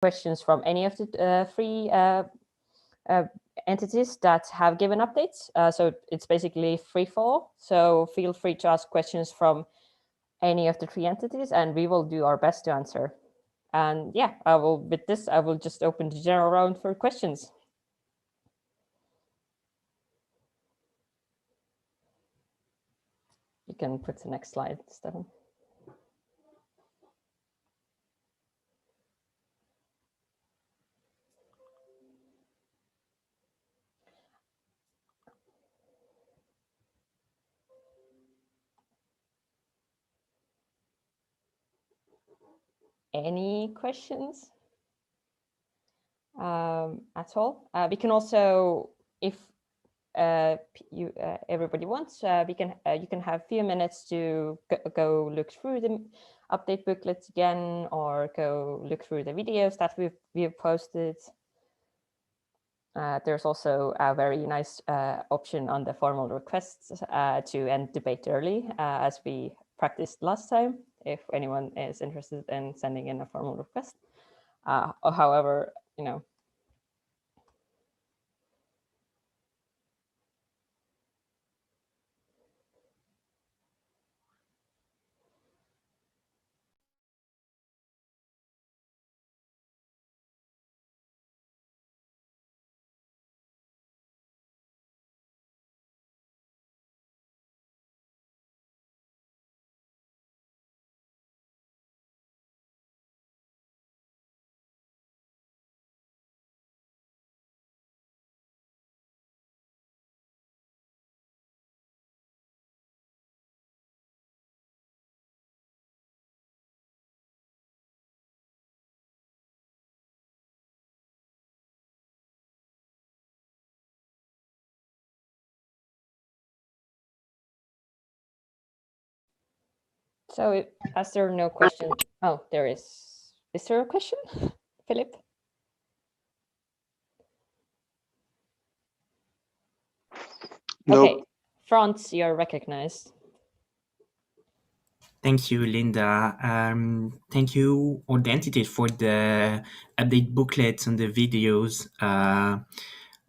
questions from any of the three entities that have given updates. So it's basically free fall. So feel free to ask questions from any of the three entities, and we will do our best to answer. And yeah, with this, I will just open the general round for questions. You can put the next slide, Stefan. Any questions at all? We can also, if everybody wants, you can have a few minutes to go look through the update booklets again, or go look through the videos that we've posted. There's also a very nice option on the formal requests to end debate early, as we practiced last time, if anyone is interested in sending in a formal request. Or however, you know. So as there are no questions, oh, there is. Is there a question, Philip? No. Okay, Franz, you're recognized. Thank you, Linda. Thank you, all the entities, for the update booklets and the videos.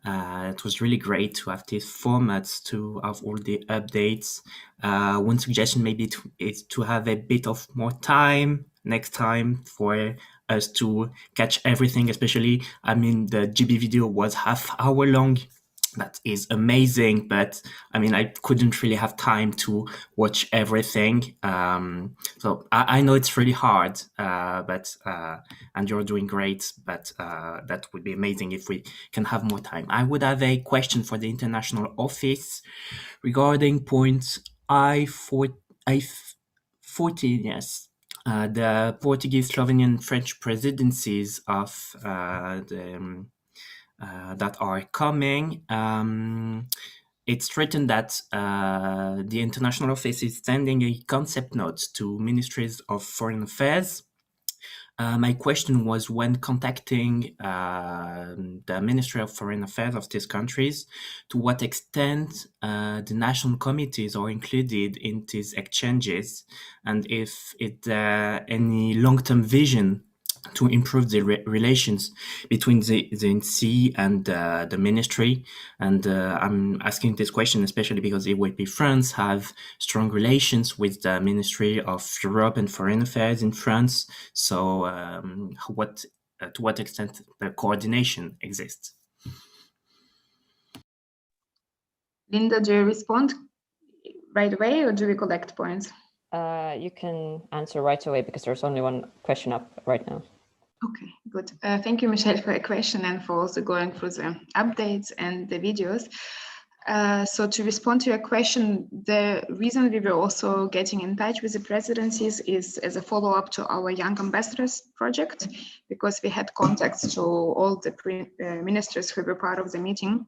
It was really great to have these formats to have all the updates. One suggestion maybe is to have a bit of more time next time for us to catch everything, especially, I mean, the GB video was half-hour long. That is amazing, but I mean, I couldn't really have time to watch everything. So I know it's really hard, and you're doing great, but that would be amazing if we can have more time. I would have a question for the International Office regarding point I14, yes. The Portuguese, Slovenian, French presidencies of that are coming. It's written that the International Office is sending a concept note to Ministries of Foreign Affairs. My question was, when contacting the Ministry of Foreign Affairs of these countries, to what extent the national committees are included in these exchanges, and if it any long-term vision to improve the relations between the NC and the ministry. And I'm asking this question especially because EYP France have strong relations with the Ministry of Europe and Foreign Affairs in France. So to what extent the coordination exists? Linda, do you respond right away, or do we collect points? You can answer right away because there's only one question up right now. Okay, good. Thank you, Michelle, for your question and for also going through the updates and the videos. So to respond to your question, the reason we were also getting in touch with the presidencies is as a follow-up to our Young Ambassadors project, because we had contacts to all the ministers who were part of the meeting.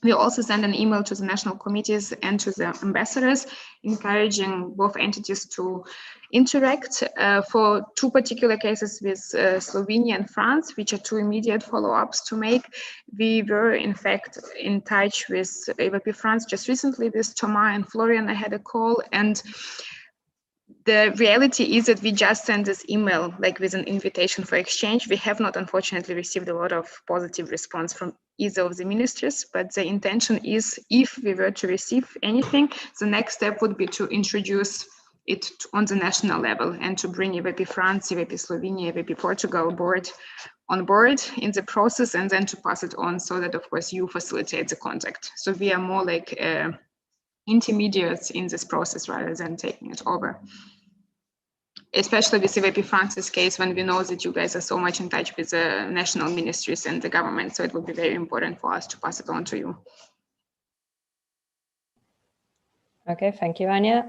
We also sent an email to the national committees and to the ambassadors, encouraging both entities to interact for two particular cases with Slovenia and France, which are two immediate follow-ups to make. We were, in fact, in touch with EYP France just recently with Thomas and Florian. I had a call, and The reality is that we just sent this email like with an invitation for exchange. We have not, unfortunately, received a lot of positive response from either of the ministries, but the intention is, if we were to receive anything, the next step would be to introduce it on the national level and to bring EYP France, EYP Slovenia, EYP Portugal on board in the process, and then to pass it on so that, of course, you facilitate the contact. So we are more like intermediates in this process rather than taking it over. Especially with EYP France's case, when we know that you guys are so much in touch with the national ministries and the government, so it would be very important for us to pass it on to you. Okay, thank you, Anya.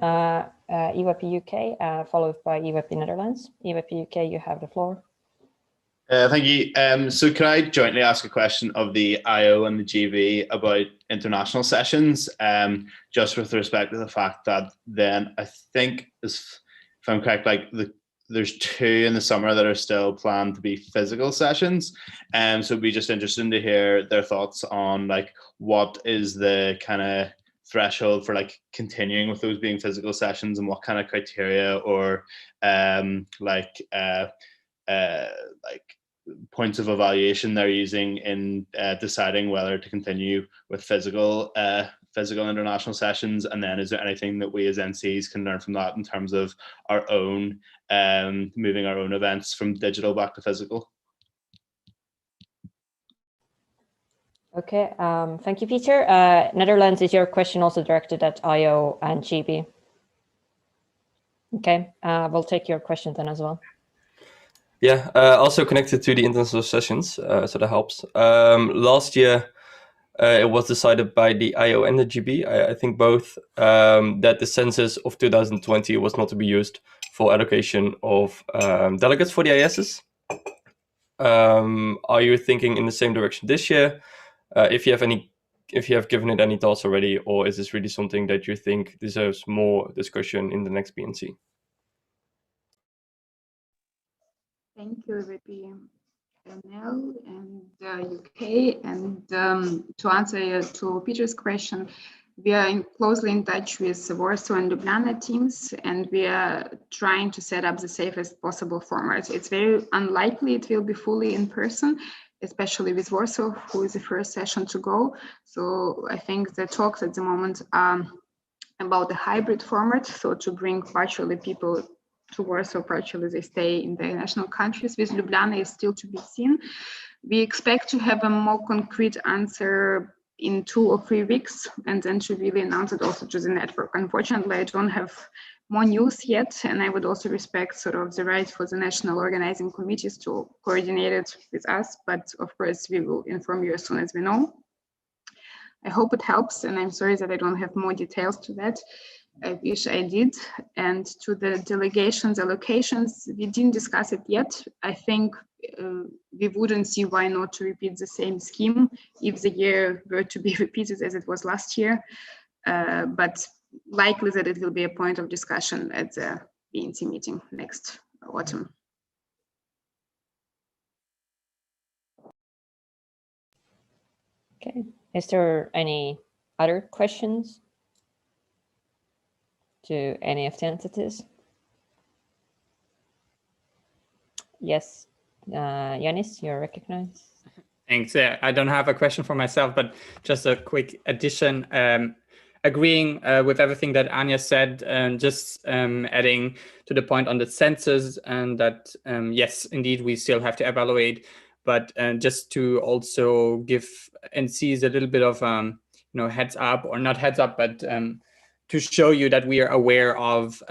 EYP UK, followed by EYP Netherlands. EYP UK, you have the floor. Thank you. So can I jointly ask a question of the IO and the GB about international sessions, just with respect to the fact that then I think, if I'm correct, like there's 2 in the summer that are still planned to be physical sessions. So it'd be just interesting to hear their thoughts on like what is the kind of threshold for like continuing with those being physical sessions, and what kind of criteria or like points of evaluation they're using in deciding whether to continue with physical international sessions. And then is there anything that we as NCs can learn from that in terms of our own moving our own events from digital back to physical? Okay, thank you, Peter. Netherlands, is your question also directed at IO and GB? Okay, we'll take your question then as well. Yeah, also connected to the international sessions, so that helps. Last year, it was decided by the IO and the GB, I think both, that the census of 2020 was not to be used for allocation of delegates for the ISs. Are you thinking in the same direction this year? If you have given it any thoughts already, or is this really something that you think deserves more discussion in the next BNC? Thank you, EYP NL and UK. And to answer to Peter's question, we are closely in touch with the Warsaw and Ljubljana teams, and we are trying to set up the safest possible format. It's very unlikely it will be fully in person, especially with Warsaw, who is the first session to go. So I think the talks at the moment are about the hybrid format, so to bring partially people to Warsaw, partially they stay in the national countries. With Ljubljana is still to be seen. We expect to have a more concrete answer in 2 or 3 weeks, and then to really announce it also to the network. Unfortunately, I don't have more news yet, and I would also respect sort of the right for the national organizing committees to coordinate it with us, but of course we will inform you as soon as we know. I hope it helps, and I'm sorry that I don't have more details to that. I wish I did. And to the delegations allocations, we didn't discuss it yet. I think we wouldn't see why not to repeat the same scheme if the year were to be repeated as it was last year, but likely that it will be a point of discussion at the BNC meeting next autumn. Okay, is there any other questions to any of the entities? Yes, Yanis, you're recognized. Thanks. I don't have a question for myself, but just a quick addition. Agreeing with everything that Anya said, and just adding to the point on the census, and that yes, indeed, we still have to evaluate, but just to also give NCs a little bit of heads up, or not heads up, but to show you that we are aware of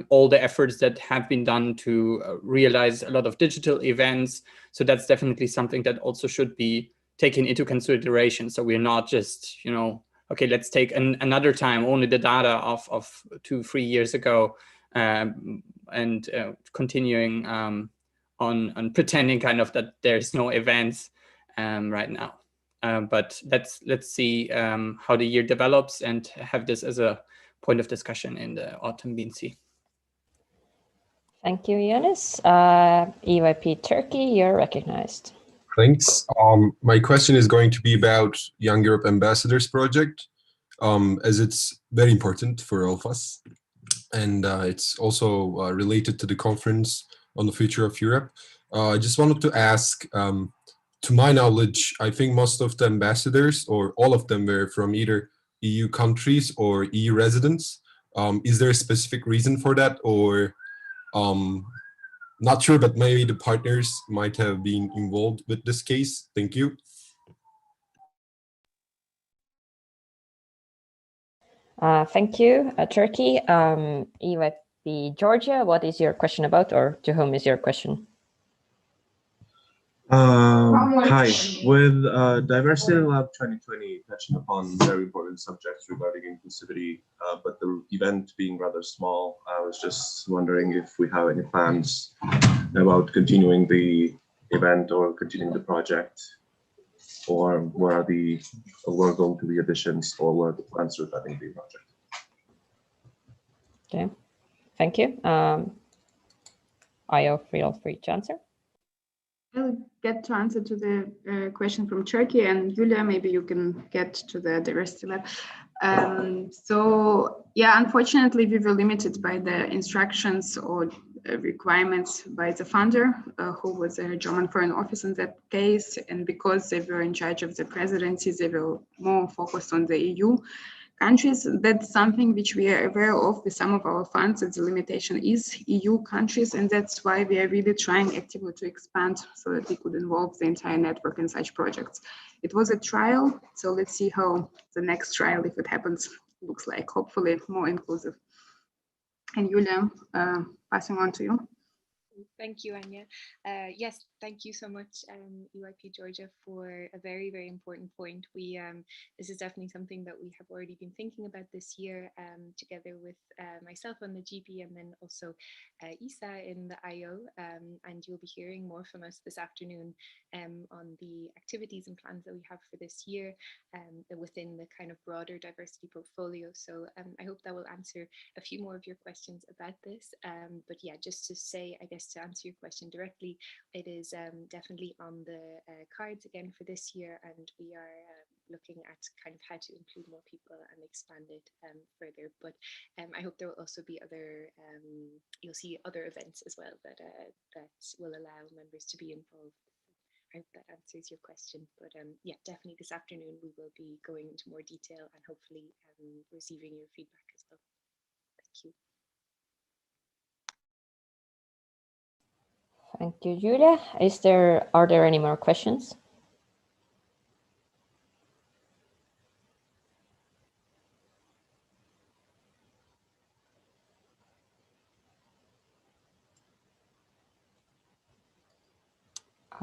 all the efforts that have been done to realize a lot of digital events. So that's definitely something that also should be taken into consideration. So we're not just, okay, let's take another time only the data of 2-3 years ago, and continuing on pretending kind of that there's no events right now. But let's see how the year develops and have this as a point of discussion in the autumn BNC. Thank you, Yanis. EYP Turkey, you're recognized. Thanks. My question is going to be about Young Europe Ambassadors project, as it's very important for all of us. and it's also related to the conference on the future of Europe. I just wanted to ask, to my knowledge, I think most of the ambassadors, or all of them, were from either EU countries or EU residents. Is there a specific reason for that, or not sure, but maybe the partners might have been involved with this case? Thank you. Thank you, Turkey. EYP Georgia, what is your question about, or to whom is your question? Hi. With Diversity Lab 2020 touching upon very important subjects regarding inclusivity, but the event being rather small, I was just wondering if we have any plans about continuing the event or continuing the project, or what are going to be additions, or what are the plans regarding the project? Okay, thank you. Ayo, feel free to answer. I'll get to answer to the question from Turkey, and Julia, maybe you can get to the diversity lab. So yeah, unfortunately, we were limited by the instructions or requirements by the funder, who was a German Foreign Office in that case, and because they were in charge of the presidency, they were more focused on the EU countries. That's something which we are aware of with some of our funds, that the limitation is EU countries, and that's why we are really trying actively to expand so that we could involve the entire network in such projects. It was a trial, so let's see how the next trial, if it happens, looks like, hopefully more inclusive. And Julia, passing on to you. Thank you, Anya. Yes, thank you so much, EYP Georgia, for a very, very important point. This is definitely something that we have already been thinking about this year, together with myself on the GB, and then also Isa in the IO. And you'll be hearing more from us this afternoon on the activities and plans that we have for this year within the kind of broader diversity portfolio. So I hope that will answer a few more of your questions about this. But yeah, just to say, I guess, to answer your question directly, it is definitely on the cards again for this year, and we are looking at kind of how to include more people and expand it further. But I hope there will also be other, you'll see other events as well that will allow members to be involved. I hope that answers your question. But yeah, definitely this afternoon we will be going into more detail and hopefully receiving your feedback as well. Thank you. Thank you, Julia. Are there any more questions?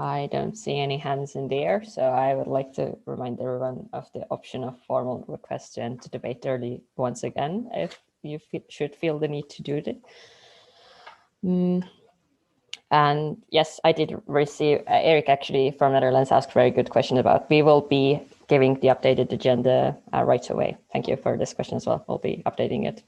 I don't see any hands in the air, so I would like to remind everyone of the option of formal request to enter debate early once again, if you should feel the need to do it. And yes, I did receive, Eric actually from Netherlands asked a very good question about, we will be giving the updated agenda right away. Thank you for this question as well. We'll be updating it.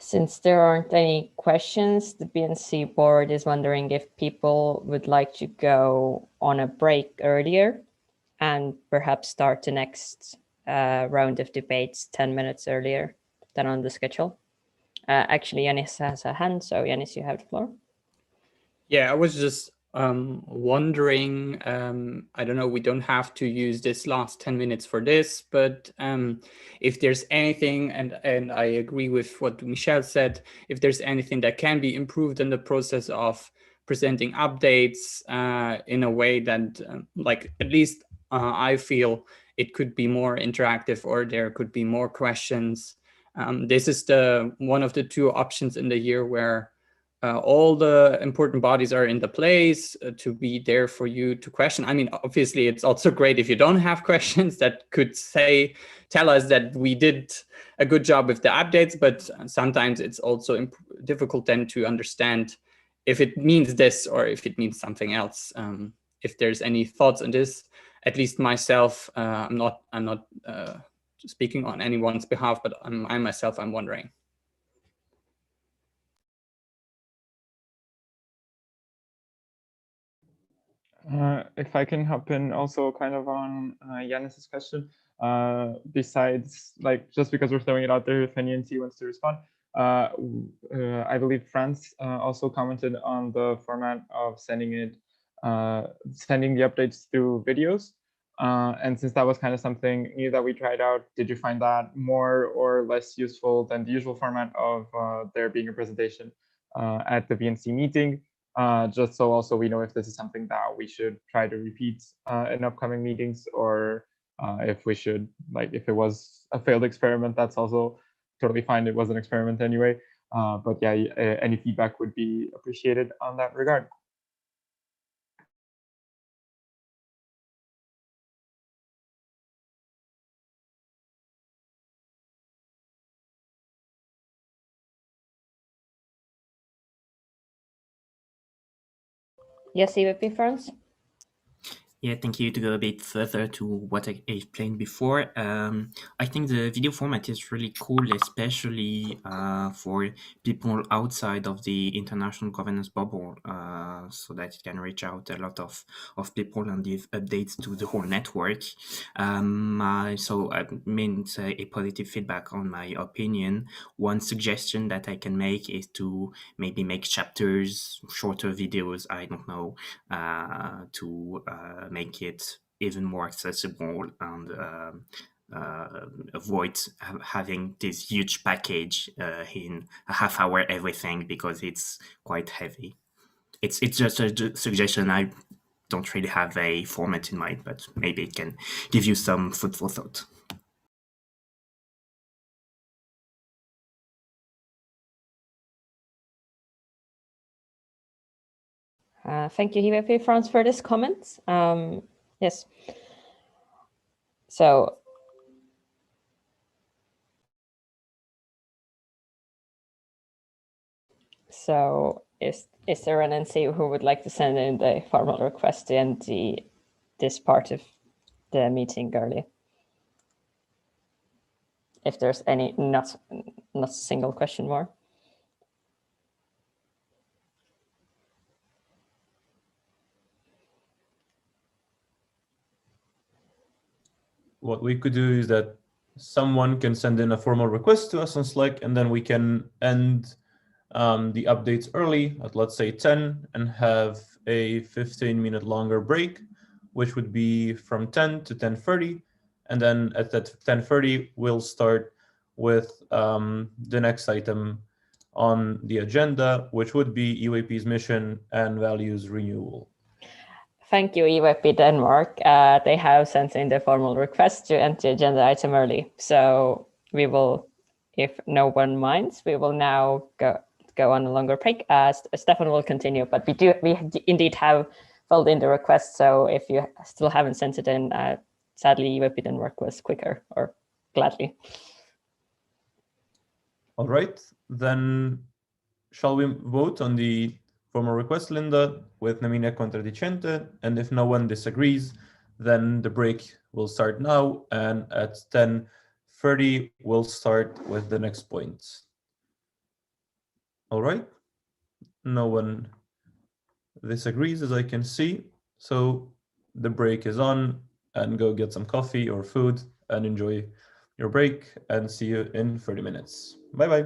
Since there aren't any questions, the BNC board is wondering if people would like to go on a break earlier and perhaps start the next round of debates 10 minutes earlier than on the schedule. Actually, Yanis has a hand, so Yanis, you have the floor. Yeah, I was just wondering, I don't know, we don't have to use this last 10 minutes for this, but if there's anything, and I agree with what Michelle said, if there's anything that can be improved in the process of presenting updates in a way that, like, at least I feel it could be more interactive, or there could be more questions This is one of the two options in the year where all the important bodies are in the place to be there for you to question. I mean, obviously, it's also great if you don't have questions that could tell us that we did a good job with the updates, but sometimes it's also difficult then to understand if it means this or if it means something else. If there's any thoughts on this, at least myself, I'm not speaking on anyone's behalf, but I myself, I'm wondering. If I can hop in also kind of on Yanis's question, besides like just because we're throwing it out there, if any NT wants to respond, I believe France also commented on the format of sending the updates through videos. And since that was kind of something new that we tried out, did you find that more or less useful than the usual format of there being a presentation at the BNC meeting? Just so also we know if this is something that we should try to repeat in upcoming meetings, or if we should, like, if it was a failed experiment, that's also totally fine. It was an experiment anyway. But yeah, any feedback would be appreciated on that regard. Yes, EYP France. Yeah, thank you. To go a bit further to what I explained before, I think the video format is really cool, especially for people outside of the international governance bubble, so that it can reach out a lot of people and give updates to the whole network. So I mean, it's a positive feedback on my opinion. One suggestion that I can make is to maybe make chapters, shorter videos, I don't know, to make it even more accessible and avoid having this huge package in a half hour everything, because it's quite heavy. It's just a suggestion. I don't really have a format in mind, but maybe it can give you some food for thought. Thank you, EYP France, for this comment. Yes. So is there an NC who would like to send in the formal request to end this part of the meeting early? If there's any, not a single question more. What we could do is that someone can send in a formal request to us on Slack, and then we can end the updates early at, let's say, 10, and have a 15-minute longer break, which would be from 10 to 10:30. And then at that 10:30, we'll start with the next item on the agenda, which would be EYP's mission and values renewal. Thank you, EYP Denmark. They have sent in the formal request to enter the agenda item early. So we will, if no one minds, we will now go on a longer break. Stefan will continue, but we indeed have filled in the request. So if you still haven't sent it in, sadly, EYP Denmark was quicker, or gladly. All right, then shall we vote on the formal request, Linda, with nomina contradicente? And if no one disagrees, then the break will start now, and at 10:30 we'll start with the next point. All right, no one disagrees, as I can see. So the break is on, and go get some coffee or food and enjoy your break, and see you in 30 minutes. Bye-bye.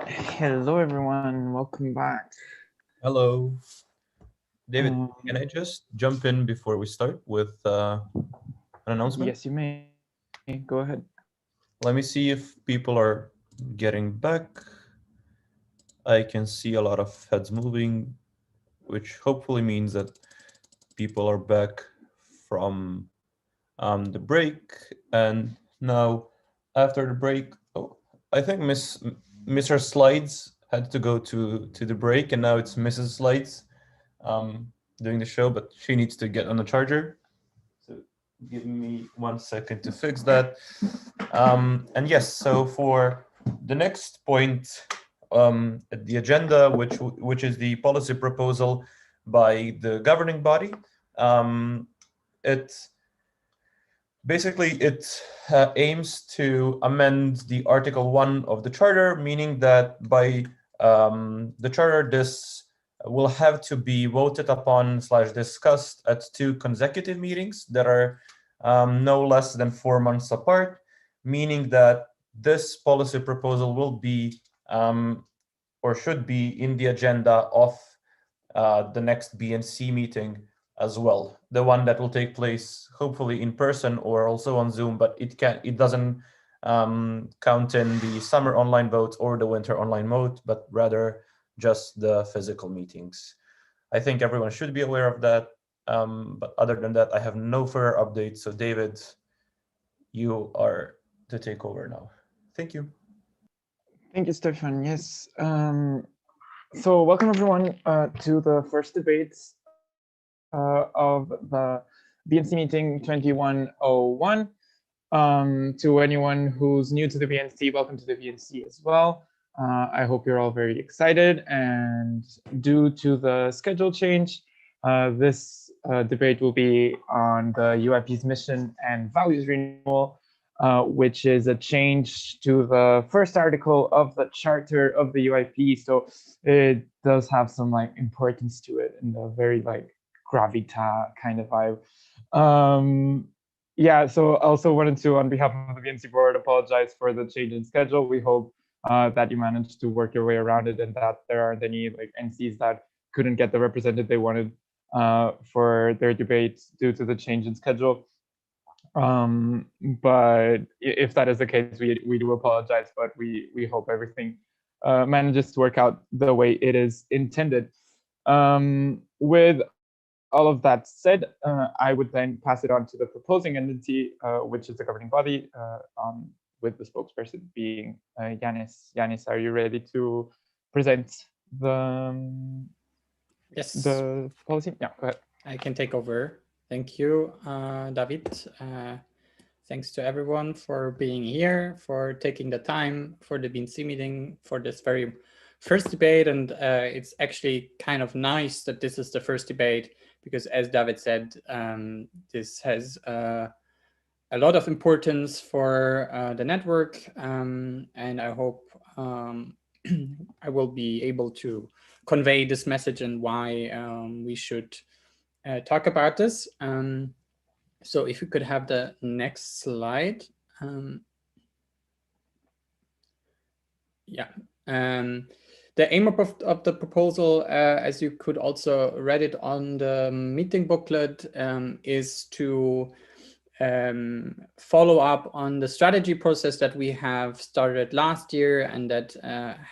Hello, everyone. Welcome back. Hello. David, can I just jump in before we start with an announcement? Yes, you may. Go ahead. Let me see if people are getting back. I can see a lot of heads moving, which hopefully means that people are back from the break. And now, after the break, I think Mr. Slides had to go to the break, and now it's Mrs. Slides doing the show, but she needs to get on the charger. So give me 1 second to fix that. And yes, so for the next point at the agenda, which is the policy proposal by the governing body, it aims to amend the Article 1 of the Charter, meaning that by the Charter, this will have to be voted upon / discussed at 2 consecutive meetings that are no less than 4 months apart, meaning that this policy proposal will be or should be in the agenda of the next BNC meeting as well, the one that will take place hopefully in person or also on Zoom, but it doesn't count in the summer online vote or the winter online vote, but rather just the physical meetings. I think everyone should be aware of that. But other than that, I have no further updates. So David, you are to take over now. Thank you. Thank you, Stefan. Yes. So welcome everyone to the first debates of the BNC meeting 2101. To anyone who's new to the BNC, welcome to the BNC as well. I hope you're all very excited, and due to the schedule change, this debate will be on the EYP's mission and values renewal, which is a change to the first article of the charter of the EYP. So it does have some like importance to it in the very like gravita kind of vibe. Yeah, so I also wanted to, on behalf of the BNC board, apologize for the change in schedule. We hope that you managed to work your way around it and that there aren't any like NCs that couldn't get the representative they wanted for their debate due to the change in schedule. But if that is the case, we do apologize, but we hope everything manages to work out the way it is intended. With all of that said, I would then pass it on to the proposing entity, which is the governing body, with the spokesperson being Yanis. Yanis, are you ready to present the policy? Yeah, go ahead. I can take over. Thank you, David. Thanks to everyone for being here, for taking the time for the BNC meeting, for this very first debate. And it's actually kind of nice that this is the first debate, because as David said, this has a lot of importance for the network. And I hope I will be able to convey this message and why we should talk about this. So if you could have the next slide. Yeah. The aim of the proposal, as you could also read it on the meeting booklet, is to follow up on the strategy process that we have started last year and that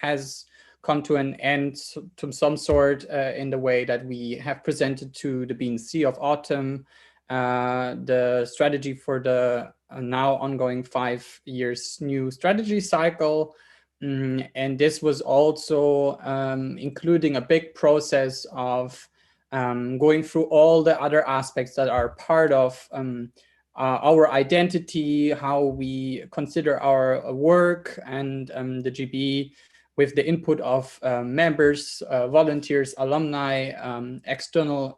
has come to an end to some sort in the way that we have presented to the BNC of autumn the strategy for the now ongoing 5 years new strategy cycle. And this was also including a big process of going through all the other aspects that are part of our identity, how we consider our work, and the GB with the input of members, volunteers, alumni, external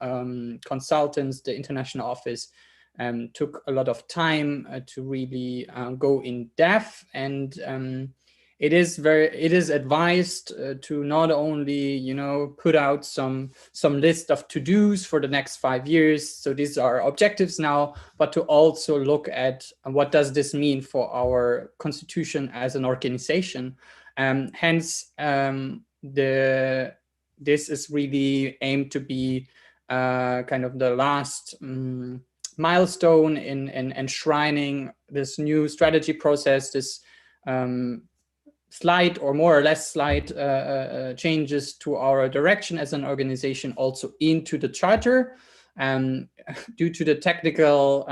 consultants. The international office took a lot of time to really go in depth, and it is advised to not only put out some list of to-dos for the next 5 years. So these are objectives now, but to also look at what does this mean for our constitution as an organization. Hence, this is really aimed to be kind of the last milestone in enshrining this new strategy process, this slight or more or less slight changes to our direction as an organization also into the charter. Due to the technical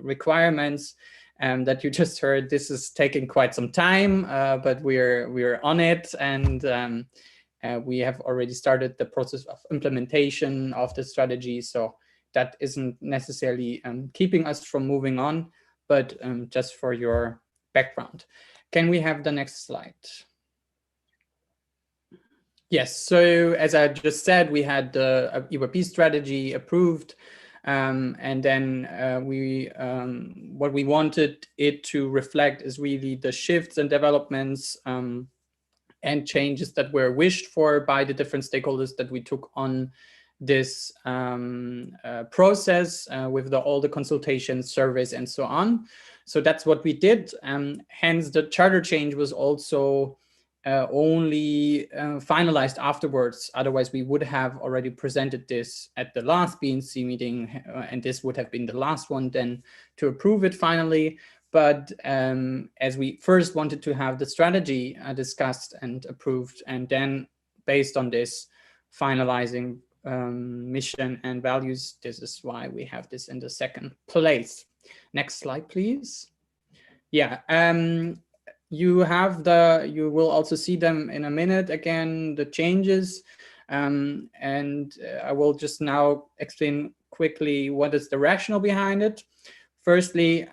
requirements that you just heard, this is taking quite some time, but we're on it, and we have already started the process of implementation of the strategy. So that isn't necessarily keeping us from moving on, but just for your background. Can we have the next slide? Yes, so as I just said, we had the EYP strategy approved, and then what we wanted it to reflect is really the shifts and developments and changes that were wished for by the different stakeholders that we took on this process with all the consultations, surveys, and so on. So that's what we did. Hence, the charter change was also only finalized afterwards. Otherwise, we would have already presented this at the last BNC meeting, and this would have been the last one then to approve it finally. But as we first wanted to have the strategy discussed and approved, and then based on this, finalizing mission and values, this is why we have this in the second place. Next slide, please. Yeah, you will also see them in a minute again, the changes. And I will just now explain quickly what is the rationale behind it. Firstly,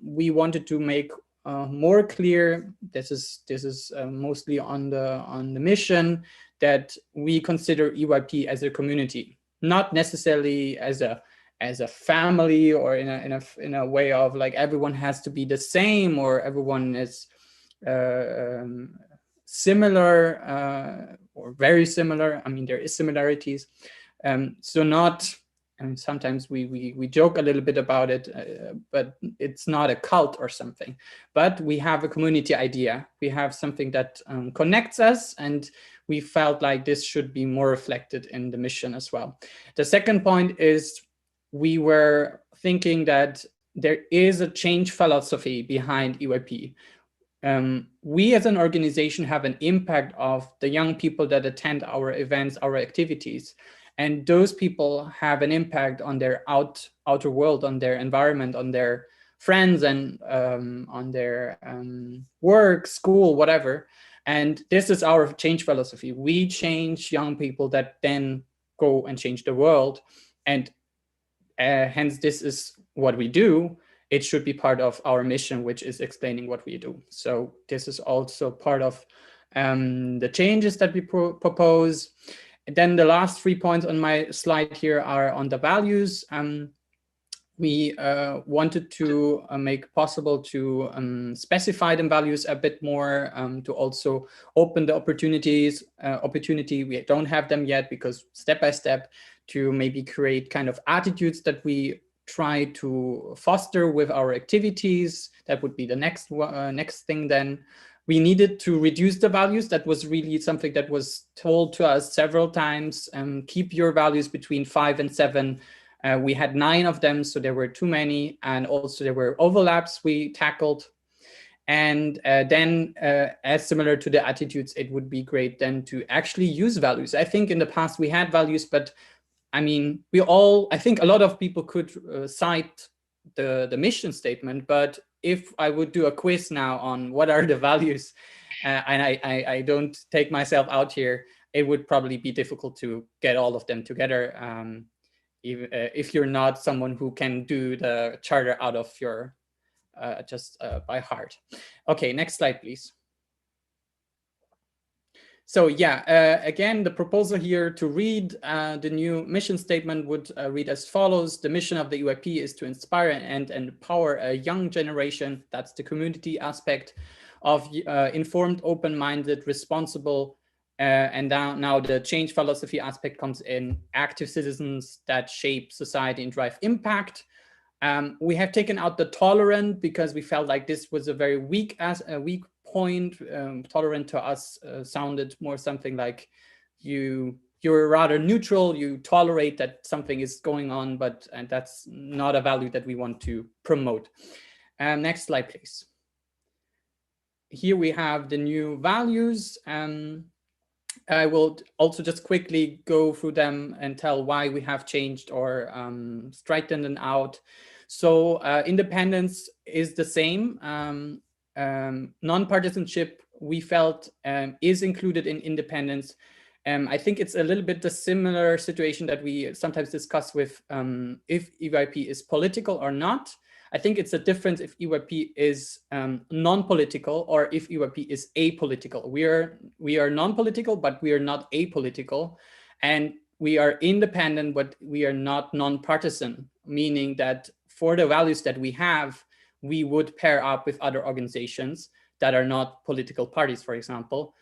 we wanted to make more clear, this is mostly on the mission, that we consider EYP as a community, not necessarily as a family or in a way of like everyone has to be the same or everyone is similar or very similar. I mean, there is similarities. So not, and sometimes we joke a little bit about it, but it's not a cult or something. But we have a community idea. We have something that connects us, and we felt like this should be more reflected in the mission as well. The second point is we were thinking that there is a change philosophy behind EYP. We as an organization have an impact of the young people that attend our events, our activities. And those people have an impact on their outer world, on their environment, on their friends, and on their work, school, whatever. And this is our change philosophy. We change young people that then go and change the world. And hence, this is what we do. It should be part of our mission, which is explaining what we do. So this is also part of the changes that we propose. And then the last 3 points on my slide here are on the values. We wanted to make possible to specify the values a bit more, to also open the opportunity. We don't have them yet because step by step to maybe create kind of attitudes that we try to foster with our activities. That would be the next thing then. We needed to reduce the values. That was really something that was told to us several times. Keep your values between 5 and 7. We had 9 of them, so there were too many. And also there were overlaps we tackled. And then as similar to the attitudes, it would be great then to actually use values. I think in the past we had values, but I mean, I think a lot of people could cite the mission statement, but if I would do a quiz now on what are the values, and I don't take myself out here, it would probably be difficult to get all of them together if you're not someone who can do the charter out of your, just by heart. Okay, next slide, please. So yeah, again, the proposal here to read the new mission statement would read as follows. The mission of the EYP is to inspire and empower a young generation, that's the community aspect, of informed, open-minded, responsible, and now the change philosophy aspect comes in, active citizens that shape society and drive impact. We have taken out the tolerant because we felt like this was a very weak point. Tolerant to us sounded more something like you're rather neutral, you tolerate that something is going on, and that's not a value that we want to promote. Next slide, please. Here we have the new values. I will also just quickly go through them and tell why we have changed or straightened them out. So independence is the same. Non-partisanship, we felt, is included in independence. I think it's a little bit the similar situation that we sometimes discuss with if EYP is political or not. I think it's a difference if EYP is non-political or if EYP is apolitical. We are non-political, but we are not apolitical. And we are independent, but we are not non-partisan, meaning that for the values that we have, we would pair up with other organizations that are not political parties, for example.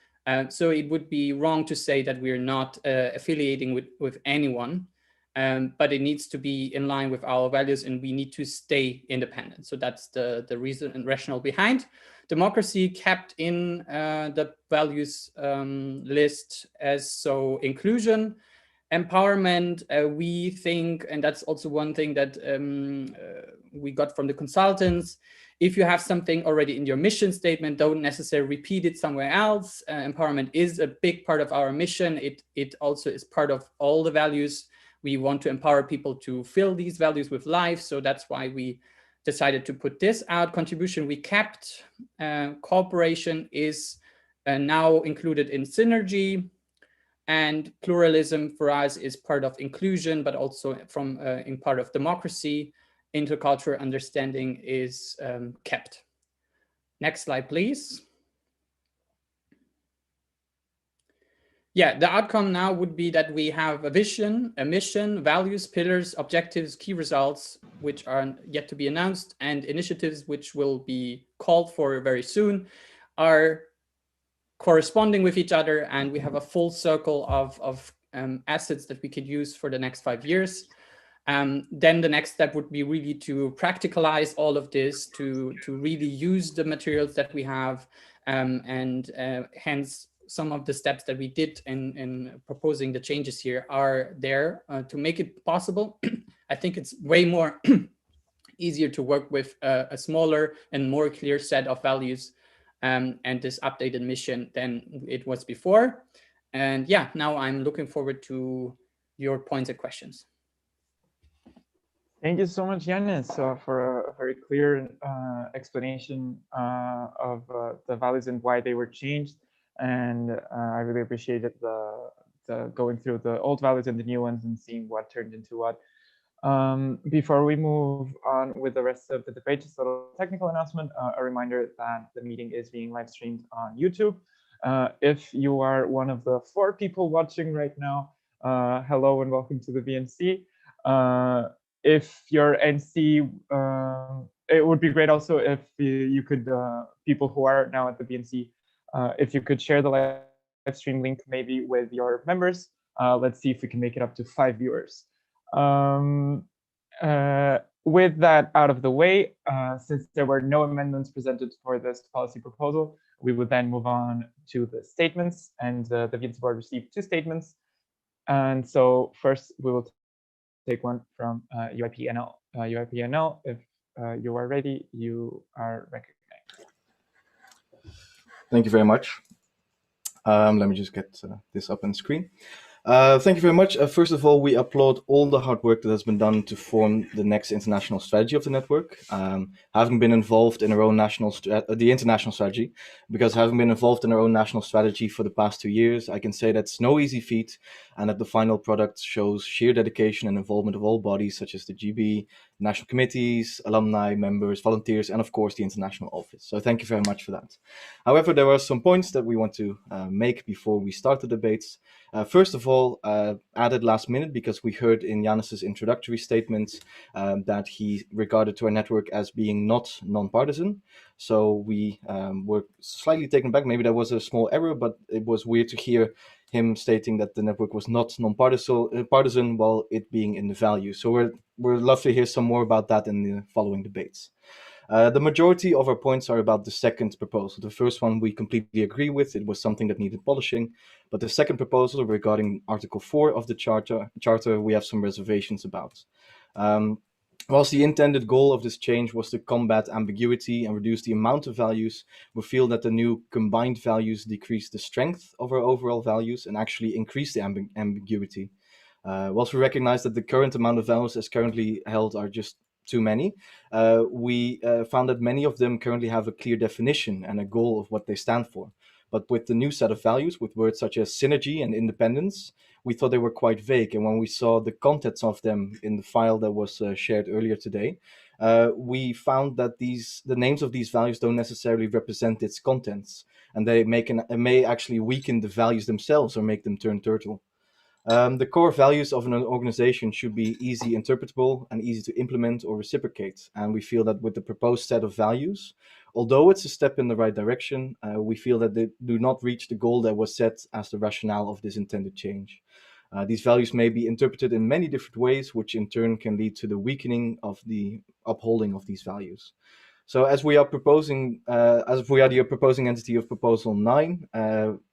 So it would be wrong to say that we're not affiliating with anyone. But it needs to be in line with our values and we need to stay independent. So that's the reason and rationale behind. Democracy kept in the values list as so inclusion. Empowerment, we think, and that's also one thing that we got from the consultants, if you have something already in your mission statement, don't necessarily repeat it somewhere else. Empowerment is a big part of our mission. It also is part of all the values. We want to empower people to fill these values with life. So that's why we decided to put this out. Contribution we kept. Cooperation is now included in synergy. And pluralism for us is part of inclusion, but also in part of democracy. Intercultural understanding is kept. Next slide, please. Yeah, the outcome now would be that we have a vision, a mission, values, pillars, objectives, key results, which are yet to be announced, and initiatives which will be called for very soon, are corresponding with each other, and we have a full circle of assets that we could use for the next 5 years. Then the next step would be really to practicalize all of this, to really use the materials that we have, and hence some of the steps that we did in proposing the changes here are there to make it possible. I think it's way more easier to work with a smaller and more clear set of values and this updated mission than it was before. And yeah, now I'm looking forward to your points and questions. Thank you so much, Yannis, for a very clear explanation of the values and why they were changed. And I really appreciated the going through the old values and the new ones and seeing what turned into what. Before we move on with the rest of the debate, just a little technical announcement, a reminder that the meeting is being live streamed on YouTube. If you are one of the 4 people watching right now, hello and welcome to the BNC. If you're NC, it would be great also if you could, people who are now at the BNC, if you could share the live stream link maybe with your members. Let's see if we can make it up to 5 viewers. With that out of the way, since there were no amendments presented for this policy proposal, we would then move on to the statements, and the BNC board received 2 statements. And so first we will take one from EYP NL. EYP NL, if you are ready, you are recognized. Thank you very much. Let me just get this up on screen. Thank you very much. First of all, we applaud all the hard work that has been done to form the next international strategy of the network. Having been involved in our own the international strategy, because having been involved in our own national strategy for the past 2 years, I can say that's no easy feat, and that the final product shows sheer dedication and involvement of all bodies such as the GB, national committees, alumni, members, volunteers, and of course the international office. So thank you very much for that. However, there are some points that we want to make before we start the debates. First of all, added last minute, because we heard in Yannis's introductory statements that he regarded our network as being not non-partisan. So we were slightly taken back. Maybe that was a small error, but it was weird to hear him stating that the network was not non-partisan while it being in the value. So we'd love to hear some more about that in the following debates. The majority of our points are about the second proposal. The first one we completely agree with. It was something that needed polishing. But the second proposal regarding Article 4 of the Charter, we have some reservations about. Whilst the intended goal of this change was to combat ambiguity and reduce the amount of values, we feel that the new combined values decrease the strength of our overall values and actually increase the ambiguity. Whilst we recognize that the current amount of values as currently held are just too many, we found that many of them currently have a clear definition and a goal of what they stand for. But with the new set of values, with words such as synergy and independence, we thought they were quite vague. And when we saw the contents of them in the file that was shared earlier today, we found that the names of these values don't necessarily represent its contents, and they may actually weaken the values themselves or make them turn turtle. The core values of an organization should be easy interpretable and easy to implement or reciprocate. And we feel that with the proposed set of values, although it's a step in the right direction, we feel that they do not reach the goal that was set as the rationale of this intended change. These values may be interpreted in many different ways, which in turn can lead to the weakening of the upholding of these values. So as we are the proposing entity of Proposal 9,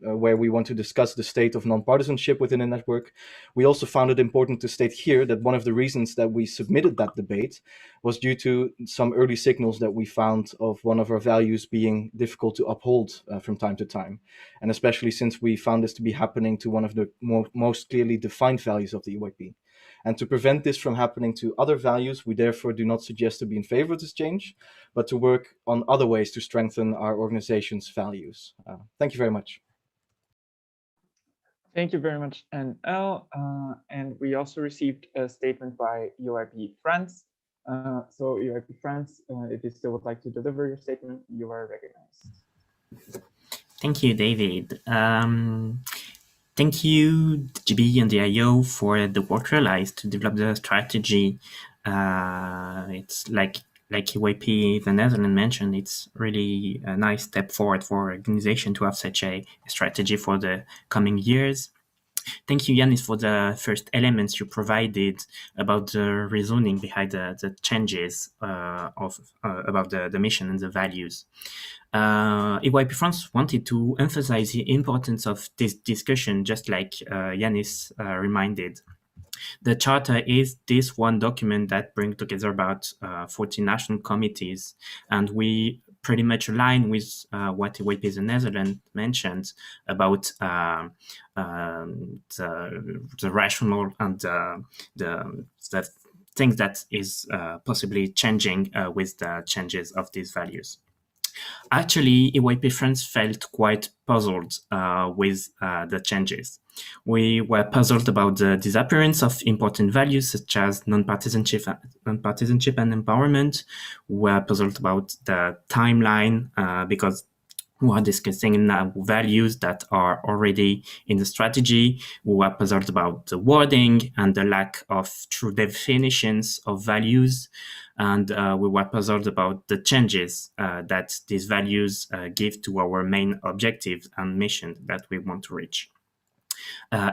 where we want to discuss the state of nonpartisanship within a network, we also found it important to state here that one of the reasons that we submitted that debate was due to some early signals that we found of one of our values being difficult to uphold from time to time. And especially since we found this to be happening to one of the most clearly defined values of the EYP. And to prevent this from happening to other values, we therefore do not suggest to be in favor of this change, but to work on other ways to strengthen our organization's values. Thank you very much. Thank you very much, NL. And we also received a statement by EYP France. So EYP France, if you still would like to deliver your statement, you are recognized. Thank you, David. Thank you, the GB and the IO, for the work realized to develop the strategy. It's like EYP the Netherlands mentioned, it's really a nice step forward for organization to have such a strategy for the coming years. Thank you, Yanis, for the first elements you provided about the reasoning behind the changes about the mission and the values. EYP France wanted to emphasize the importance of this discussion, just like Yanis reminded. The Charter is this one document that brings together about 40 national committees, and we pretty much align with what EYP the Netherlands mentioned about the rationale and the things that is possibly changing with the changes of these values. Actually, EYP France felt quite puzzled with the changes. We were puzzled about the disappearance of important values such as non-partisanship and empowerment. We were puzzled about the timeline because we are discussing now values that are already in the strategy. We were puzzled about the wording and the lack of true definitions of values. And we were puzzled about the changes that these values give to our main objectives and mission that we want to reach.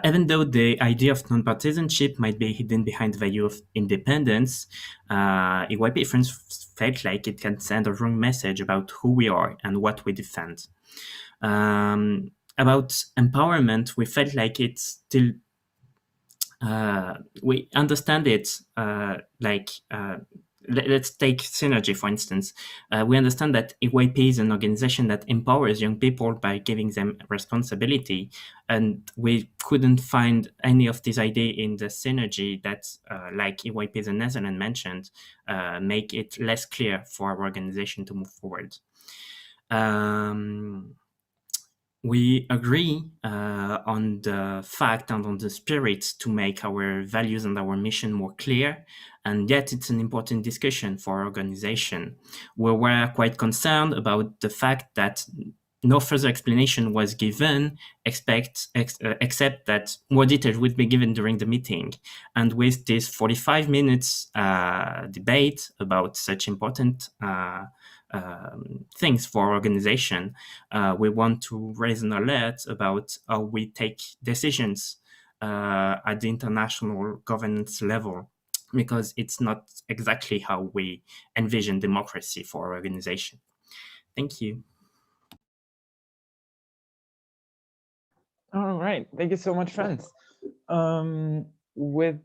Even though the idea of non-partisanship might be hidden behind the value of independence, EYP France felt like it can send a wrong message about who we are and what we defend. About empowerment, we felt like it's still we understand it let's take synergy, for instance. We understand that EYP is an organization that empowers young people by giving them responsibility. And we couldn't find any of this idea in the synergy that, like EYP the Netherlands mentioned, make it less clear for our organization to move forward. We agree on the fact and on the spirit to make our values and our mission more clear, and yet it's an important discussion for our organization. We were quite concerned about the fact that no further explanation was given, except that more details would be given during the meeting. And with this 45 minutes debate about such important things for our organization, we want to raise an alert about how we take decisions at the international governance level. because it's not exactly how we envision democracy for our organization. Thank you. All right, thank you so much, Franz. With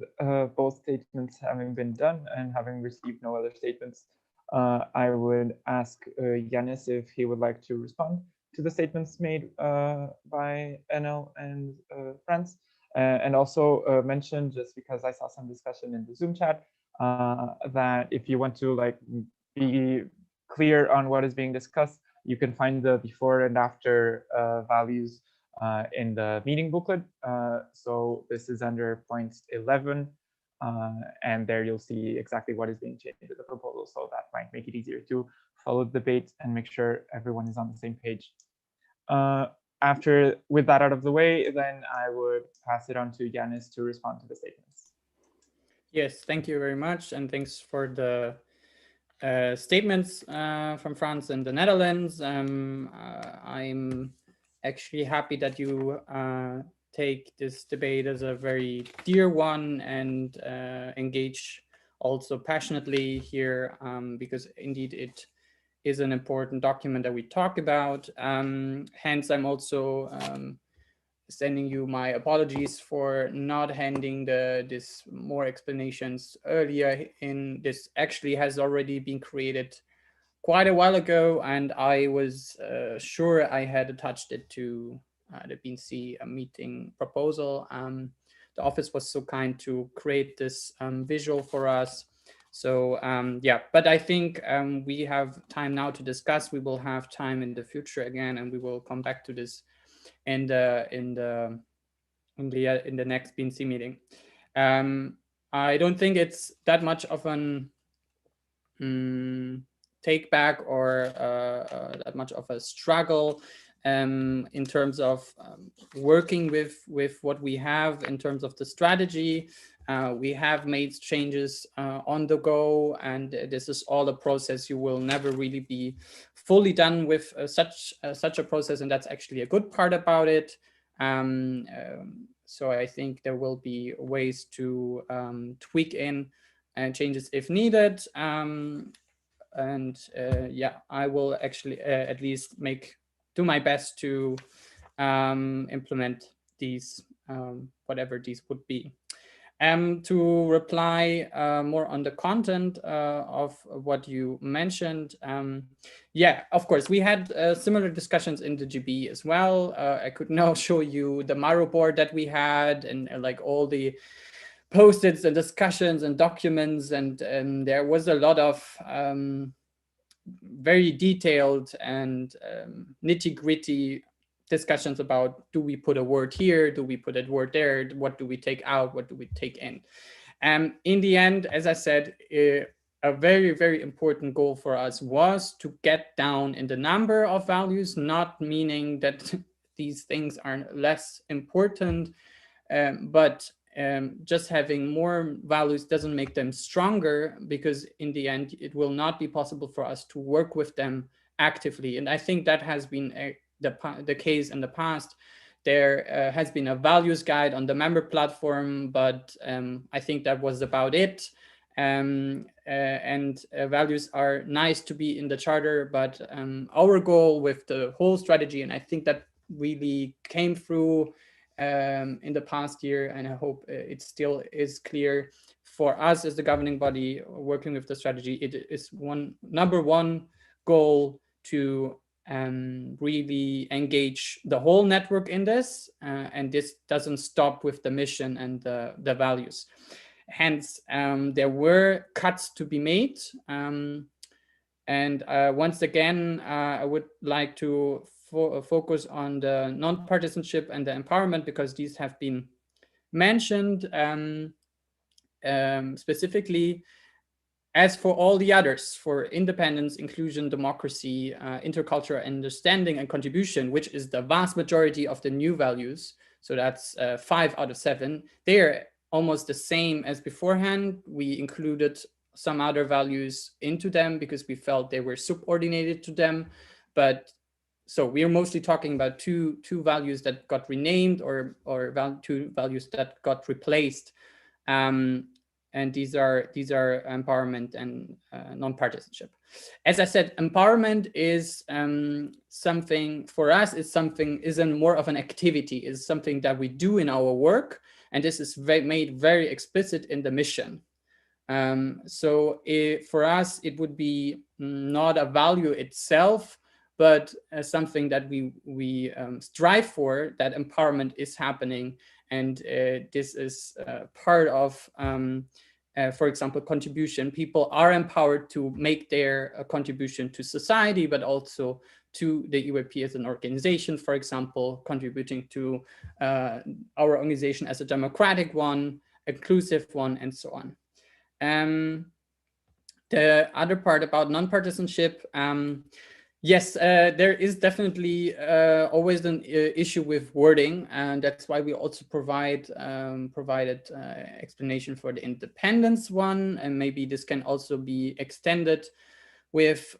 both statements having been done and having received no other statements, I would ask Yanis if he would like to respond to the statements made by Enel and Franz, and also mention, just because I saw some discussion in the Zoom chat, that if you want to like be clear on what is being discussed, you can find the before and after values in the meeting booklet. So this is under point 11, and there you'll see exactly what is being changed to the proposal. So that might make it easier to follow the debate and make sure everyone is on the same page. With that out of the way, then I would pass it on to Yanis to respond to the statements. Yes, thank you very much. And thanks for the statements from France and the Netherlands. I'm actually happy that you take this debate as a very dear one and engage also passionately here, because indeed it is an important document that we talk about. Hence, I'm also sending you my apologies for not handing this more explanations earlier. In this actually has already been created quite a while ago, and I was sure I had attached it to the BNC meeting proposal. The office was so kind to create this visual for us. So yeah, but I think we have time now to discuss. We will have time in the future again, and we will come back to this in the next BNC meeting. I don't think it's that much of an take back or that much of a struggle in terms of working with what we have in terms of the strategy. We have made changes on the go, and this is all a process. You will never really be fully done with such a process, and that's actually a good part about it. So I think there will be ways to tweak in changes if needed. Yeah, I will actually at least do my best to implement these, whatever these would be. To reply more on the content of what you mentioned, yeah, of course, we had similar discussions in the GB as well. I could now show you the Maro board that we had, and like all the post-its and discussions and documents, and there was a lot of very detailed and nitty-gritty discussions about, do we put a word here, do we put a word there, what do we take out, what do we take in. In the end, as I said, a very, very important goal for us was to get down in the number of values, not meaning that these things are less important, but just having more values doesn't make them stronger, because in the end, it will not be possible for us to work with them actively. And I think that has been the case in the past. There has been a values guide on the member platform, but I think that was about it. Values are nice to be in the charter, but our goal with the whole strategy, and I think that really came through in the past year, and I hope it still is clear for us as the governing body working with the strategy. It is number one goal to really engage the whole network in this, and this doesn't stop with the mission and the values. Hence, there were cuts to be made, and once again, I would like to focus on the non-partisanship and the empowerment, because these have been mentioned specifically. As for all the others, for independence, inclusion, democracy, intercultural understanding, and contribution, which is the vast majority of the new values, so that's 5 out of 7, they're almost the same as beforehand. We included some other values into them because we felt they were subordinated to them. But so we are mostly talking about two values that got renamed, or two values that got replaced. And these are empowerment and non-partisanship. As I said, empowerment is something for us, isn't more of an activity, is something that we do in our work. And this is made very explicit in the mission. So for us, it would be not a value itself, but something that we strive for, that empowerment is happening. And this is part of, for example, contribution. People are empowered to make their contribution to society, but also to the EYP as an organization, for example, contributing to our organization as a democratic one, inclusive one, and so on. The other part about non-partisanship, yes, there is definitely always an issue with wording, and that's why we also provided explanation for the independence one, and maybe this can also be extended with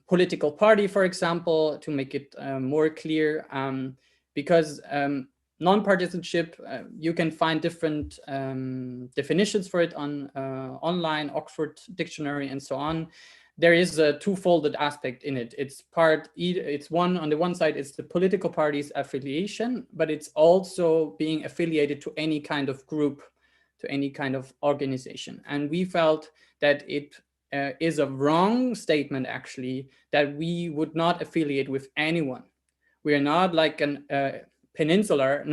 political party, for example, to make it more clear, because non-partisanship, you can find different definitions for it on online, Oxford Dictionary, and so on. There is a two-folded aspect in it. It's one, on the one side, it's the political party's affiliation, but it's also being affiliated to any kind of group, to any kind of organization. And we felt that it is a wrong statement, actually, that we would not affiliate with anyone. We are not like an peninsular,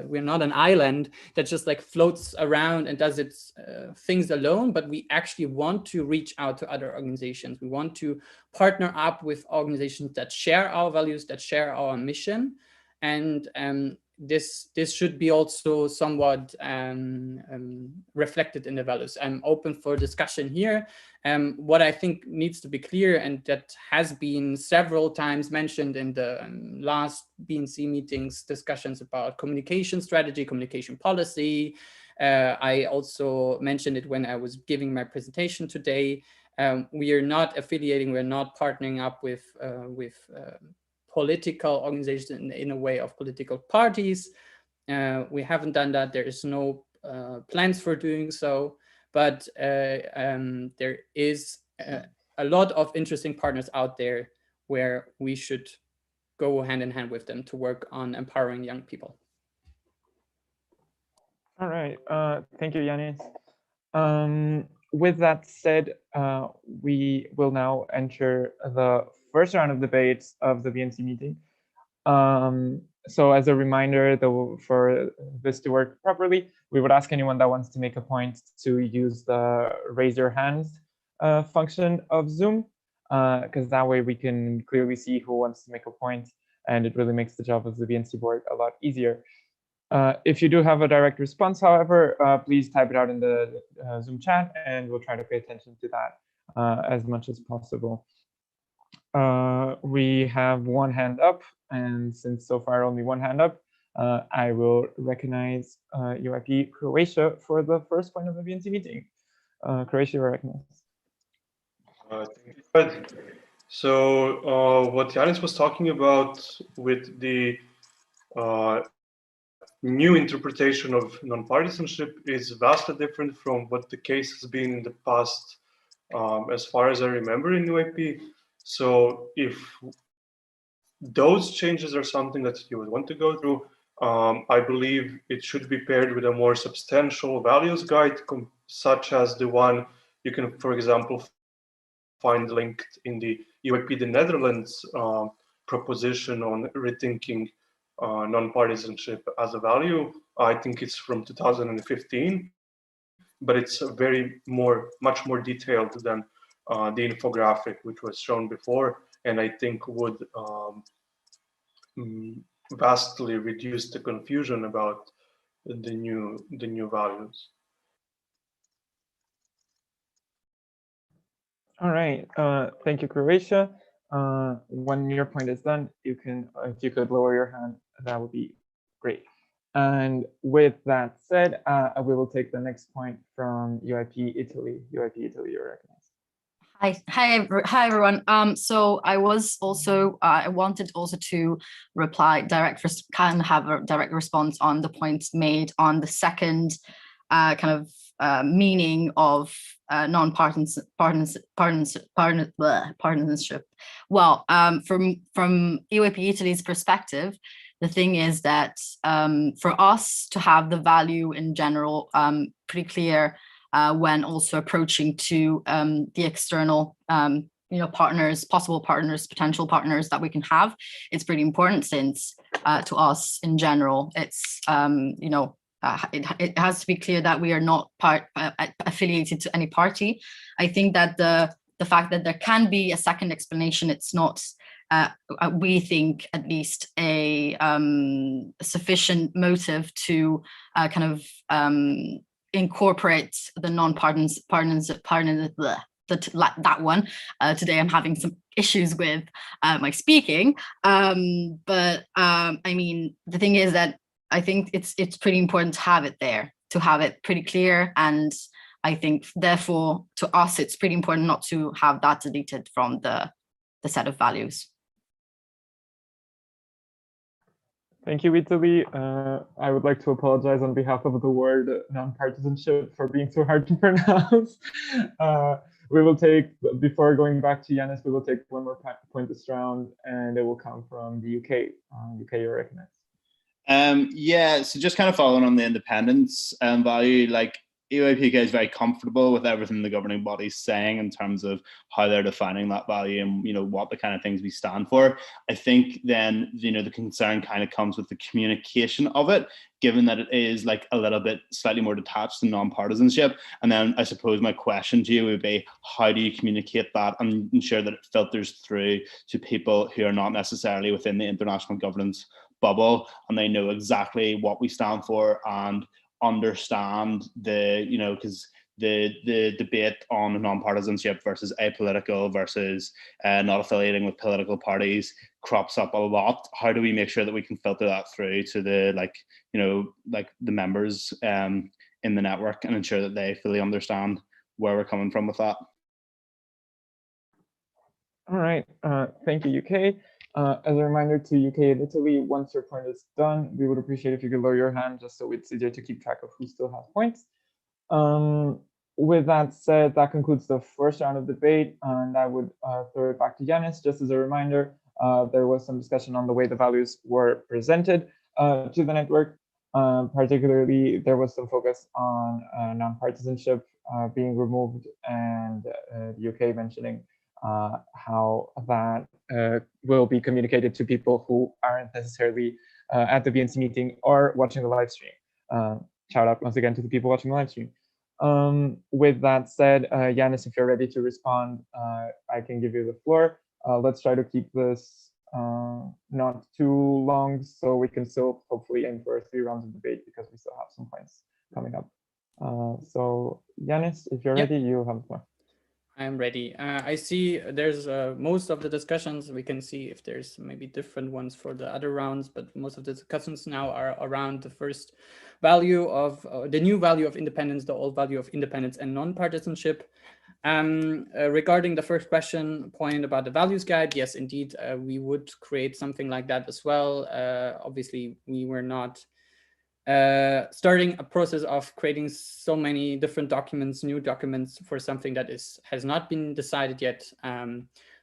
we're not an island that just like floats around and does its things alone, but we actually want to reach out to other organizations. We want to partner up with organizations that share our values, that share our mission. And this should be also somewhat reflected in the values. I'm open for discussion here. What I think needs to be clear, and that has been several times mentioned in the last BNC meetings, discussions about communication strategy, communication policy. I also mentioned it when I was giving my presentation today. We are not affiliating, we're not partnering up with political organizations in a way of political parties. We haven't done that. There is no plans for doing so, but there is a lot of interesting partners out there where we should go hand in hand with them to work on empowering young people. All right, thank you, Yanis. With that said, we will now enter the first round of debates of the BNC meeting. So as a reminder, for this to work properly, we would ask anyone that wants to make a point to use the raise your hands function of Zoom, because that way we can clearly see who wants to make a point, and it really makes the job of the BNC board a lot easier. If you do have a direct response, however, please type it out in the Zoom chat, and we'll try to pay attention to that as much as possible. We have one hand up, and since so far only one hand up, I will recognize EYP Croatia for the first point of the BNC meeting. Croatia, you're recognized. Thank you. So what Yanis was talking about with the new interpretation of non-partisanship is vastly different from what the case has been in the past, as far as I remember in EYP. So if those changes are something that you would want to go through, I believe it should be paired with a more substantial values guide, such as the one you can, for example, find linked in the EYP the Netherlands proposition on rethinking non-partisanship as a value. I think it's from 2015, but it's much more detailed than the infographic which was shown before, and I think would vastly reduce the confusion about the new values. All right, thank you, Croatia. When your point is done, you can, if you could lower your hand, that would be great. And with that said, we will take the next point from EYP Italy. EYP Italy, you're recognized. Hi everyone. So I was also I wanted also to reply have a direct response on the points made on the second kind of meaning of non-partisanship. Well, from EYP Italy's perspective, the thing is that for us to have the value in general pretty clear when also approaching to the external partners, possible partners, potential partners that we can have, it's pretty important, since to us in general, it's it has to be clear that we are not affiliated to any party. I think that the fact that there can be a second explanation, it's not, we think at least, a sufficient motive to kind of incorporate the that one. Today I'm having some issues with my speaking, but I mean, the thing is that I think it's pretty important to have it there, to have it pretty clear, and I think therefore to us it's pretty important not to have that deleted from the set of values. Thank you, Italy. I would like to apologize on behalf of the word non-partisanship for being so hard to pronounce. We will take, before going back to Yanis, we will take one more point this round, and it will come from the UK. UK, you're recognized. Yeah, so just kind of following on the independence value, like EYP is very comfortable with everything the governing body's saying in terms of how they're defining that value and what the kind of things we stand for. I think then the concern kind of comes with the communication of it, given that it is like a little bit slightly more detached to non-partisanship. And then I suppose my question to you would be, how do you communicate that and ensure that it filters through to people who are not necessarily within the international governance bubble, and they know exactly what we stand for and understand because the debate on non-partisanship versus apolitical versus not affiliating with political parties crops up a lot. How do we make sure that we can filter that through to the the members in the network and ensure that they fully understand where we're coming from with that? All right, thank you, UK. As a reminder to UK and Italy, once your point is done, we would appreciate if you could lower your hand just so it's easier to keep track of who still has points. With that said, that concludes the first round of debate, and I would throw it back to Yanis. Just as a reminder, there was some discussion on the way the values were presented to the network. Particularly, there was some focus on non-partisanship being removed, and the UK mentioning how that will be communicated to people who aren't necessarily at the BNC meeting or watching the live stream. Shout out once again to the people watching the live stream. With that said, Yanis, if you're ready to respond, I can give you the floor. Let's try to keep this not too long so we can still hopefully aim for 3 rounds of debate, because we still have some points coming up. So Yanis, if you're ready, you have the floor. I'm ready. I see there's most of the discussions. We can see if there's maybe different ones for the other rounds, but most of the discussions now are around the first value of the new value of independence, the old value of independence and non-partisanship. Regarding the first question point about the values guide, yes, indeed, we would create something like that as well. Obviously, we were not starting a process of creating so many different documents, new documents for something that has not been decided yet.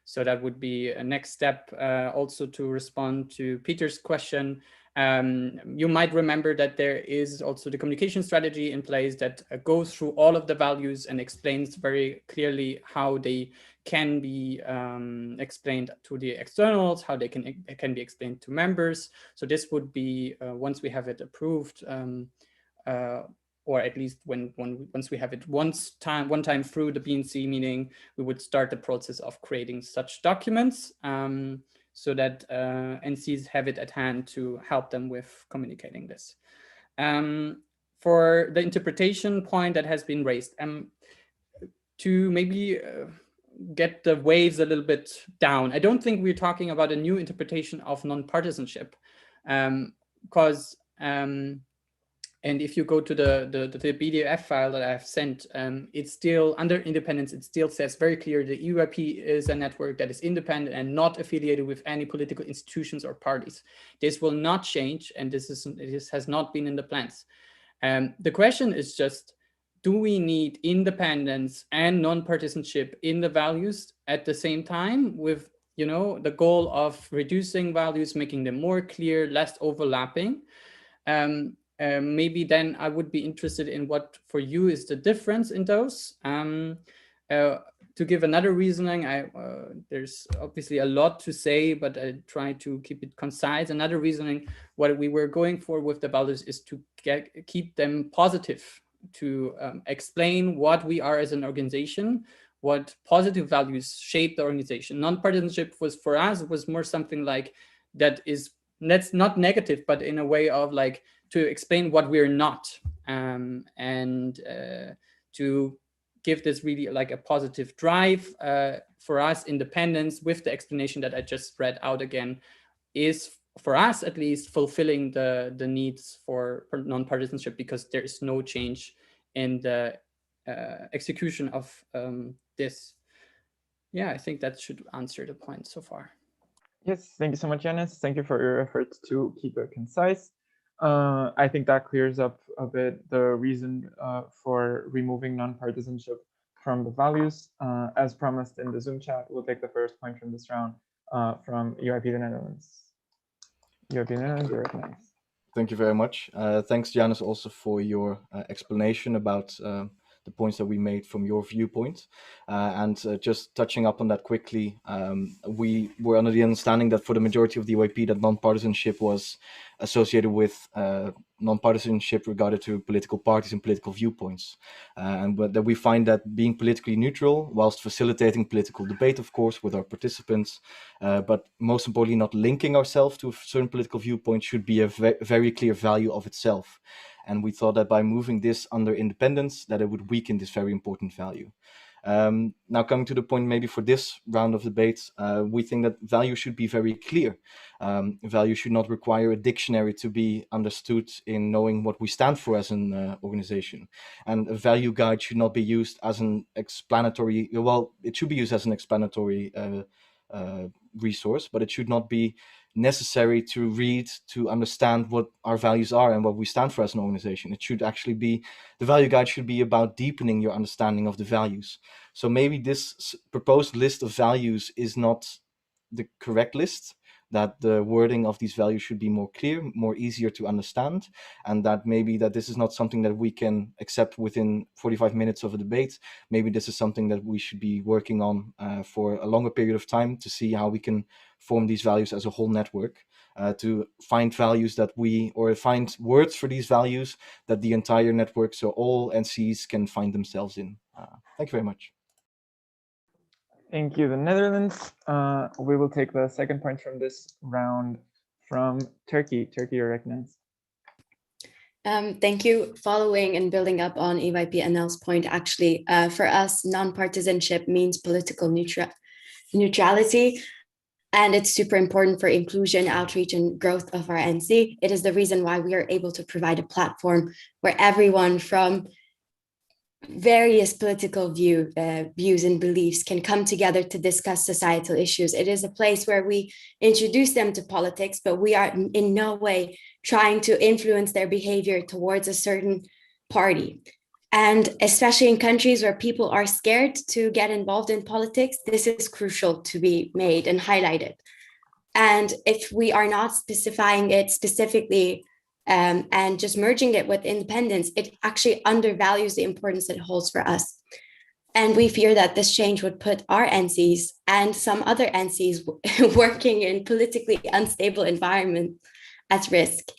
So that would be a next step. Also to respond to Peter's question, you might remember that there is also the communication strategy in place that goes through all of the values and explains very clearly how they can be explained to the externals, how they can be explained to members. So this would be once we have it approved, or at least once we have it one time through the BNC meeting, we would start the process of creating such documents so that NCs have it at hand to help them with communicating this. For the interpretation point that has been raised, to maybe get the waves a little bit down, I don't think we're talking about a new interpretation of non-partisanship, because and if you go to the PDF file that I've sent, it's still under independence. It still says very clear the EYP is a network that is independent and not affiliated with any political institutions or parties. This will not change, and this has not been in the plans. The question is just, do we need independence and non-partisanship in the values at the same time, with the goal of reducing values, making them more clear, less overlapping? Maybe then I would be interested in what for you is the difference in those. To give another reasoning, there's obviously a lot to say, but I try to keep it concise. Another reasoning, what we were going for with the values is to keep them positive, to explain what we are as an organization, what positive values shape the organization. Non-partisanship was, for us, was more something like that's not negative, but in a way of like to explain what we're not, and to give this really like a positive drive. For us, independence, with the explanation that I just read out again, is for us at least fulfilling the needs for non-partisanship, because there is no change in the execution of this. Yeah, I think that should answer the point so far. Yes, thank you so much, Yanis. Thank you for your efforts to keep it concise. I think that clears up a bit the reason for removing non-partisanship from the values. As promised in the Zoom chat, we'll take the first point from this round from EYP the Netherlands. EYP the Netherlands, you're recognized. Thank you very much. Thanks, Janis, also for your explanation about the points that we made from your viewpoint. And just touching up on that quickly, we were under the understanding that for the majority of the EYP, that non-partisanship was associated with non-partisanship regarded to political parties and political viewpoints. But that we find that being politically neutral, whilst facilitating political debate, of course, with our participants, but most importantly, not linking ourselves to a certain political viewpoint, should be a very clear value of itself. And we thought that by moving this under independence, that it would weaken this very important value. Now coming to the point maybe for this round of debate, we think that value should be very clear. Value should not require a dictionary to be understood in knowing what we stand for as an organization. And a value guide should not be used as an explanatory, well, it should be used as an explanatory resource, but it should not be necessary to read to understand what our values are and what we stand for as an organization. It should actually be, the value guide should be about deepening your understanding of the values. So maybe this proposed list of values is not the correct list, that the wording of these values should be more clear, more easier to understand, and that maybe that this is not something that we can accept within 45 minutes of a debate. Maybe this is something that we should be working on for a longer period of time to see how we can form these values as a whole network, to find values that or find words for these values that the entire network, so all NCs, can find themselves in. Thank you very much. Thank you, the Netherlands. We will take the second point from this round from Turkey. Turkey, you're recognized. Thank you. Following and building up on EYP NL's point, actually, for us, non-partisanship means political neutrality. And it's super important for inclusion, outreach, and growth of our NC. It is the reason why we are able to provide a platform where everyone from various political views and beliefs can come together to discuss societal issues. It is a place where we introduce them to politics, but we are in no way trying to influence their behavior towards a certain party. And especially in countries where people are scared to get involved in politics, this is crucial to be made and highlighted. And if we are not specifying it specifically and just merging it with independence, it actually undervalues the importance it holds for us. And we fear that this change would put our NCs and some other NCs working in politically unstable environment at risk.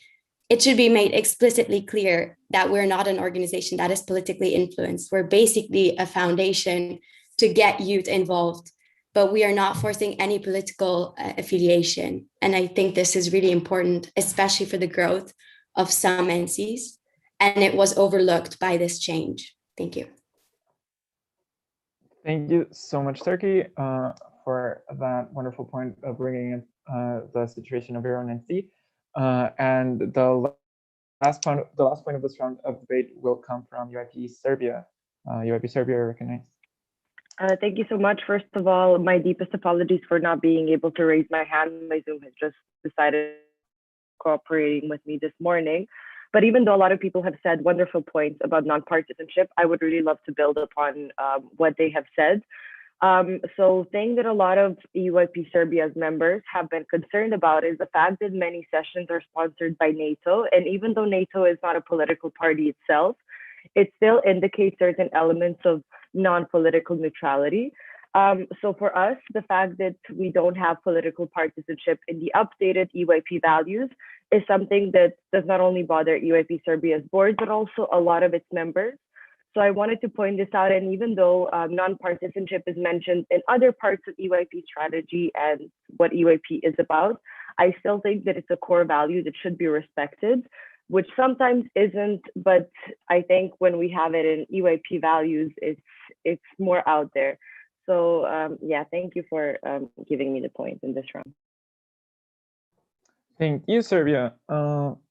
It should be made explicitly clear that we're not an organization that is politically influenced. We're basically a foundation to get youth involved, but we are not forcing any political affiliation. And I think this is really important, especially for the growth of some NCs. And it was overlooked by this change. Thank you. Thank you so much, Turkey, for that wonderful point of bringing in the situation of your own NC. And the last point of this round of debate will come from EYP Serbia. EYP Serbia, you're recognized. Thank you so much. First of all, my deepest apologies for not being able to raise my hand. My Zoom has just decided cooperating with me this morning. But even though a lot of people have said wonderful points about nonpartisanship, I would really love to build upon what they have said. So thing that a lot of EYP Serbia's members have been concerned about is the fact that many sessions are sponsored by NATO. And even though NATO is not a political party itself, it still indicates certain elements of non-political neutrality. So for us, the fact that we don't have political partisanship in the updated EYP values is something that does not only bother EYP Serbia's board, but also a lot of its members. So I wanted to point this out, and even though non-partisanship is mentioned in other parts of EYP strategy and what EYP is about, I still think that it's a core value that should be respected, which sometimes isn't, but I think when we have it in EYP values, it's more out there. So yeah, thank you for giving me the point in this round. Thank you, Serbia.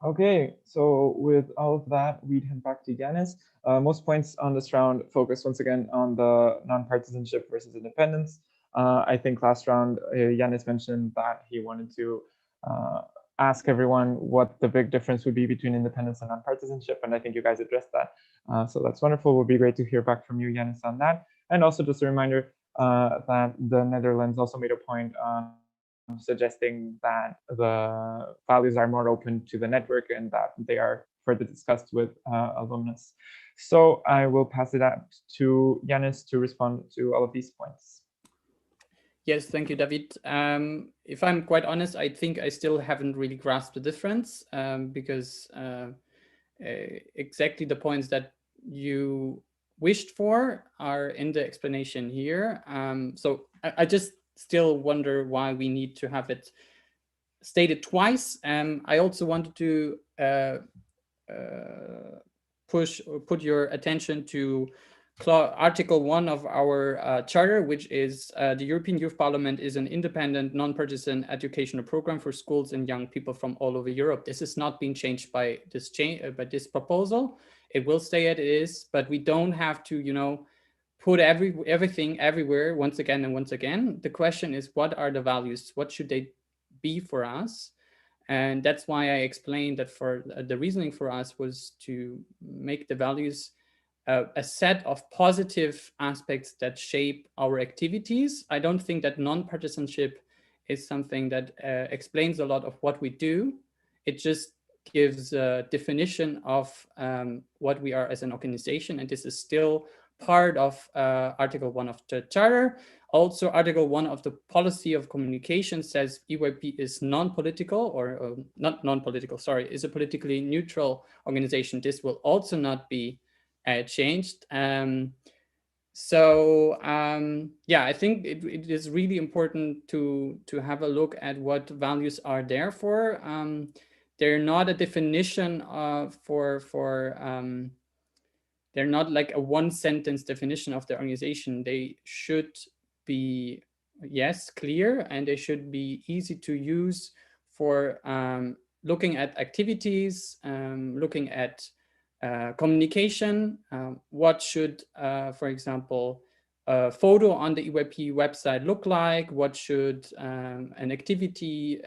Okay, so with all of that, we'd head back to Yanis. Most points on this round focus once again on the non-partisanship versus independence. I think last round, Yanis mentioned that he wanted to ask everyone what the big difference would be between independence and non-partisanship, and I think you guys addressed that. So that's wonderful. It would be great to hear back from you, Yanis, on that. And also just a reminder that the Netherlands also made a point on suggesting that the values are more open to the network and that they are further discussed with alumnus. So I will pass it out to Yanis to respond to all of these points. Yes, thank you, David. If I'm quite honest, I think I still haven't really grasped the difference because exactly the points that you wished for are in the explanation here. So I just still wonder why we need to have it stated twice. I also wanted to put your attention to Article 1 of our charter, which is the European Youth Parliament is an independent, non-partisan educational program for schools and young people from all over Europe. This is not being changed by this proposal. It will stay as it is, but we don't have to, you know, put everything everywhere once again and once again. The question is, what are the values? What should they be for us? And that's why I explained that for the reasoning for us was to make the values a set of positive aspects that shape our activities. I don't think that non-partisanship is something that explains a lot of what we do. It just gives a definition of what we are as an organization, and this is still part of Article 1 of the Charter. Also, Article 1 of the Policy of Communication says EYP is non-political, or not non-political, sorry, is a politically neutral organization. This will also not be changed. Yeah, I think it is really important to have a look at what values are there for. They're not a definition they're not like a one-sentence definition of the organization. They should be, yes, clear, and they should be easy to use for looking at activities, looking at communication. What should, for example, a photo on the EYP website look like? What should an activity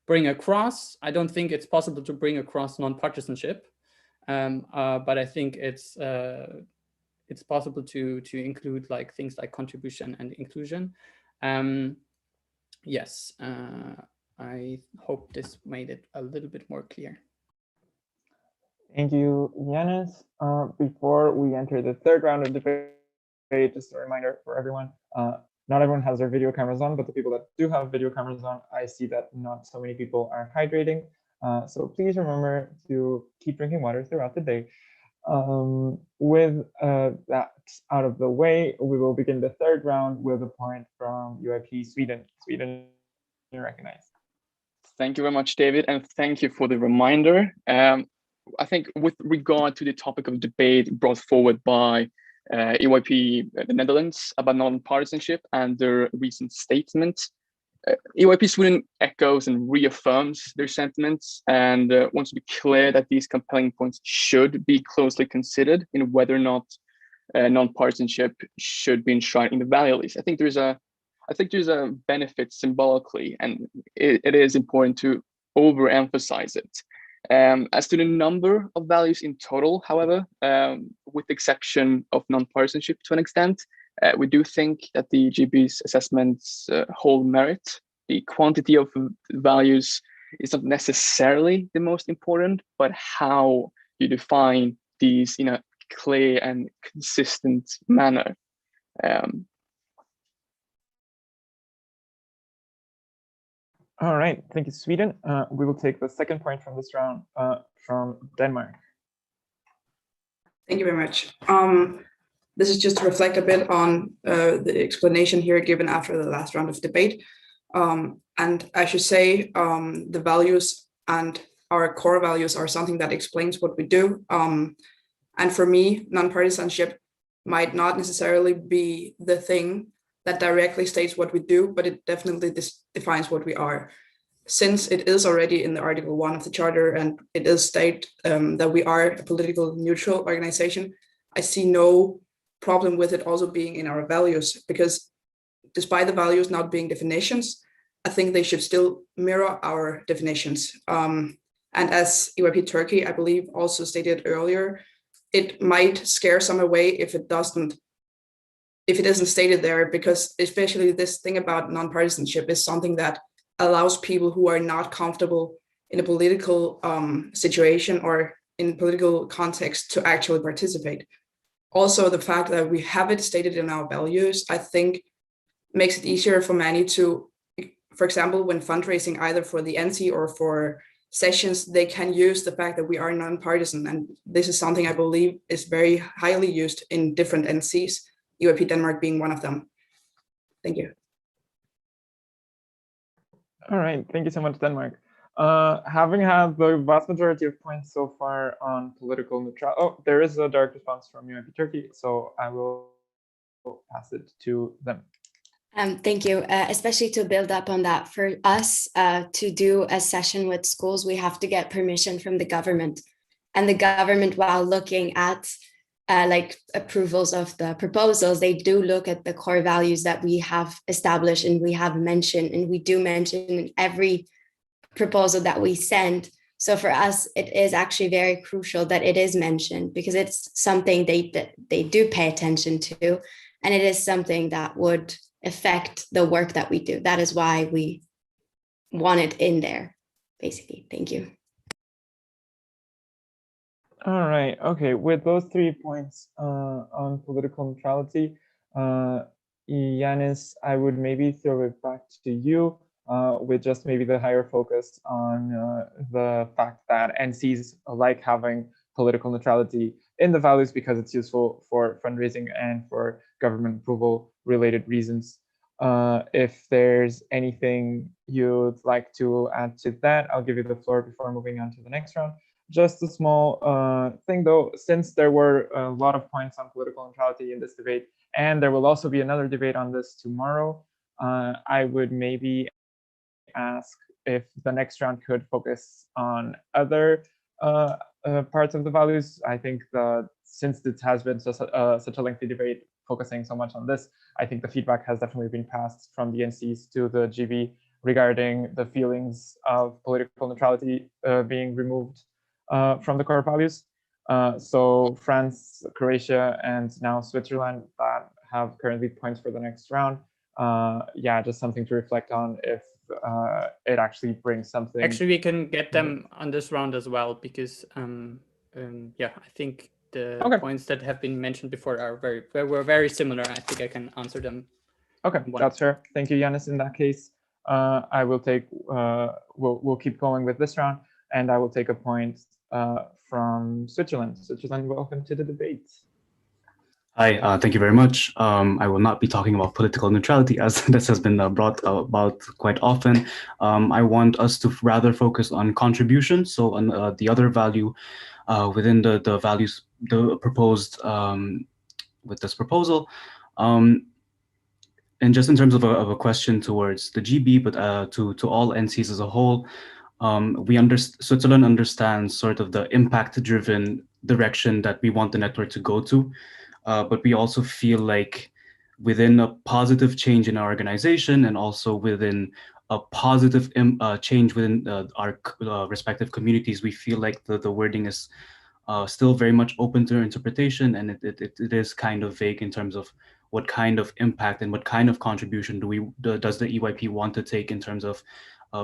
bring across? I don't think it's possible to bring across non-partisanship. But I think it's possible to include like things like contribution and inclusion. Yes, I hope this made it a little bit more clear. Thank you, Yanis. Before we enter the third round of debate, just a reminder for everyone, not everyone has their video cameras on, but the people that do have video cameras on, I see that not so many people are hydrating. So please remember to keep drinking water throughout the day. With that out of the way, we will begin the third round with a point from EYP Sweden. Sweden, you recognize. Thank you very much, David, and thank you for the reminder. I think with regard to the topic of debate brought forward by EYP the Netherlands about non-partisanship and their recent statement, EYP Sweden echoes and reaffirms their sentiments and wants to be clear that these compelling points should be closely considered in whether or not non-partisanship should be enshrined in the value list. I think there's a benefit symbolically, and it is important to overemphasize it. As to the number of values in total, however, with the exception of non-partisanship to an extent, we do think that the GB's assessments hold merit. The quantity of values is not necessarily the most important, but how you define these in a clear and consistent manner. All right, thank you, Sweden. We will take the second point from this round from Denmark. Thank you very much. This is just to reflect a bit on the explanation here given after the last round of debate. And I should say the values and our core values are something that explains what we do. And for me, non-partisanship might not necessarily be the thing that directly states what we do, but it definitely defines what we are. Since it is already in the Article 1 of the Charter and it is stated that we are a political neutral organization, I see no problem with it also being in our values, because despite the values not being definitions, I think they should still mirror our definitions. And as EYP Turkey, I believe, also stated earlier, it might scare some away if it isn't stated there, because especially this thing about non-partisanship is something that allows people who are not comfortable in a political situation or in political context to actually participate. Also, the fact that we have it stated in our values, I think, makes it easier for many to, for example, when fundraising either for the NC or for sessions, they can use the fact that we are non-partisan. And this is something I believe is very highly used in different NCs, EYP Denmark being one of them. Thank you. All right, thank you so much, Denmark. Having had the vast majority of points so far on political neutrality, oh, there is a direct response from EYP Turkey, so I will pass it to them. Thank you, especially to build up on that. For us to do a session with schools, we have to get permission from the government. And the government, while looking at like approvals of the proposals, they do look at the core values that we have established and we have mentioned, and we do mention in every proposal that we send. So for us, it is actually very crucial that it is mentioned, because it's something they do pay attention to, and it is something that would affect the work that we do. That is why we want it in there, basically. Thank you. All right, okay, with those 3 points on political neutrality, Yanis, I would maybe throw it back to you with just maybe the higher focus on the fact that NCs like having political neutrality in the values because it's useful for fundraising and for government approval related reasons. If there's anything you'd like to add to that, I'll give you the floor before moving on to the next round. Just a small thing though, since there were a lot of points on political neutrality in this debate, and there will also be another debate on this tomorrow, I would maybe ask if the next round could focus on other parts of the values. I think since it has been such a lengthy debate focusing so much on this, I think the feedback has definitely been passed from the NCs to the GB regarding the feelings of political neutrality being removed from the core values. So France, Croatia, and now Switzerland that have currently points for the next round. Yeah, just something to reflect on if it actually brings something. Actually, we can get them on this round as well, because yeah, I think the points that have been mentioned before were very similar. I think I can answer them. Okay, that's fair. Thank you, Yanis. In that case, I will take. We'll keep going with this round, and I will take a point from Switzerland. Switzerland, welcome to the debate. Hi, thank you very much. I will not be talking about political neutrality, as this has been brought about quite often. I want us to rather focus on contribution. So on the other value within the values proposed with this proposal. And just in terms of a question towards the GB, but to all NCs as a whole, Switzerland understands sort of the impact-driven direction that we want the network to go to. But we also feel like within a positive change in our organization and also within a positive change within our respective communities, we feel like the wording is still very much open to interpretation, and it is kind of vague in terms of what kind of impact and what kind of contribution does the EYP want to take in terms of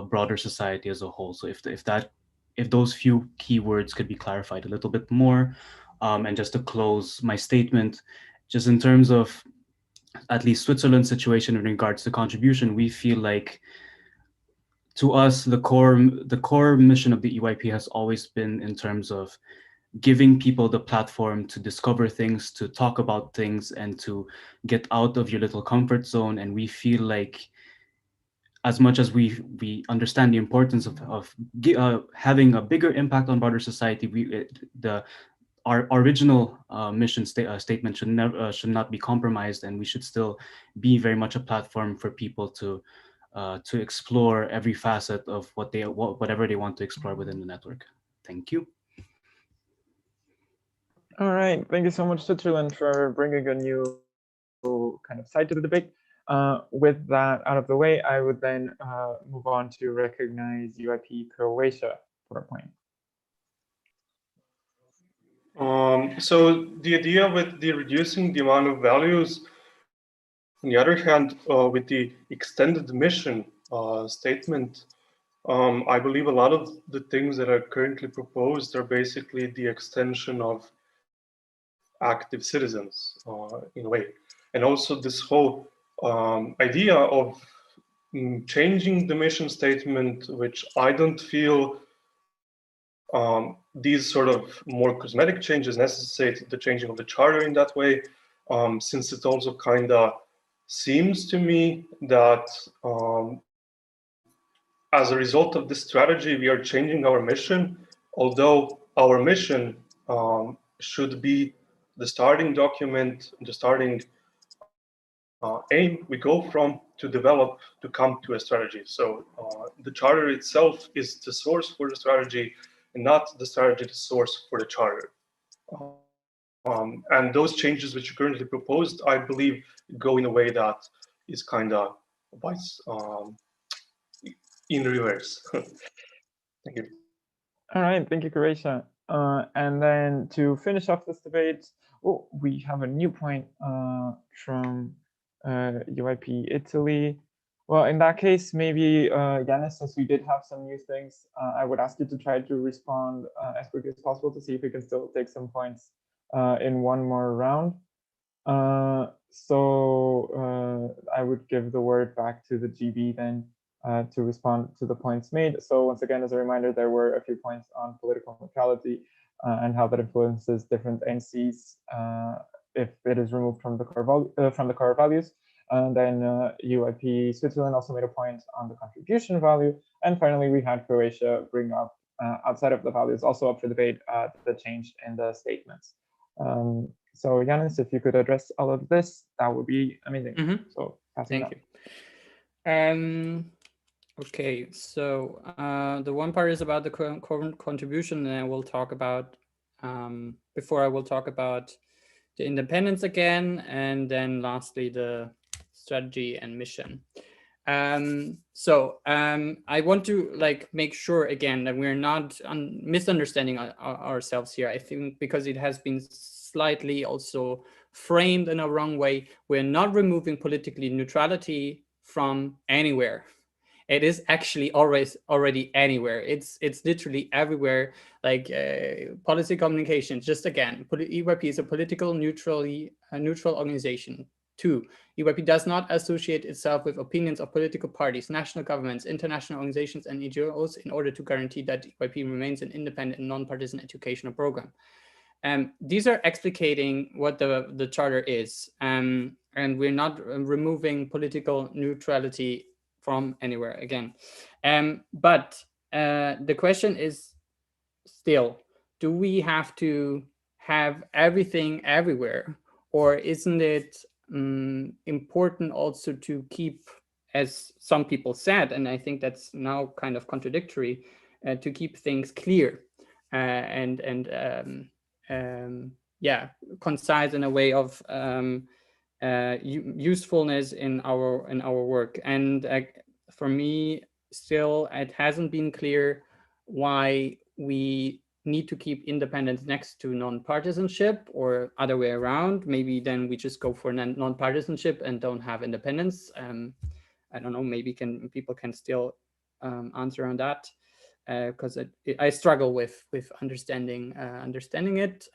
broader society as a whole. So if those few keywords could be clarified a little bit more, and just to close my statement, just in terms of at least Switzerland's situation in regards to contribution, we feel like, to us, the core mission of the EYP has always been in terms of giving people the platform to discover things, to talk about things, and to get out of your little comfort zone. And we feel like, as much as we understand the importance of having a bigger impact on broader society, our original mission statement should not be compromised, and we should still be very much a platform for people to explore every facet of whatever they want to explore within the network. Thank you. All right, thank you so much, Switzerland, for bringing a new kind of side to the debate. With that out of the way, I would then move on to recognize EYP Croatia for a point. So the idea with the reducing the amount of values, on the other hand, with the extended mission statement, I believe a lot of the things that are currently proposed are basically the extension of active citizens in a way. And also this whole idea of changing the mission statement, which I don't feel these sort of more cosmetic changes necessitate the changing of the charter in that way, since it also kind of seems to me that as a result of this strategy, we are changing our mission, although our mission should be the starting document, the starting aim we go from to develop to come to a strategy. So the charter itself is the source for the strategy, and not the strategy the source for the charter. And those changes which are currently proposed, I believe, go in a way that is kind of in reverse. Thank you. All right, thank you, Croatia. And then to finish off this debate, we have a new point from EYP Italy. Well, in that case, maybe Yanis, since we did have some new things, I would ask you to try to respond as quickly as possible to see if we can still take some points in one more round. So I would give the word back to the GB then to respond to the points made. So once again, as a reminder, there were a few points on political neutrality and how that influences different NCs if it is removed from the core values. And then EYP Switzerland also made a point on the contribution value. And finally, we had Croatia bring up, outside of the values, also up for debate, the change in the statements. So Yanis, if you could address all of this, that would be amazing. Mm-hmm. So thank you. Okay, so the one part is about the current contribution, and I will talk about, before I will talk about the independence again, and then lastly, the strategy and mission. So I want to make sure again that we're not misunderstanding ourselves here. I think because it has been slightly also framed in a wrong way, we're not removing political neutrality from anywhere. It is actually already anywhere. It's literally everywhere, like policy communication. Just again, EYP is a political neutral organization. 2, EYP does not associate itself with opinions of political parties, national governments, international organizations, and NGOs in order to guarantee that EYP remains an independent and non-partisan educational program. These are explicating what the charter is, and we're not removing political neutrality from anywhere again. But the question is still, do we have to have everything everywhere? Or isn't it important also to keep, as some people said, and I think that's now kind of contradictory, to keep things clear and concise in a way of usefulness in our work. And for me, still, it hasn't been clear why we need to keep independence next to non-partisanship or other way around. Maybe then we just go for non-partisanship and don't have independence. I don't know, maybe people can still answer on that, because I struggle with understanding it,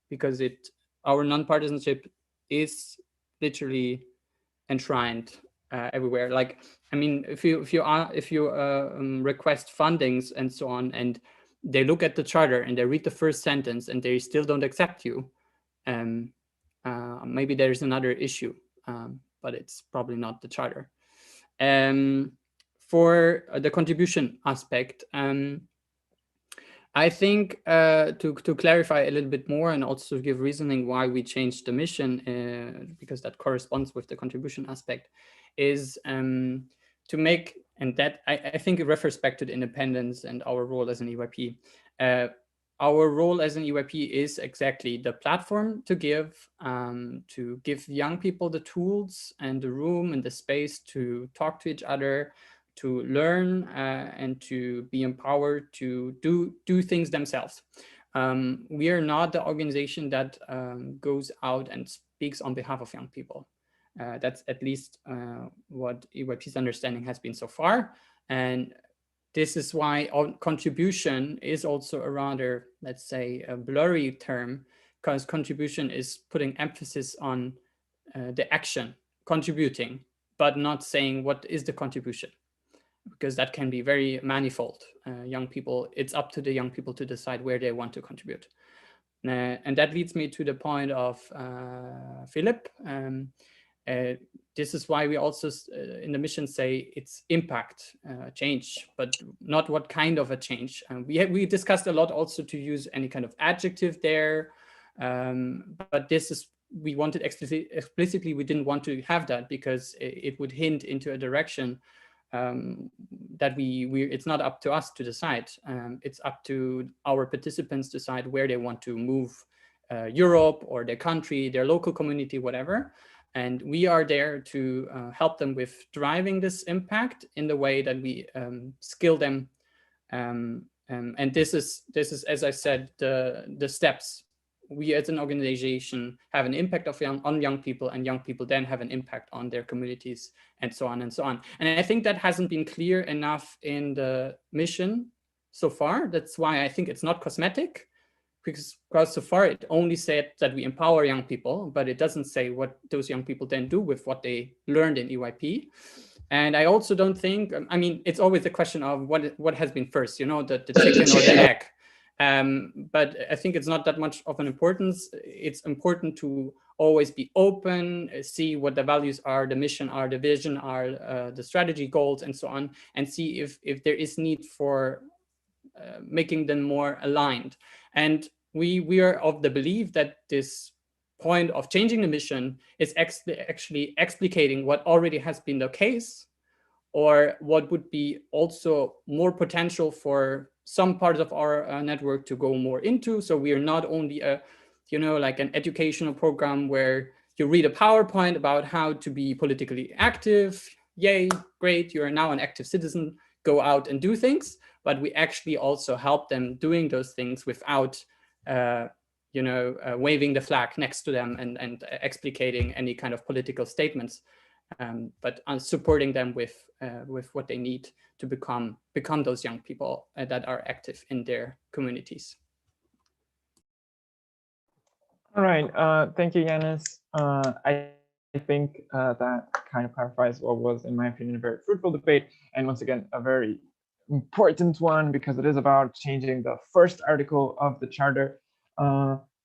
because our non-partisanship is literally enshrined everywhere. Like, I mean, if you request fundings and so on, and they look at the charter and they read the first sentence and they still don't accept you, maybe there's another issue, but it's probably not the charter. For the contribution aspect, I think to clarify a little bit more and also give reasoning why we changed the mission, because that corresponds with the contribution aspect, is to make, and that I think it refers back to the independence and our role as an EYP. Our role as an EYP is exactly the platform to give young people the tools and the room and the space to talk to each other, to learn and to be empowered to do things themselves. We are not the organization that goes out and speaks on behalf of young people. That's at least what EYP's understanding has been so far. And this is why contribution is also a rather, let's say, a blurry term, because contribution is putting emphasis on the action, contributing, but not saying what is the contribution, because that can be very manifold. Young people, it's up to the young people to decide where they want to contribute. And that leads me to the point of Philip. This is why we also in the mission say it's impact change, but not what kind of a change. We discussed a lot also to use any kind of adjective there, but this is, we wanted explicitly, we didn't want to have that because it would hint into a direction that it's not up to us to decide. It's up to our participants to decide where they want to move Europe or their country, their local community, whatever. And we are there to help them with driving this impact in the way that we skill them. And this is, as I said, the steps. We as an organization have an impact on young people, and young people then have an impact on their communities, and so on and so on. And I think that hasn't been clear enough in the mission so far. That's why I think it's not cosmetic, because so far it only said that we empower young people, but it doesn't say what those young people then do with what they learned in EYP. And I also don't think, I mean, it's always a question of what has been first, you know, the chicken or the egg. But I think it's not that much of an importance. It's important to always be open, see what the values are, the mission are, the vision are, the strategy goals, and so on, and see if there is need for making them more aligned. And we are of the belief that this point of changing the mission is actually explicating what already has been the case, or what would be also more potential for some parts of our network to go more into. So we are not only a, you know, like an educational program where you read a PowerPoint about how to be politically active. Yay, great, you are now an active citizen, go out and do things. But we actually also help them doing those things without, you know, waving the flag next to them and explicating any kind of political statements, but supporting them with what they need to become those young people that are active in their communities. All right, thank you, Yanis. I think that kind of clarifies what was, in my opinion, a very fruitful debate, and once again, a very important one, because it is about changing the first article of the charter.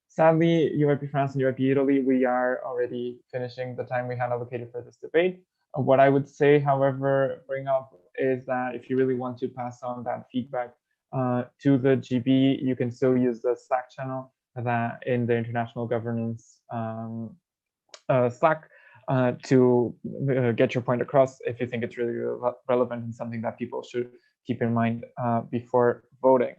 Sadly, EYP France and EYP Italy, we are already finishing the time we had allocated for this debate. What I would say, however, bring up is that if you really want to pass on that feedback to the GB, you can still use the Slack channel that in the international governance Slack to get your point across if you think it's really relevant and something that people should keep in mind before voting.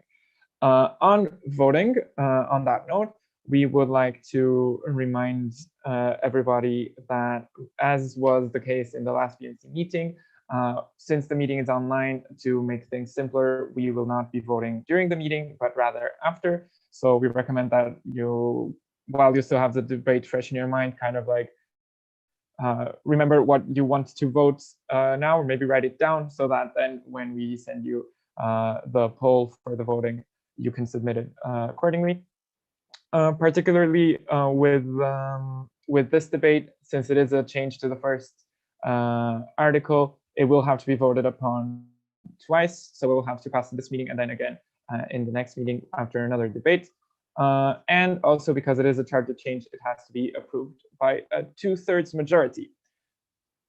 On voting, on that note, we would like to remind everybody that, as was the case in the last BNC meeting, Since the meeting is online, to make things simpler, we will not be voting during the meeting, but rather after. So we recommend that you, while you still have the debate fresh in your mind, kind of like remember what you want to vote now, or maybe write it down so that then when we send you the poll for the voting, you can submit it accordingly. Particularly with this debate, since it is a change to the first article, it will have to be voted upon twice. So we'll have to pass this meeting and then again in the next meeting after another debate. And also because it is a charter change, it has to be approved by a 2/3 majority.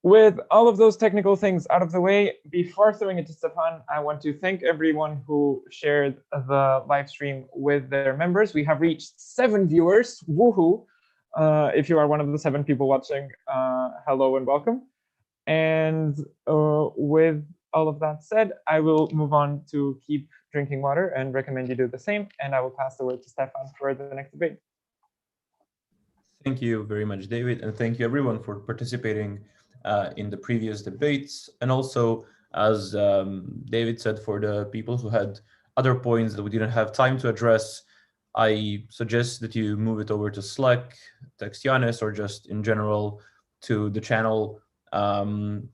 With all of those technical things out of the way, before throwing it to Stefan, I want to thank everyone who shared the live stream with their members. We have reached 7 viewers. Woohoo! If you are one of the 7 people watching, hello and welcome. And with all of that said, I will move on to keep drinking water and recommend you do the same. And I will pass the word to Stefan for the next debate. Thank you very much, David. And thank you everyone for participating in the previous debates. And also, as David said, for the people who had other points that we didn't have time to address, I suggest that you move it over to Slack, text Yanis, or just in general to the channel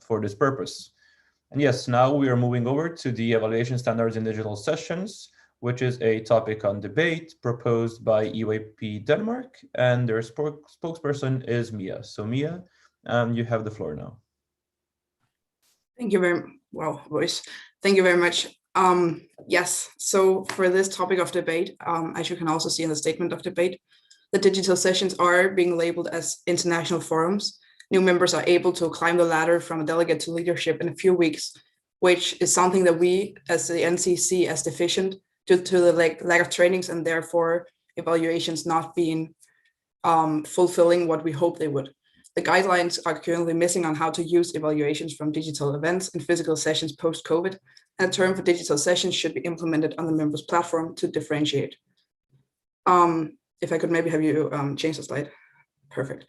for this purpose. And yes, now we are moving over to the evaluation standards in digital sessions, which is a topic on debate proposed by EYP Denmark, and their spokesperson is Mia. So Mia, you have the floor now. Thank you very much. Thank you very much. Yes, so for this topic of debate, as you can also see in the statement of debate, the digital sessions are being labeled as international forums. New members are able to climb the ladder from a delegate to leadership in a few weeks, which is something that we as the NC see as deficient due to the lack of trainings and therefore evaluations not being fulfilling what we hope they would. The guidelines are currently missing on how to use evaluations from digital events and physical sessions post-COVID, and a term for digital sessions should be implemented on the members platform to differentiate. If I could maybe have you change the slide. Perfect.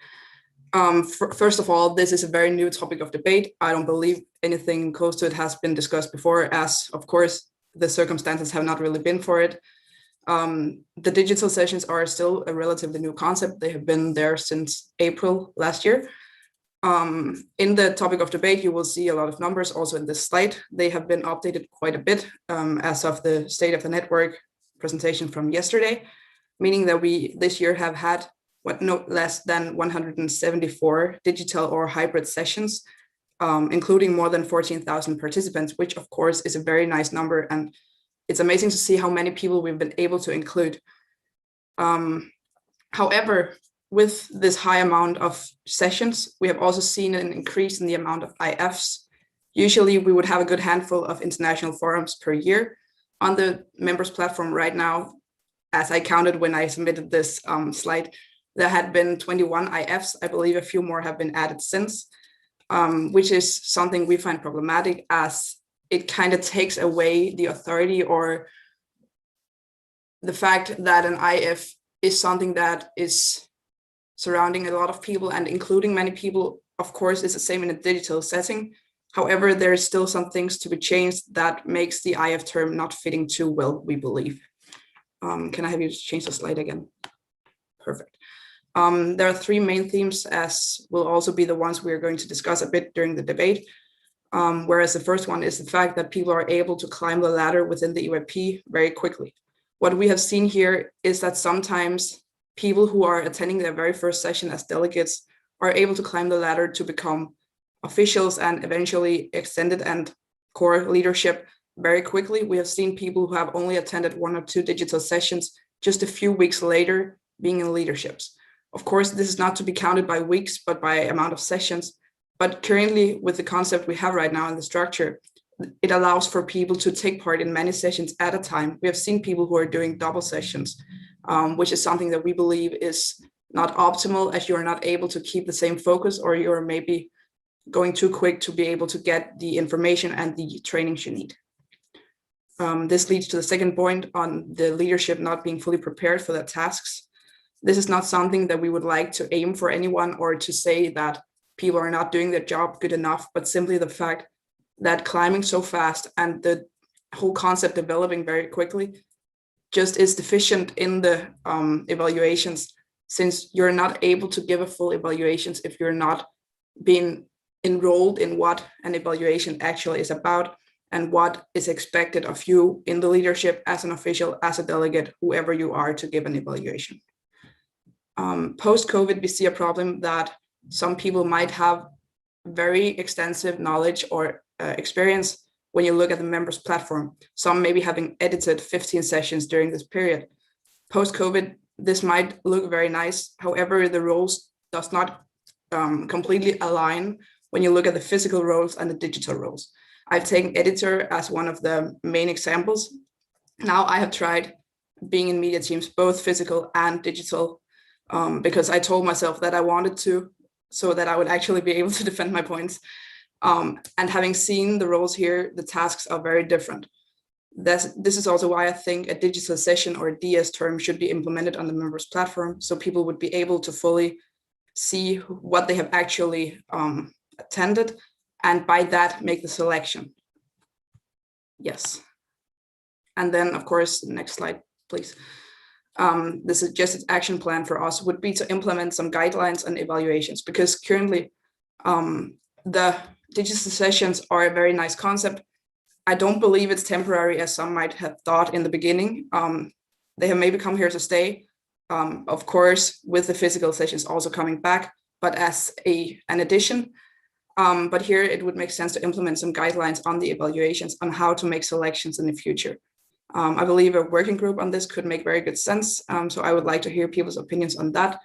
First of all, this is a very new topic of debate. I don't believe anything close to it has been discussed before, as of course, the circumstances have not really been for it. The digital sessions are still a relatively new concept. They have been there since April last year. In the topic of debate, you will see a lot of numbers also in this slide. They have been updated quite a bit as of the state of the network presentation from yesterday, meaning that we this year have had no less than 174 digital or hybrid sessions, including more than 14,000 participants, which of course is a very nice number. And it's amazing to see how many people we've been able to include. However, with this high amount of sessions, we have also seen an increase in the amount of IFs. Usually we would have a good handful of international forums per year. On the members platform right now, as I counted when I submitted this slide, there had been 21 IFs. I believe a few more have been added since, which is something we find problematic, as it kind of takes away the authority or the fact that an IF is something that is surrounding a lot of people and including many people, of course, is the same in a digital setting. However, there's still some things to be changed that makes the IF term not fitting too well, we believe. Can I have you change the slide again? Perfect. There are 3 main themes, as will also be the ones we are going to discuss a bit during the debate. Whereas the first one is the fact that people are able to climb the ladder within the EYP very quickly. What we have seen here is that sometimes people who are attending their very first session as delegates are able to climb the ladder to become officials and eventually extended and core leadership very quickly. We have seen people who have only attended 1 or 2 digital sessions just a few weeks later being in leaderships. Of course, this is not to be counted by weeks, but by amount of sessions. But currently, with the concept we have right now in the structure, it allows for people to take part in many sessions at a time. We have seen people who are doing double sessions, which is something that we believe is not optimal, as you are not able to keep the same focus, or you're maybe going too quick to be able to get the information and the trainings you need. This leads to the second point on the leadership not being fully prepared for their tasks. This is not something that we would like to aim for anyone or to say that people are not doing their job good enough, but simply the fact that climbing so fast and the whole concept developing very quickly just is deficient in the evaluations, since you're not able to give a full evaluations if you're not being enrolled in what an evaluation actually is about and what is expected of you in the leadership as an official, as a delegate, whoever you are to give an evaluation. Post-COVID, we see a problem that some people might have very extensive knowledge or experience when you look at the members platform, some maybe having edited 15 sessions during this period. Post-COVID, this might look very nice. However, the roles does not completely align when you look at the physical roles and the digital roles. I've taken editor as one of the main examples. Now I have tried being in media teams, both physical and digital, because I told myself that I wanted to, so that I would actually be able to defend my points. And having seen the roles here, the tasks are very different. This is also why I think a digital session or a DS term should be implemented on the members platform, so people would be able to fully see what they have actually attended, and by that make the selection. Yes. And then, of course, next slide, please. The suggested action plan for us would be to implement some guidelines and evaluations, because currently the digital sessions are a very nice concept. I don't believe it's temporary, as some might have thought in the beginning. They have maybe come here to stay, of course, with the physical sessions also coming back, but as an addition. But here it would make sense to implement some guidelines on the evaluations on how to make selections in the future. I believe a working group on this could make very good sense. So I would like to hear people's opinions on that.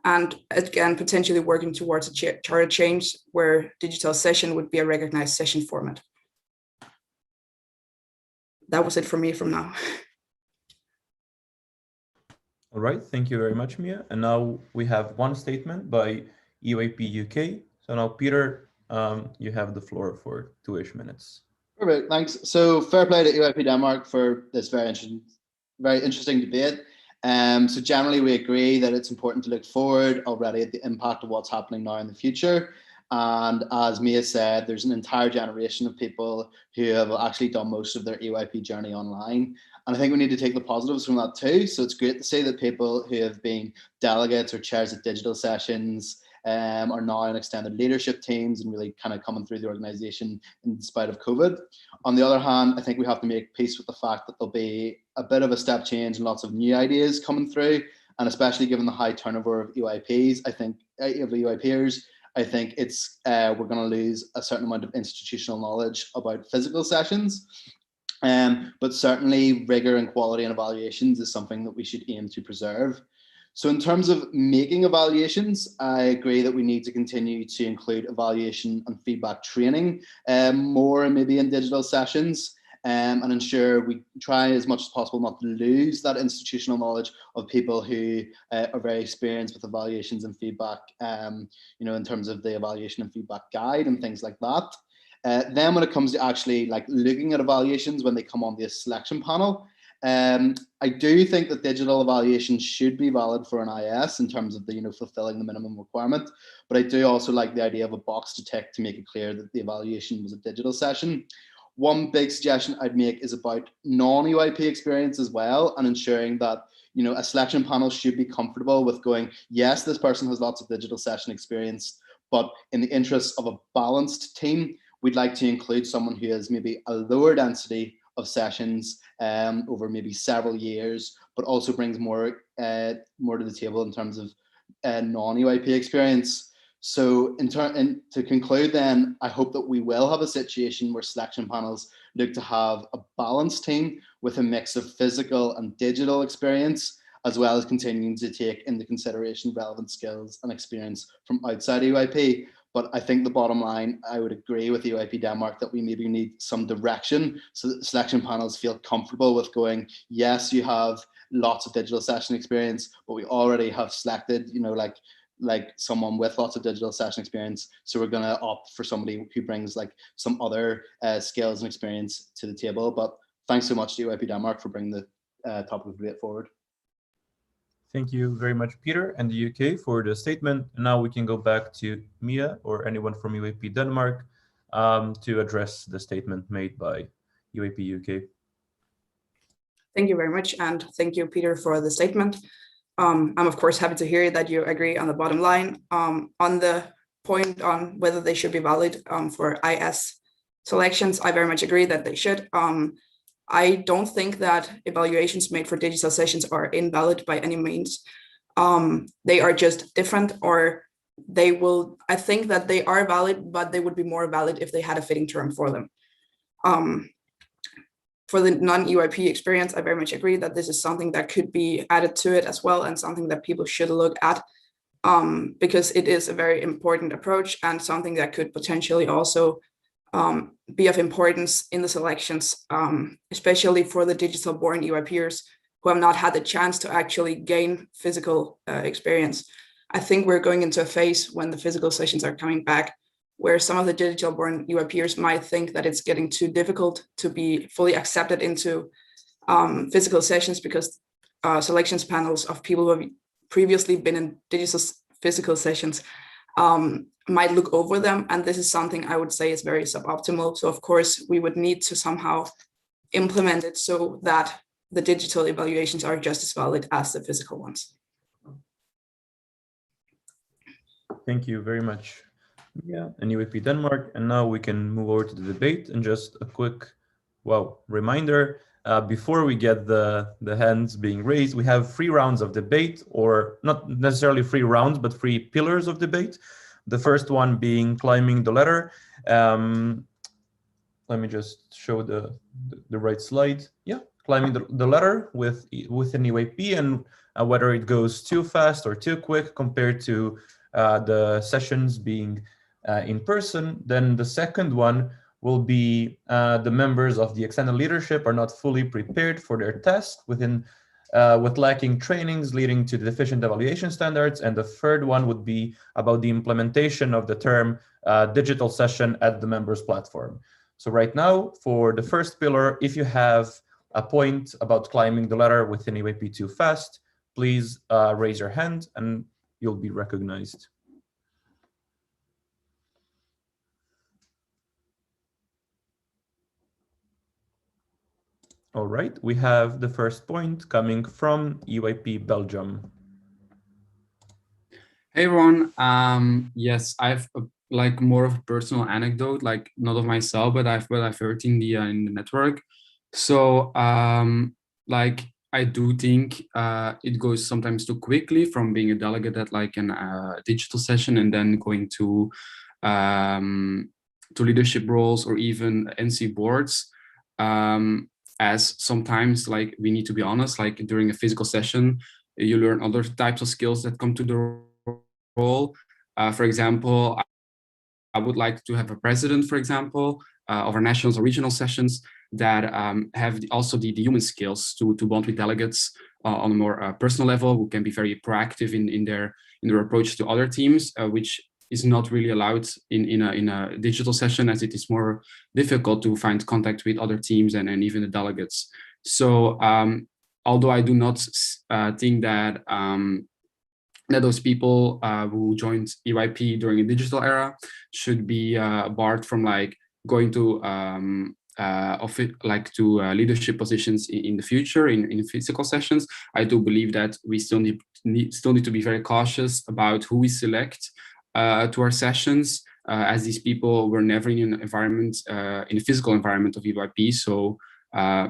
And again, potentially working towards a charter change where digital session would be a recognized session format. That was it for me from now. All right, thank you very much, Mia. And now we have one statement by EYP UK. So now, Peter, you have the floor for 2-ish minutes. Perfect, thanks. So fair play to EYP Denmark for this very interesting debate. So generally we agree that it's important to look forward already at the impact of what's happening now in the future. And as Mia said, there's an entire generation of people who have actually done most of their EYP journey online. And I think we need to take the positives from that too. So it's great to see that people who have been delegates or chairs at digital sessions are now in extended leadership teams and really kind of coming through the organization in spite of COVID. On the other hand, I think we have to make peace with the fact that there'll be a bit of a step change and lots of new ideas coming through. And especially given the high turnover of EYPs, I think, of the EYPers, I think it's we're going to lose a certain amount of institutional knowledge about physical sessions. But certainly rigor and quality and evaluations is something that we should aim to preserve. So in terms of making evaluations, I agree that we need to continue to include evaluation and feedback training more maybe in digital sessions, and ensure we try as much as possible not to lose that institutional knowledge of people who are very experienced with evaluations and feedback, you know, in terms of the evaluation and feedback guide and things like that. Then when it comes to actually like looking at evaluations when they come on the selection panel, I do think that digital evaluation should be valid for an IS in terms of the, you know, fulfilling the minimum requirement. But I do also like the idea of a box to tick to make it clear that the evaluation was a digital session. One big suggestion I'd make is about non-EYP experience as well, and ensuring that, you know, a selection panel should be comfortable with going, yes, this person has lots of digital session experience, but in the interest of a balanced team, we'd like to include someone who has maybe a lower density of sessions over maybe several years, but also brings more to the table in terms of non-EYP experience. So to conclude then, I hope that we will have a situation where selection panels look to have a balanced team with a mix of physical and digital experience, as well as continuing to take into consideration relevant skills and experience from outside EYP. But I think the bottom line, I would agree with EYP Denmark that we maybe need some direction so that selection panels feel comfortable with going, yes, you have lots of digital session experience, but we already have selected, you know, like someone with lots of digital session experience. So we're going to opt for somebody who brings like some other skills and experience to the table. But thanks so much to EYP Denmark for bringing the topic of debate forward. Thank you very much, Peter and the UK for the statement. And now we can go back to Mia or anyone from EYP Denmark to address the statement made by EYP UK. Thank you very much, and thank you, Peter, for the statement. I'm of course happy to hear that you agree on the bottom line. On the point on whether they should be valid for IS selections, I very much agree that they should. I don't think that evaluations made for digital sessions are invalid by any means. They are just different, or they will, I think that they are valid, but they would be more valid if they had a fitting term for them. For the non-EYP experience, I very much agree that this is something that could be added to it as well, and something that people should look at, because it is a very important approach and something that could potentially also be of importance in the selections, especially for the digital-born EYPers who have not had the chance to actually gain physical experience. I think we're going into a phase when the physical sessions are coming back, where some of the digital-born EYPers might think that it's getting too difficult to be fully accepted into physical sessions, because selections panels of people who have previously been in digital physical sessions might look over them. And this is something I would say is very suboptimal. So of course, we would need to somehow implement it so that the digital evaluations are just as valid as the physical ones. Thank you very much. Yeah, and EYP Denmark. And now we can move over to the debate, and just a quick, reminder, before we get the hands being raised, we have 3 rounds of debate, or not necessarily 3 rounds, but 3 pillars of debate. The first one being climbing the ladder. Let me just show the right slide. Yeah, climbing the ladder within EYP, and whether it goes too fast or too quick compared to the sessions being in person. Then the second one will be the members of the extended leadership are not fully prepared for their test with lacking trainings leading to deficient evaluation standards. And the third one would be about the implementation of the term digital session at the members platform. So right now, for the first pillar, if you have a point about climbing the ladder within EYP too fast, please raise your hand and you'll be recognized. All right, we have the first point coming from EYP Belgium. Hey everyone, yes, I have like more of a personal anecdote, like not of myself, but I've heard in the network. So like I do think it goes sometimes too quickly from being a delegate at like a digital session and then going to leadership roles or even NC boards. As sometimes, like, we need to be honest, like during a physical session, you learn other types of skills that come to the role. For example, I would like to have a president, for example, of our national or regional sessions that have also the human skills to bond with delegates on a more personal level, who can be very proactive in their approach to other teams, which is not really allowed in a digital session, as it is more difficult to find contact with other teams and even the delegates. So although I do not think that that those people who joined EYP during a digital era should be barred from like going to leadership positions in the future in physical sessions, I do believe that we still need to be very cautious about who we select to our sessions, as these people were never in an environment, in a physical environment of EYP, so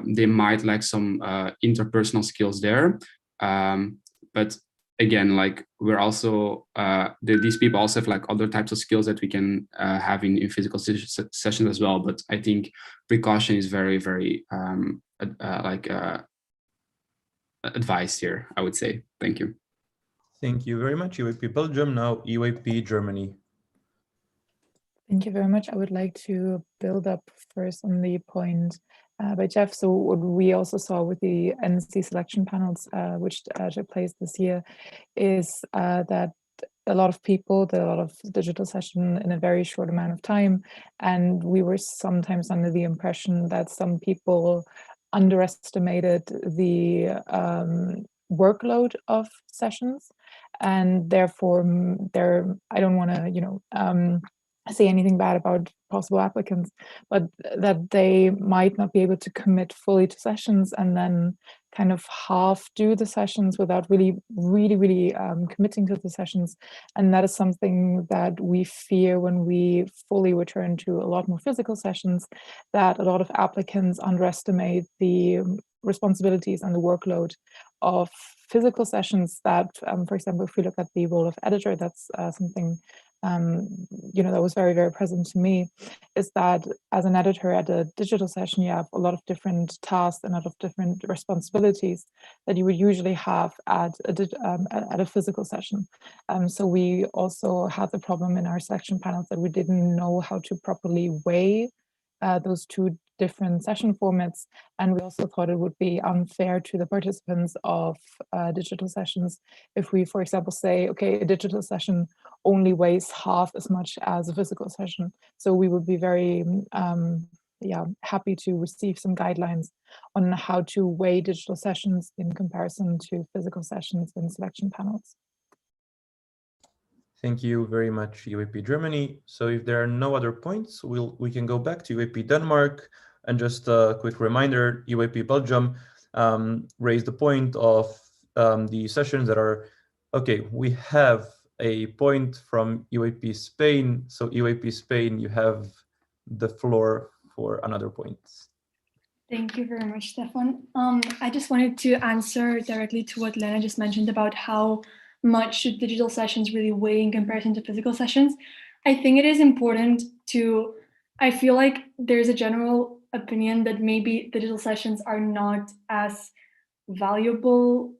they might lack some interpersonal skills there. But again, like we're also, these people also have like other types of skills that we can have in physical sessions as well. But I think precaution is very, very advised here, I would say. Thank you. Thank you very much, EYP Belgium. Now EYP Germany. Thank you very much. I would like to build up first on the point by Jeff. So what we also saw with the NC selection panels, which took place this year, is that a lot of people did a lot of digital session in a very short amount of time. And we were sometimes under the impression that some people underestimated the workload of sessions. And therefore, I don't want to, say anything bad about possible applicants, but that they might not be able to commit fully to sessions and then kind of half do the sessions without really committing to the sessions. And that is something that we fear when we fully return to a lot more physical sessions, that a lot of applicants underestimate the responsibilities and the workload of physical sessions that, for example, if we look at the role of editor, that's something that was very, very present to me, is that as an editor at a digital session, you have a lot of different tasks and a lot of different responsibilities that you would usually have at a physical session. So we also had the problem in our selection panels that we didn't know how to properly weigh those two different session formats. And we also thought it would be unfair to the participants of digital sessions if we, for example, say, okay, a digital session only weighs half as much as a physical session. So we would be very happy to receive some guidelines on how to weigh digital sessions in comparison to physical sessions in selection panels. Thank you very much, EYP Germany. So if there are no other points, we can go back to EYP Denmark. And just a quick reminder, EYP Belgium raised the point of the sessions that are, okay, we have a point from EYP Spain. So EYP Spain, you have the floor for another point. Thank you very much, Stefan. I just wanted to answer directly to what Lena just mentioned about how much should digital sessions really weigh in comparison to physical sessions. I think it is important to, I feel like there's a general opinion that maybe digital sessions are not as valuable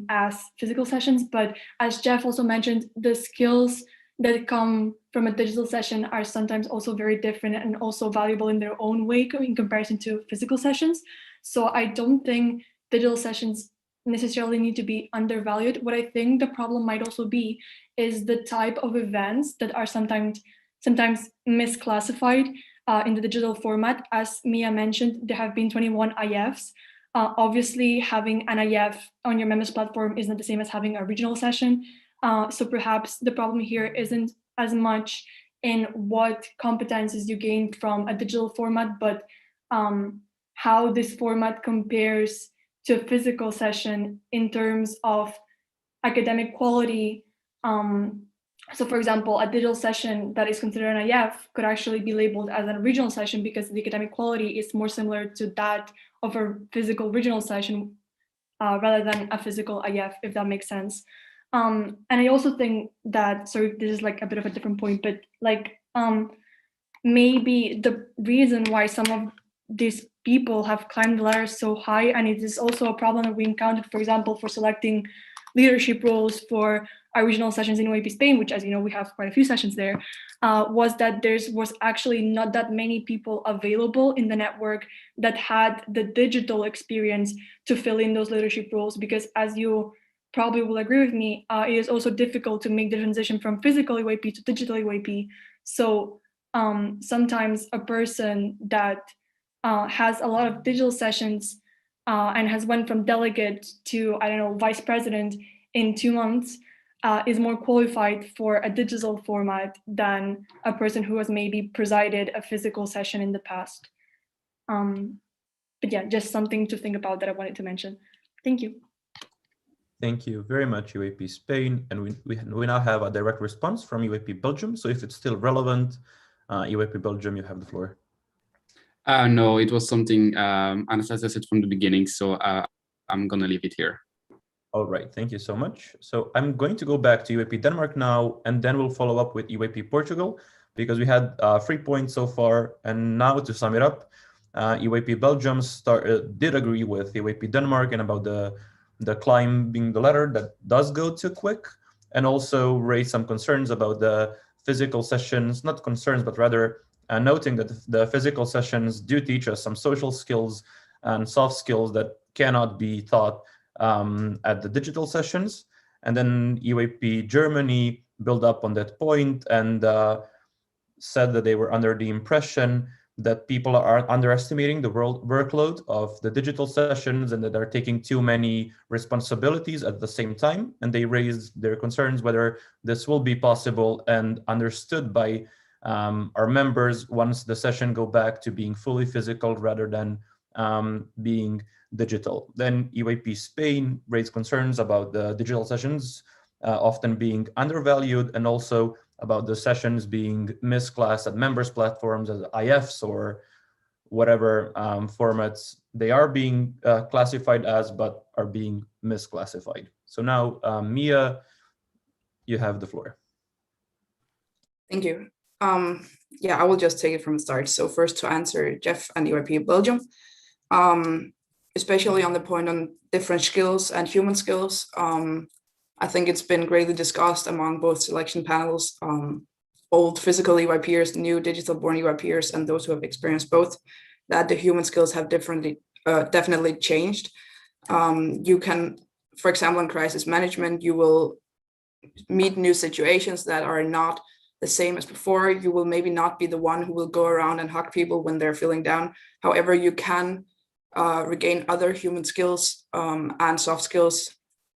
as physical sessions, but as Jeff also mentioned, the skills that come from a digital session are sometimes also very different and also valuable in their own way in comparison to physical sessions. So I don't think digital sessions necessarily need to be undervalued. What I think the problem might also be is the type of events that are sometimes misclassified in the digital format. As Mia mentioned, there have been 21 IFs. Obviously, having an IF on your members platform is not the same as having a regional session. So perhaps the problem here isn't as much in what competences you gain from a digital format, but how this format compares to a physical session in terms of academic quality. So for example, a digital session that is considered an IF could actually be labeled as a regional session because the academic quality is more similar to that of a physical regional session rather than a physical IF, if that makes sense. And I also think that, sorry, this is like a bit of a different point, but like maybe the reason why some of these people have climbed the ladder so high, and it is also a problem that we encountered, for example, for selecting leadership roles for our regional sessions in EYP Spain, which, as you know, we have quite a few sessions there, was that there was actually not that many people available in the network that had the digital experience to fill in those leadership roles, because as you probably will agree with me, it is also difficult to make the transition from physical EYP to digital EYP. So sometimes a person that has a lot of digital sessions and has went from delegate to, I don't know, vice president in 2 months is more qualified for a digital format than a person who has maybe presided a physical session in the past. But yeah, just something to think about that I wanted to mention. Thank you. Thank you very much, EYP Spain. And we now have a direct response from EYP Belgium. So if it's still relevant, EYP Belgium, you have the floor. No, it was something Anastasia said from the beginning, so I'm going to leave it here. All right, thank you so much. So I'm going to go back to EYP Denmark now, and then we'll follow up with EYP Portugal, because we had 3 points so far. And now to sum it up, EYP Belgium did agree with EYP Denmark and about the climbing the ladder that does go too quick, and also raised some concerns about the physical sessions, not concerns, but rather noting that the physical sessions do teach us some social skills and soft skills that cannot be taught at the digital sessions. And then EYP Germany built up on that point and said that they were under the impression that people are underestimating the workload of the digital sessions and that they're taking too many responsibilities at the same time. And they raised their concerns whether this will be possible, and understood by our members once the session go back to being fully physical rather than being digital. Then EYP Spain raised concerns about the digital sessions often being undervalued, and also about the sessions being misclassed at members platforms as IFs or whatever formats they are being classified as, but are being misclassified. So now, Mia, you have the floor. Thank you. Yeah, I will just take it from the start. So first, to answer Jeff and EYP Belgium, especially on the point on different skills and human skills, I think it's been greatly discussed among both selection panels, old physical EYPers, new digital born EYPers, and those who have experienced both, that the human skills have definitely changed. You can, for example, in crisis management, you will meet new situations that are not the same as before. You will maybe not be the one who will go around and hug people when they're feeling down. However, you can regain other human skills and soft skills.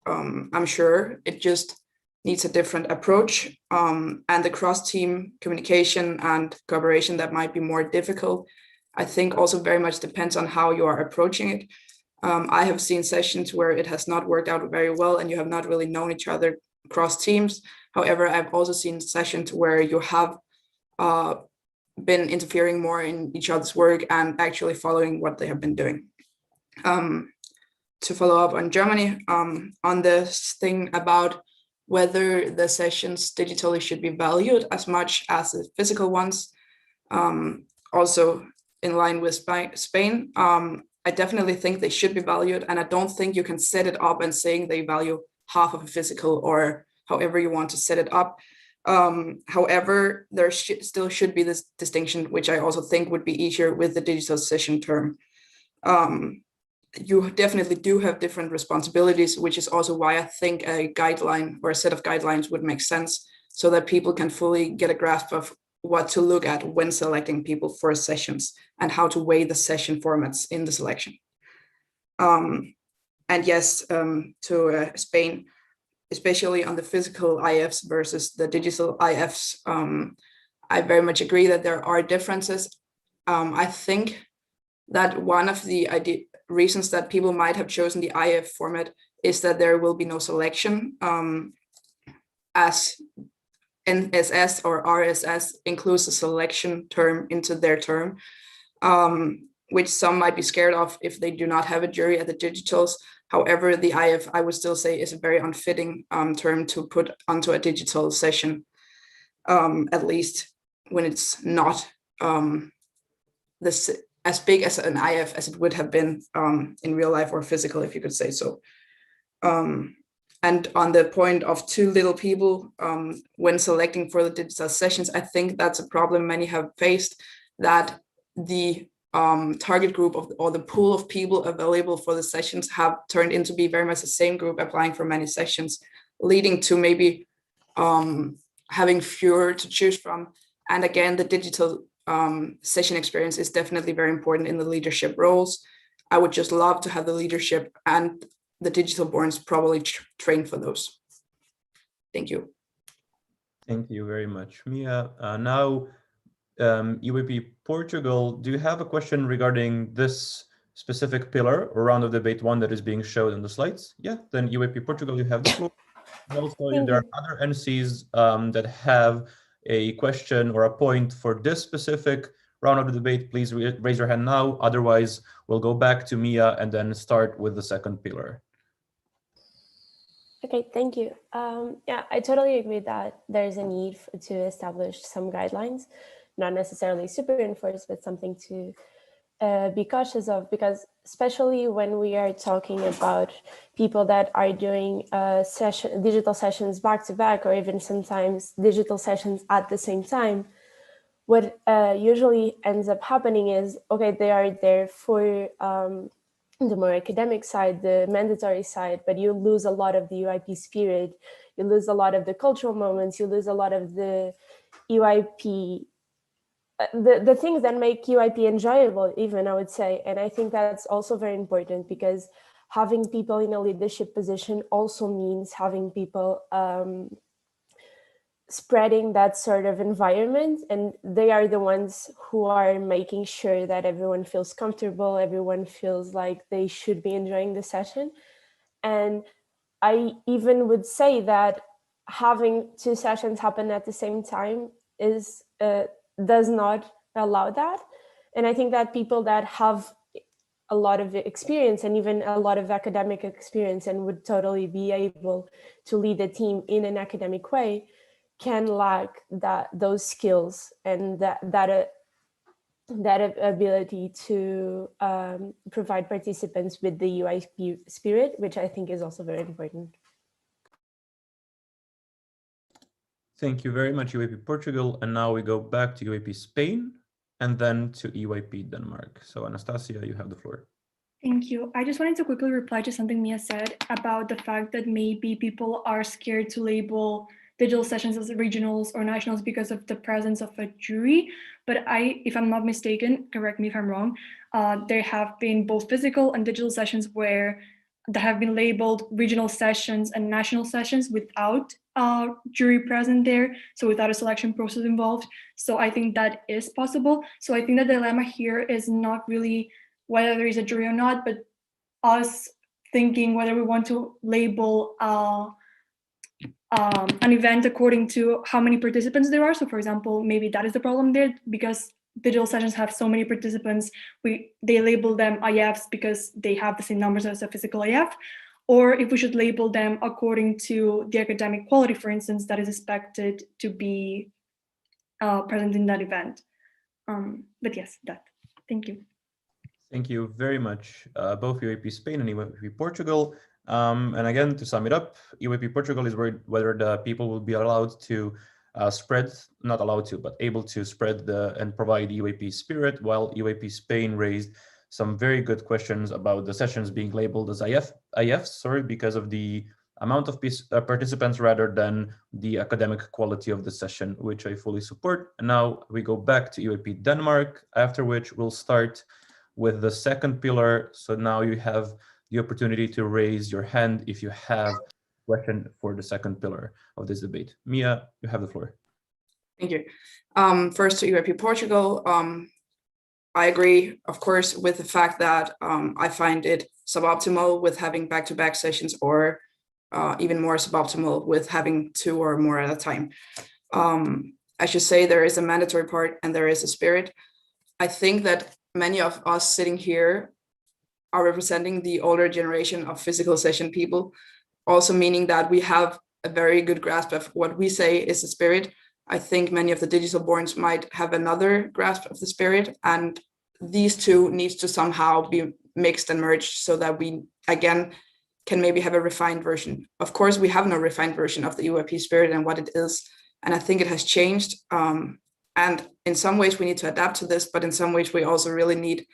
I'm sure it just needs a different approach, and the cross-team communication and collaboration that might be more difficult, I think also very much depends on how you are approaching it. I have seen sessions where it has not worked out very well and you have not really known each other across teams. However, I've also seen sessions where you have been interfering more in each other's work and actually following what they have been doing. To follow up on Germany, on this thing about whether the sessions digitally should be valued as much as the physical ones, also in line with Spain, I definitely think they should be valued, and I don't think you can set it up and saying they value half of a physical or however you want to set it up. However, there still should be this distinction, which I also think would be easier with the digital session term. You definitely do have different responsibilities, which is also why I think a guideline or a set of guidelines would make sense, so that people can fully get a grasp of what to look at when selecting people for sessions and how to weigh the session formats in the selection. And yes, to Spain, especially on the physical IFs versus the digital IFs, I very much agree that there are differences. I think that one of the reasons that people might have chosen the IF format is that there will be no selection, as NSS or RSS includes a selection term into their term, which some might be scared of if they do not have a jury at the digitals. However, the IF, I would still say, is a very unfitting term to put onto a digital session, at least when it's not as big as an IF as it would have been in real life or physical, if you could say so. And on the point of too little people when selecting for the digital sessions, I think that's a problem many have faced, that the target group or the pool of people available for the sessions have turned into be very much the same group applying for many sessions, leading to maybe having fewer to choose from. And again, the digital session experience is definitely very important in the leadership roles. I would just love to have the leadership and the digital borns probably trained for those. Thank you. Thank you very much, Mia. Now, EYP Portugal, do you have a question regarding this specific pillar or round of debate one that is being shown in the slides? Yeah, then EYP Portugal, you have the floor. And also, if there are other NCs that have a question or a point for this specific round of the debate, please raise your hand now. Otherwise, we'll go back to Mia and then start with the second pillar. Okay, thank you. Yeah, I totally agree that there's a need to establish some guidelines, not necessarily super enforced, but something to be cautious of, because especially when we are talking about people that are doing digital sessions back to back, or even sometimes digital sessions at the same time, what usually ends up happening is, okay, they are there for the more academic side, the mandatory side, but you lose a lot of the EYP spirit, you lose a lot of the cultural moments, you lose a lot of the EYP, the things that make EYP enjoyable, even, I would say. And I think that's also very important, because having people in a leadership position also means having people spreading that sort of environment, and they are the ones who are making sure that everyone feels comfortable, everyone feels like they should be enjoying the session. And I even would say that having 2 sessions happen at the same time is does not allow that. And I think that people that have a lot of experience and even a lot of academic experience and would totally be able to lead a team in an academic way can lack those skills and that ability to provide participants with the EYP spirit, which I think is also very important. Thank you very much, EYP Portugal. And now we go back to EYP Spain and then to EYP Denmark. So Anastasia, you have the floor. Thank you. I just wanted to quickly reply to something Mia said about the fact that maybe people are scared to label digital sessions as regionals or nationals because of the presence of a jury. But if I'm not mistaken, correct me if I'm wrong, there have been both physical and digital sessions where that have been labeled regional sessions and national sessions without a jury present there, so without a selection process involved. So I think that is possible. So I think the dilemma here is not really whether there is a jury or not, but us thinking whether we want to label an event according to how many participants there are. So for example, maybe that is the problem there, because digital sessions have so many participants, they label them IFs because they have the same numbers as a physical IF, or if we should label them according to the academic quality, for instance, that is expected to be present in that event. But yes, that. Thank you. Thank you very much, both EYP Spain and EYP Portugal. And again, to sum it up, EYP Portugal is worried whether the people will be allowed to spread, not allowed to, but able to spread and provide EYP spirit, while EYP Spain raised some very good questions about the sessions being labeled as IFs, because of the amount of participants rather than the academic quality of the session, which I fully support. And now we go back to EYP Denmark, after which we'll start with the second pillar. So now you have the opportunity to raise your hand if you have a question for the second pillar of this debate. Mia, you have the floor. Thank you. First to EYP Portugal, I agree, of course, with the fact that I find it suboptimal with having back-to-back sessions, or even more suboptimal with having 2 or more at a time. I should say there is a mandatory part and there is a spirit. I think that many of us sitting here are representing the older generation of physical session people, also meaning that we have a very good grasp of what we say is the spirit. I think many of the digital borns might have another grasp of the spirit, and these two needs to somehow be mixed and merged so that we, again, can maybe have a refined version. Of course, we have no refined version of the EYP spirit and what it is, and I think it has changed. And in some ways we need to adapt to this, but in some ways we also really need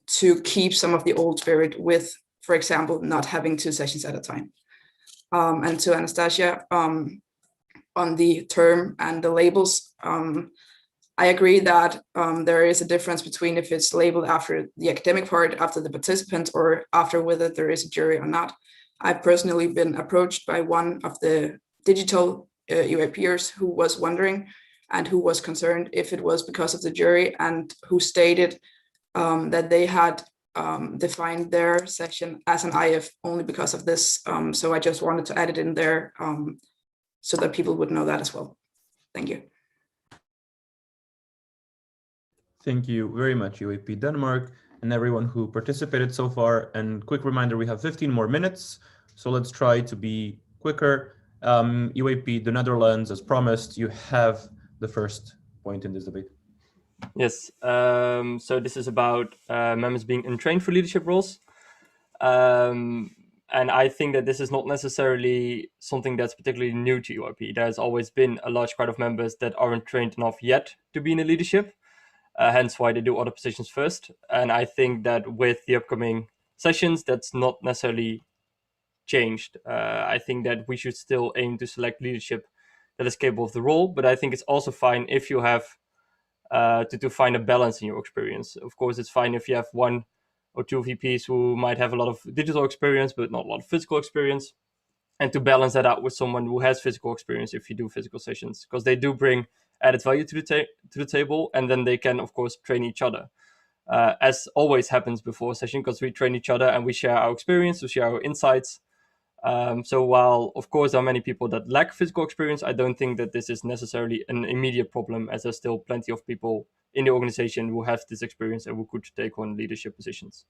to keep some of the old spirit with, for example, not having 2 sessions at a time. And to Anastasia, on the term and the labels, I agree that there is a difference between if it's labeled after the academic part, after the participants, or after whether there is a jury or not. I've personally been approached by one of the digital EYPers who was wondering and who was concerned if it was because of the jury, and who stated that they had defined their session as an IF only because of this. So I just wanted to add it in there so that people would know that as well. Thank you. Thank you very much, EYP Denmark, and everyone who participated so far. And quick reminder, we have 15 more minutes, so let's try to be quicker. EYP, the Netherlands, as promised, you have the first point in this debate. Yes, so this is about members being untrained for leadership roles. And I think that this is not necessarily something that's particularly new to EYP. There's always been a large crowd of members that aren't trained enough yet to be in a leadership, hence why they do other positions first. And I think that with the upcoming sessions, that's not necessarily changed. I think that we should still aim to select leadership that is capable of the role, but I think it's also fine if you have to find a balance in your experience. Of course, it's fine if you have 1 or 2 VPs who might have a lot of digital experience, but not a lot of physical experience. and to balance that out with someone who has physical experience if you do physical sessions, because they do bring added value to the table, and then they can of course train each other, as always happens before a session, because we train each other and we share our experience, we share our insights. So while of course there are many people that lack physical experience, I don't think that this is necessarily an immediate problem, as there's still plenty of people in the organization who have this experience and who could take on leadership positions.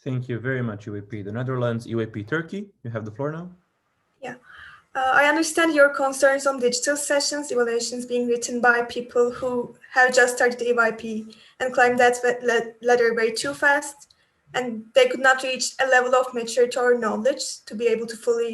Thank you very much, EYP the Netherlands. EYP Turkey, you have the floor now. Yeah, I understand your concerns on digital sessions, evaluations being written by people who have just started the EYP and climb that ladder way too fast, and they could not reach a level of maturity or knowledge to be able to fully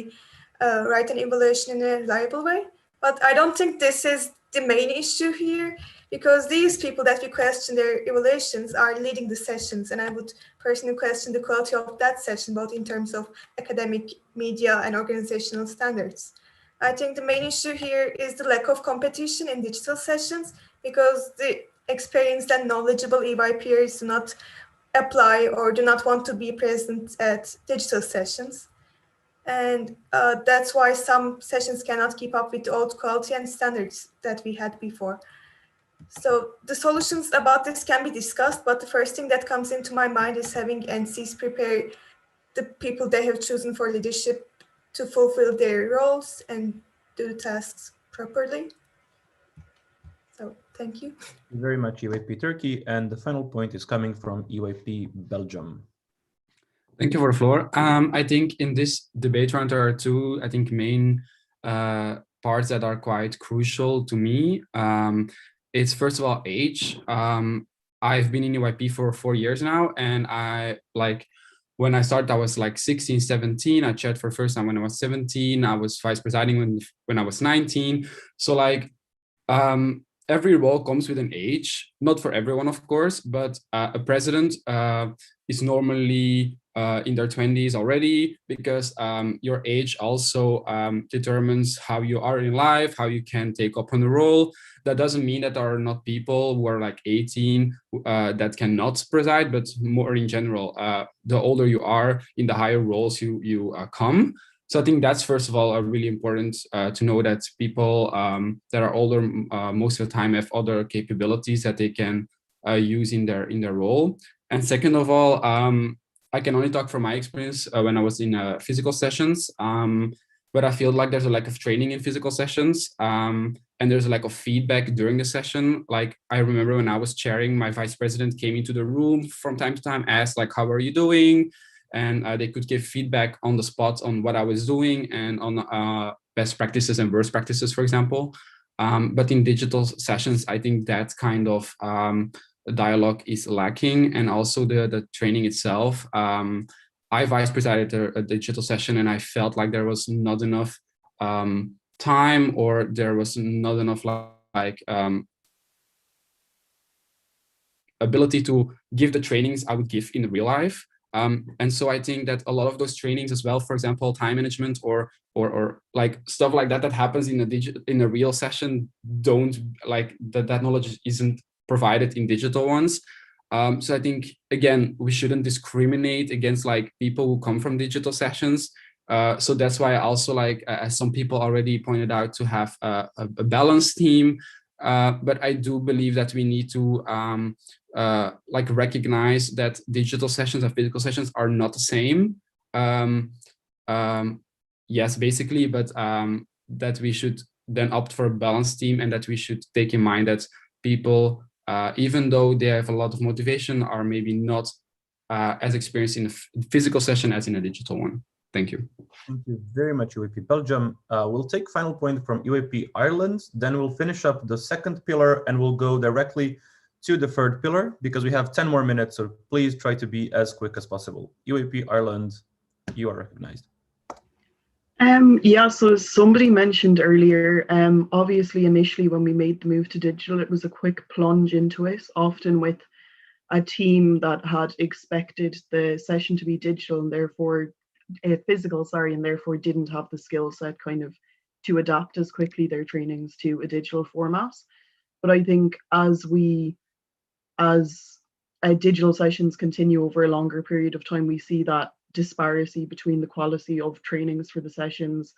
write an evaluation in a reliable way. But I don't think this is the main issue here, because these people that we question their evaluations are leading the sessions, and I would personally question the quality of that session, both in terms of academic, media, and organizational standards. I think the main issue here is the lack of competition in digital sessions, because the experienced and knowledgeable EYPers do not apply or do not want to be present at digital sessions. And that's why some sessions cannot keep up with the old quality and standards that we had before. So the solutions about this can be discussed, but the first thing that comes into my mind is having NCs prepare the people they have chosen for leadership to fulfill their roles and do the tasks properly. So thank you. Thank you very much, EYP Turkey. And the final point is coming from EYP Belgium. Thank you for the floor. I think in this debate round, there are two, I think, main parts that are quite crucial to me. It's first of all, age. I've been in EYP for 4 years now, and when I started, I was like 16, 17. I chaired for the first time when I was 17. I was vice presiding when I was 19. So every role comes with an age, not for everyone, of course, but a president is normally in their 20s already, because your age also determines how you are in life, how you can take up on the role. That doesn't mean that there are not people who are like 18 that cannot preside, but more in general, the older you are, in the higher roles you come. So I think that's, first of all, really important to know that people that are older most of the time have other capabilities that they can use in their role. And second of all, I can only talk from my experience when I was in physical sessions, but I feel like there's a lack of training in physical sessions, and there's a lack of feedback during the session. Like, I remember when I was chairing, my vice president came into the room from time to time, asked like, how are you doing? And they could give feedback on the spot on what I was doing and on best practices and worst practices, for example. But in digital sessions, I think that kind of dialogue is lacking, and also the training itself. I vice presided a digital session, and I felt like there was not enough time, or there was not enough ability to give the trainings I would give in real life. And so I think that a lot of those trainings as well, for example, time management or like stuff like that happens in a real session, don't like that knowledge isn't provided in digital ones. So I think, again, we shouldn't discriminate against like people who come from digital sessions. So that's why I also like, as some people already pointed out, to have a balanced team. But I do believe that we need to like recognize that digital sessions and physical sessions are not the same. Yes, basically, but that we should then opt for a balanced team, and that we should take in mind that people, even though they have a lot of motivation, are maybe not as experienced in a physical session as in a digital one. Thank you. Thank you very much, EYP Belgium. We'll take final point from EYP Ireland, then we'll finish up the second pillar, and we'll go directly to the third pillar, because we have 10 more minutes, so please try to be as quick as possible. EYP Ireland, you are recognized. Yeah, so somebody mentioned earlier, obviously initially when we made the move to digital, it was a quick plunge into it, often with a team that had expected the session to be digital and therefore physical, and therefore didn't have the skill set kind of to adapt as quickly their trainings to a digital format. But I think as digital sessions continue over a longer period of time, we see that disparity between the quality of trainings for the sessions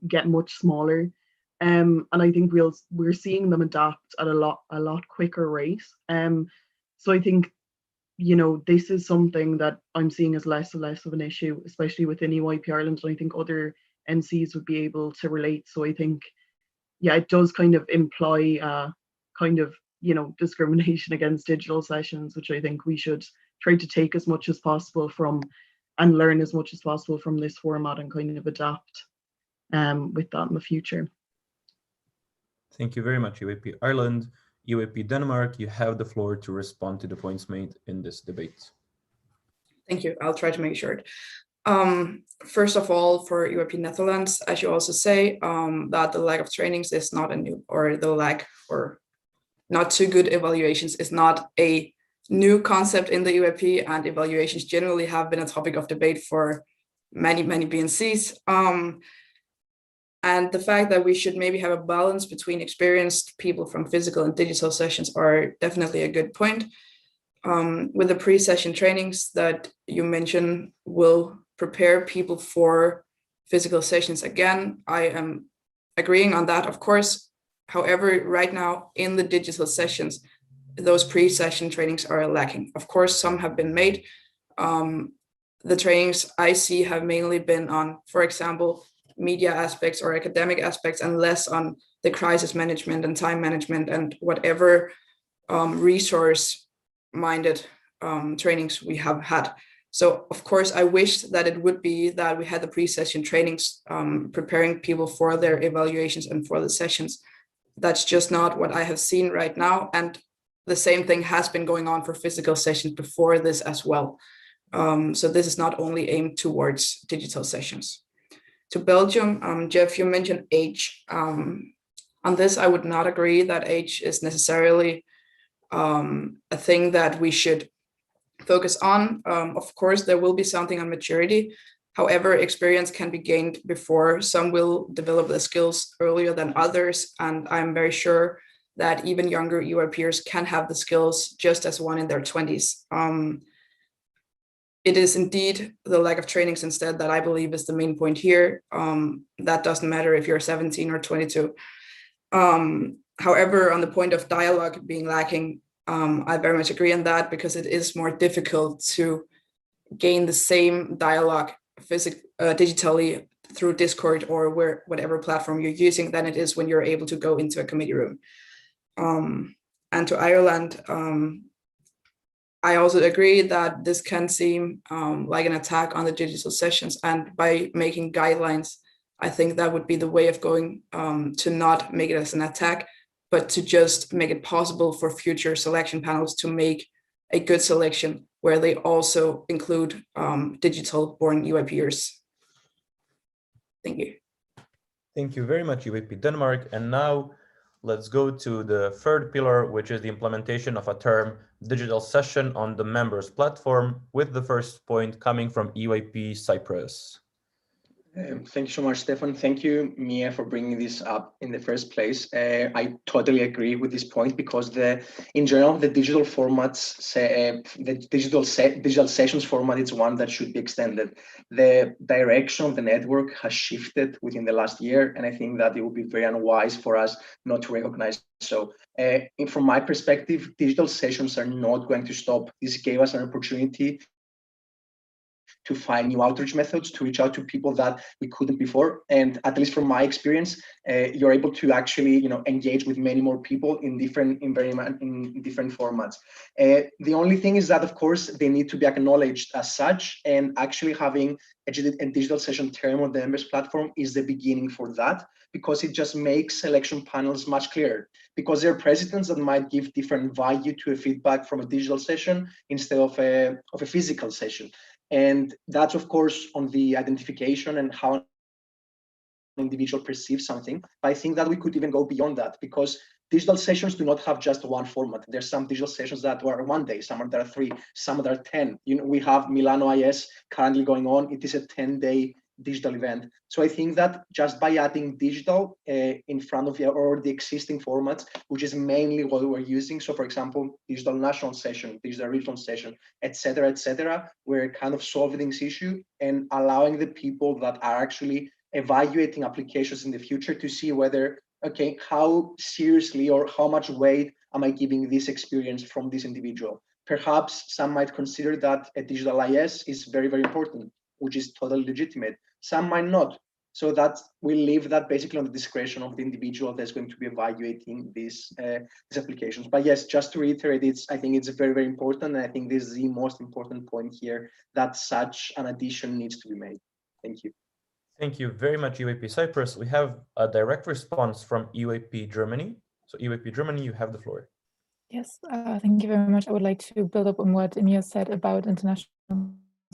get much smaller. And I think we're seeing them adapt at a lot quicker rate. So I think, you know, this is something that I'm seeing as less and less of an issue, especially within EYP Ireland, and I think other NCs would be able to relate. So I think, yeah, it does kind of imply kind of, you know, discrimination against digital sessions, which I think we should try to take as much as possible from and learn as much as possible from this format and kind of adapt with that in the future. Thank you very much, EYP Ireland. EYP Denmark, you have the floor to respond to the points made in this debate. Thank you. I'll try to make it short. First of all, for EYP Netherlands, I should also say that the lack of trainings is not a new, or the lack or not too good evaluations is not a new concept in the EYP, and evaluations generally have been a topic of debate for many BNCs. And the fact that we should maybe have a balance between experienced people from physical and digital sessions are definitely a good point. With the pre-session trainings that you mentioned will prepare people for physical sessions again, I am agreeing on that, of course. However, right now in the digital sessions, those pre-session trainings are lacking. Of course, some have been made. The trainings I see have mainly been on, for example, media aspects or academic aspects, and less on the crisis management and time management and whatever resource-minded trainings we have had. So of course, I wish that it would be that we had the pre-session trainings preparing people for their evaluations and for the sessions. That's just not what I have seen right now. And the same thing has been going on for physical sessions before this as well. So this is not only aimed towards digital sessions. To Belgium, Jeff, you mentioned age. On this, I would not agree that age is necessarily a thing that we should focus on. Of course, there will be something on maturity. However, experience can be gained before. Some will develop the skills earlier than others. And I'm very sure that even younger EYPers can have the skills just as one in their 20s. It is indeed the lack of trainings instead that I believe is the main point here. That doesn't matter if you're 17 or 22. However, on the point of dialogue being lacking, I very much agree on that, because it is more difficult to gain the same dialogue digitally through Discord or whatever platform you're using than it is when you're able to go into a committee room. And to Ireland, I also agree that this can seem like an attack on the digital sessions, and by making guidelines, I think that would be the way of going, to not make it as an attack, but to just make it possible for future selection panels to make a good selection where they also include digital-born EYPers. Thank you. Thank you very much, EYP Denmark. And now let's go to the third pillar, which is the implementation of a term digital session on the members platform, with the first point coming from EYP Cyprus. Thank you so much, Stefan. Thank you, Mia, for bringing this up in the first place. I totally agree with this point, because in general, the digital formats, the digital sessions format is one that should be extended. The direction of the network has shifted within the last year, and I think that it would be very unwise for us not to recognize so. From my perspective, digital sessions are not going to stop. This gave us an opportunity to find new outreach methods, to reach out to people that we couldn't before. And at least from my experience, you're able to actually, engage with many more people in different formats. The only thing is that, of course, they need to be acknowledged as such, and actually having a digital session term on the members platform is the beginning for that, because it just makes selection panels much clearer, because there are precedents that might give different value to a feedback from a digital session instead of a physical session. And that's, of course, on the identification and how an individual perceives something. But I think that we could even go beyond that, because digital sessions do not have just one format. There's some digital sessions that were 1 day, some that are 3, some that are 10. We have Milano IS currently going on. It is a 10-day digital event. So I think that just by adding digital in front of or the existing formats, which is mainly what we're using. So for example, digital national session, digital regional session, etc., we're kind of solving this issue and allowing the people that are actually evaluating applications in the future to see whether, okay, how seriously or how much weight am I giving this experience from this individual? Perhaps some might consider that a digital IS is very, very important, which is totally legitimate. Some might not. So that we leave that basically on the discretion of the individual that's going to be evaluating these applications. But yes, just to reiterate, I think it's very, very important. And I think this is the most important point here, that such an addition needs to be made. Thank you. Thank you very much, EYP Cyprus. We have a direct response from EYP Germany. So EYP Germany, you have the floor. Yes, thank you very much. I would like to build up on what Emir said about international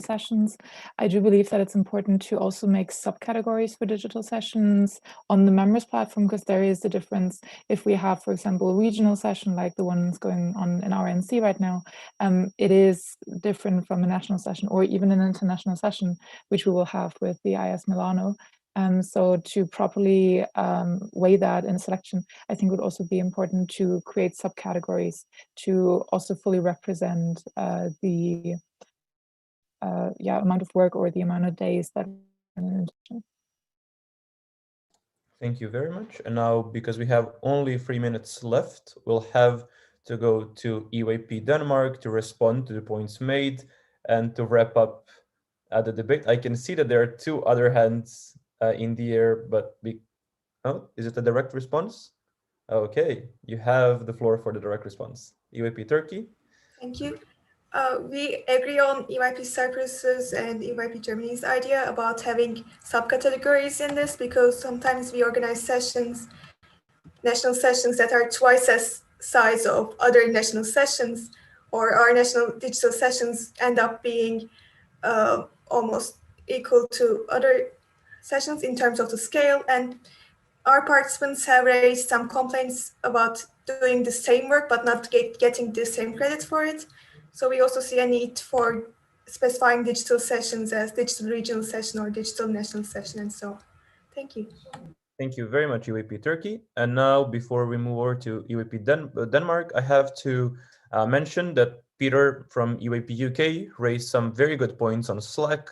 sessions. I do believe that it's important to also make subcategories for digital sessions on the members platform, because there is a difference if we have, for example, a regional session like the ones going on in our NC right now. It is different from a national session or even an international session, which we will have with the IS Milano. So to properly weigh that in a selection, I think would also be important to create subcategories to also fully represent the amount of work or the amount of days that. Thank you very much. And now, because we have only 3 minutes left, we'll have to go to EYP Denmark to respond to the points made and to wrap up the debate. I can see that there are 2 other hands in the air, but is it a direct response? Okay, you have the floor for the direct response. EYP Turkey. Thank you. We agree on EYP Cyprus's and EYP Germany's idea about having subcategories in this, because sometimes we organize sessions, national sessions that are twice as size of other national sessions, or our national digital sessions end up being almost equal to other sessions in terms of the scale. And our participants have raised some complaints about doing the same work but not getting the same credit for it. So we also see a need for specifying digital sessions as digital regional session or digital national session and so on. Thank you. Thank you very much, EYP Turkey. And now, before we move over to EYP Denmark, I have to mention that Peter from EYP UK raised some very good points on Slack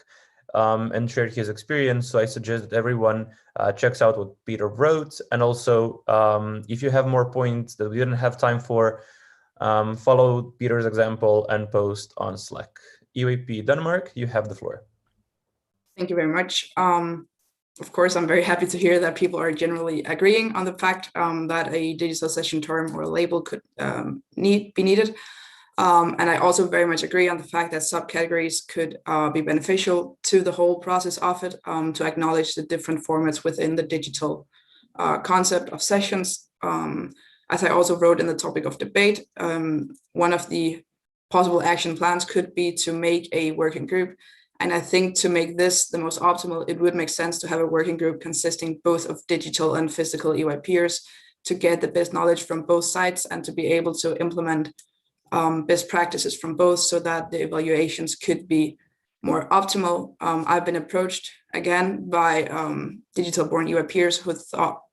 and shared his experience. So I suggest that everyone checks out what Peter wrote. And also, if you have more points that we didn't have time for, follow Peter's example and post on Slack. EYP Denmark, you have the floor. Thank you very much. Of course, I'm very happy to hear that people are generally agreeing on the fact that a digital session term or label could be needed. And I also very much agree on the fact that subcategories could be beneficial to the whole process of it, to acknowledge the different formats within the digital concept of sessions. As I also wrote in the topic of debate, one of the possible action plans could be to make a working group. And I think to make this the most optimal, it would make sense to have a working group consisting both of digital and physical EYPers to get the best knowledge from both sides and to be able to implement best practices from both so that the evaluations could be more optimal. I've been approached again by digital-born EYPers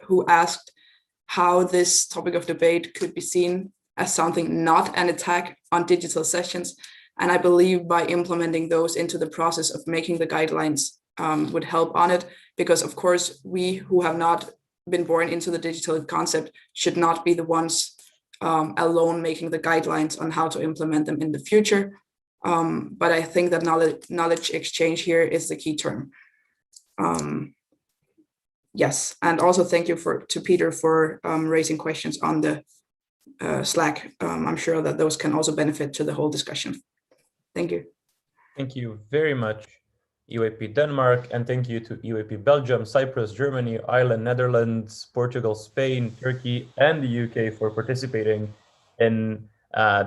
who asked how this topic of debate could be seen as something not an attack on digital sessions. And I believe by implementing those into the process of making the guidelines would help on it, because of course, we who have not been born into the digital concept should not be the ones alone making the guidelines on how to implement them in the future. But I think that knowledge exchange here is the key term. Yes, and also thank you to Peter for raising questions on the Slack. I'm sure that those can also benefit to the whole discussion. Thank you. Thank you very much, EYP Denmark, and thank you to EYP Belgium, Cyprus, Germany, Ireland, Netherlands, Portugal, Spain, Turkey, and the UK for participating in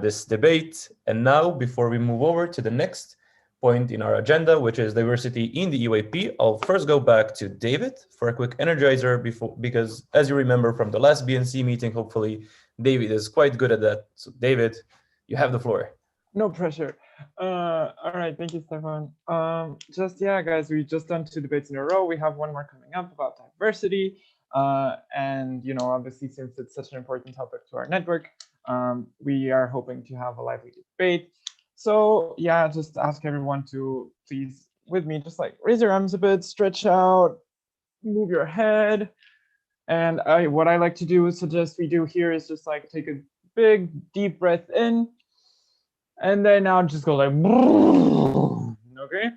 this debate. And now, before we move over to the next point in our agenda, which is diversity in the EYP, I'll first go back to David for a quick energizer because as you remember from the last BNC meeting, hopefully David is quite good at that. So David, you have the floor. No pressure. All right, thank you, Stefan. Yeah, guys, we just done 2 debates in a row. We have one more coming up about diversity. And obviously, since it's such an important topic to our network, we are hoping to have a lively debate. So yeah, just ask everyone to please, with me, just like raise your arms a bit, stretch out, move your head. And what I like to do, suggest we do here, is just like take a big deep breath in, and then now just go like, okay?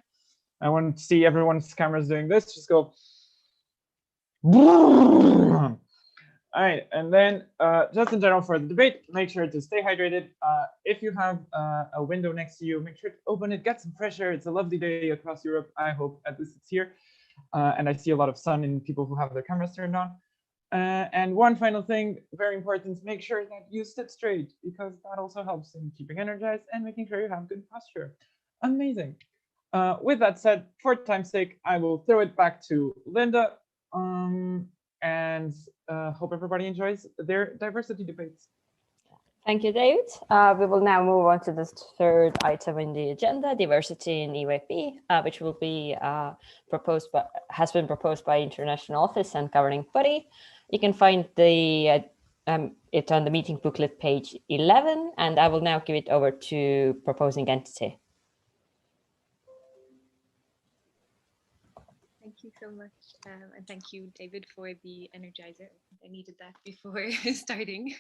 I want to see everyone's cameras doing this. Just go. All right, and then just in general for the debate, make sure to stay hydrated. If you have a window next to you, make sure to open it, get some fresh air. It's a lovely day across Europe. I hope at least it's here. And I see a lot of sun in people who have their cameras turned on. And one final thing, very important, make sure that you sit straight, because that also helps in keeping energized and making sure you have good posture. Amazing. With that said, for time's sake, I will throw it back to Linda, and hope everybody enjoys their diversity debates. Thank you, David. We will now move on to the third item in the agenda, diversity in EYP, which will be has been proposed by International Office and Governing Body. You can find it on the meeting booklet, page 11, and I will now give it over to proposing entity. Thank you so much, and thank you, David, for the energizer. I needed that before starting.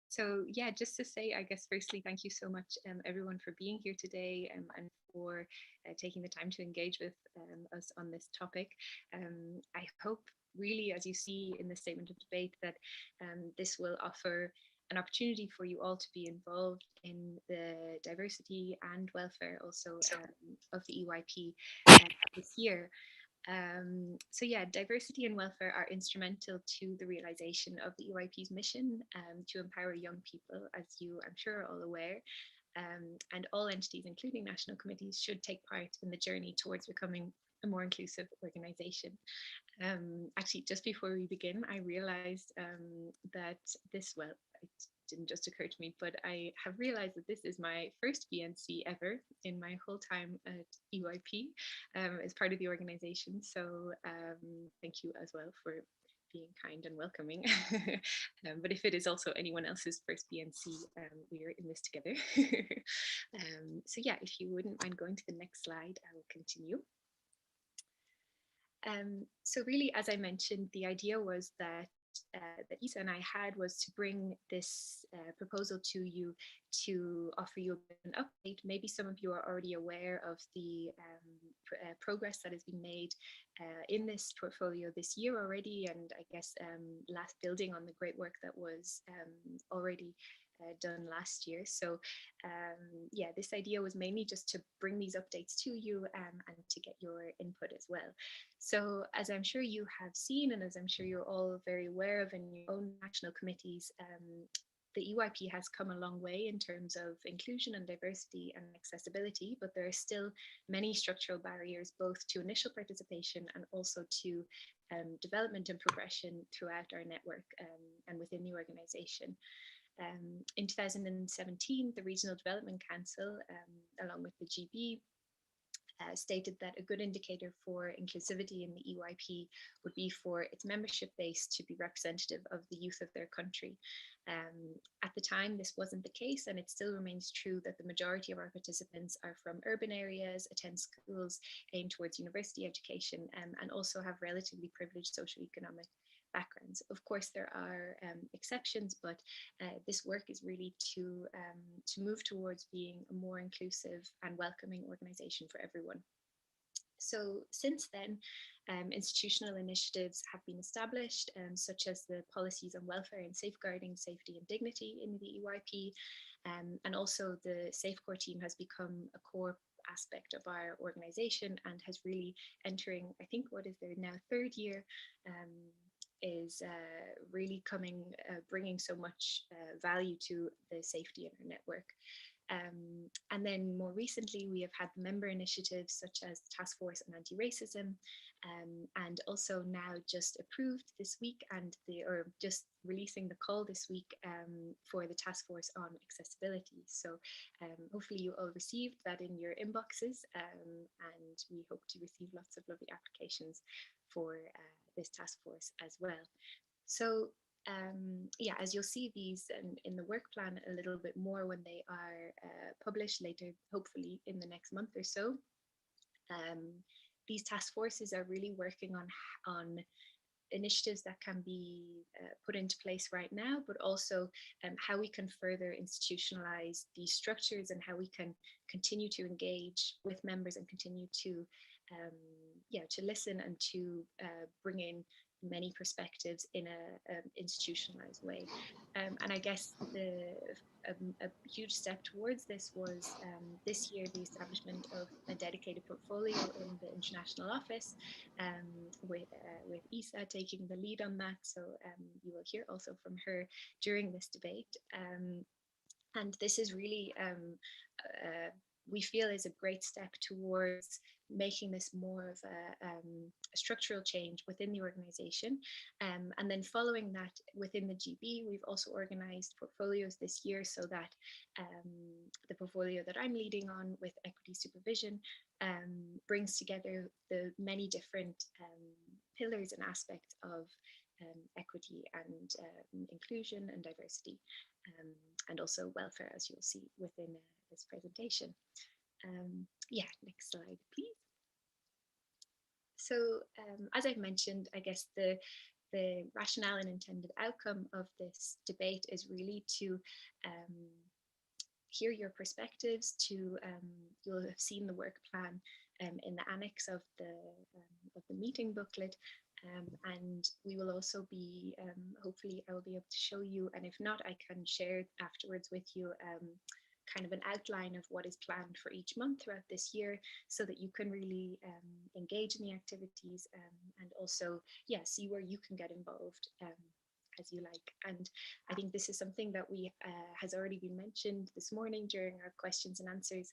So yeah, just to say, I guess, firstly, thank you so much, everyone, for being here today and for taking the time to engage with us on this topic. I hope really, as you see in the statement of debate, that this will offer an opportunity for you all to be involved in the diversity and welfare also of the EYP this year. So yeah, diversity and welfare are instrumental to the realization of the EYP's mission to empower young people, as you, I'm sure, are all aware. And all entities, including national committees, should take part in the journey towards becoming a more inclusive organization. Actually, just before we begin, I realized that it didn't just occur to me, but I have realized that this is my first BNC ever in my whole time at EYP as part of the organization. So thank you as well for being kind and welcoming. But if it is also anyone else's first BNC, we are in this together. So yeah, if you wouldn't mind going to the next slide, I will continue. So really, as I mentioned, the idea was that Isa and I had was to bring this proposal to you to offer you an update. Maybe some of you are already aware of the progress that has been made in this portfolio this year already, and I guess last building on the great work that was already done last year. So yeah, this idea was mainly just to bring these updates to you and to get your input as well. So as I'm sure you have seen, and as I'm sure you're all very aware of in your own national committees, the EYP has come a long way in terms of inclusion and diversity and accessibility, but there are still many structural barriers both to initial participation and also to development and progression throughout our network and within the organization. In 2017, the Regional Development Council, along with the GB, stated that a good indicator for inclusivity in the EYP would be for its membership base to be representative of the youth of their country. At the time, this wasn't the case, and it still remains true that the majority of our participants are from urban areas, attend schools, aim towards university education, and also have relatively privileged socioeconomic backgrounds. Of course, there are exceptions, but this work is really to move towards being a more inclusive and welcoming organization for everyone. So since then, institutional initiatives have been established, such as the policies on welfare and safeguarding safety and dignity in the EYP, and also the SafeCore team has become a core aspect of our organization and has really entering, I think, what is their now third year, is really bringing so much value to the safety in our network. And then more recently, we have had member initiatives such as Task Force on Anti-Racism, and also now just approved this week or just releasing the call this week for the Task Force on Accessibility. So hopefully you all received that in your inboxes, and we hope to receive lots of lovely applications for this task force as well. So yeah, as you'll see these in the work plan a little bit more when they are published later, hopefully in the next month or so. These task forces are really working on initiatives that can be put into place right now, but also how we can further institutionalize these structures and how we can continue to engage with members and continue to to listen and to bring in many perspectives in a institutionalized way. And I guess a huge step towards this was this year the establishment of a dedicated portfolio in the international office, with Isa taking the lead on that. So you will hear also from her during this debate. And this is really, we feel, is a great step towards making this more of a structural change within the organization. And then following that within the GB, we've also organized portfolios this year so that the portfolio that I'm leading on with equity supervision brings together the many different pillars and aspects of equity and inclusion and diversity, and also welfare, as you'll see within this presentation. Yeah, next slide, please. So as I've mentioned, I guess the rationale and intended outcome of this debate is really to hear your perspectives, you'll have seen the work plan in the annex of the meeting booklet, and we will also be, hopefully I will be able to show you, and if not, I can share afterwards with you kind of an outline of what is planned for each month throughout this year, so that you can really engage in the activities and also, yeah, see where you can get involved as you like. And I think this is something that has already been mentioned this morning during our questions and answers,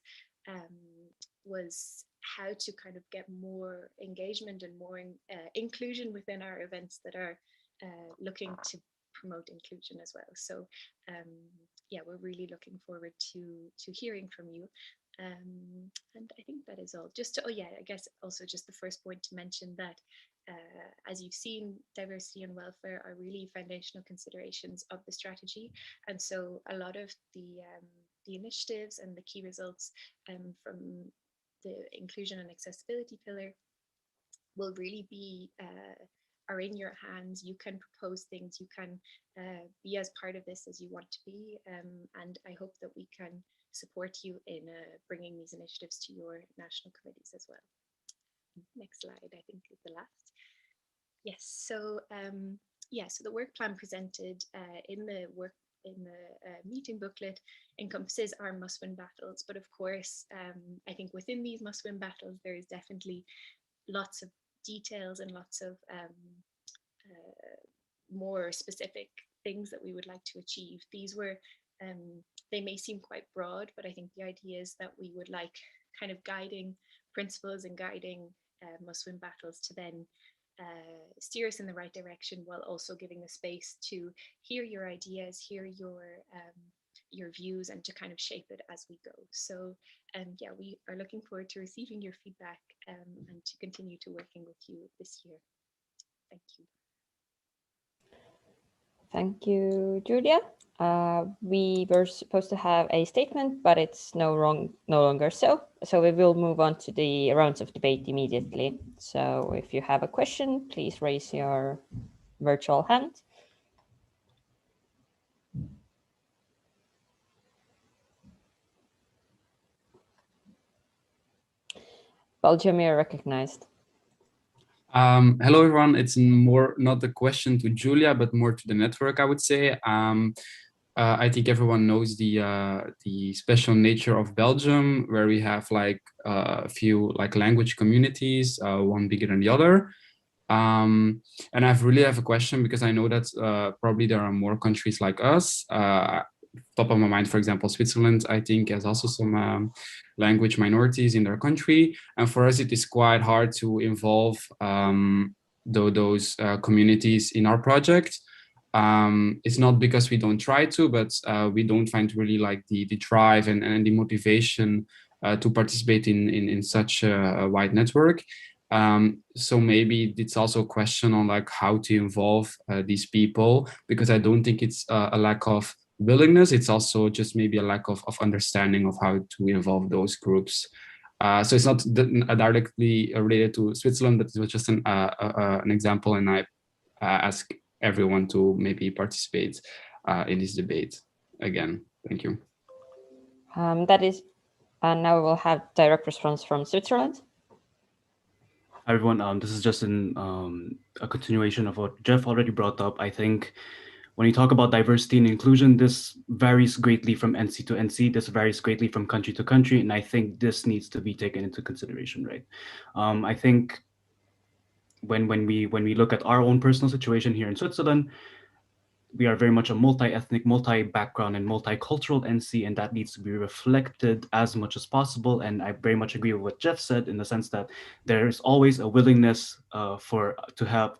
was how to kind of get more engagement and more inclusion within our events that are looking to promote inclusion as well. So yeah, we're really looking forward to hearing from you. And I think that is all. Just to, oh yeah, I guess also just the first point to mention that as you've seen, diversity and welfare are really foundational considerations of the strategy. And so a lot of the initiatives and the key results from the inclusion and accessibility pillar will really be are in your hands. You can propose things, you can be as part of this as you want to be, and I hope that we can support you in bringing these initiatives to your national committees as well. Next slide, I think, is the last. Yes, so yeah, so the work plan presented in the meeting booklet encompasses our must-win battles, but of course, I think within these must-win battles, there is definitely lots of details and lots of more specific things that we would like to achieve. These were, they may seem quite broad, but I think the idea is that we would like kind of guiding principles and guiding must-win battles to then steer us in the right direction, while also giving the space to hear your ideas, hear your views, and to kind of shape it as we go. So yeah, we are looking forward to receiving your feedback and to continue to working with you this year. Thank you. Thank you, Julia. We were supposed to have a statement, but it's no longer so. So we will move on to the rounds of debate immediately. So if you have a question, please raise your virtual hand. Belgium, you're recognized. Hello, everyone. It's more not a question to Julia, but more to the network, I would say. I think everyone knows the special nature of Belgium, where we have like a few like language communities, one bigger than the other. And I really have a question, because I know that probably there are more countries like us. top of my mind, for example, Switzerland, I think, has also some language minorities in their country. And for us, it is quite hard to involve those communities in our project. It's not because we don't try to, but we don't find really like the drive and the motivation to participate in such a wide network. So maybe it's also a question on like how to involve these people, because I don't think it's a lack of willingness. It's also just maybe a lack of understanding of how to involve those groups. So it's not directly related to Switzerland, but it was just an example, and I ask everyone to maybe participate in this debate again. Thank you. That is, and now we'll have direct response from Switzerland. Hi everyone, this is just a continuation of what Jeff already brought up. I think when you talk about diversity and inclusion, this varies greatly from NC to NC. This varies greatly from country to country, and I think this needs to be taken into consideration, right? I think when we look at our own personal situation here in Switzerland, we are very much a multi-ethnic, multi-background, and multicultural NC, and that needs to be reflected as much as possible. And I very much agree with what Jeff said, in the sense that there is always a willingness to have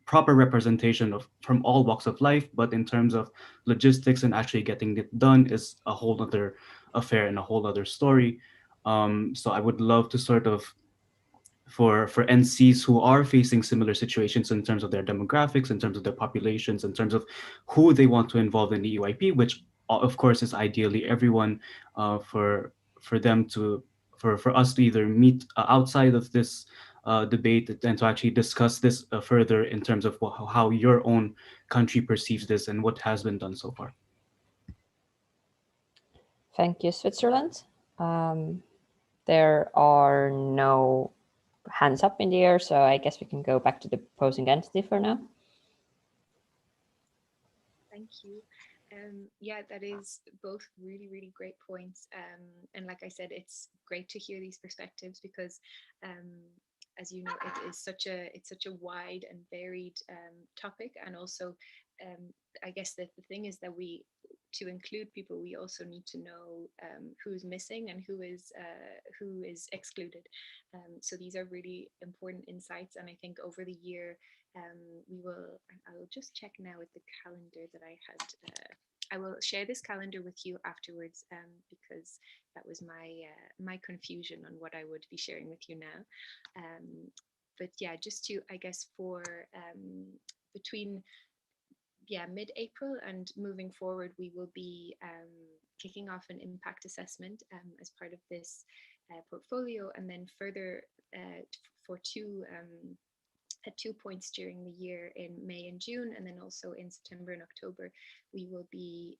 proper representation from all walks of life, but in terms of logistics and actually getting it done is a whole other affair and a whole other story. So I would love to sort of, for NCs who are facing similar situations in terms of their demographics, in terms of their populations, in terms of who they want to involve in the EYP, which of course is ideally everyone, for us to either meet outside of this debate and to actually discuss this further in terms of how your own country perceives this and what has been done so far. Thank you, Switzerland. There are no hands up in the air, so I guess we can go back to the proposing entity for now. Thank you. Yeah, that is both really, really great points. And like I said, it's great to hear these perspectives because, as you know, it's such a wide and varied topic. And also, I guess that the thing is that to include people, we also need to know who's missing and who is excluded. So these are really important insights. And I think over the year, I will just check now with the calendar that I had. I will share this calendar with you afterwards because that was my confusion on what I would be sharing with you now. But yeah, just to, I guess, for between mid-April and moving forward, we will be kicking off an impact assessment as part of this portfolio, and then further for at 2 points during the year in May and June, and then also in September and October, we will be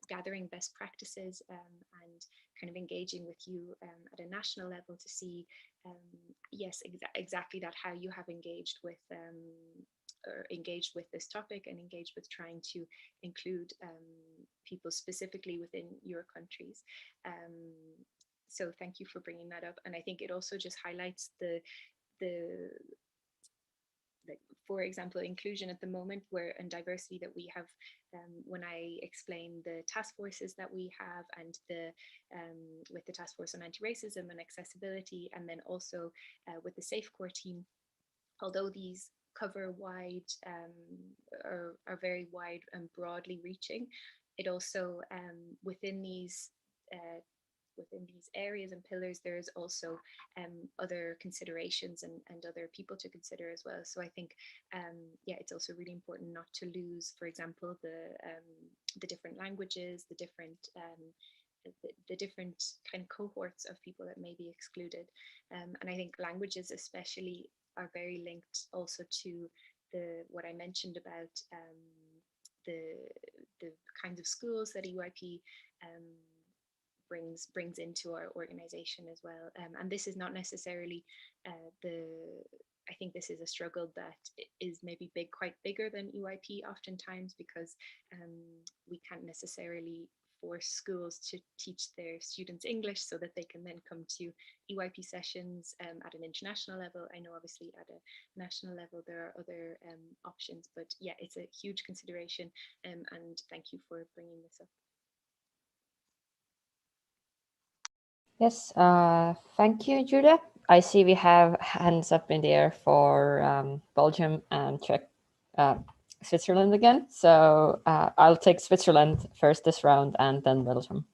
gathering best practices and kind of engaging with you at a national level to see, yes, exactly that, how you have engaged with this topic and engaged with trying to include people specifically within your countries. So thank you for bringing that up. And I think it also just highlights for example, inclusion at the moment and diversity that we have. When I explain the task forces that we have and with the task force on anti-racism and accessibility, and then also with the SafeCore team, although these cover wide, are very wide and broadly reaching, it also within these areas and pillars, there's also other considerations and other people to consider as well. So I think, it's also really important not to lose, for example, the different languages, the different kind of cohorts of people that may be excluded. And I think languages especially are very linked also to what I mentioned about the kinds of schools that EYP brings into our organization as well. And this is not necessarily I think this is a struggle that is maybe quite bigger than EYP oftentimes, because we can't necessarily force schools to teach their students English so that they can then come to EYP sessions at an international level. I know obviously at a national level there are other options, but yeah, it's a huge consideration, and thank you for bringing this up. Yes, thank you, Julia. I see we have hands up in the air for Belgium and Czech, Switzerland again. So I'll take Switzerland first this round and then Belgium.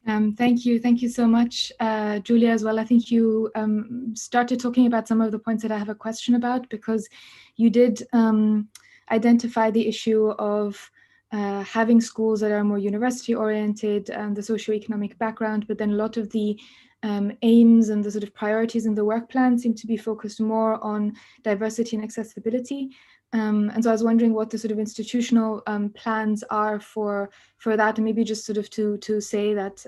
Thank you so much, Julia, as well. I think you started talking about some of the points that I have a question about, because you did identify the issue of having schools that are more university oriented and the socioeconomic background, but then a lot of the aims and the sort of priorities in the work plan seem to be focused more on diversity and accessibility. And so I was wondering what the sort of institutional plans are for that, and maybe just sort of to say that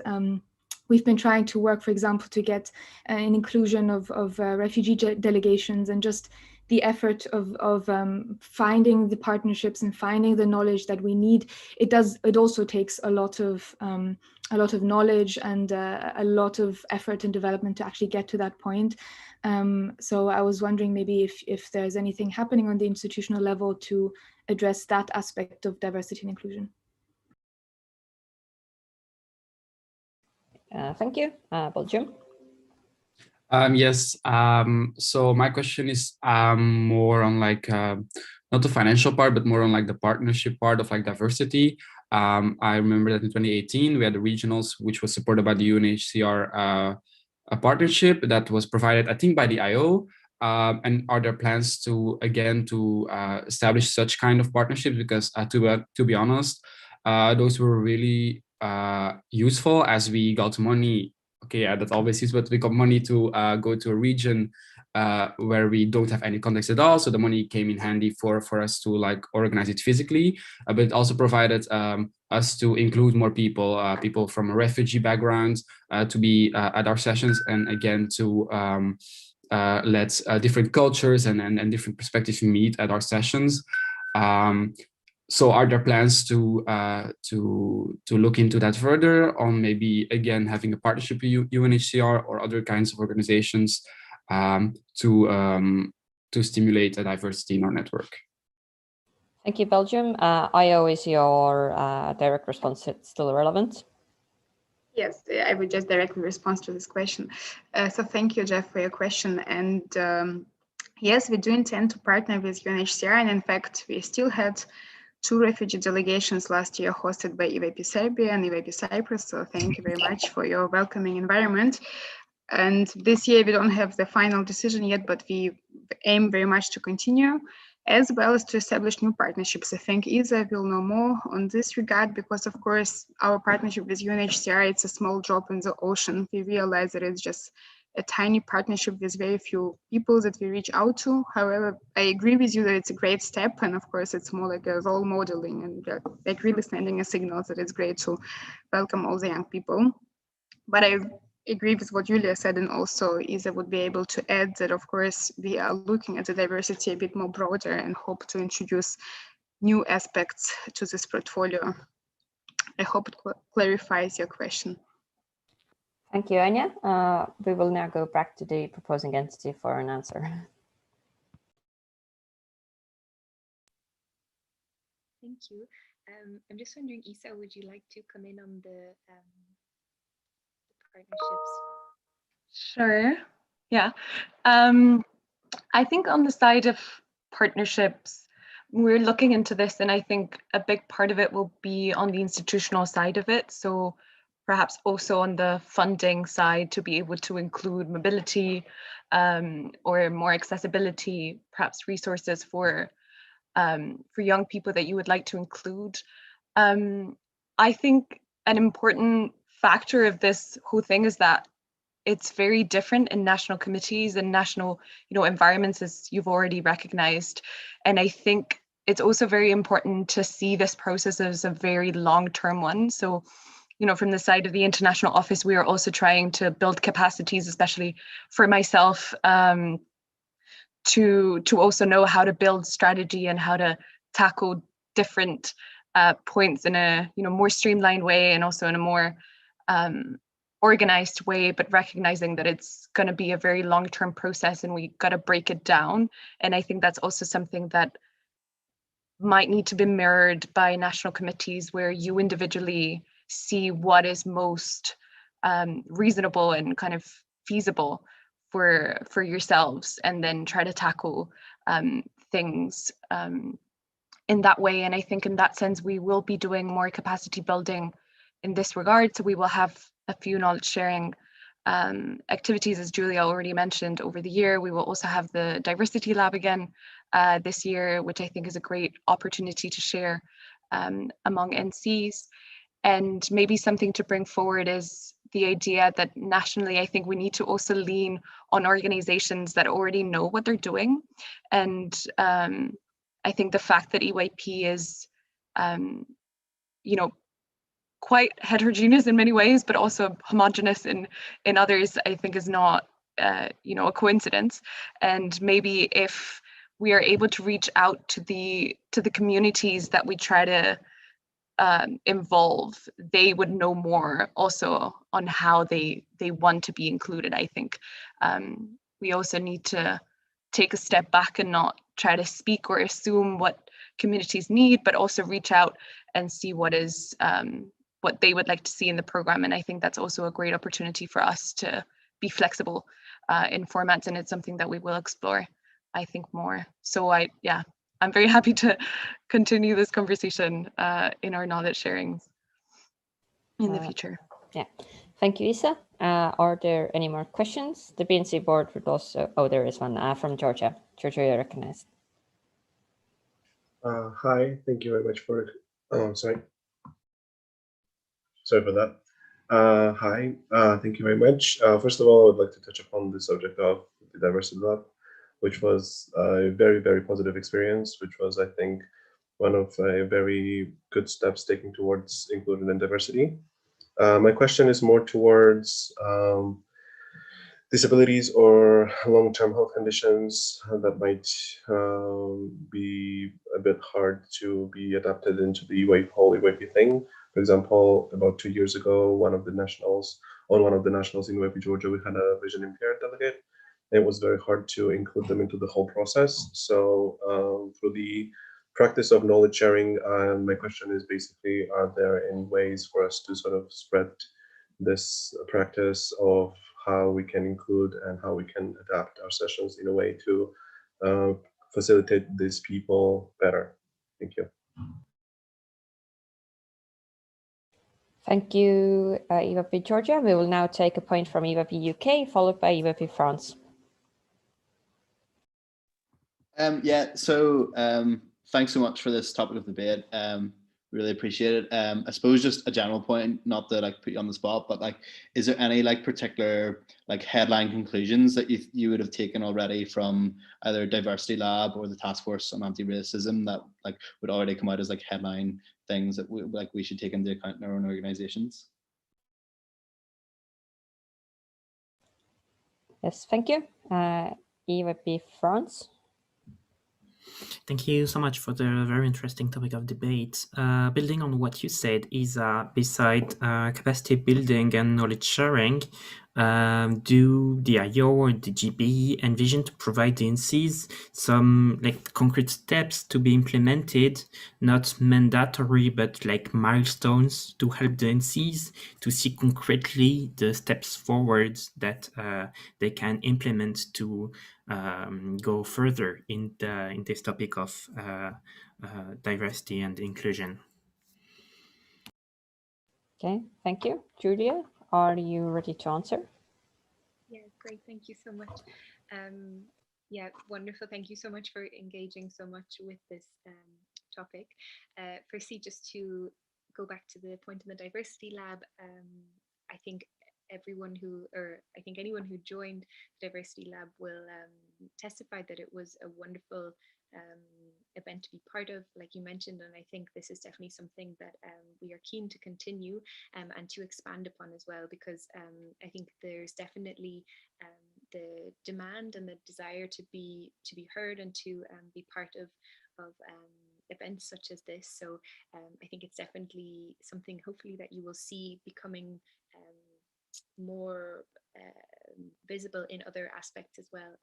we've been trying to work, for example, to get an inclusion of refugee delegations, and just the effort of finding the partnerships and finding the knowledge that we need. It also takes a lot of knowledge and a lot of effort and development to actually get to that point. So I was wondering maybe if there's anything happening on the institutional level to address that aspect of diversity and inclusion. Thank you. Belgium. Yes. So my question is more on like not the financial part, but more on like the partnership part of like diversity. I remember that in 2018 we had the regionals, which was supported by the UNHCR, a partnership that was provided, I think, by the IO. And are there plans to establish such kind of partnerships? Because to be honest, those were really useful as we got money. Okay, yeah, that always is, but we got money to go to a region where we don't have any context at all. So the money came in handy for us to like organize it physically, but it also provided us to include more people, people from a refugee background, to be at our sessions, and again to let different cultures and different perspectives meet at our sessions. So are there plans to look into that further, on maybe again having a partnership with UNHCR or other kinds of organizations to stimulate a diversity in our network? Thank you, Belgium. IO, is your direct response still relevant? Yes, I would just directly respond to this question. So thank you, Jeff, for your question. And yes, we do intend to partner with UNHCR, and in fact, we still had 2 refugee delegations last year hosted by EYP Serbia and EYP Cyprus. So thank you very much for your welcoming environment. And this year we don't have the final decision yet, but we aim very much to continue, as well as to establish new partnerships. I think Isa will know more on this regard, because of course our partnership with UNHCR, it's a small drop in the ocean. We realize that it's just a tiny partnership with very few people that we reach out to. However, I agree with you that it's a great step, and of course it's more like a role modeling and like really sending a signal that it's great to welcome all the young people. But I agree with what Julia said, and also Isa would be able to add that of course we are looking at the diversity a bit more broader and hope to introduce new aspects to this portfolio. I hope it clarifies your question. Thank you, Anya. We will now go back to the proposing entity for an answer. Thank you. I'm just wondering, Isa, would you like to come in on the partnerships? Sure. Yeah. I think on the side of partnerships, we're looking into this, and I think a big part of it will be on the institutional side of it. So perhaps also on the funding side, to be able to include mobility or more accessibility, perhaps resources for young people that you would like to include. I think an important factor of this whole thing is that it's very different in national committees and national, environments, as you've already recognized. And I think it's also very important to see this process as a very long-term one. So, from the side of the International Office, we are also trying to build capacities, especially for myself, to also know how to build strategy and how to tackle different points in a more streamlined way, and also in a more organized way, but recognizing that it's going to be a very long-term process and we got to break it down. And I think that's also something that might need to be mirrored by national committees, where you individually see what is most reasonable and kind of feasible for yourselves, and then try to tackle things in that way. And I think in that sense, we will be doing more capacity building in this regard. So we will have a few knowledge sharing activities, as Julia already mentioned, over the year. We will also have the diversity lab again this year, which I think is a great opportunity to share among NCs. And maybe something to bring forward is the idea that nationally, I think we need to also lean on organizations that already know what they're doing. And I think the fact that EYP is, quite heterogeneous in many ways, but also homogeneous in others, I think is not, a coincidence. And maybe if we are able to reach out to the communities that we try to involve, they would know more also on how they want to be included. I think we also need to take a step back and not try to speak or assume what communities need, but also reach out and see what is what they would like to see in the program. And I think that's also a great opportunity for us to be flexible in formats, and it's something that we will explore, I think, more. So I'm very happy to continue this conversation in our knowledge sharings in the future. Yeah, thank you, Isa. Are there any more questions? The BNC board would also, there is one from Georgia. Georgia, you're recognized. Hi, thank you very much for, sorry for that. Hi, thank you very much. First of all, I would like to touch upon the subject of the diversity lab, which was a very, very positive experience, which was, I think, one of a very good steps taken towards inclusion and diversity. My question is more towards disabilities or long-term health conditions that might be a bit hard to be adapted into the whole EYP thing. For example, about 2 years ago, on one of the nationals in EYP Georgia, we had a vision impaired delegate. It was very hard to include them into the whole process. So through the practice of knowledge sharing, my question is basically, are there any ways for us to sort of spread this practice of how we can include and how we can adapt our sessions in a way to facilitate these people better? Thank you. Thank you, EYP Georgia. We will now take a point from EYP UK, followed by EYP France. Thanks so much for this topic of debate. Really appreciate it. I suppose just a general point, not to put you on the spot, but is there any particular headline conclusions that you would have taken already from either Diversity Lab or the Task Force on Anti-Racism that would already come out as headline things that we should take into account in our own organizations? Yes, thank you. EYP France. Thank you so much for the very interesting topic of debate. Building on what you said, Isa, beside capacity building and knowledge sharing, do the IO or the GB envision to provide the NCs some concrete steps to be implemented, not mandatory, but milestones to help the NCs to see concretely the steps forward that they can implement to go further in this topic of diversity and inclusion? Okay, thank you. Julia, are you ready to answer? Yeah, great. Thank you so much. Yeah, wonderful. Thank you so much for engaging so much with this topic. Firstly, just to go back to the point in the Diversity Lab, I think anyone who joined the Diversity Lab will testify that it was a wonderful event to be part of, like you mentioned, and I think this is definitely something that we are keen to continue and to expand upon as well, because I think there's definitely the demand and the desire to be heard and to be part of events such as this. So I think it's definitely something hopefully that you will see becoming more visible in other aspects as well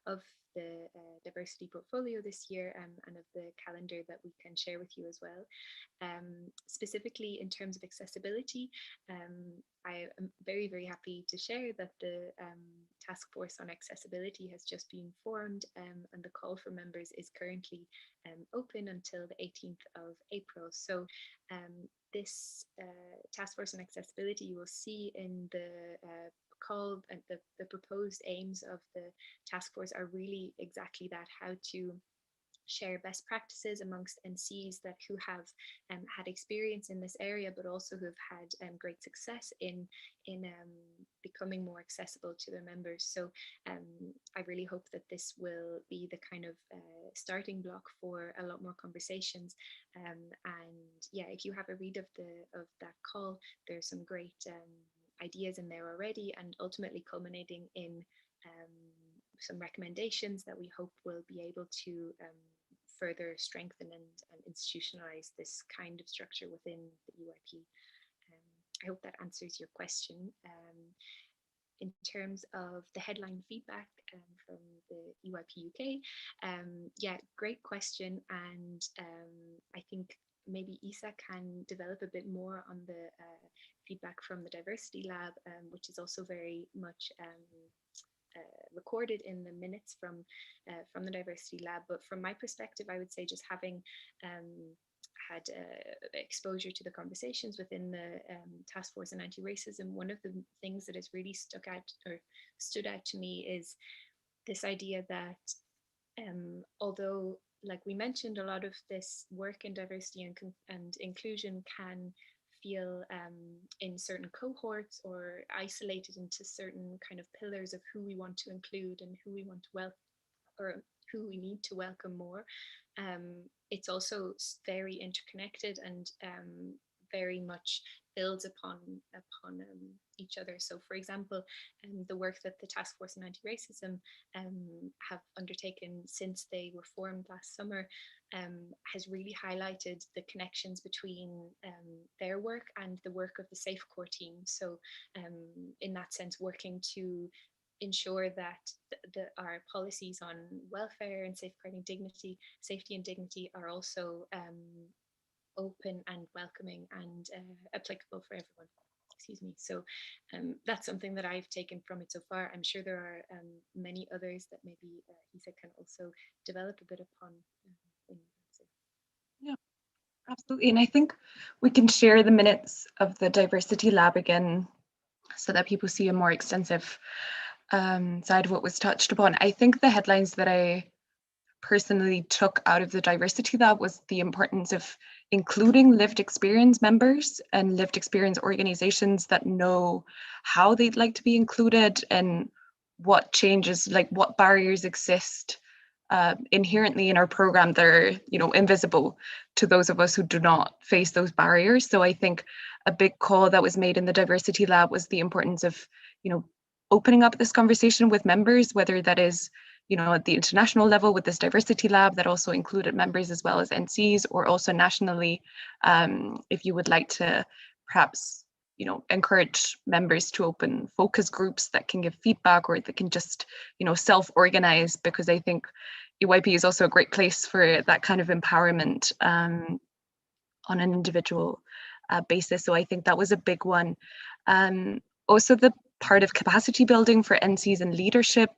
of the diversity portfolio this year, and of the calendar that we can share with you as well. Specifically in terms of accessibility, I am very, very happy to share that the task force on accessibility has just been formed, and the call for members is currently open until the 18th of April. So this task force on accessibility, you will see in the call, and the proposed aims of the task force are really exactly that: how to share best practices amongst NCs that who have had experience in this area, but also who have had great success in becoming more accessible to their members. So I really hope that this will be the kind of starting block for a lot more conversations. And yeah, if you have a read of that call, there's some great ideas in there already, and ultimately culminating in some recommendations that we hope will be able to further strengthen and institutionalize this kind of structure within the EYP. I hope that answers your question. In terms of the headline feedback from the EYP UK, yeah, great question. And I think maybe Isa can develop a bit more on the feedback from the Diversity Lab, which is also very much recorded in the minutes from the Diversity Lab. But from my perspective, I would say just having had exposure to the conversations within the Task Force on Anti-Racism, one of the things that has really stood out to me is this idea that although, like we mentioned, a lot of this work in diversity and inclusion can feel in certain cohorts or isolated into certain kind of pillars of who we want to include and who we want to welcome, or who we need to welcome more. It's also very interconnected and very much builds upon each other. So for example, the work that the Task Force on Anti-Racism have undertaken since they were formed last summer has really highlighted the connections between their work and the work of the Safe Core team. So in that sense, working to ensure that our policies on welfare and safeguarding safety and dignity are also open and welcoming and applicable for everyone. Excuse me. So that's something that I've taken from it so far. I'm sure there are many others that maybe Isa can also develop a bit upon. Yeah, absolutely. And I think we can share the minutes of the Diversity Lab again so that people see a more extensive side of what was touched upon. I think the headlines that I personally took out of the Diversity Lab was the importance of including lived experience members and lived experience organizations that know how they'd like to be included and what changes, like what barriers exist inherently in our program that are, you know, invisible to those of us who do not face those barriers. So I think a big call that was made in the Diversity Lab was the importance of, you know, opening up this conversation with members, whether that is, you know, at the international level with this Diversity Lab that also included members as well as NCs, or also nationally, if you would like to perhaps, you know, encourage members to open focus groups that can give feedback or that can just, you know, self-organize, because I think EYP is also a great place for that kind of empowerment on an individual basis. So I think that was a big one. Also the part of capacity building for NCs and leadership,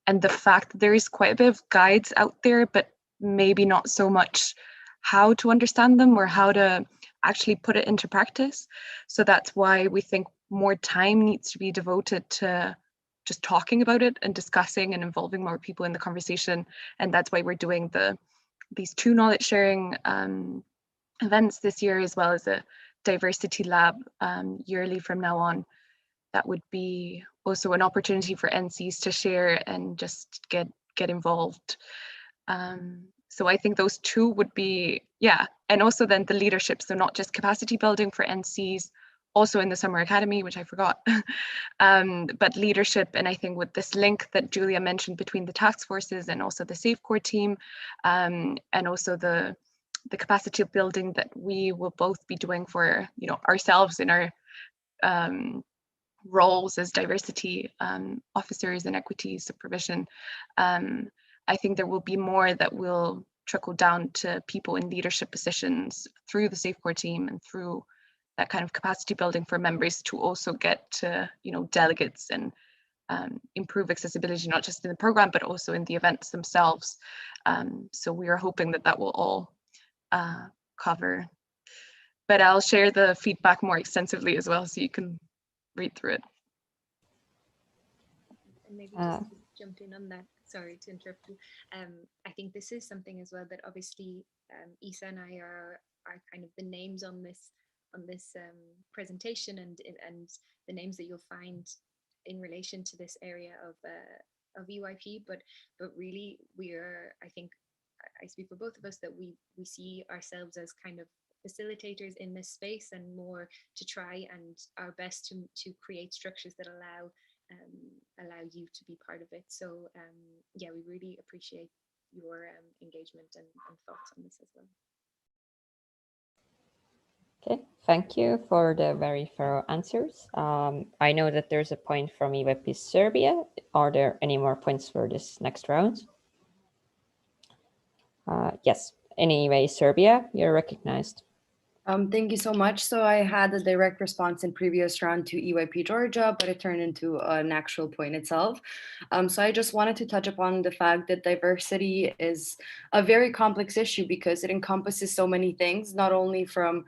and the fact that there is quite a bit of guides out there, but maybe not so much how to understand them or how to actually put it into practice. So that's why we think more time needs to be devoted to just talking about it and discussing and involving more people in the conversation. And that's why we're doing these 2 knowledge sharing events this year, as well as a Diversity Lab yearly from now on. That would be also an opportunity for NCs to share and just get involved. So I think those 2 would be, yeah. And also then the leadership, so not just capacity building for NCs, also in the Summer Academy, which I forgot, but leadership. And I think with this link that Julia mentioned between the task forces and also the Safe Core team, and also the capacity building that we will both be doing for, you know, ourselves in our roles as diversity officers and equity supervision, I think there will be more that will trickle down to people in leadership positions through the Safecore team and through that kind of capacity building for members to also get to, delegates and improve accessibility, not just in the program, but also in the events themselves. So we are hoping that that will all cover. But I'll share the feedback more extensively as well, so you can read through it. And maybe just to jump in on that, sorry to interrupt you. I think this is something as well that obviously Isa and I are kind of the names on this presentation, and the names that you'll find in relation to this area of EYP, but really we are, I think I speak for both of us, that we see ourselves as kind of facilitators in this space, and more to try and our best to create structures that allow you to be part of it. So yeah, we really appreciate your engagement and thoughts on this as well. Okay, thank you for the very thorough answers. I know that there's a point from EYP Serbia. Are there any more points for this next round? Yes, anyway, Serbia, you're recognized. Thank you so much. So I had a direct response in previous round to EYP Georgia, but it turned into an actual point itself. So I just wanted to touch upon the fact that diversity is a very complex issue because it encompasses so many things, not only from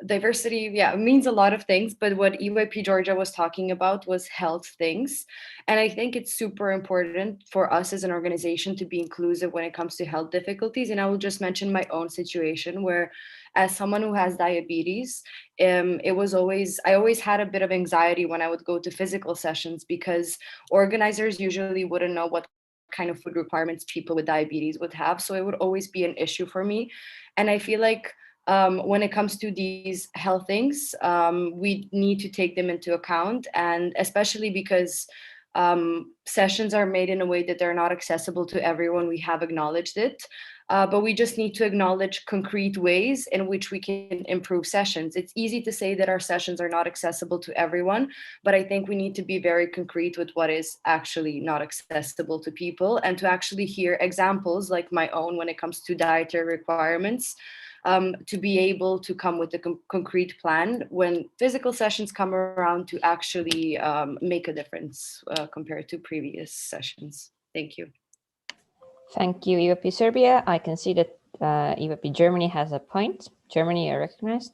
diversity, it means a lot of things, but what EYP Georgia was talking about was health things. And I think it's super important for us as an organization to be inclusive when it comes to health difficulties. And I will just mention my own situation where, as someone who has diabetes, I always had a bit of anxiety when I would go to physical sessions because organizers usually wouldn't know what kind of food requirements people with diabetes would have. So it would always be an issue for me. And I feel like when it comes to these health things, we need to take them into account, and especially because sessions are made in a way that they're not accessible to everyone. We have acknowledged it, but we just need to acknowledge concrete ways in which we can improve sessions. It's easy to say that our sessions are not accessible to everyone, but I think we need to be very concrete with what is actually not accessible to people, and to actually hear examples like my own when it comes to dietary requirements, to be able to come with a concrete plan when physical sessions come around to actually make a difference compared to previous sessions. Thank you. Thank you, EYP Serbia. I can see that EYP Germany has a point. Germany, are recognized.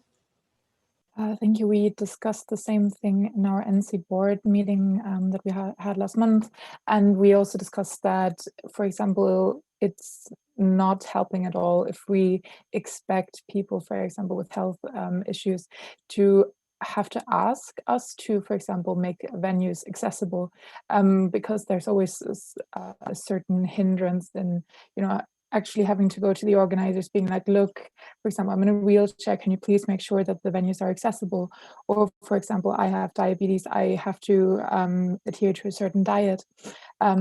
Thank you. We discussed the same thing in our NC board meeting that we had last month. And we also discussed that, for example, it's not helping at all if we expect people, for example, with health issues to have to ask us to, for example, make venues accessible, because there's always a certain hindrance in, actually having to go to the organizers being like, look, for example, I'm in a wheelchair, can you please make sure that the venues are accessible? Or, for example, I have diabetes, I have to adhere to a certain diet.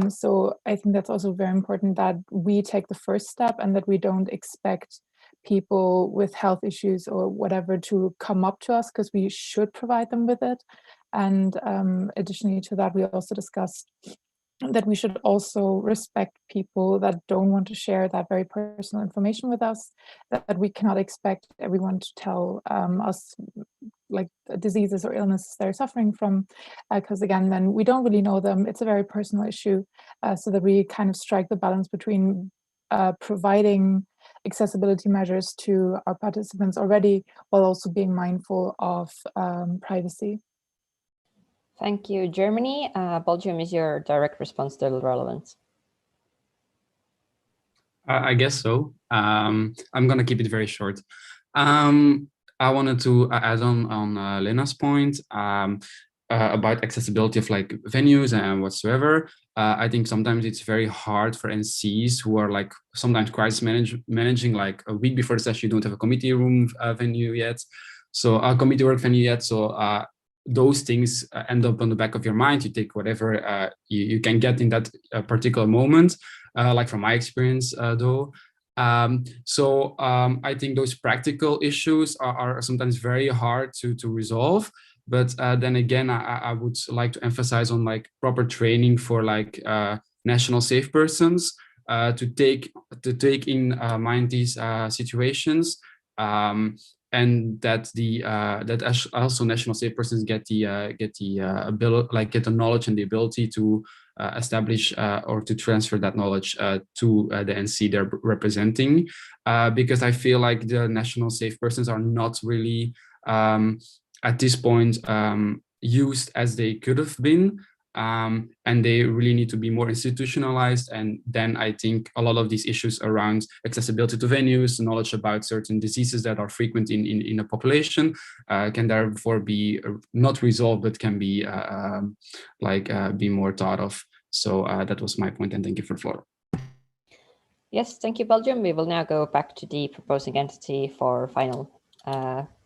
So I think that's also very important that we take the first step and that we don't expect people with health issues or whatever to come up to us, because we should provide them with it. And additionally to that, we also discussed that we should also respect people that don't want to share that very personal information with us, that we cannot expect everyone to tell us like diseases or illnesses they're suffering from, because again, then we don't really know them. It's a very personal issue, so that we kind of strike the balance between providing accessibility measures to our participants already, while also being mindful of privacy. Thank you, Germany. Belgium is your direct response still relevant? I guess so. I'm going to keep it very short. I wanted to add on Lena's point about accessibility of like venues and whatsoever. I think sometimes it's very hard for NCs who are like sometimes crisis managing like a week before the session, you don't have a committee room venue yet. So a committee work venue yet. So those things end up on the back of your mind. You take whatever you can get in that particular moment, like from my experience though. I think those practical issues are sometimes very hard to resolve, But then again, I would like to emphasize on like proper training for like national safe persons to take in mind these situations, and that also national safe persons get the ability, like get the knowledge and the ability to establish or to transfer that knowledge to the NC they're representing, because I feel like the national safe persons are not really at this point used as they could have been, and they really need to be more institutionalized. And then I think a lot of these issues around accessibility to venues, knowledge about certain diseases that are frequent in a population, can therefore be not resolved, but can be be more thought of. So that was my point, and thank you for the floor. Yes, thank you, Belgium. We will now go back to the proposing entity for final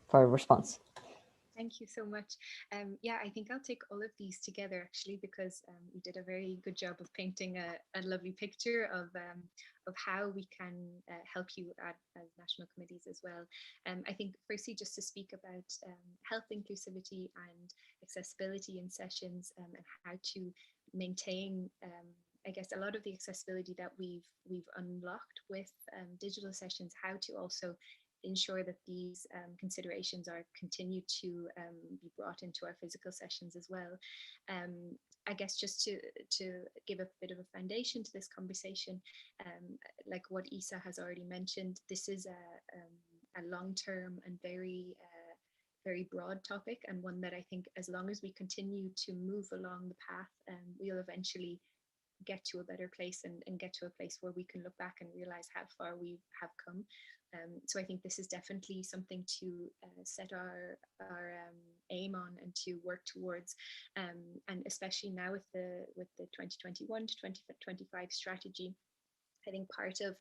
for response. Thank you so much. Yeah, I think I'll take all of these together actually, because you did a very good job of painting a lovely picture of how we can help you as national committees as well. I think firstly, just to speak about health inclusivity and accessibility in sessions, and how to maintain I guess a lot of the accessibility that we've unlocked with digital sessions, how to also ensure that these considerations are continued to be brought into our physical sessions as well. I guess just to give a bit of a foundation to this conversation, like what Isa has already mentioned, this is a long-term and very broad topic, and one that I think as long as we continue to move along the path, we'll eventually get to a better place and get to a place where we can look back and realize how far we have come. So I think this is definitely something to set our aim on and to work towards, and especially now with the 2021 to 2025 strategy. I think part of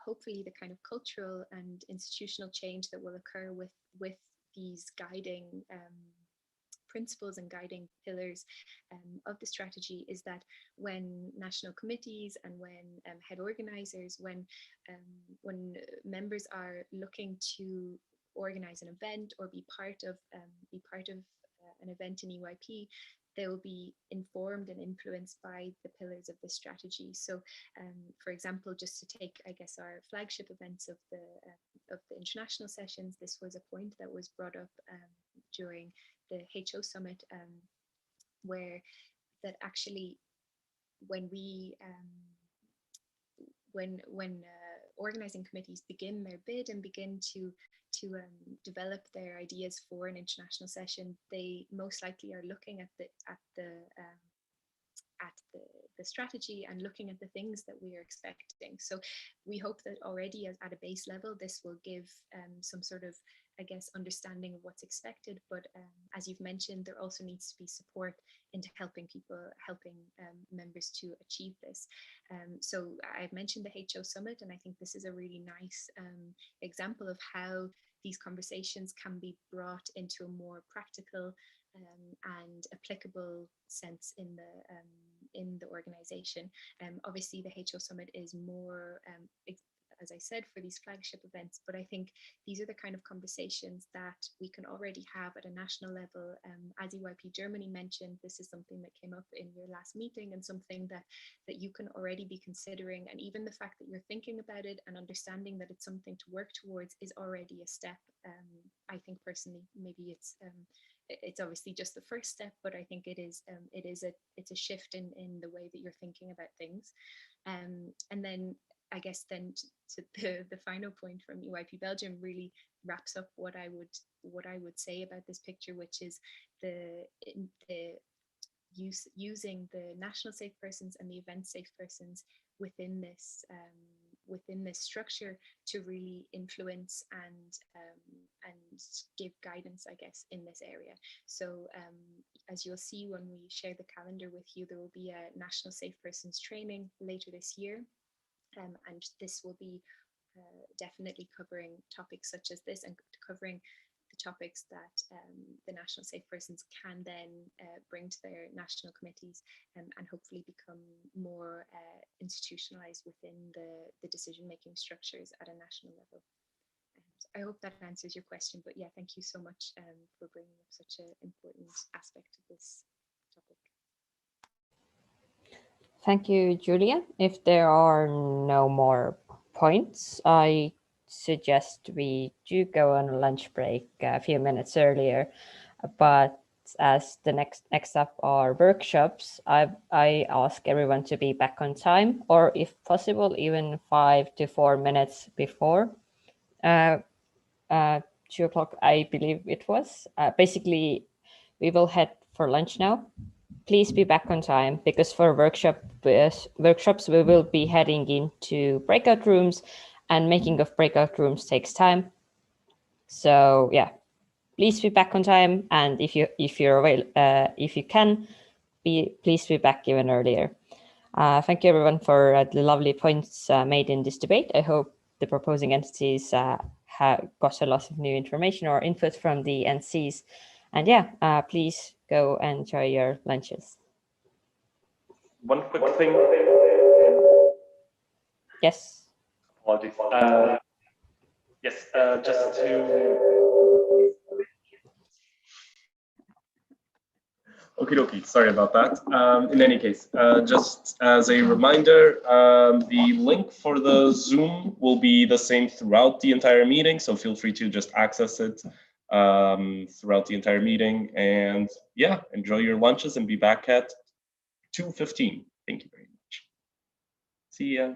hopefully the kind of cultural and institutional change that will occur with these guiding principles and guiding pillars of the strategy is that when national committees and when head organizers, when members are looking to organize an event or be part of an event in EYP, they will be informed and influenced by the pillars of the strategy. So, for example, just to take, I guess, our flagship events of the international sessions, this was a point that was brought up during the HO summit, where that actually when we when organizing committees begin their bid and begin to develop their ideas for an international session, they most likely are looking at the strategy and looking at the things that we are expecting. So we hope that already at a base level, this will give some sort of, I guess, understanding of what's expected. But as you've mentioned, there also needs to be support into helping members to achieve this. So I've mentioned the HO Summit, and I think this is a really nice example of how these conversations can be brought into a more practical and applicable sense in the organization. Obviously, the HO Summit is more, as I said, for these flagship events, but I think these are the kind of conversations that we can already have at a national level. As EYP Germany mentioned, this is something that came up in your last meeting and something that you can already be considering. And even the fact that you're thinking about it and understanding that it's something to work towards is already a step. I think personally, maybe it's obviously just the first step, but I think it's a shift in the way that you're thinking about things. And then I guess then to the final point from EYP Belgium really wraps up what I would say about this picture, which is the using the national safe persons and the event safe persons within this structure to really influence and give guidance, I guess, in this area. So as you'll see when we share the calendar with you, there will be a national safe persons training later this year. And this will be definitely covering topics such as this and covering the topics that the national safe persons can then bring to their national committees and hopefully become more institutionalized within the decision-making structures at a national level. So I hope that answers your question. But yeah, thank you so much for bringing up such an important aspect of this topic. Thank you, Julia. If there are no more points, I suggest we do go on a lunch break a few minutes earlier. But as the next up are workshops, I ask everyone to be back on time, or if possible, even 5 to 4 minutes before 2 o'clock, I believe it was. Basically, we will head for lunch now. Please be back on time, because for workshops we will be heading into breakout rooms, and making of breakout rooms takes time. So yeah, please be back on time, and if you can, please be back even earlier. Thank you everyone for the lovely points made in this debate. I hope the proposing entities have got a lot of new information or input from the NCs. And yeah, please go and enjoy your lunches. One quick thing. Yes. Apologies. Yes, just to. Okie dokie, sorry about that. In any case, just as a reminder, the link for the Zoom will be the same throughout the entire meeting, so feel free to just access it throughout the entire meeting. And yeah, enjoy your lunches and be back at 2:15. Thank you very much. See ya.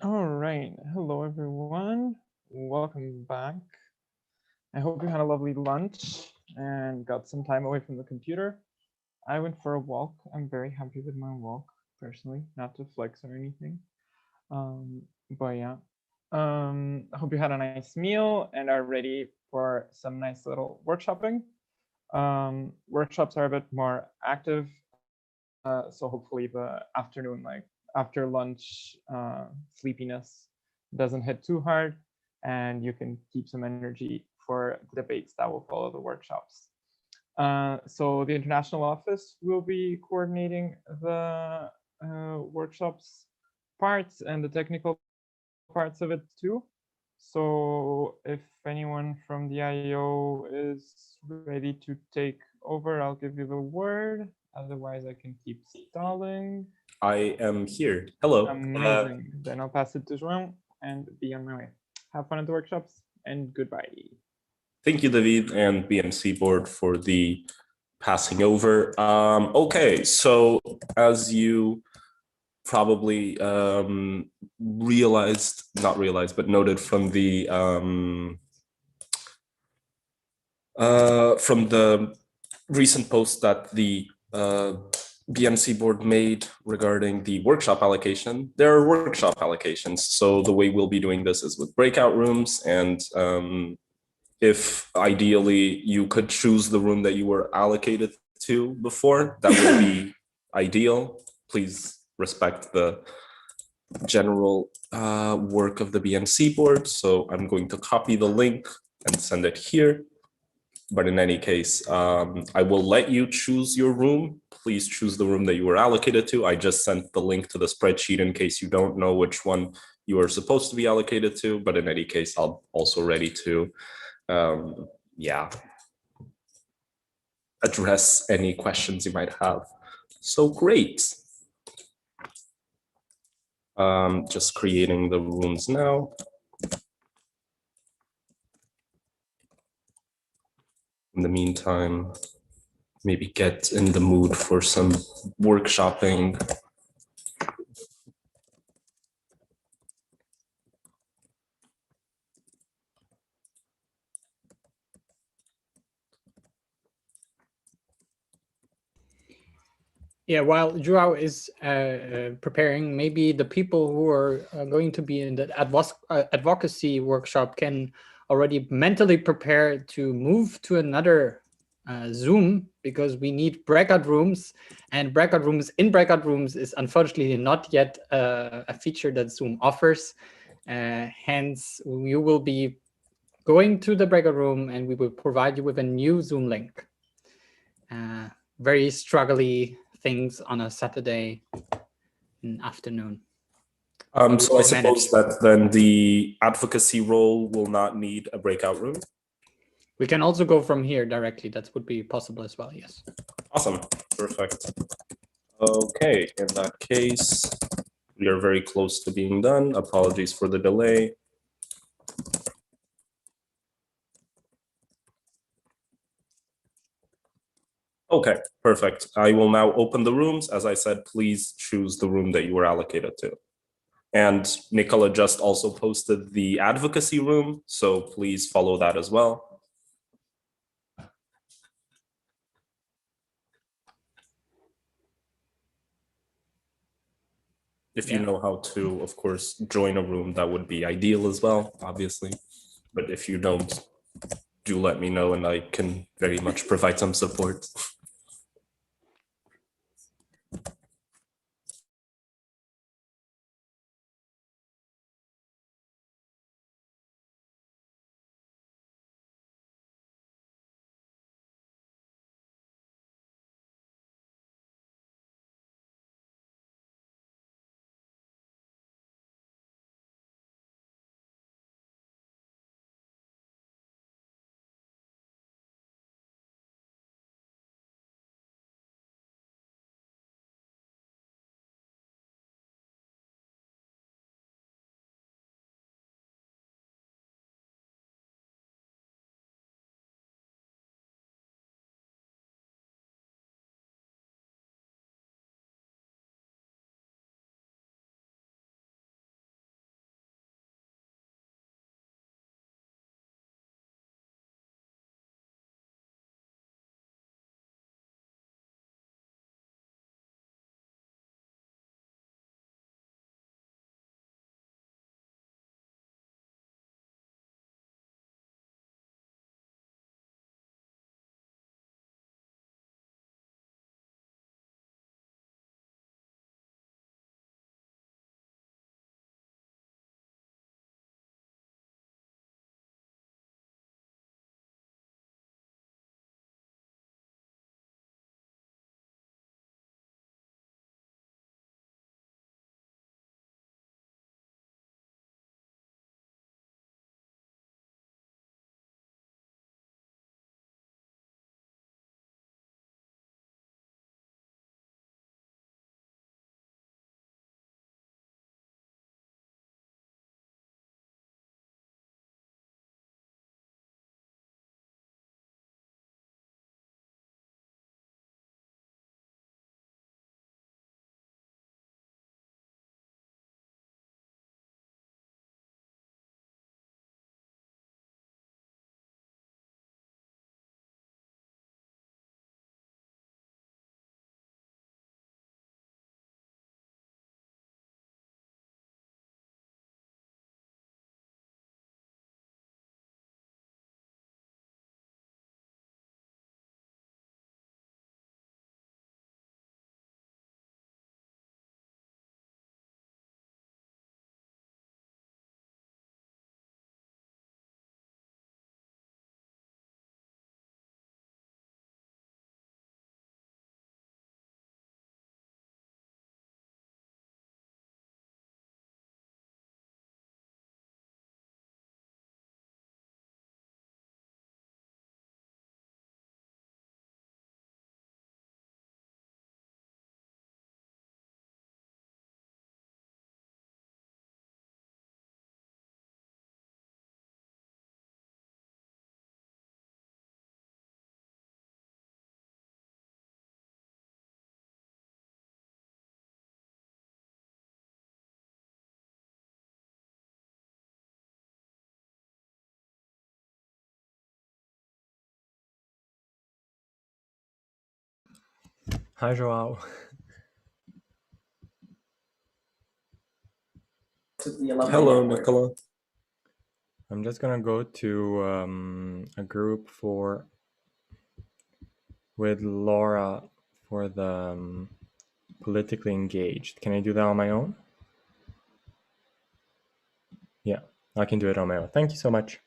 All right. Hello, everyone. Welcome back. I hope you had a lovely lunch and got some time away from the computer. I went for a walk. I'm very happy with my walk, personally, not to flex or anything. But yeah. I hope you had a nice meal and are ready for some nice little workshopping. Workshops are a bit more active, so hopefully the afternoon, like after lunch, sleepiness doesn't hit too hard, and you can keep some energy for the debates that will follow the workshops. So the international office will be coordinating the workshops parts and the technical parts of it too. So if anyone from the IO is ready to take over, I'll give you the word. Otherwise, I can keep stalling. I am here. Hello. Amazing. Then I'll pass it to João and be on my way. Have fun at the workshops and goodbye. Thank you, David and BNC board for the passing over. Okay, so as you probably but noted from the recent post that the BNC board made regarding the workshop allocation, there are workshop allocations. So the way we'll be doing this is with breakout rooms, and if ideally you could choose the room that you were allocated to before, that would be ideal. Please respect the general work of the BNC board. So I'm going to copy the link and send it here. But in any case, I will let you choose your room. Please choose the room that you were allocated to. I just sent the link to the spreadsheet in case you don't know which one you are supposed to be allocated to. But in any case, I'll also ready to address any questions you might have. So great. Just creating the rooms now. In the meantime, maybe get in the mood for some workshopping. Yeah, while Joao is preparing, maybe the people who are going to be in the advocacy workshop can already mentally prepare to move to another Zoom, because we need breakout rooms, and breakout rooms in breakout rooms is unfortunately not yet a feature that Zoom offers. Hence, you will be going to the breakout room and we will provide you with a new Zoom link. Very struggly things on a Saturday afternoon. So I suppose that then the advocacy role will not need a breakout room. We can also go from here directly. That would be possible as well, yes. Awesome, perfect. Okay, in that case, we are very close to being done. Apologies for the delay. Okay, perfect. I will now open the rooms. As I said, please choose the room that you were allocated to. And Nicola just also posted the advocacy room, so please follow that as well. If you know how to, of course, join a room, that would be ideal as well, obviously. But if you don't, do let me know and I can very much provide some support. Hi, Joao. Hello, Nicola. I'm just gonna go to a group with Laura for the politically engaged. Can I do that on my own? Yeah, I can do it on my own. Thank you so much.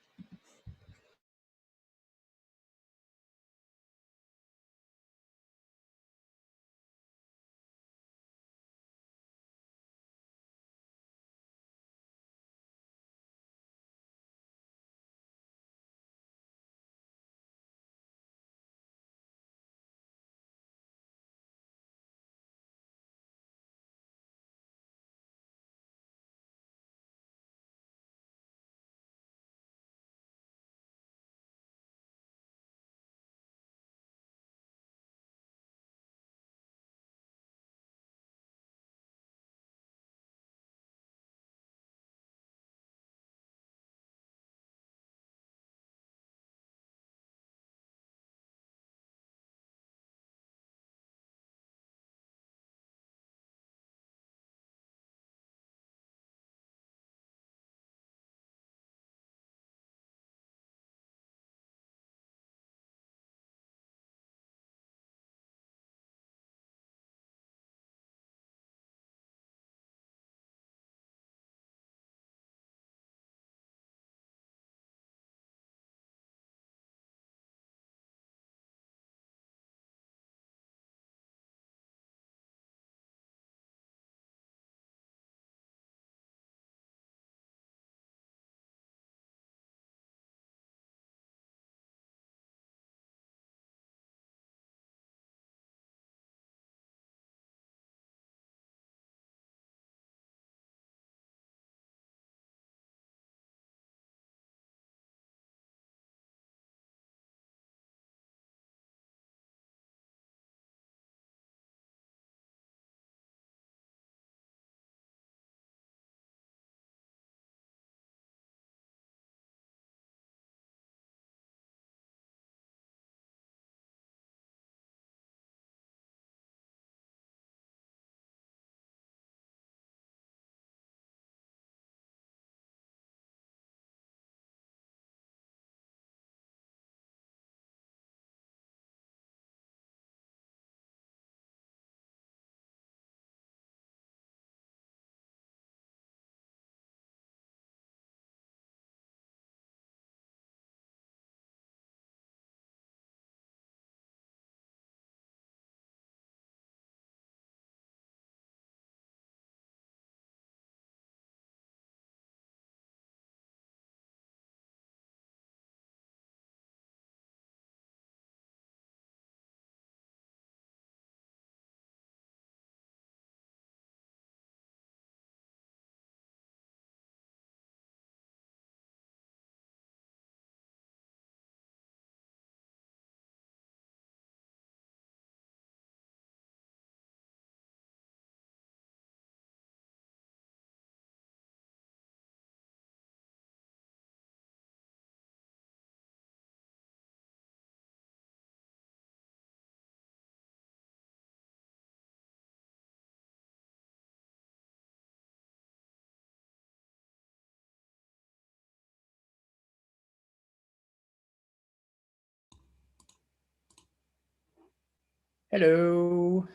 Hello.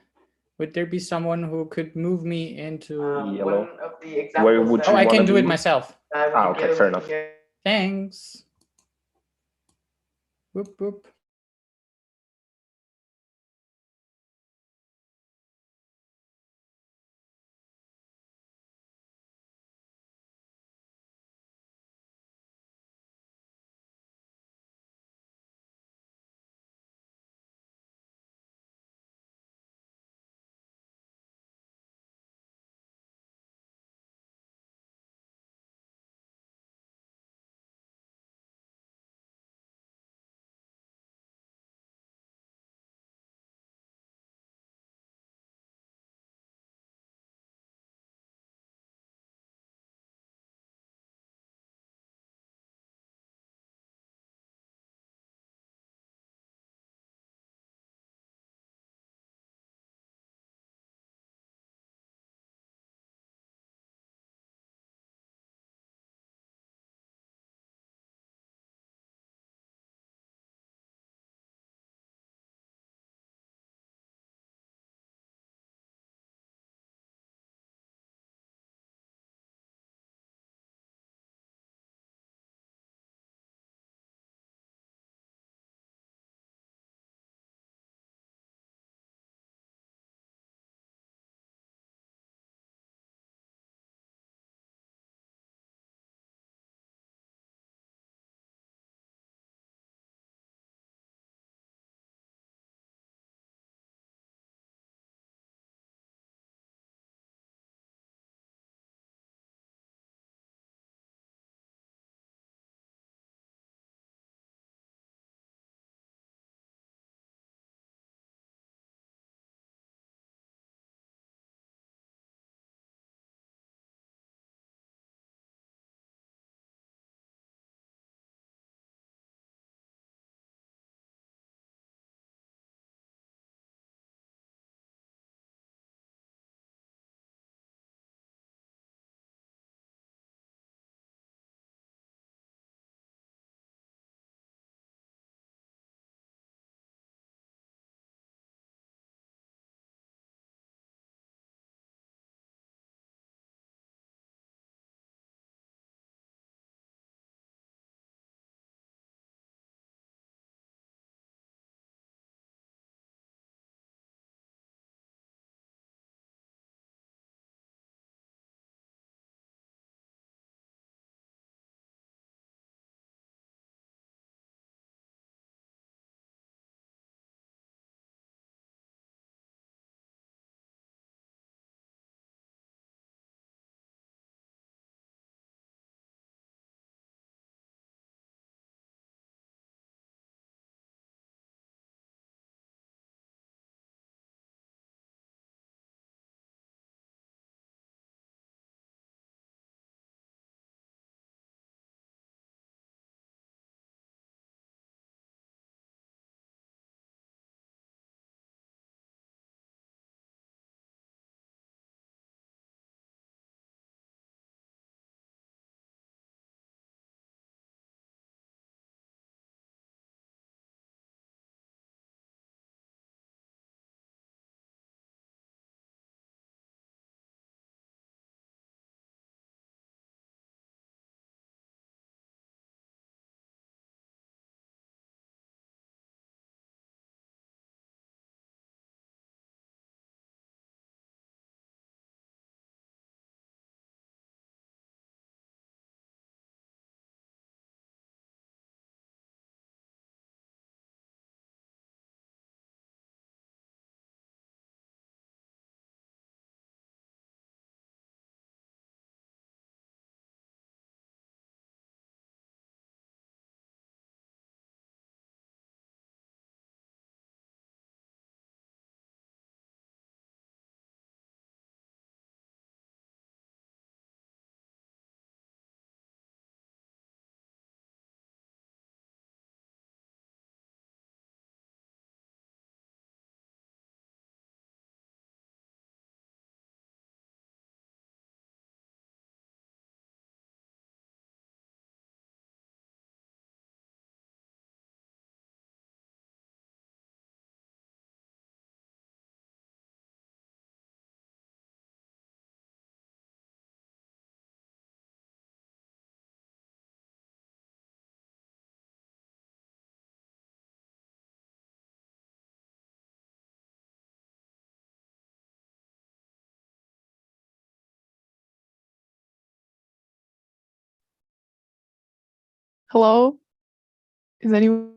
Would there be someone who could move me into Yellow. one of the examples? Where would you I wanna can do it be? myself. Okay, fair enough. Thanks. Whoop, whoop. Hello? Is anyone?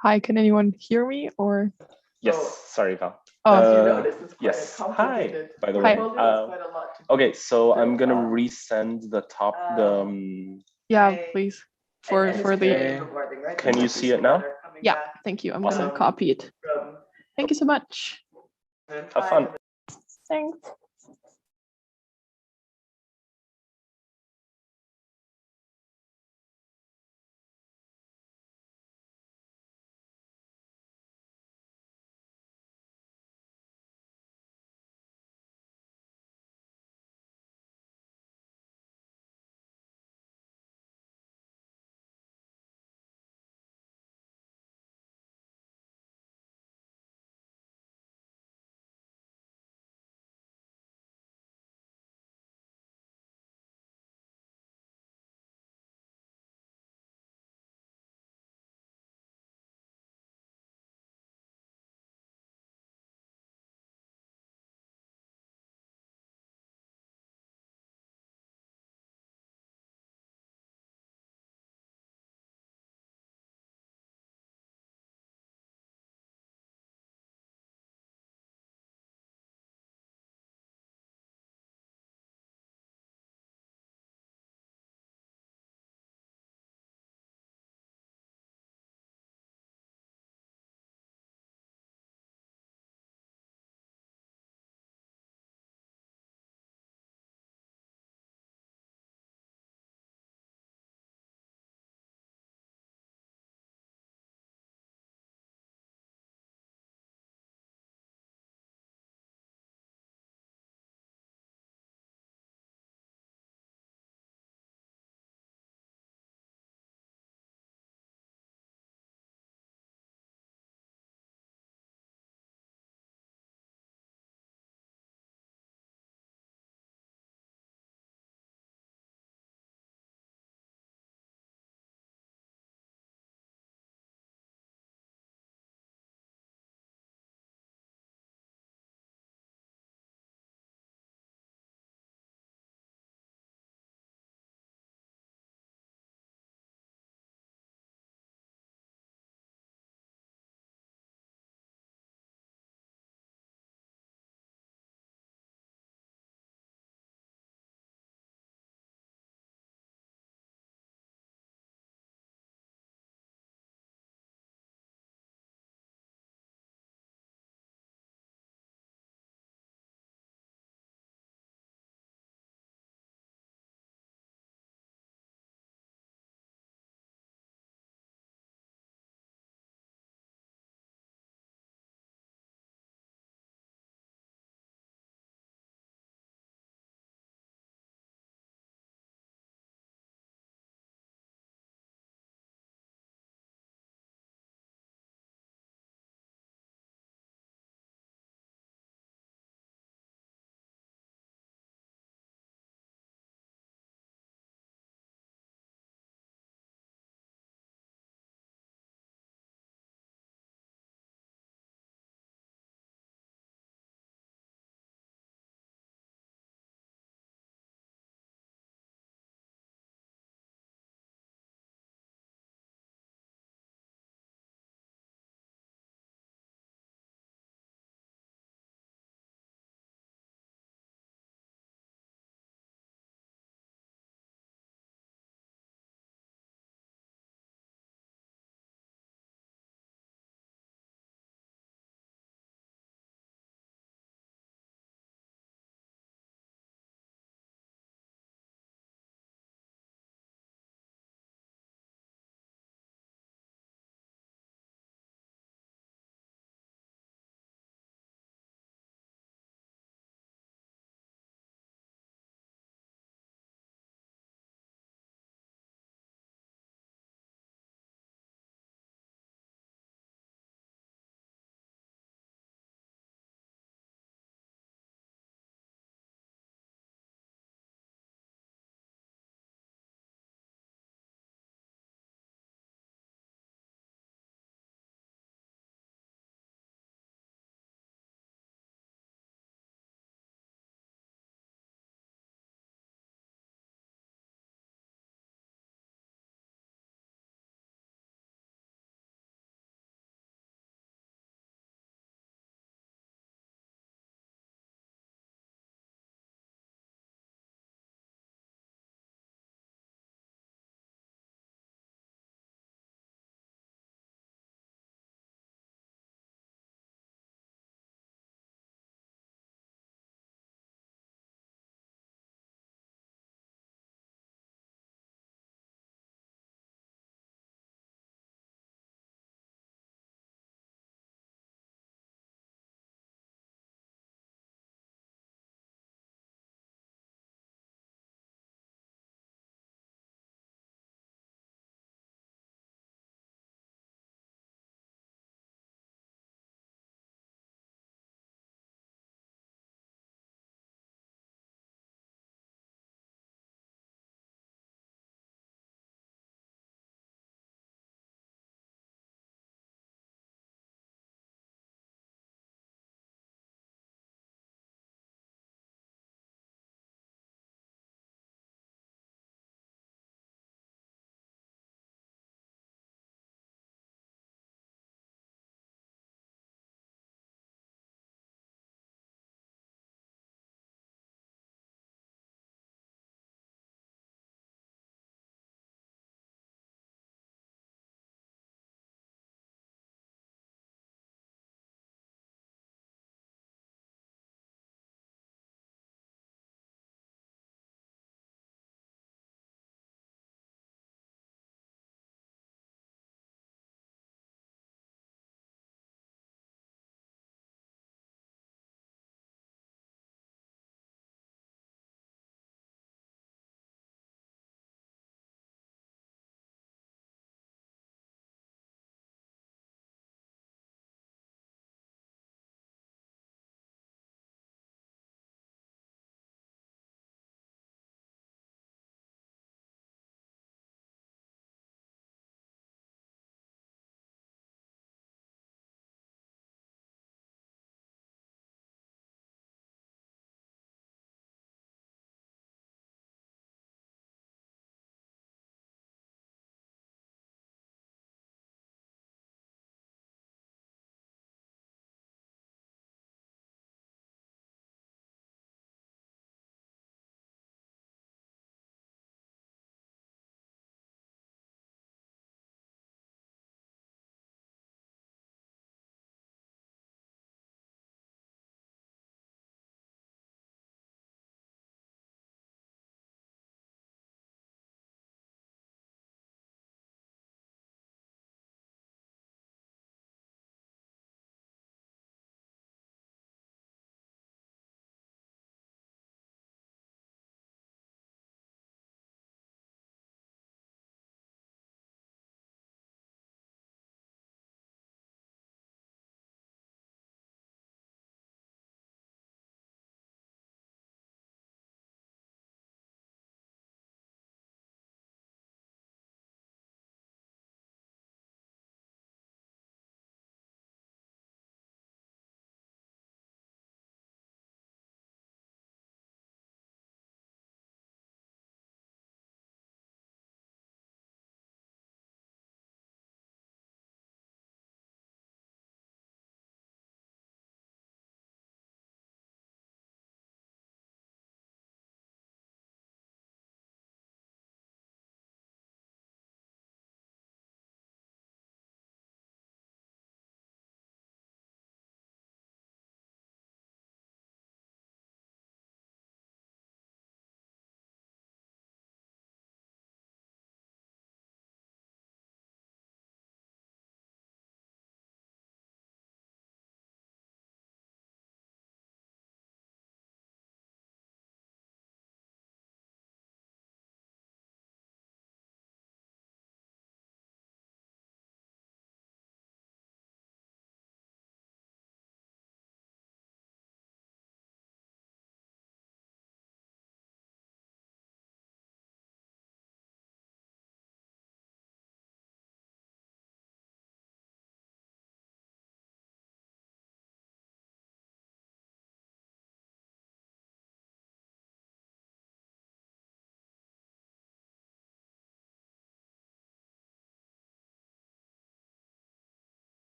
Hi, can anyone hear me or? Yes, sorry, Val. Oh. Yes, hi, by the Hi. way. Okay, so I'm gonna resend the top, Yeah, please. For the. can you see it now? Yeah, thank you. I'm gonna copy it. Thank you so much. Have fun. Thanks.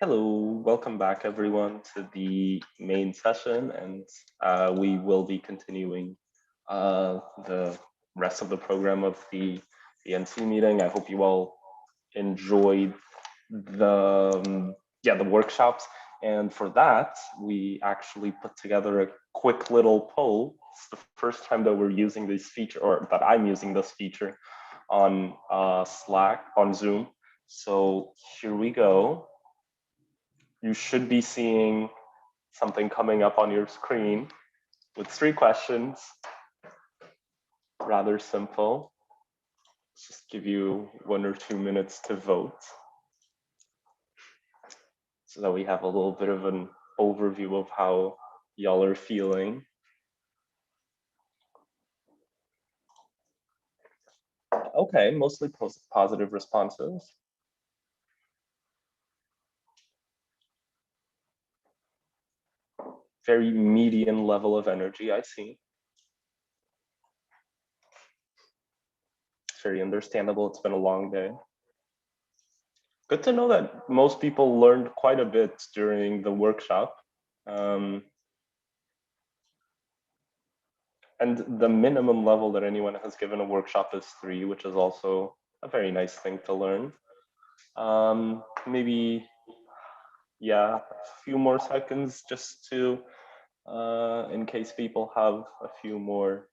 Hello, welcome back everyone to the main session, and we will be continuing the rest of the program of the BNC meeting. I hope you all enjoyed the workshops, and for that we actually put together a quick little poll. It's the first time that we're using this feature, or that I'm using this feature on Slack, on Zoom. So here we go. You should be seeing something coming up on your screen with 3 questions. Rather simple. Let's just give you 1 or 2 minutes to vote so that we have a little bit of an overview of how y'all are feeling. Okay, mostly positive responses. Very median level of energy, I see. Very understandable, it's been a long day. Good to know that most people learned quite a bit during the workshop. And the minimum level that anyone has given a workshop is 3, which is also a very nice thing to learn. Maybe, yeah, a few more seconds just to, in case people have a few more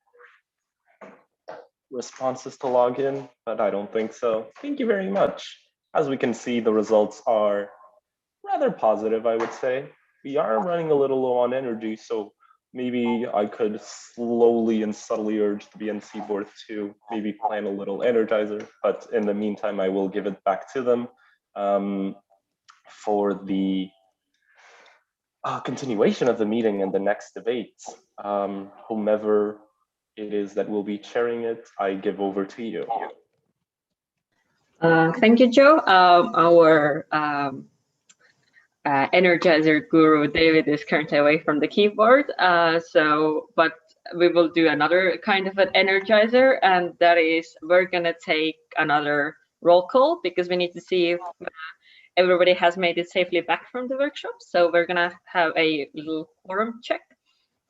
responses to log in, but I don't think so. Thank you very much. As we can see, the results are rather positive, I would say. We are running a little low on energy, so maybe I could slowly and subtly urge the BNC board to maybe plan a little energizer, but in the meantime, I will give it back to them for the continuation of the meeting and the next debate. Whomever it is that will be chairing it, I give over to you. Thank you, Joe. Our Energizer guru David is currently away from the keyboard, but we will do another kind of an Energizer, and that is we're gonna take another roll call because we need to see if everybody has made it safely back from the workshop. So we're gonna have a little quorum check.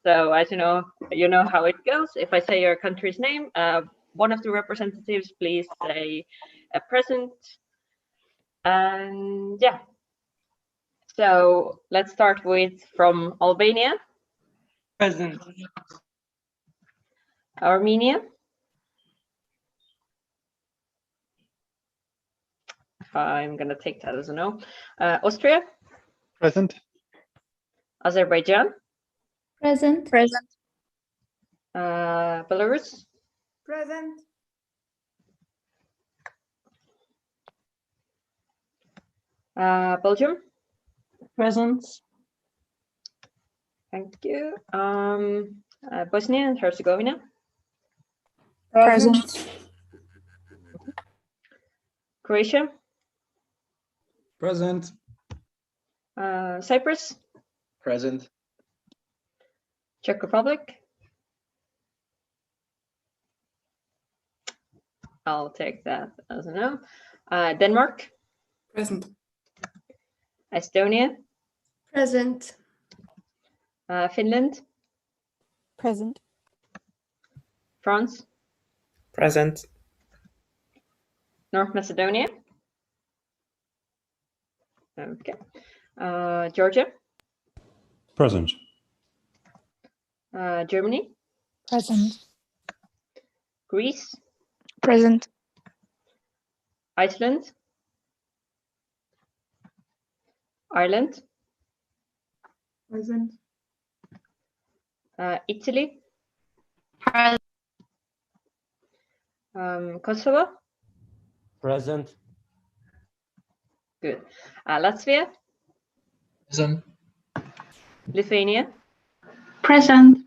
So as you know how it goes. If I say your country's name, one of the representatives, please say present. And yeah. So let's start with from Albania. Present. Armenia. I'm gonna take that as a no. Austria. Present. Azerbaijan. Present. Present. Belarus. Present. Belgium. Present. Thank you. Bosnia and Herzegovina. Present. Croatia. Present. Cyprus. Present. Czech Republic. I'll take that as a no. Denmark. Present. Estonia. Present. Finland. Present. France. Present. North Macedonia. Okay. Georgia. Present. Germany. Present. Greece. Present. Iceland. Ireland. Present. Italy. Present. Kosovo? Present. Good. Latvia? Present. Lithuania? Present.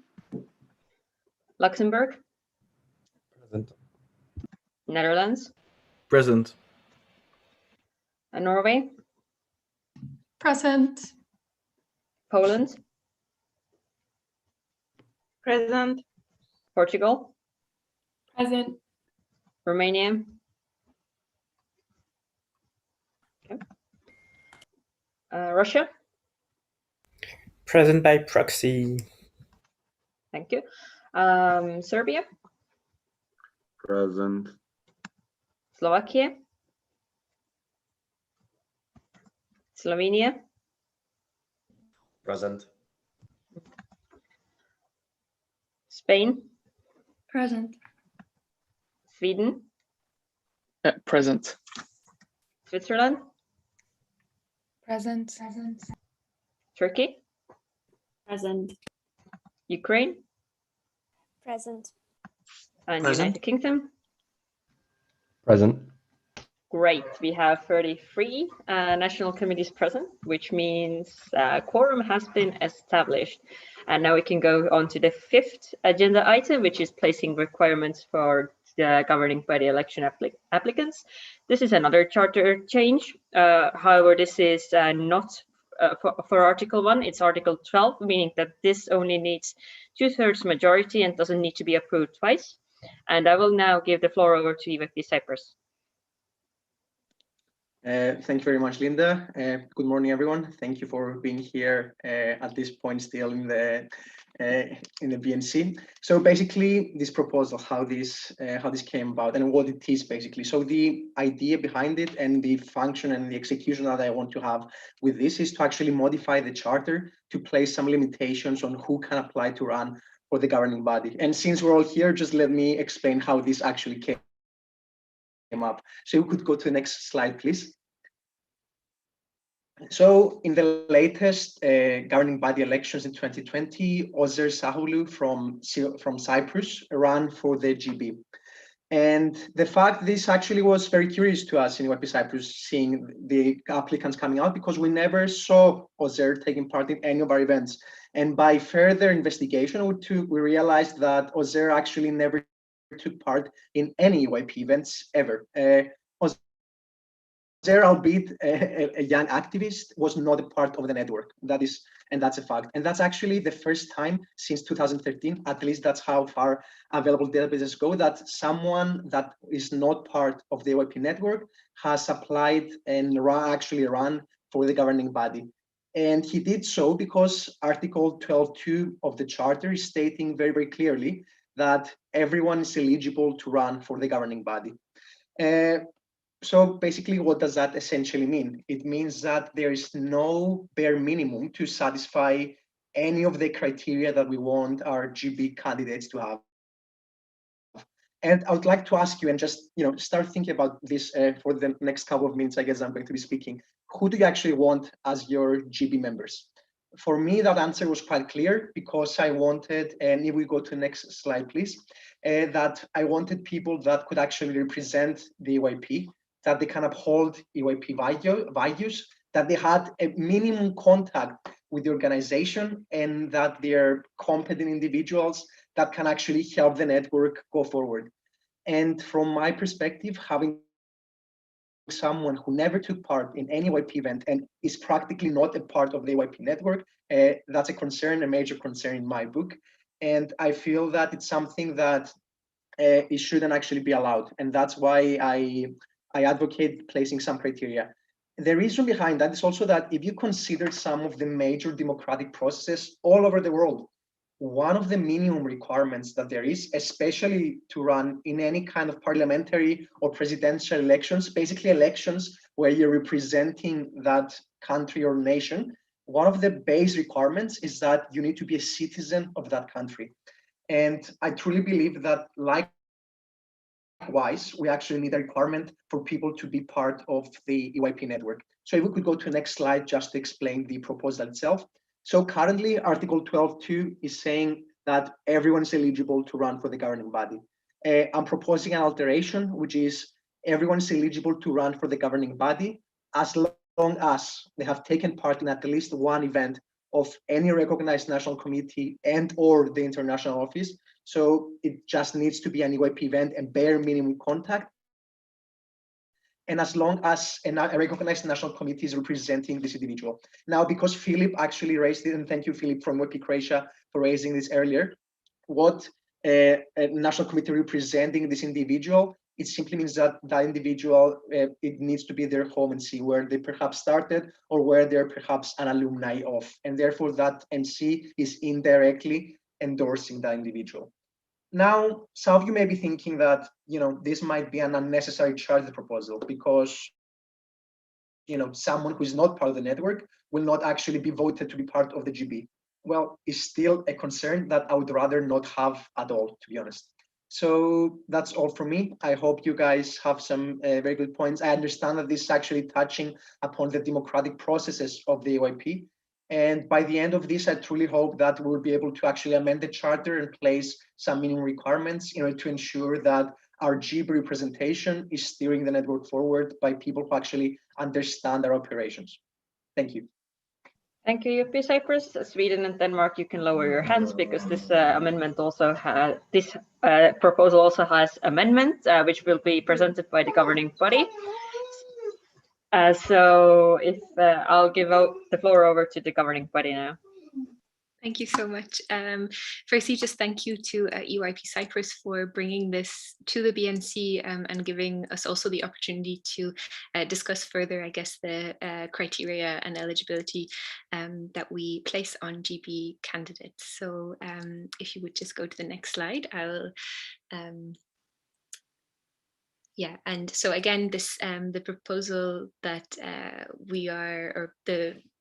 Luxembourg? Present. Netherlands? Present. Norway? Present. Poland? Present. Portugal? Present. Romania? Okay. Russia? Present by proxy. Thank you. Serbia? Present. Slovakia? Slovenia? Present. Spain? Present. Sweden? Present. Switzerland? Present. Turkey? Present. Ukraine? Present. And Present. United Kingdom? Present. Great. We have 33 national committees present, which means quorum has been established. And now we can go on to the 5th agenda item, which is placing requirements for the governing body election applicants. This is another charter change. However, this is not for Article 1, it's Article 12, meaning that this only needs 2/3 majority and doesn't need to be approved twice. And I will now give the floor over to EYP Cyprus. Thank you very much, Linda. Good morning, everyone. Thank you for being here at this point still in the BNC. So basically, this proposal, how this came about and what it is basically. So the idea behind it and the function and the execution that I want to have with this is to actually modify the charter to place some limitations on who can apply to run for the governing body. And since we're all here, just let me explain how this actually came up. So we could go to the next slide, please. So in the latest governing body elections in 2020, Ozer Sahulu from Cyprus ran for the GB. And the fact this actually was very curious to us in EYP Cyprus, seeing the applicants coming out, because we never saw Ozer taking part in any of our events. And by further investigation, we realized that Ozer actually never took part in any EYP events ever. Ozer, albeit a young activist, was not a part of the network. That's a fact. And that's actually the first time since 2013, at least that's how far available databases go, that someone that is not part of the EYP network has applied and actually run for the governing body. And he did so because Article 12.2 of the Charter is stating very, very clearly that everyone is eligible to run for the governing body. So basically, what does that essentially mean? It means that there is no bare minimum to satisfy any of the criteria that we want our GB candidates to have. And I would like to ask you, and just start thinking about this for the next couple of minutes, I guess I'm going to be speaking. Who do you actually want as your GB members? For me, that answer was quite clear, because I wanted, and if we go to the next slide, please, that I wanted people that could actually represent the EYP, that they can uphold EYP values, that they had a minimum contact with the organization, and that they're competent individuals that can actually help the network go forward. And from my perspective, having someone who never took part in any EYP event and is practically not a part of the EYP network, that's a concern, a major concern in my book. And I feel that it's something that it shouldn't actually be allowed. And that's why I advocate placing some criteria. The reason behind that is also that if you consider some of the major democratic processes all over the world, one of the minimum requirements that there is, especially to run in any kind of parliamentary or presidential elections, basically elections where you're representing that country or nation, one of the base requirements is that you need to be a citizen of that country. And I truly believe that likewise, we actually need a requirement for people to be part of the EYP network. So if we could go to the next slide just to explain the proposal itself. So currently, Article 12.2 is saying that everyone is eligible to run for the governing body. I'm proposing an alteration, which is everyone's eligible to run for the governing body as long as they have taken part in at least one event of any recognized national committee and or the international office. So it just needs to be an EYP event and bare minimum contact. And as long as a recognized national committee is representing this individual. Now, because Philip actually raised it, and thank you, Philip, from EYP Croatia for raising this earlier, what a national committee representing this individual, it simply means that that individual, it needs to be their home and see where they perhaps started or where they're perhaps an alumni of. And therefore that MC is indirectly endorsing that individual. Now, some of you may be thinking that, this might be an unnecessary charge, the proposal, because, someone who is not part of the network will not actually be voted to be part of the GB. Well, it's still a concern that I would rather not have at all, to be honest. So that's all from me. I hope you guys have some very good points. I understand that this is actually touching upon the democratic processes of the EYP. And by the end of this, I truly hope that we'll be able to actually amend the charter and place some minimum requirements in order to ensure that our GB representation is steering the network forward by people who actually understand our operations. Thank you. Thank you, EYP Cyprus. Sweden and Denmark, you can lower your hands because this amendment also has, this proposal also has amendments, which will be presented by the governing body. So if I'll give out the floor over to the governing body now. Thank you so much. Firstly, just thank you to EYP Cyprus for bringing this to the BNC and giving us also the opportunity to discuss further, I guess, the criteria and eligibility that we place on GB candidates. So if you would just go to the next slide, I'll yeah, and so again, this the proposal that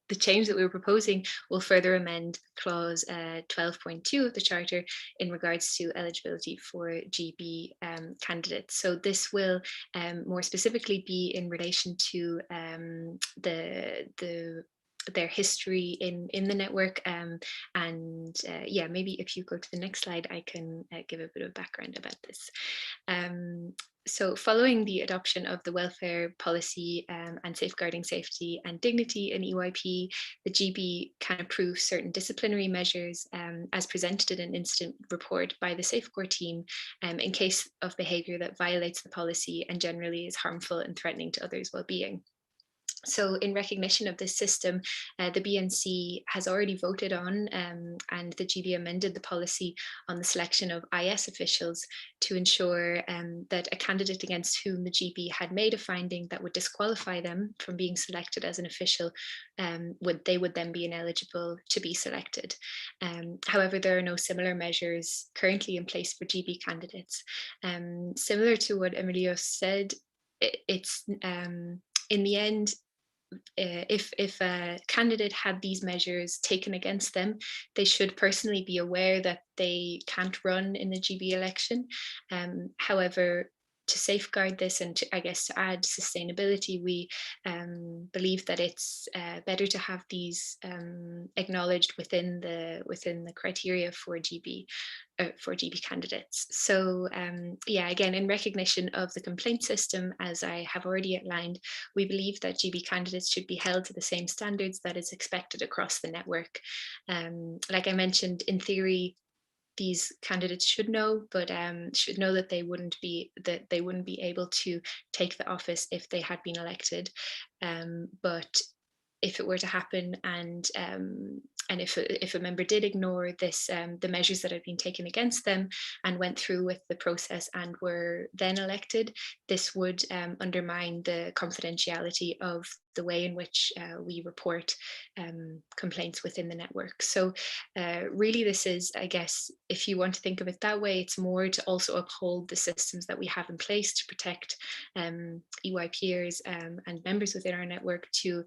the change that we were proposing will further amend clause 12.2 of the charter in regards to eligibility for GB candidates. So this will more specifically be in relation to their history in the network, and yeah, maybe if you go to the next slide, I can give a bit of background about this. So following the adoption of the welfare policy and safeguarding safety and dignity in EYP, the GB can approve certain disciplinary measures as presented in an incident report by the Safeguard team in case of behaviour that violates the policy and generally is harmful and threatening to others' well-being. So in recognition of this system, the BNC has already voted on and the GB amended the policy on the selection of IS officials to ensure that a candidate against whom the GB had made a finding that would disqualify them from being selected as an official, they would then be ineligible to be selected. However, there are no similar measures currently in place for GB candidates. Similar to what Emilio said, it's in the end, if a candidate had these measures taken against them, they should personally be aware that they can't run in the GB election. However, to safeguard this and to, I guess, to add sustainability, we believe that it's better to have these acknowledged within the criteria for GB candidates. So yeah, again, in recognition of the complaint system, as I have already outlined, we believe that GB candidates should be held to the same standards that is expected across the network. Like I mentioned, in theory, these candidates should know, but should know that they wouldn't be able to take the office if they had been elected. But if it were to happen and if a member did ignore this, the measures that had been taken against them and went through with the process and were then elected, this would undermine the confidentiality of the way in which we report complaints within the network. So really this is, I guess, if you want to think of it that way, it's more to also uphold the systems that we have in place to protect EYPers and members within our network to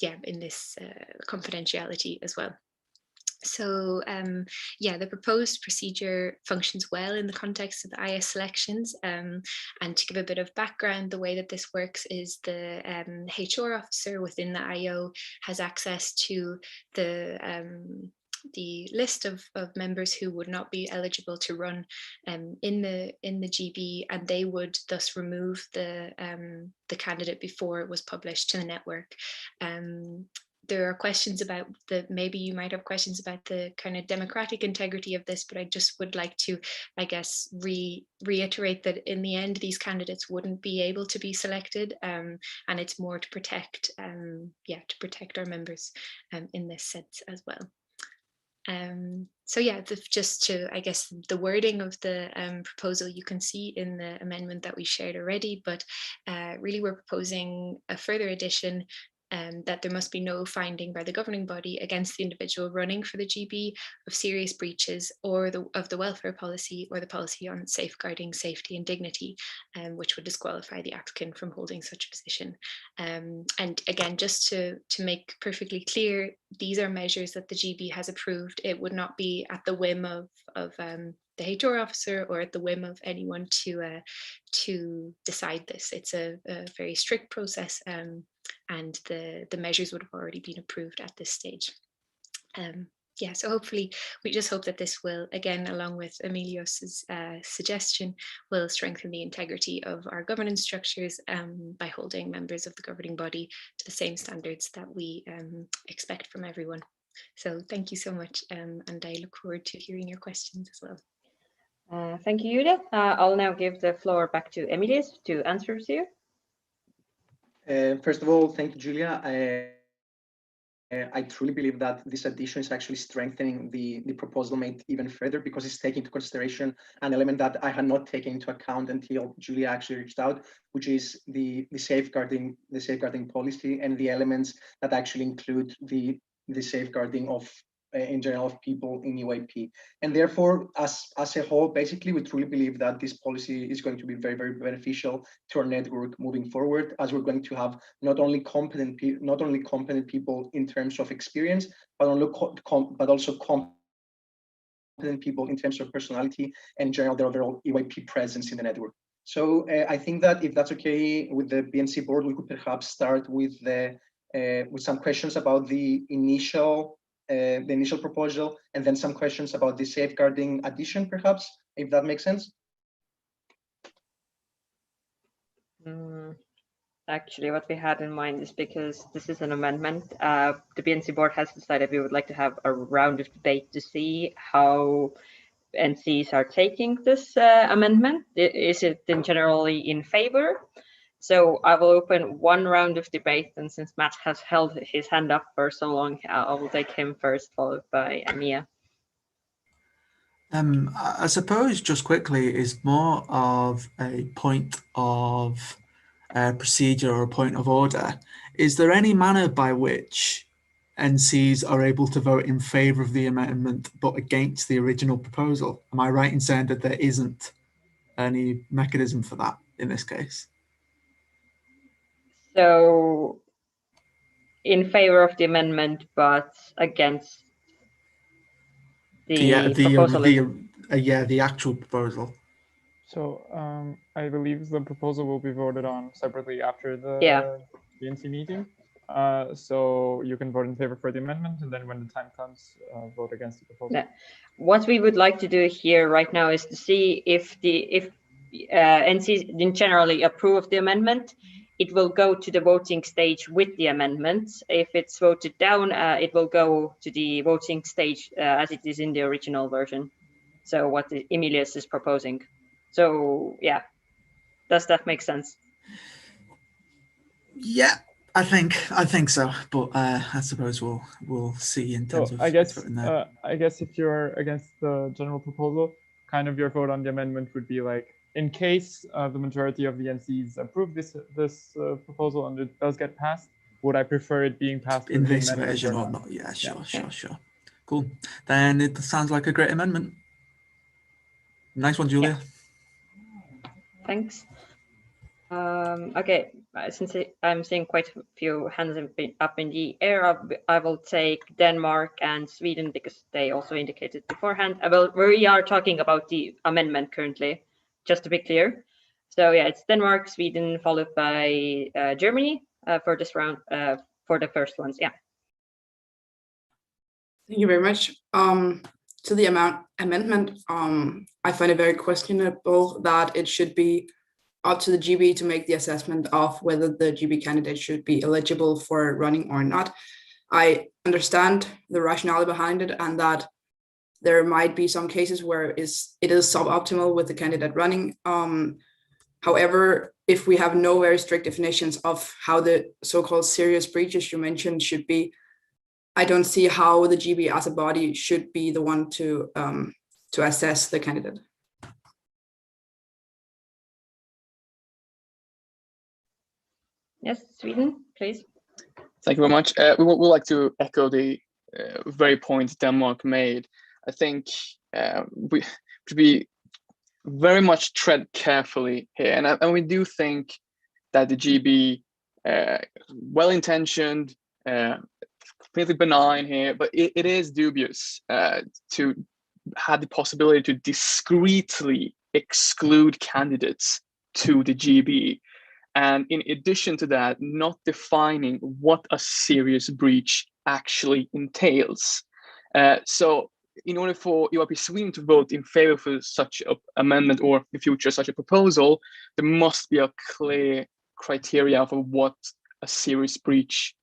yeah, in this confidentiality as well. So yeah, the proposed procedure functions well in the context of the IS selections. And to give a bit of background, the way that this works is the HR officer within the IO has access to the list of members who would not be eligible to run in the GB, and they would thus remove the candidate before it was published to the network. There are questions about maybe you might have questions about the kind of democratic integrity of this, but I just would like to, I guess, reiterate that in the end, these candidates wouldn't be able to be selected, and it's more to protect, to protect our members in this sense as well. So yeah, just to, I guess, the wording of the proposal you can see in the amendment that we shared already, but really we're proposing a further addition that there must be no finding by the governing body against the individual running for the GB of serious breaches of the welfare policy or the policy on safeguarding safety and dignity, which would disqualify the applicant from holding such a position. And again, just to make perfectly clear, these are measures that the GB has approved. It would not be at the whim of the HR officer or at the whim of anyone to decide this. It's a very strict process, and the measures would have already been approved at this stage. Yeah, so hopefully we just hope that this will, again, along with Emilios's suggestion, will strengthen the integrity of our governance structures by holding members of the governing body to the same standards that we expect from everyone. So thank you so much, and I look forward to hearing your questions as well. Thank you, Julia. I'll now give the floor back to Emilius to answer you. First of all, thank you, Julia. I truly believe that this addition is actually strengthening the proposal made even further, because it's taking into consideration an element that I had not taken into account until Julia actually reached out, which is the safeguarding policy and the elements that actually include the safeguarding of in general of people in EYP. And therefore, as a whole, basically, we truly believe that this policy is going to be very, very beneficial to our network moving forward, as we're going to have not only competent people in terms of experience, but also competent people in terms of personality and in general their overall EYP presence in the network. So I think that if that's okay with the BNC board, we could perhaps start with some questions about the initial proposal, and then some questions about the safeguarding addition, perhaps, if that makes sense. Actually, what we had in mind is, because this is an amendment, the BNC board has decided we would like to have a round of debate to see how NCs are taking this amendment. Is it generally in favor? So I will open one round of debate, and since Matt has held his hand up for so long, I will take him first, followed by Amia. I suppose just quickly is more of a point of procedure or a point of order. Is there any manner by which NCs are able to vote in favour of the amendment but against the original proposal? Am I right in saying that there isn't any mechanism for that in this case? So, in favor of the amendment, but against the proposal. The actual proposal. So I believe the proposal will be voted on separately after the BNC meeting. So you can vote in favor for the amendment, and then when the time comes, vote against the proposal. Yeah. What we would like to do here right now is to see if NCs generally approve of the amendment. It will go to the voting stage with the amendment. If it's voted down, it will go to the voting stage as it is in the original version. So what Emilius is proposing. So yeah, does that make sense? Yeah, I think so. But I suppose we'll see in terms of. I guess if you're against the general proposal, kind of your vote on the amendment would be like, in case the majority of the NCs approve this proposal and it does get passed, would I prefer it being passed in this version or not? Yeah, sure. Cool. Then it sounds like a great amendment. Nice one, Julia. Yeah. Thanks. Okay, since I'm seeing quite a few hands up in the air, I will take Denmark and Sweden because they also indicated beforehand. We are talking about the amendment currently, just to be clear. So yeah, it's Denmark, Sweden, followed by Germany for this round, for the first ones. Yeah. Thank you very much. To the amendment, I find it very questionable that it should be up to the GB to make the assessment of whether the GB candidate should be eligible for running or not. I understand the rationale behind it and that there might be some cases where it is suboptimal with the candidate running. However, if we have no very strict definitions of how the so-called serious breaches you mentioned should be, I don't see how the GB as a body should be the one to assess the candidate. Yes, Sweden, please. Thank you very much. We would like to echo the very point Denmark made. I think we should be very much tread carefully here. And we do think that the GB, well-intentioned, completely benign here, but it is dubious to have the possibility to discreetly exclude candidates to the GB. And in addition to that, not defining what a serious breach actually entails. So in order for EYP Sweden to vote in favor for such an amendment or in future such a proposal, there must be a clear criteria for what a serious breach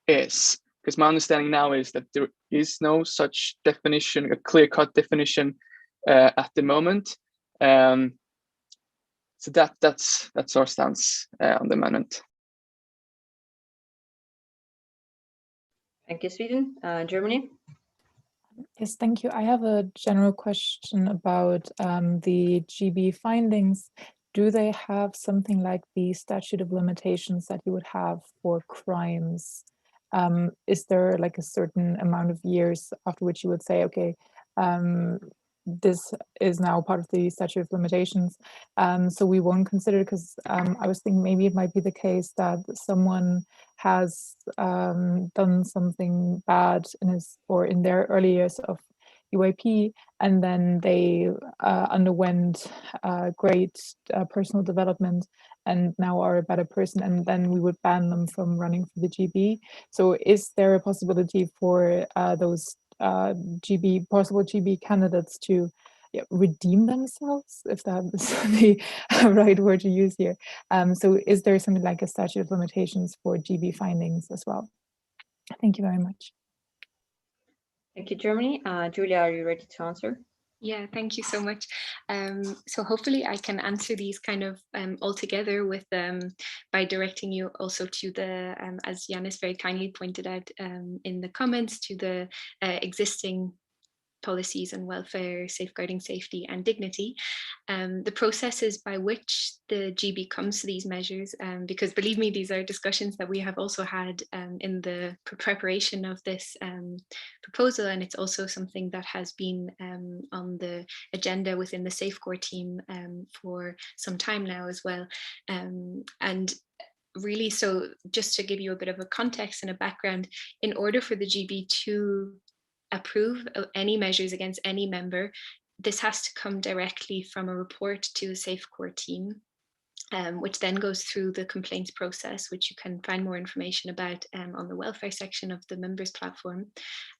is. Because my understanding now is that there is no such definition, a clear-cut definition at the moment. So that's our stance on the amendment. Thank you, Sweden. Germany. Yes, thank you. I have a general question about the GB findings. Do they have something like the statute of limitations that you would have for crimes? Is there like a certain amount of years after which you would say, okay, this is now part of the statute of limitations, so we won't consider it? Because I was thinking maybe it might be the case that someone has done something bad in his or in their early years of EYP, and then they underwent great personal development and now are a better person, and then we would ban them from running for the GB. So is there a possibility for those possible GB candidates to redeem themselves, if that is the right word to use here? So is there something like a statute of limitations for GB findings as well? Thank you very much. Thank you, Germany. Julia, are you ready to answer? Yeah, thank you so much. So hopefully I can answer these kind of all together with by directing you also to the, as Yanis very kindly pointed out in the comments, to the existing policies on welfare, safeguarding safety and dignity, the processes by which the GB comes to these measures, because believe me, these are discussions that we have also had in the preparation of this proposal, and it's also something that has been on the agenda within the Safecore team for some time now as well. And really, so just to give you a bit of a context and a background, in order for the GB to approve any measures against any member, this has to come directly from a report to the Safecore team, which then goes through the complaints process, which you can find more information about on the welfare section of the members platform.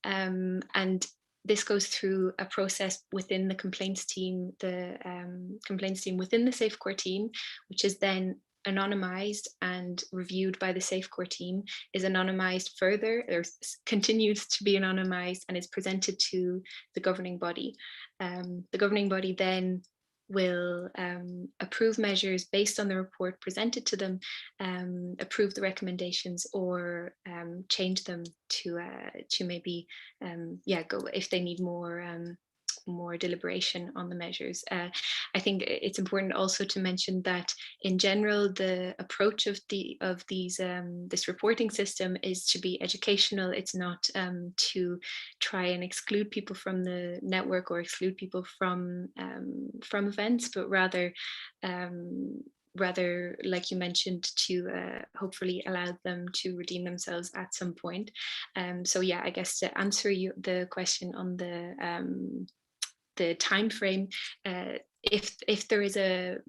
And this goes through a process within the complaints team, within the Safecore team, which is then anonymized and reviewed by the Safecore team, is anonymized further, or continues to be anonymized, and is presented to the governing body. The governing body then will approve measures based on the report presented to them, approve the recommendations, or change them to maybe go if they need more deliberation on the measures. I think it's important also to mention that in general, the approach of this reporting system is to be educational. It's not to try and exclude people from the network or exclude people from events, but rather, like you mentioned, to hopefully allow them to redeem themselves at some point. So yeah, I guess to answer the question on the time frame, if there is a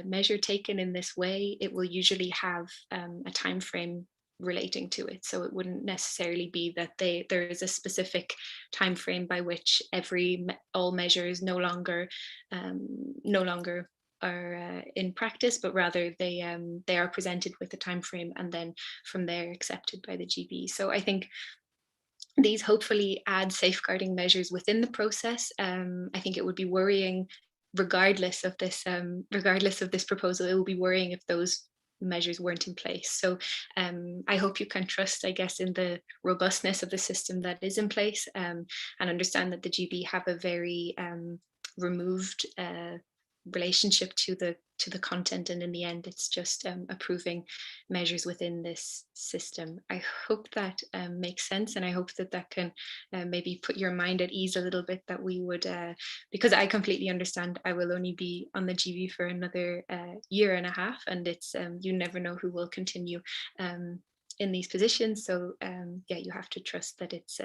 measure taken in this way, it will usually have a time frame relating to it. So it wouldn't necessarily be that there is a specific time frame by which all measures no longer are in practice, but rather they are presented with a time frame and then from there accepted by the GB. So I think these hopefully add safeguarding measures within the process. I think it would be worrying, regardless of this proposal, it would be worrying if those measures weren't in place. So I hope you can trust, I guess, in the robustness of the system that is in place, and understand that the GB have a very removed relationship to the content, and in the end it's just approving measures within this system. I hope that makes sense, and I hope that that can maybe put your mind at ease a little bit, that we would, because I completely understand I will only be on the GB for another year and a half, and it's you never know who will continue in these positions. So yeah, you have to trust that it's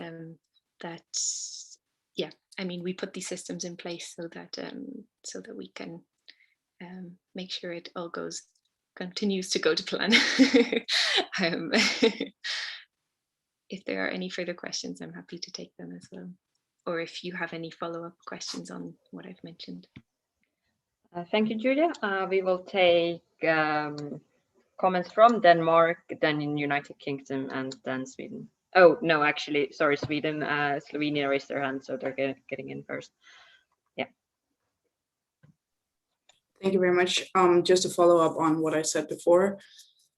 yeah, I mean, we put these systems in place so that we can make sure it all continues to go to plan. If there are any further questions, I'm happy to take them as well. Or if you have any follow-up questions on what I've mentioned. Thank you, Julia. We will take comments from Denmark, then in United Kingdom, and then Sweden. Oh, no, actually, sorry, Sweden, Slovenia raised their hand, so they're getting in first. Yeah. Thank you very much. Just to follow up on what I said before,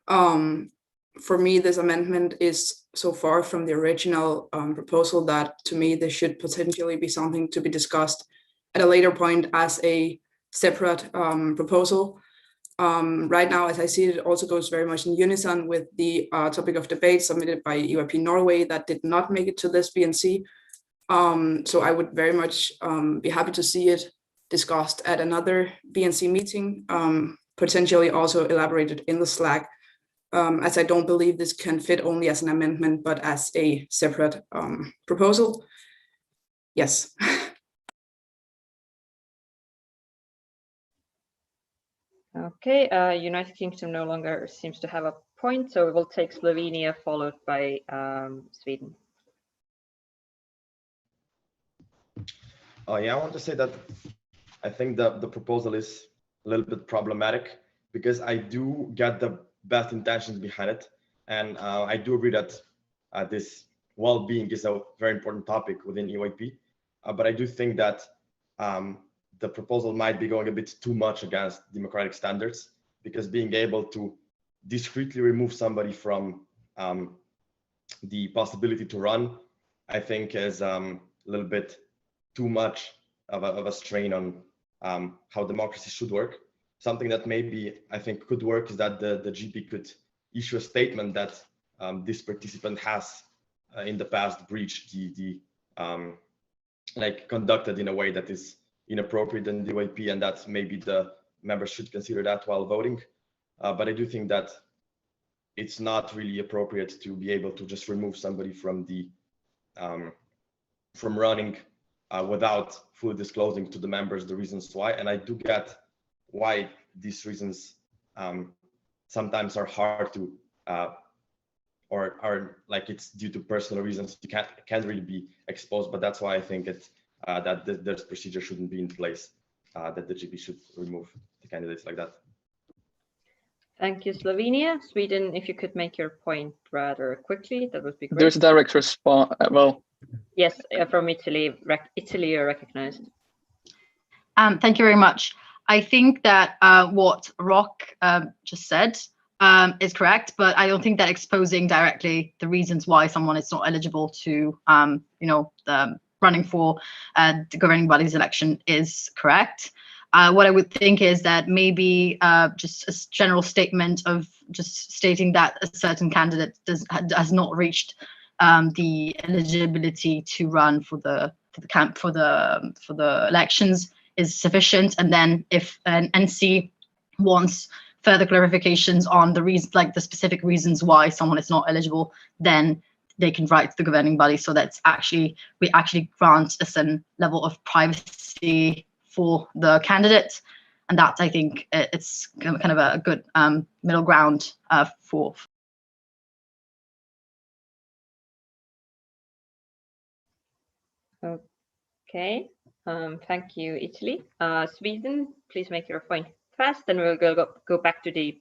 for me, this amendment is so far from the original proposal that to me, this should potentially be something to be discussed at a later point as a separate proposal. Right now, as I see it, also goes very much in unison with the topic of debate submitted by EYP Norway that did not make it to this BNC. So I would very much be happy to see it discussed at another BNC meeting, potentially also elaborated in the Slack, as I don't believe this can fit only as an amendment, but as a separate proposal. Yes. Okay, United Kingdom no longer seems to have a point, so we will take Slovenia followed by Sweden. Oh yeah, I want to say that I think the proposal is a little bit problematic, because I do get the best intentions behind it, and I do agree that this well-being is a very important topic within EYP, but I do think that the proposal might be going a bit too much against democratic standards, because being able to discreetly remove somebody from the possibility to run, I think is a little bit too much of a strain on how democracy should work. Something that maybe I think could work is that the GP could issue a statement that this participant has in the past breached the like conducted in a way that is inappropriate in the EYP, and that maybe the members should consider that while voting. But I do think that it's not really appropriate to be able to just remove somebody from the from running without fully disclosing to the members the reasons why. And I do get why these reasons sometimes are hard to or are like it's due to personal reasons. You can't really be exposed, but that's why I think it's that this procedure shouldn't be in place, that the GP should remove the candidates like that. Thank you, Slovenia. Sweden, if you could make your point rather quickly, that would be great. There's a direct response. Well, yes, from Italy. Italy are recognized. Thank you very much. I think that what Rock just said is correct, but I don't think that exposing directly the reasons why someone is not eligible to, running for the governing body's election is correct. What I would think is that maybe just a general statement of just stating that a certain candidate has not reached the eligibility to run for the elections is sufficient. And then if an NC wants further clarifications on the reason, like the specific reasons why someone is not eligible, then they can write to the governing body, so that's we actually grant a certain level of privacy for the candidate, and that I think it's kind of a good middle ground for Okay, thank you, Italy. Sweden, please make your point fast, then we'll go back to the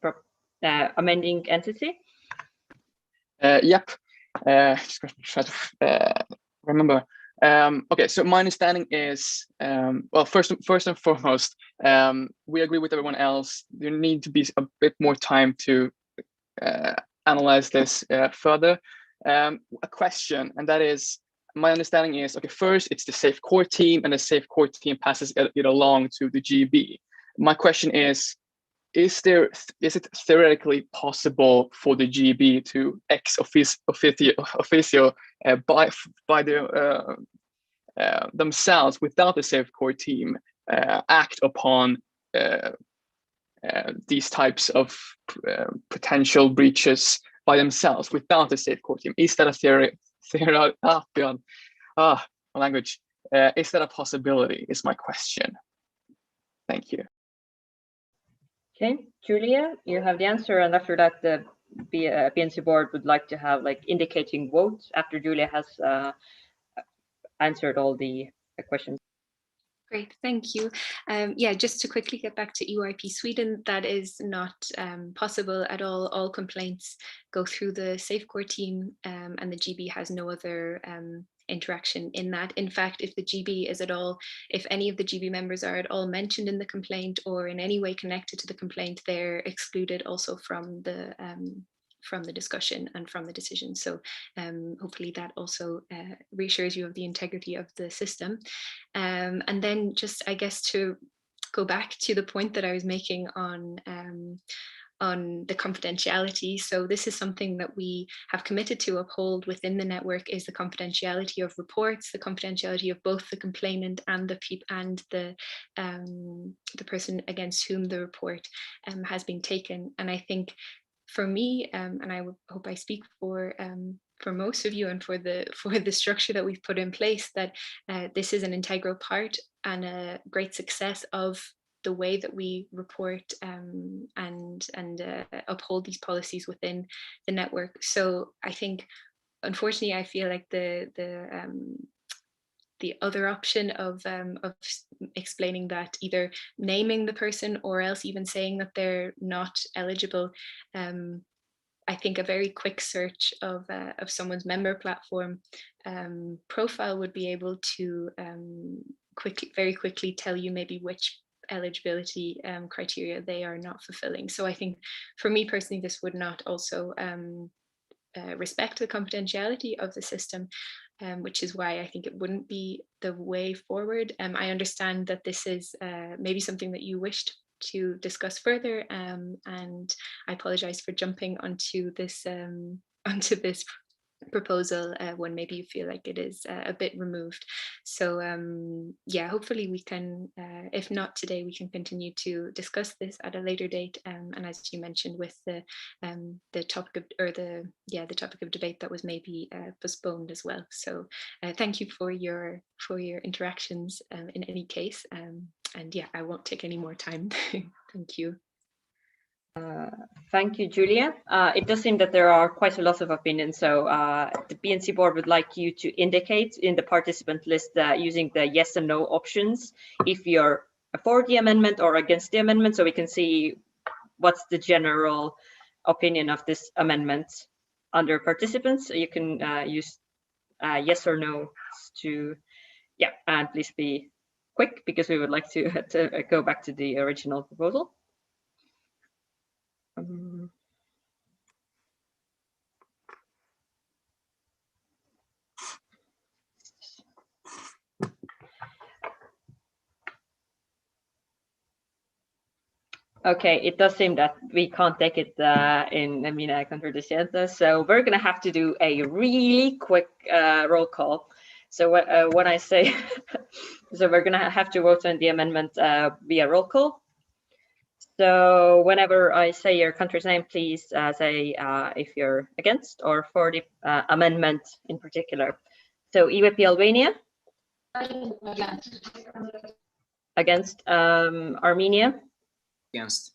amending entity. Yep. Just gonna try to remember. Okay, so my understanding is, well, first and foremost, we agree with everyone else. There need to be a bit more time to analyze this further. A question, and that is, my understanding is, okay, first it's the safe core team, and the safe core team passes it along to the GB. My question is it theoretically possible for the GB to ex officio by their themselves, without the safe core team, act upon these types of potential breaches by themselves without the safe core team? Is that my language. Is that a possibility? Is my question. Thank you. Okay, Julia, you have the answer, and after that, the BNC board would like to have like indicating votes after Julia has answered all the questions. Great, thank you. Yeah, just to quickly get back to EYP Sweden, that is not possible at all. All complaints go through the SafeCore team, and the GB has no other interaction in that. In fact, if the GB is at all, if any of the GB members are at all mentioned in the complaint or in any way connected to the complaint, they're excluded also from the discussion and from the decision. So hopefully that also reassures you of the integrity of the system. And then just, I guess, to go back to the point that I was making on the confidentiality. So this is something that we have committed to uphold within the network, is the confidentiality of reports, the confidentiality of both the complainant and the person against whom the report has been taken. And I think for me, and I hope I speak for most of you and for the structure that we've put in place, that this is an integral part and a great success of the way that we report and uphold these policies within the network. So I think, unfortunately, I feel like the other option of explaining that, either naming the person or else even saying that they're not eligible, I think a very quick search of someone's member platform profile would be able to very quickly tell you maybe which eligibility criteria they are not fulfilling. So I think for me personally, this would not also respect the confidentiality of the system, which is why I think it wouldn't be the way forward. I understand that this is maybe something that you wished to discuss further, and I apologize for jumping onto this proposal when maybe you feel like it is a bit removed. So yeah, hopefully we can, if not today, we can continue to discuss this at a later date, and as you mentioned, with the topic of, or the topic of debate that was maybe postponed as well. So thank you for your interactions in any case, and yeah, I won't take any more time. Thank you. Thank you, Julia. It does seem that there are quite a lot of opinions, so the BNC board would like you to indicate in the participant list using the yes and no options if you're for the amendment or against the amendment, so we can see what's the general opinion of this amendment under participants. So you can use yes or no to, yeah, and please be quick because we would like to go back to the original proposal. Okay, it does seem that we can't take it in mina contradicientes, so we're gonna have to do a really quick roll call. So when I say, so we're gonna have to vote on the amendment via roll call. So whenever I say your country's name, please say if you're against or for the amendment in particular. So EYP Albania? Against. Armenia? Against.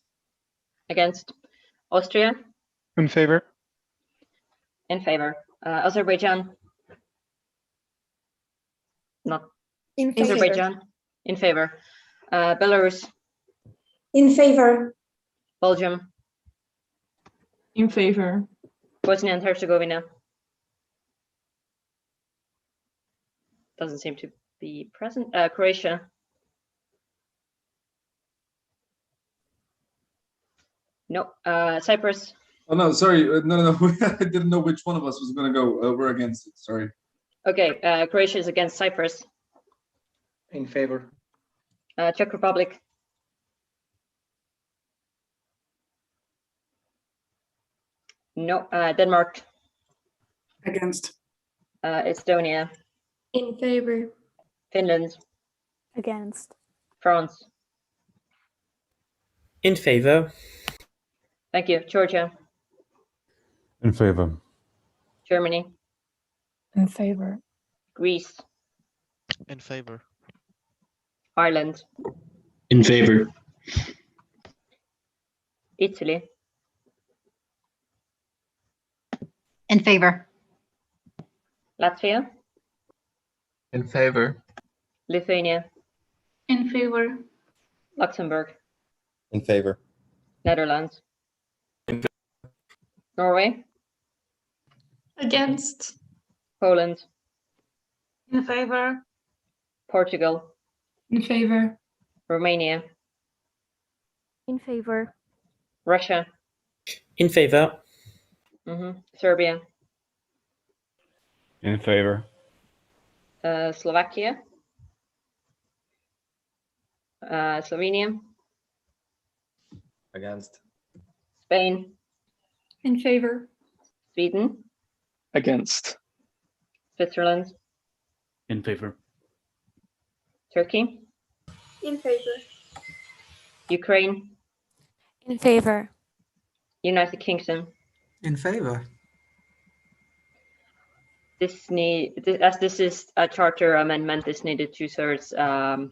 Against. Austria? In favor. In favor. Azerbaijan? Not In favor. Azerbaijan? In favor. Belarus? In favor. Belgium? In favor. Bosnia and Herzegovina? Doesn't seem to be present. Croatia? No. Cyprus? Oh no, sorry, no. I didn't know which one of us was going to go. We're against it. Sorry. Okay. Croatia is against Cyprus. In favor. Czech Republic? No. Denmark? Against. Estonia? In favor. Finland? Against. France? In favor. Thank you. Georgia? In favor. Germany? In favor. Greece? In favor. Ireland? In favor. Italy? In favor. Latvia? In favor. Lithuania? In favor. Luxembourg? In favor. Netherlands? Norway? Against. Poland? In favor. Portugal? In favor. Romania? In favor. Russia? In favor. Serbia? In favor. Slovakia? Slovenia? Against. Spain? In favor. Sweden? Against. Switzerland? In favor. Turkey? In favor. Ukraine? In favor. United Kingdom? In favor. As this is a charter amendment, this needed 2/3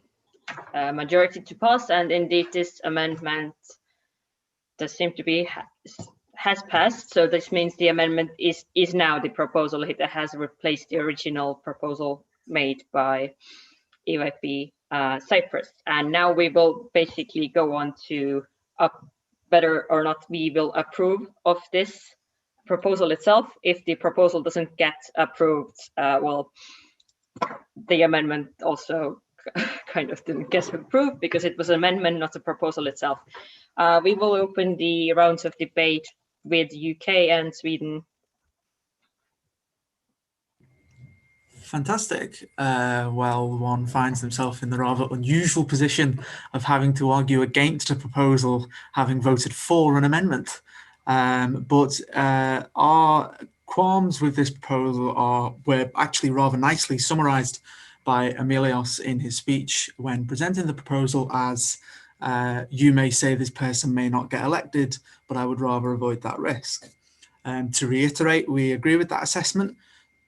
majority to pass, and indeed this amendment does seem to be has passed. So this means the amendment is now the proposal. It has replaced the original proposal made by EYP Cyprus, and now we will basically go on to whether or not we will approve of this proposal itself. If the proposal doesn't get approved, well, the amendment also kind of didn't get approved because it was an amendment, not a proposal itself. We will open the rounds of debate with UK and Sweden. Fantastic. Well, one finds himself in the rather unusual position of having to argue against a proposal, having voted for an amendment. But our qualms with this proposal were actually rather nicely summarized by Emilios in his speech when presenting the proposal as, you may say this person may not get elected, but I would rather avoid that risk. To reiterate, we agree with that assessment.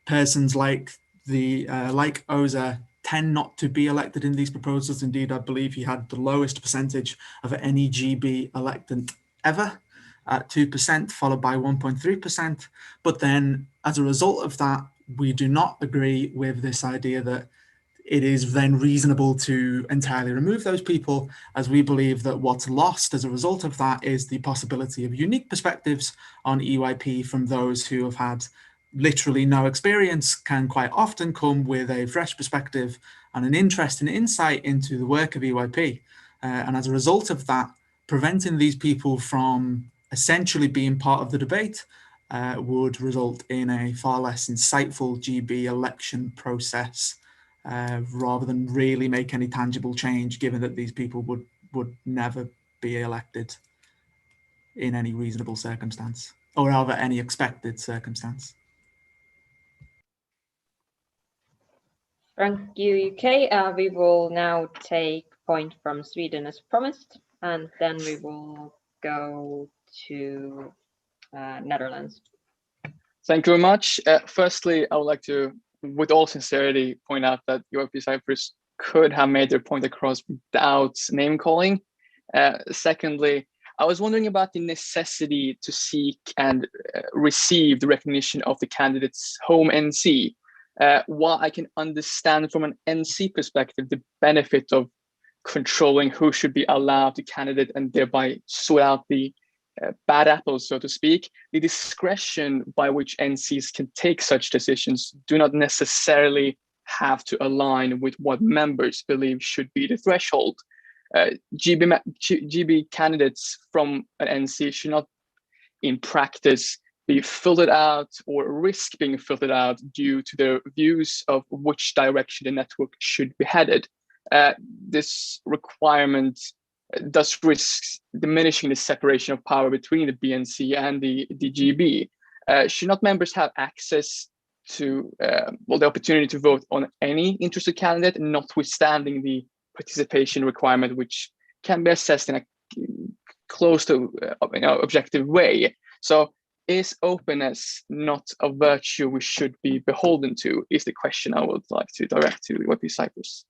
Persons like Oza tend not to be elected in these proposals. Indeed, I believe he had the lowest percentage of any GB electant ever at 2%, followed by 1.3%. But then as a result of that, we do not agree with this idea that it is then reasonable to entirely remove those people, as we believe that what's lost as a result of that is the possibility of unique perspectives on EYP from those who have had literally no experience, can quite often come with a fresh perspective and an interest and insight into the work of EYP. And as a result of that, preventing these people from essentially being part of the debate would result in a far less insightful GB election process, rather than really make any tangible change, given that these people would never be elected in any reasonable circumstance, or rather any expected circumstance. Thank you, UK. We will now take point from Sweden as promised, and then we will go to Netherlands. Thank you very much. Firstly, I would like to, with all sincerity, point out that EYP Cyprus could have made their point across without name calling. Secondly, I was wondering about the necessity to seek and receive the recognition of the candidate's home NC. while I can understand from an NC perspective the benefit of controlling who should be allowed to candidate and thereby sort out the bad apples, so to speak, the discretion by which NCs can take such decisions do not necessarily have to align with what members believe should be the threshold. GB candidates from an NC should not, in practice, be filtered out or risk being filtered out due to their views of which direction the network should be headed. This requirement does risk diminishing the separation of power between the BNC and the GB. Should not members have access to the opportunity to vote on any interested candidate, notwithstanding the participation requirement, which can be assessed in a close to objective way? So is openness not a virtue we should be beholden to, is the question I would like to direct to EYP Cyprus.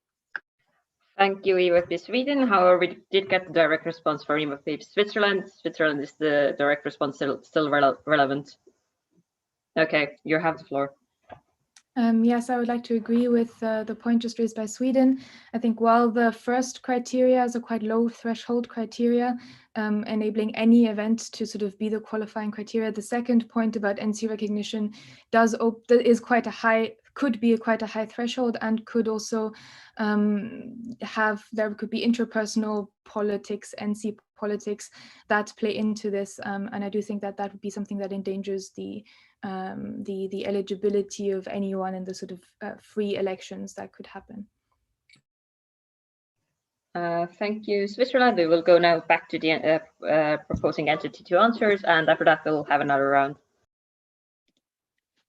Thank you, EYP Sweden. However, we did get the direct response for EYP Switzerland. Switzerland, is the direct response still relevant? Okay, you have the floor. Yes, I would like to agree with the point just raised by Sweden. I think while the first criteria is a quite low threshold criteria, enabling any event to sort of be the qualifying criteria, the second point about NC recognition could be quite a high threshold, and could also there could be interpersonal politics, NC politics that play into this, and I do think that that would be something that endangers the eligibility of anyone in the sort of free elections that could happen. Thank you, Switzerland. We will go now back to the proposing entity to answers, and after that we'll have another round.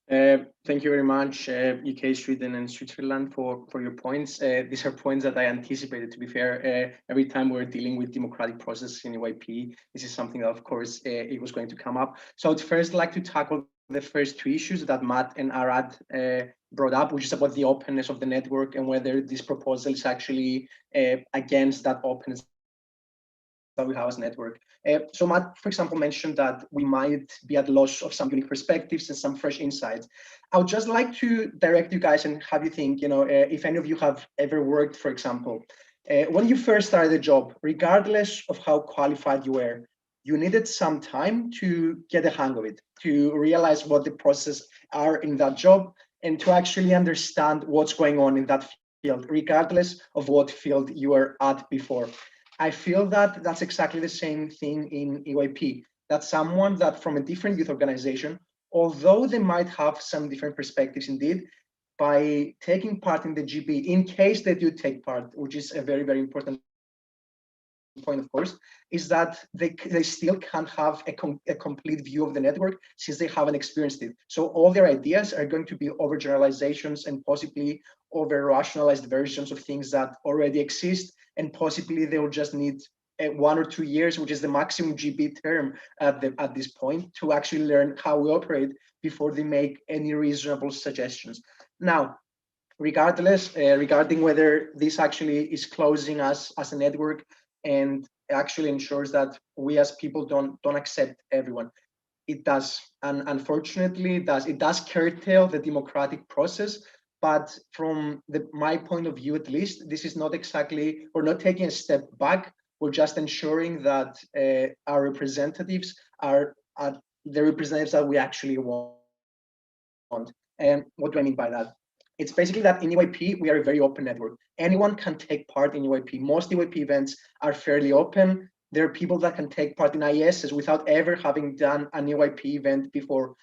Thank you very much, UK, Sweden, and Switzerland for your points. These are points that I anticipated, to be fair. Every time we're dealing with democratic process in EYP, this is something that, of course, it was going to come up. So I'd first like to tackle the first two issues that Matt and Arad brought up, which is about the openness of the network and whether this proposal is actually against that openness that we have as a network. So Matt, for example, mentioned that we might be at loss of some unique perspectives and some fresh insights. I would just like to direct you guys and have you think, if any of you have ever worked, for example, when you first started a job, regardless of how qualified you were, you needed some time to get a hang of it, to realize what the processes are in that job, and to actually understand what's going on in that field, regardless of what field you were at before. I feel that that's exactly the same thing in EYP, that someone that from a different youth organization, although they might have some different perspectives indeed, by taking part in the GB, in case they do take part, which is a very, very important point, of course, is that they still can't have a complete view of the network since they haven't experienced it. So all their ideas are going to be overgeneralizations and possibly over-rationalized versions of things that already exist, and possibly they will just need 1 or 2 years, which is the maximum GB term at this point, to actually learn how we operate before they make any reasonable suggestions. Now, regarding whether this actually is closing us as a network and actually ensures that we as people don't accept everyone, it does, and unfortunately it does curtail the democratic process. But from my point of view, at least, this is not exactly, we're not taking a step back, we're just ensuring that our representatives are the representatives that we actually want. And what do I mean by that? It's basically that in EYP, we are a very open network. Anyone can take part in EYP. Most EYP events are fairly open. There are people that can take part in ISs without ever having done an EYP event before.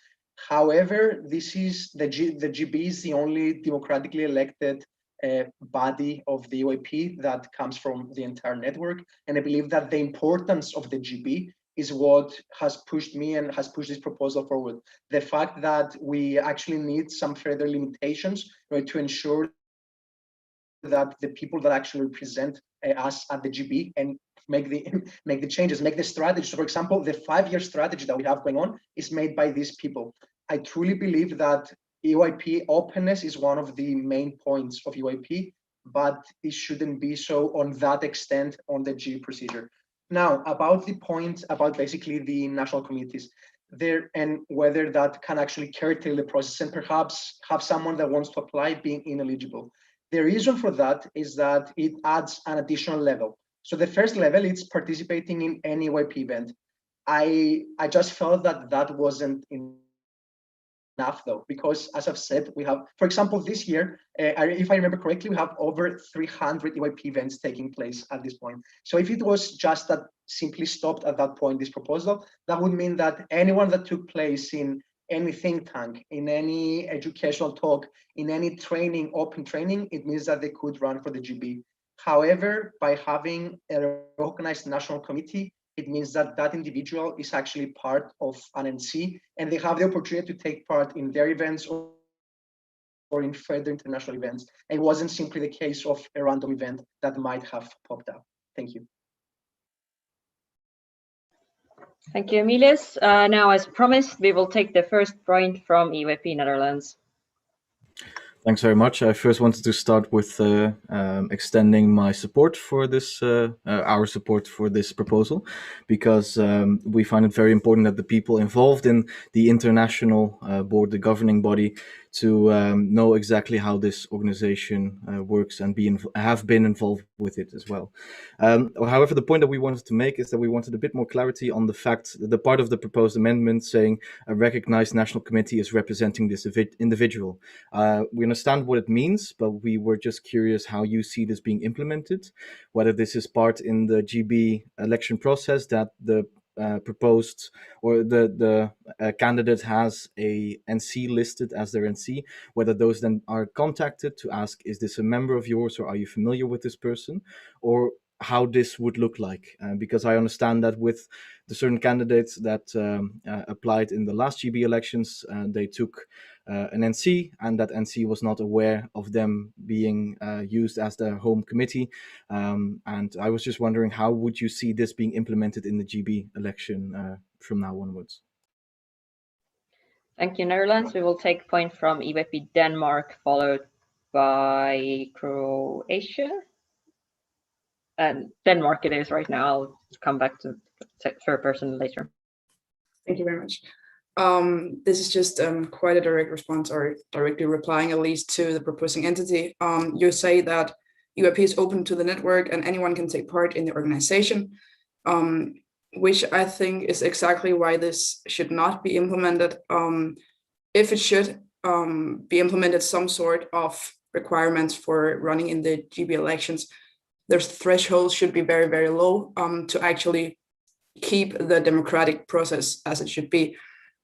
However, this is the GB is the only democratically elected body of the EYP that comes from the entire network. And I believe that the importance of the GB is what has pushed me and has pushed this proposal forward. The fact that we actually need some further limitations, right, to ensure that the people that actually represent us at the GB and make the changes, make the strategy. So for example, the 5-year strategy that we have going on is made by these people. I truly believe that EYP openness is one of the main points of EYP, but it shouldn't be so on that extent on the G procedure. Now, about the point about basically the national committees, there and whether that can actually curtail the process and perhaps have someone that wants to apply being ineligible. The reason for that is that it adds an additional level. So the first level is participating in any EYP event. I just felt that that wasn't enough though, because as I've said, we have, for example, this year, if I remember correctly, we have over 300 EYP events taking place at this point. So if it was just that simply stopped at that point, this proposal, that would mean that anyone that took place in any think tank, in any educational talk, in any training, open training, it means that they could run for the GB. However, by having a recognized national committee, it means that that individual is actually part of an NC and they have the opportunity to take part in their events or in further international events. It wasn't simply the case of a random event that might have popped up. Thank you. Thank you, Emilis. Now, as promised, we will take the first point from EYP Netherlands. Thanks very much. I first wanted to start with extending my support for this, our support for this proposal, because we find it very important that the people involved in the international board, the governing body, to know exactly how this organization works and have been involved with it as well. However, the point that we wanted to make is that we wanted a bit more clarity on the fact, the part of the proposed amendment saying a recognized national committee is representing this individual. We understand what it means, but we were just curious how you see this being implemented, whether this is part in the GB election process that the proposed or the candidate has a NC listed as their NC, whether those then are contacted to ask, is this a member of yours or are you familiar with this person, or how this would look like. Because I understand that with the certain candidates that applied in the last GB elections, they took an NC, and that NC was not aware of them being used as their home committee. And I was just wondering, how would you see this being implemented in the GB election from now onwards? Thank you, Netherlands. We will take point from EYP Denmark, followed by Croatia. And Denmark it is right now. I'll come back to third person later. Thank you very much. This is just quite a direct response, or directly replying at least to the proposing entity. You say that EYP is open to the network and anyone can take part in the organization, which I think is exactly why this should not be implemented. If it should be implemented, some sort of requirements for running in the GB elections, their thresholds should be very, very low to actually keep the democratic process as it should be.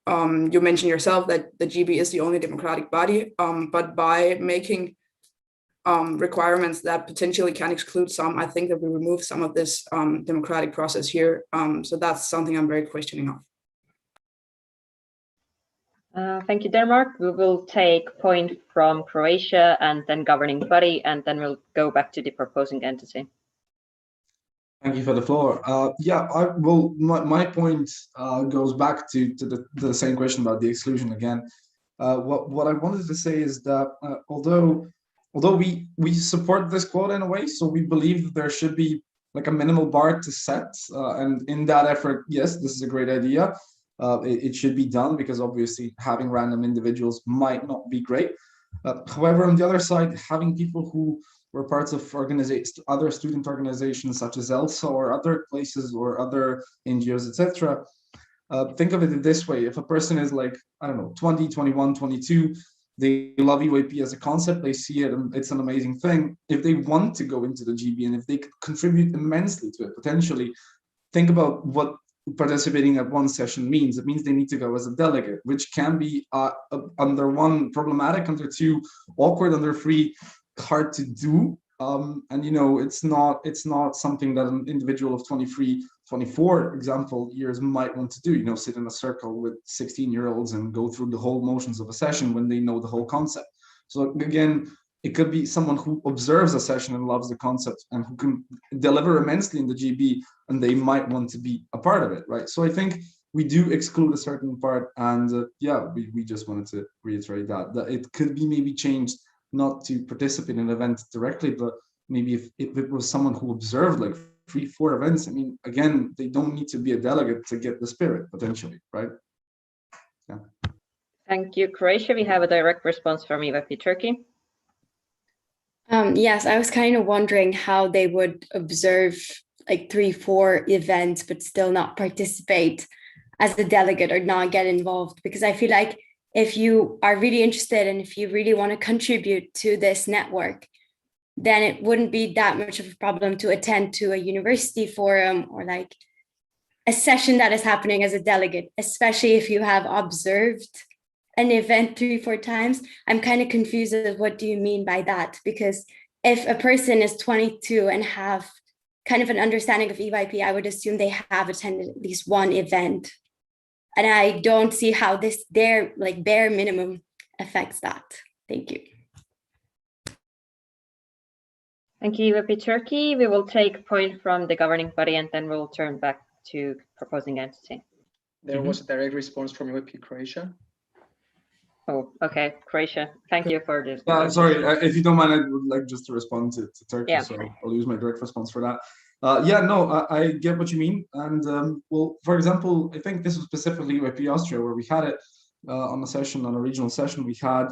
You mentioned yourself that the GB is the only democratic body, but by making requirements that potentially can exclude some, I think that we remove some of this democratic process here. So that's something I'm very questioning of. Thank you, Denmark. We will take point from Croatia and then governing body, and then we'll go back to the proposing entity. Thank you for the floor. Yeah, my point goes back to the same question about the exclusion again. What I wanted to say is that although we support this quota in a way, so we believe there should be like a minimal bar to set, and in that effort, yes, this is a great idea. It should be done because obviously having random individuals might not be great. However, on the other side, having people who were parts of other student organizations such as ELSA or other places or other NGOs, etc. Think of it this way: if a person is like, I don't know, 20, 21, 22, they love EYP as a concept, they see it and it's an amazing thing. If they want to go into the GB and if they could contribute immensely to it, potentially, think about what participating at one session means. It means they need to go as a delegate, which can be under one problematic, under two awkward, under three hard to do. And you know, it's not something that an individual of 23, 24 example years might want to do, you know, sit in a circle with 16-year-olds and go through the whole motions of a session when they know the whole concept. So again, it could be someone who observes a session and loves the concept and who can deliver immensely in the GB, and they might want to be a part of it, right? So I think we do exclude a certain part, and yeah, we just wanted to reiterate that it could be maybe changed not to participate in an event directly, but maybe if it was someone who observed like 3-4 events, I mean, again, they don't need to be a delegate to get the spirit, potentially, right? Yeah. Thank you, Croatia. We have a direct response from EYP Turkey. Yes, I was kind of wondering how they would observe like 3-4 events, but still not participate as a delegate or not get involved. Because I feel like if you are really interested and if you really want to contribute to this network, then it wouldn't be that much of a problem to attend to a university forum or like a session that is happening as a delegate, especially if you have observed an event 3-4 times. I'm kind of confused of what do you mean by that? Because if a person is 22 and have kind of an understanding of EYP, I would assume they have attended at least one event. And I don't see how this their like bare minimum affects that. Thank you. Thank you, EYP Turkey. We will take point from the governing body and then we'll turn back to proposing entity. There was a direct response from EYP Croatia. Oh, okay, Croatia. Thank you for this. Sorry, if you don't mind, I would like just to respond to Turkey, Yeah. so I'll use my direct response for that. Yeah, no, I get what you mean. And well, for example, I think this was specifically EYP Austria, where we had it on a regional session. We had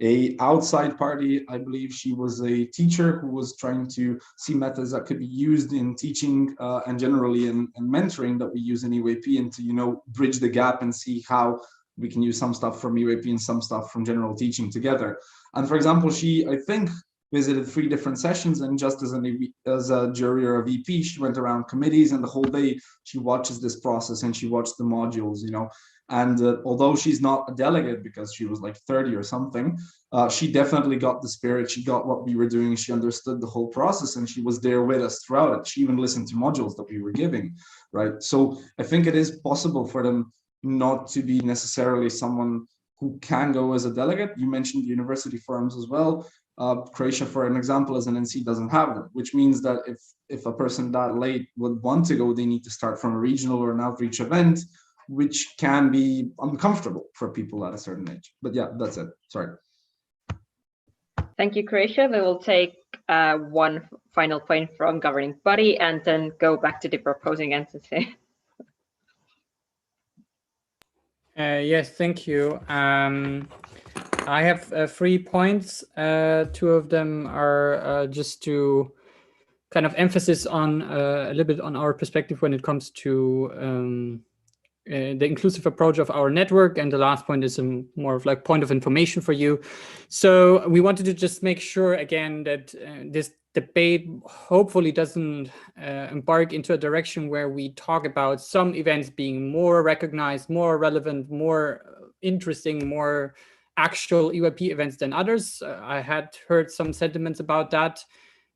a outside party. I believe she was a teacher who was trying to see methods that could be used in teaching and generally in mentoring that we use in EYP, and to, you know, bridge the gap and see how we can use some stuff from EYP and some stuff from general teaching together. And for example, she, I think, visited 3 different sessions, and just as a juror of EP, she went around committees, and the whole day she watches this process and she watched the modules, you know. And although she's not a delegate because she was like 30 or something, she definitely got the spirit. She got what we were doing. She understood the whole process, and she was there with us throughout it. She even listened to modules that we were giving, right? So I think it is possible for them not to be necessarily someone who can go as a delegate. You mentioned university forums as well. Croatia, for an example, as an NC doesn't have them, which means that if a person that late would want to go, they need to start from a regional or an outreach event, which can be uncomfortable for people at a certain age. But yeah, that's it. Sorry. Thank you, Croatia. We will take one final point from governing body and then go back to the proposing entity. Yes, thank you. I have 3 points. 2 of them are just to kind of emphasis on a little bit on our perspective when it comes to the inclusive approach of our network, and the last point is more of like point of information for you. So we wanted to just make sure again that this debate hopefully doesn't embark into a direction where we talk about some events being more recognized, more relevant, more interesting, more actual EYP events than others. I had heard some sentiments about that.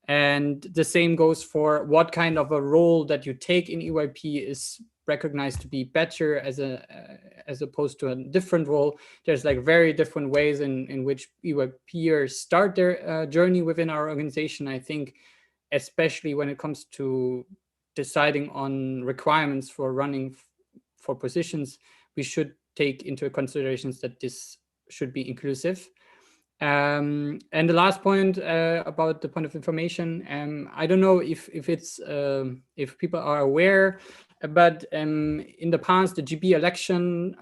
And the same goes for what kind of a role that you take in EYP is recognized to be better as opposed to a different role. There's like very different ways in which EYPers start their journey within our organization. I think, especially when it comes to deciding on requirements for running for positions, we should take into considerations that this should be inclusive. And the last point about the point of information, I don't know if it's if people are aware, but in the past, the GB election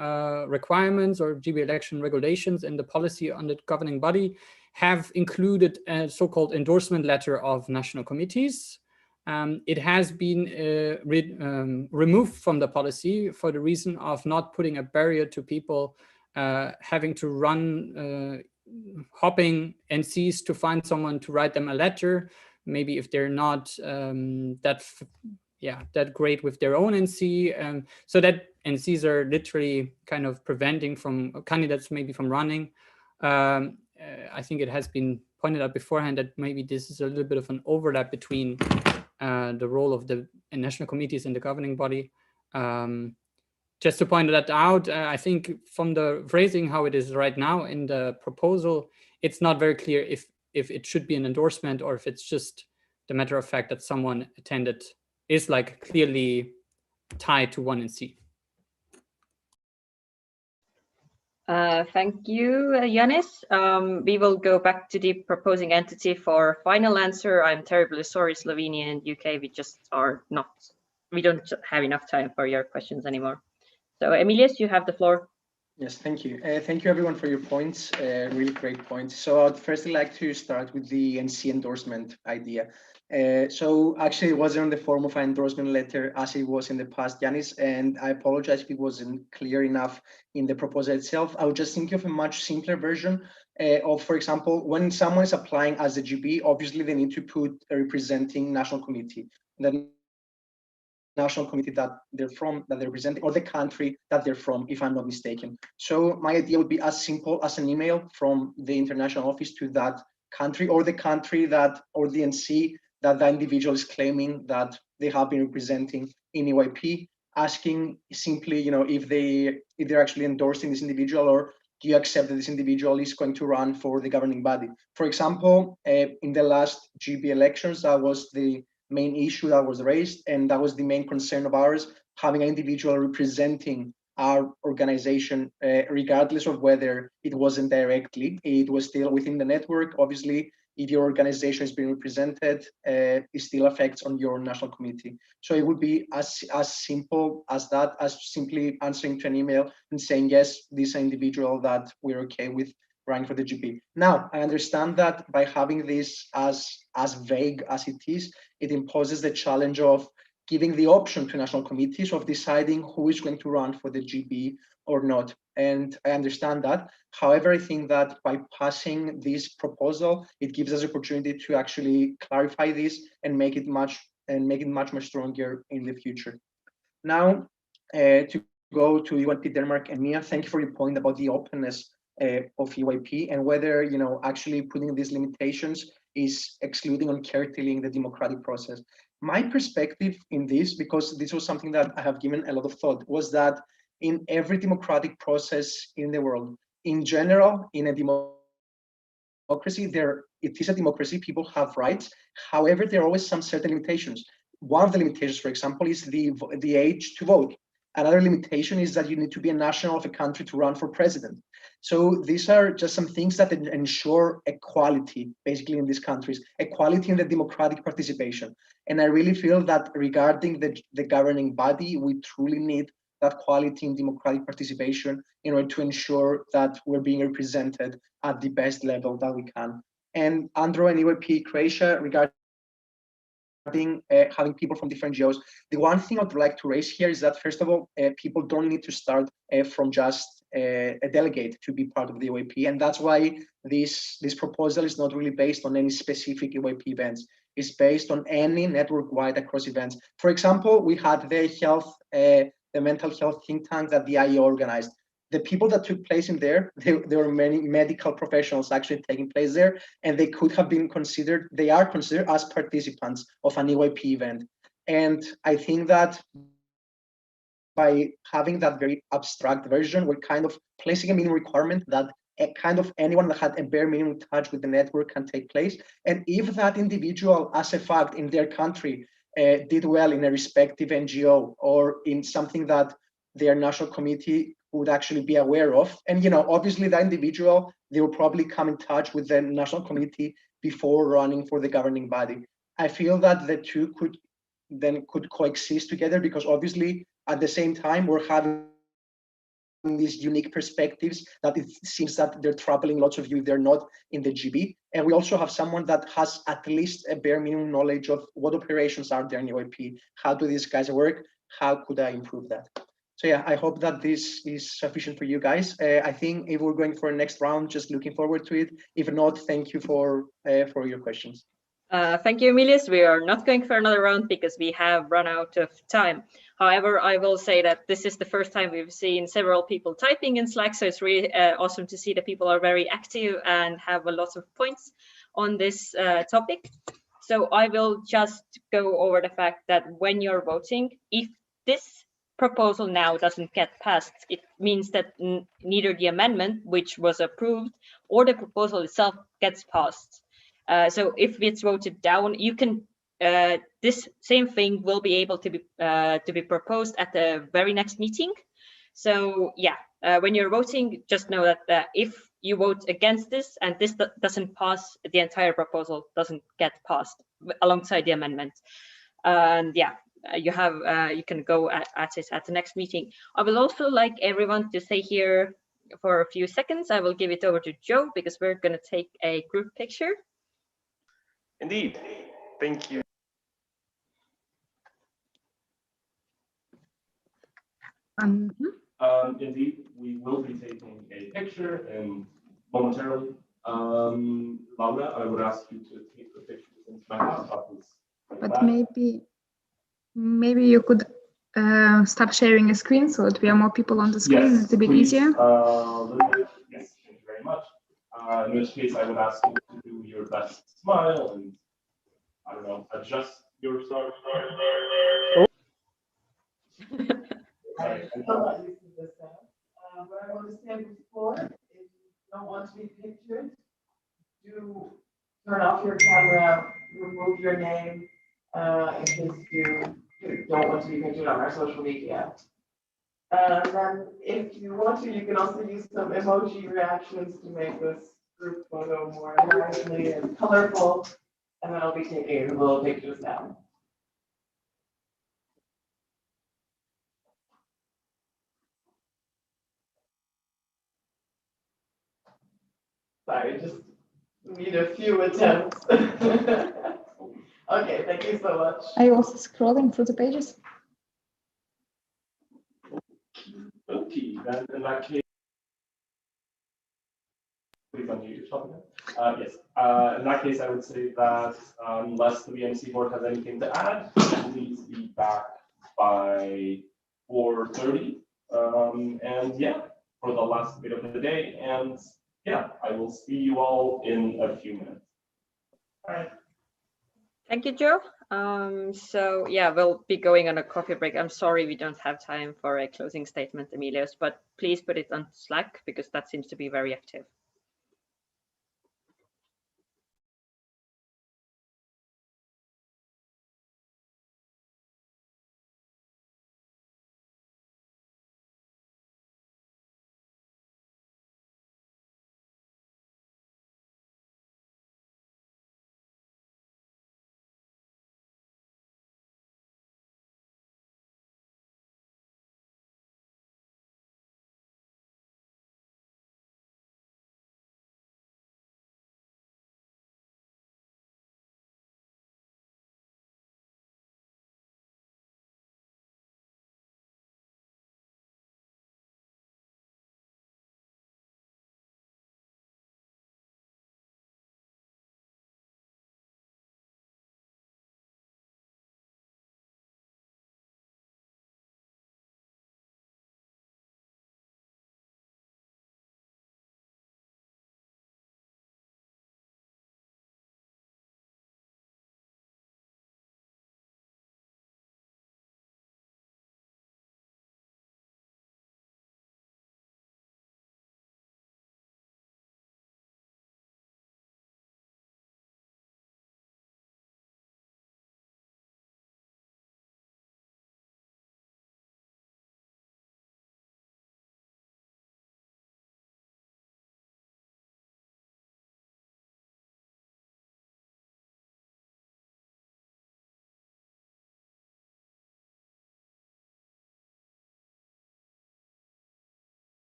requirements or GB election regulations and the policy on the governing body have included a so-called endorsement letter of national committees. It has been removed from the policy for the reason of not putting a barrier to people having to run hopping NCs to find someone to write them a letter, maybe if they're not that great with their own NC, so that NCs are literally kind of preventing from candidates maybe from running. I think it has been pointed out beforehand that maybe this is a little bit of an overlap between the role of the national committees and the governing body. Just to point that out, I think from the phrasing how it is right now in the proposal, it's not very clear if it should be an endorsement or if it's just the matter of fact that someone attended is like clearly tied to one NC. Thank you, Yanis. We will go back to the proposing entity for final answer. I'm terribly sorry, Slovenia and UK, we don't have enough time for your questions anymore. So Emilius, you have the floor. Yes, thank you. Thank you everyone for your points, really great points. So I'd firstly like to start with the NC endorsement idea. So actually it wasn't in the form of an endorsement letter as it was in the past, Yanis, and I apologize if it wasn't clear enough in the proposal itself. I would just think of a much simpler version of, for example, when someone is applying as a GB, obviously they need to put a representing national committee. The national committee that they're from, that they're representing, or the country that they're from, if I'm not mistaken. So my idea would be as simple as an email from the international office to that country, or the country that, or the NC that the individual is claiming that they have been representing in EYP, asking simply, if they're actually endorsing this individual, or do you accept that this individual is going to run for the governing body? For example, in the last GB elections, that was the main issue that was raised, and that was the main concern of ours, having an individual representing our organization, regardless of whether it wasn't directly, it was still within the network. Obviously, if your organization is being represented, it still affects on your national committee. So it would be as simple as that, as simply answering to an email and saying, yes, this is an individual that we're okay with running for the GP. Now, I understand that by having this as vague as it is, it imposes the challenge of giving the option to national committees of deciding who is going to run for the GP or not. And I understand that. However, I think that by passing this proposal, it gives us opportunity to actually clarify this and make it much more stronger in the future. Now, to go to EYP Denmark and Mia, thank you for your point about the openness of EYP and whether actually putting these limitations is excluding or curtailing the democratic process. My perspective in this, because this was something that I have given a lot of thought, was that in every democratic process in the world, in general, in a democracy, it is a democracy, people have rights. However, there are always some certain limitations. One of the limitations, for example, is the age to vote. Another limitation is that you need to be a national of a country to run for president. So these are just some things that ensure equality, basically, in these countries, equality in the democratic participation. And I really feel that regarding the governing body, we truly need that quality in democratic participation in order to ensure that we're being represented at the best level that we can. And Andro and EYP Croatia, regarding having people from different NGOs. The one thing I'd like to raise here is that, first of all, people don't need to start from just a delegate to be part of the EYP. And that's why this proposal is not really based on any specific EYP events. It's based on any network-wide across events. For example, we had the mental health think tank that the IEO organized. The people that took place in there were many medical professionals actually taking place there, and they could have been considered, they are considered as participants of an EYP event. And I think that by having that very abstract version, we're kind of placing a minimum requirement that anyone that had a bare minimum touch with the network can take place. And if that individual, as a fact, in their country did well in a respective NGO or in something that their national committee would actually be aware of. And obviously that individual, they will probably come in touch with the national committee before running for the governing body. I feel that the two could coexist together, because obviously at the same time we're having these unique perspectives that it seems that they're troubling lots of you if they're not in the GB. And we also have someone that has at least a bare minimum knowledge of what operations are there in EYP, how do these guys work, how could I improve that? So yeah, I hope that this is sufficient for you guys. I think if we're going for a next round, just looking forward to it. If not, thank you for your questions. Thank you, Emilius. We are not going for another round because we have run out of time. However, I will say that this is the first time we've seen several people typing in Slack, so it's really awesome to see that people are very active and have a lot of points on this topic. So I will just go over the fact that when you're voting, if this proposal now doesn't get passed, it means that neither the amendment, which was approved, or the proposal itself gets passed. So if it's voted down, you can this same thing will be able to be proposed at the very next meeting. So yeah, when you're voting, just know that if you vote against this and this doesn't pass, the entire proposal doesn't get passed alongside the amendment. And yeah, you can go at it at the next meeting. I will also like everyone to say here for a few seconds, I will give it over to Joe because we're going to take a group picture. Indeed. Thank you. Indeed, we will be taking a picture momentarily. Laura, I would ask you to take the picture since my laptop is. But maybe you could start sharing a screen so that we have more people on the screen. Yes, it's a bit please, easier. Yes, thank you very much. In which case, I would ask you to do your best smile and, I don't know, adjust your start. What I want to say before, if you don't want to be pictured, do turn off your camera, remove your name, in case you don't want to be pictured on our social media. And then if you want to, you can also use some emoji reactions to make this group photo more lively and colorful. And then I'll be taking a little pictures now. Sorry, just need a few attempts. Okay, thank you so much. Are you also scrolling through the pages? Okay, then in that case, please unmute yourself again. Yes, in that case, I would say that unless the BNC board has anything to add, please be back by 4:30. And yeah, for the last bit of the day. And yeah, I will see you all in a few minutes. All right. Thank you, Joe. So yeah, we'll be going on a coffee break. I'm sorry we don't have time for a closing statement, Emilius, but please put it on Slack because that seems to be very active.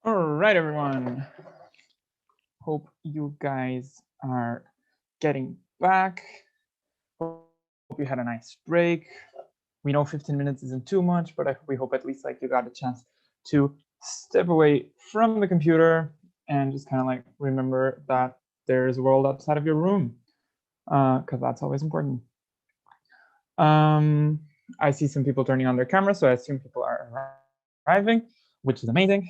All right, everyone. Hope you guys are getting back. Hope you had a nice break. We know 15 minutes isn't too much, but we hope at least like you got a chance to step away from the computer and just kind of like remember that there's a world outside of your room, because that's always important. I see some people turning on their camera, so I assume people are arriving, which is amazing.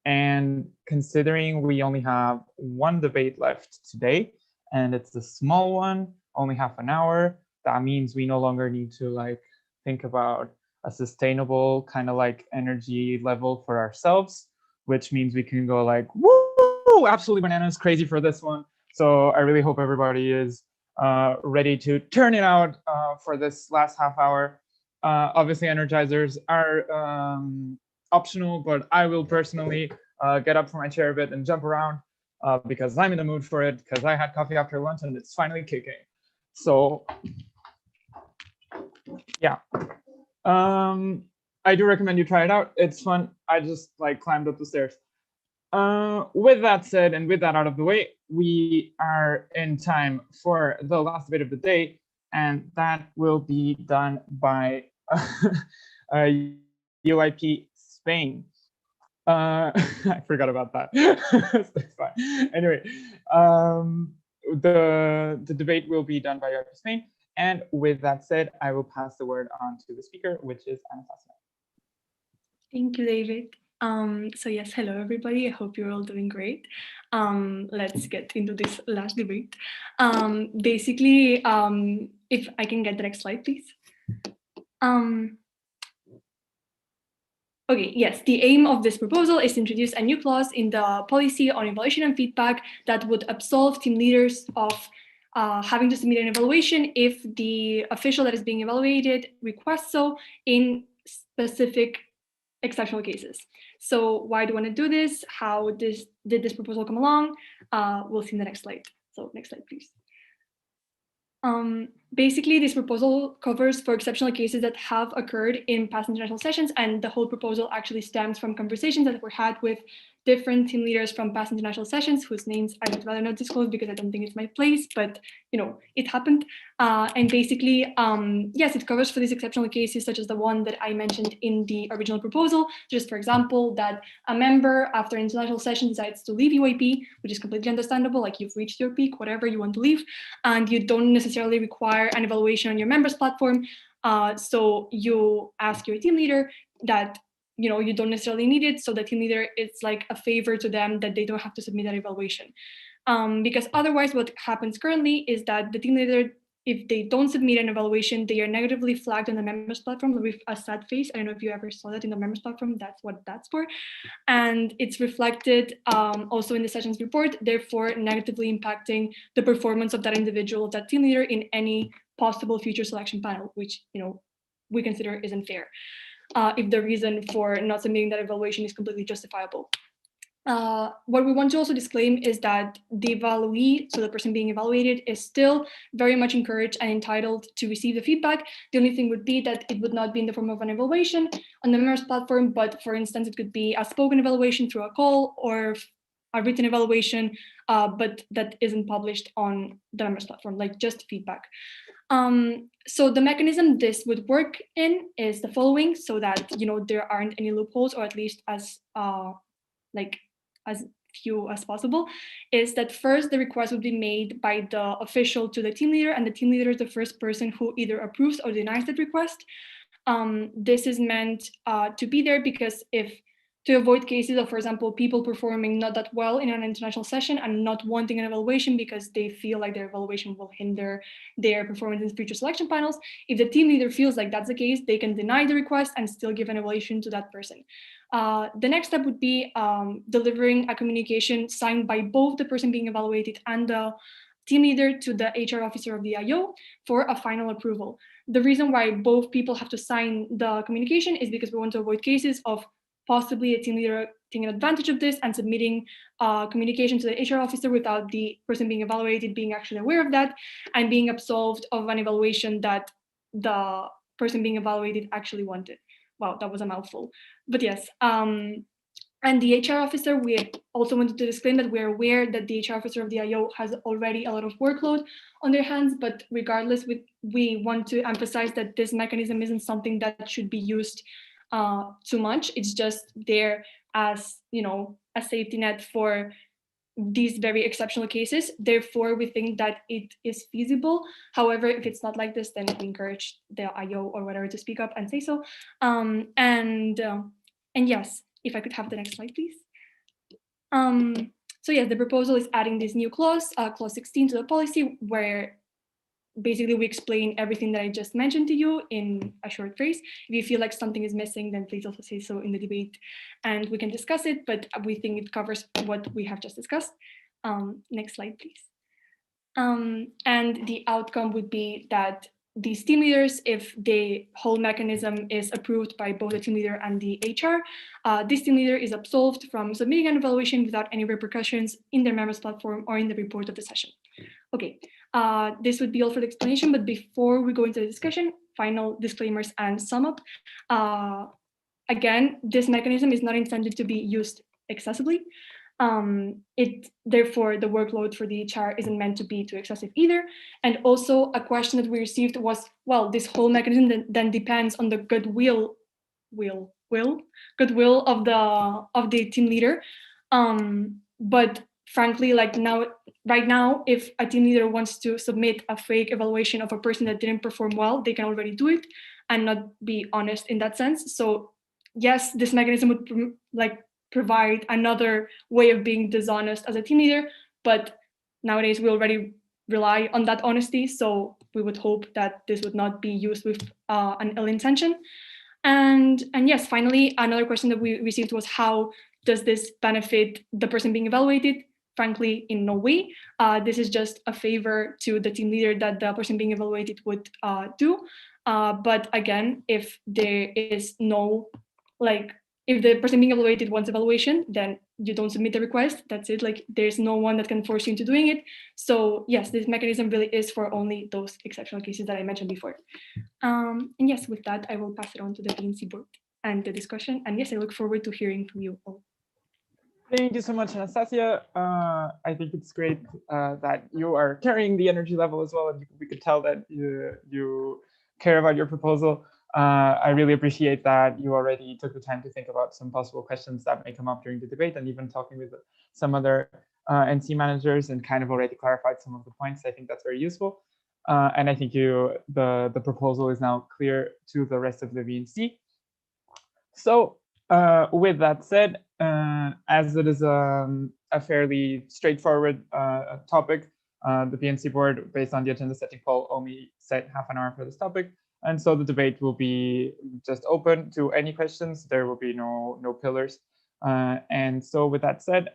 And considering we only have one debate left today, and it's the small one, only half an hour, that means we no longer need to like think about a sustainable kind of like energy level for ourselves, which means we can go like, woo, absolutely bananas, crazy for this one. So I really hope everybody is ready to turn it out for this last half hour. Obviously, energizers are optional, but I will personally get up from my chair a bit and jump around because I'm in the mood for it, because I had coffee after lunch and it's finally kicking. So yeah, I do recommend you try it out. It's fun. I just like climbed up the stairs. With that said, and with that out of the way, we are in time for the last debate of the day, and that will be done by EYP Spain. I forgot about that. Anyway, the debate will be done by EYP Spain, and with that said, I will pass the word on to the speaker, which is Anastasia. Thank you, David. So yes, hello everybody. I hope you're all doing great. Let's get into this last debate. Basically, if I can get the next slide, please. Okay, yes, the aim of this proposal is to introduce a new clause in the policy on evaluation and feedback that would absolve team leaders of having to submit an evaluation if the official that is being evaluated requests so in specific exceptional cases. So why do I want to do this? How did this proposal come along? We'll see in the next slide. So next slide, please. Basically, this proposal covers for exceptional cases that have occurred in past international sessions, and the whole proposal actually stems from conversations that were had with different team leaders from past international sessions, whose names I would rather not disclose because I don't think it's my place, but you know, it happened. And basically, yes, it covers for these exceptional cases, such as the one that I mentioned in the original proposal, just for example, that a member after an international session decides to leave EYP, which is completely understandable, like you've reached your peak, whatever you want to leave, and you don't necessarily require an evaluation on your members platform. So you ask your team leader that you don't necessarily need it, so the team leader, it's like a favor to them that they don't have to submit that evaluation. Because otherwise what happens currently is that the team leader, if they don't submit an evaluation, they are negatively flagged on the members platform with a sad face. I don't know if you ever saw that in the members platform, that's what that's for. And it's reflected also in the sessions report, therefore negatively impacting the performance of that individual, that team leader in any possible future selection panel, which we consider isn't fair. If the reason for not submitting that evaluation is completely justifiable. What we want to also disclaim is that the evaluee, so the person being evaluated, is still very much encouraged and entitled to receive the feedback. The only thing would be that it would not be in the form of an evaluation on the members platform, but for instance, it could be a spoken evaluation through a call or a written evaluation, but that isn't published on the members platform, like just feedback. So the mechanism this would work in is the following, so that there aren't any loopholes, or at least as few as possible, is that first the request would be made by the official to the team leader, and the team leader is the first person who either approves or denies that request. This is meant to be there because to avoid cases of, for example, people performing not that well in an international session and not wanting an evaluation because they feel like their evaluation will hinder their performance in future selection panels. If the team leader feels like that's the case, they can deny the request and still give an evaluation to that person. The next step would be delivering a communication signed by both the person being evaluated and the team leader to the HR officer of the IO for a final approval. The reason why both people have to sign the communication is because we want to avoid cases of possibly a team leader taking advantage of this and submitting communication to the HR officer without the person being evaluated being actually aware of that and being absolved of an evaluation that the person being evaluated actually wanted. Wow, that was a mouthful. But yes, And the HR officer, we also wanted to explain that we're aware that the HR officer of the IO has already a lot of workload on their hands, but regardless, we want to emphasize that this mechanism isn't something that should be used too much. It's just there as, a safety net for these very exceptional cases. Therefore, we think that it is feasible. However, if it's not like this, then we encourage the IO or whatever to speak up and say so. And yes, if I could have the next slide, please. So yes, the proposal is adding this new clause, clause 16 to the policy, where basically we explain everything that I just mentioned to you in a short phrase. If you feel like something is missing, then please also say so in the debate and we can discuss it, but we think it covers what we have just discussed. Next slide, please. And the outcome would be that these team leaders, if the whole mechanism is approved by both the team leader and the HR, this team leader is absolved from submitting an evaluation without any repercussions in their members platform or in the report of the session. Okay, this would be all for the explanation, but before we go into the discussion, final disclaimers and sum up. Again, this mechanism is not intended to be used excessively. Therefore, the workload for the HR isn't meant to be too excessive either. And also a question that we received was, well, this whole mechanism then depends on the goodwill of the team leader. But frankly, like right now, if a team leader wants to submit a fake evaluation of a person that didn't perform well, they can already do it and not be honest in that sense. So yes, this mechanism would provide another way of being dishonest as a team leader, but nowadays we already rely on that honesty. So we would hope that this would not be used with an ill intention. And yes, finally, another question that we received was, how does this benefit the person being evaluated? Frankly, in no way. This is just a favor to the team leader that the person being evaluated would do. But again, if there is no, if the person being evaluated wants evaluation, then you don't submit the request. That's it. There's no one that can force you into doing it. So yes, this mechanism really is for only those exceptional cases that I mentioned before. And yes, with that, I will pass it on to the BNC board and the discussion. And yes, I look forward to hearing from you all. Thank you so much, Anastasia. I think it's great that you are carrying the energy level as well, and we could tell that you care about your proposal. I really appreciate that you already took the time to think about some possible questions that may come up during the debate, and even talking with some other NC managers and kind of already clarified some of the points. I think that's very useful. And I think the proposal is now clear to the rest of the BNC. So with that said, as it is a fairly straightforward topic, the BNC board, based on the agenda setting poll, only set half an hour for this topic. And so the debate will be just open to any questions. There will be no pillars. And so with that said,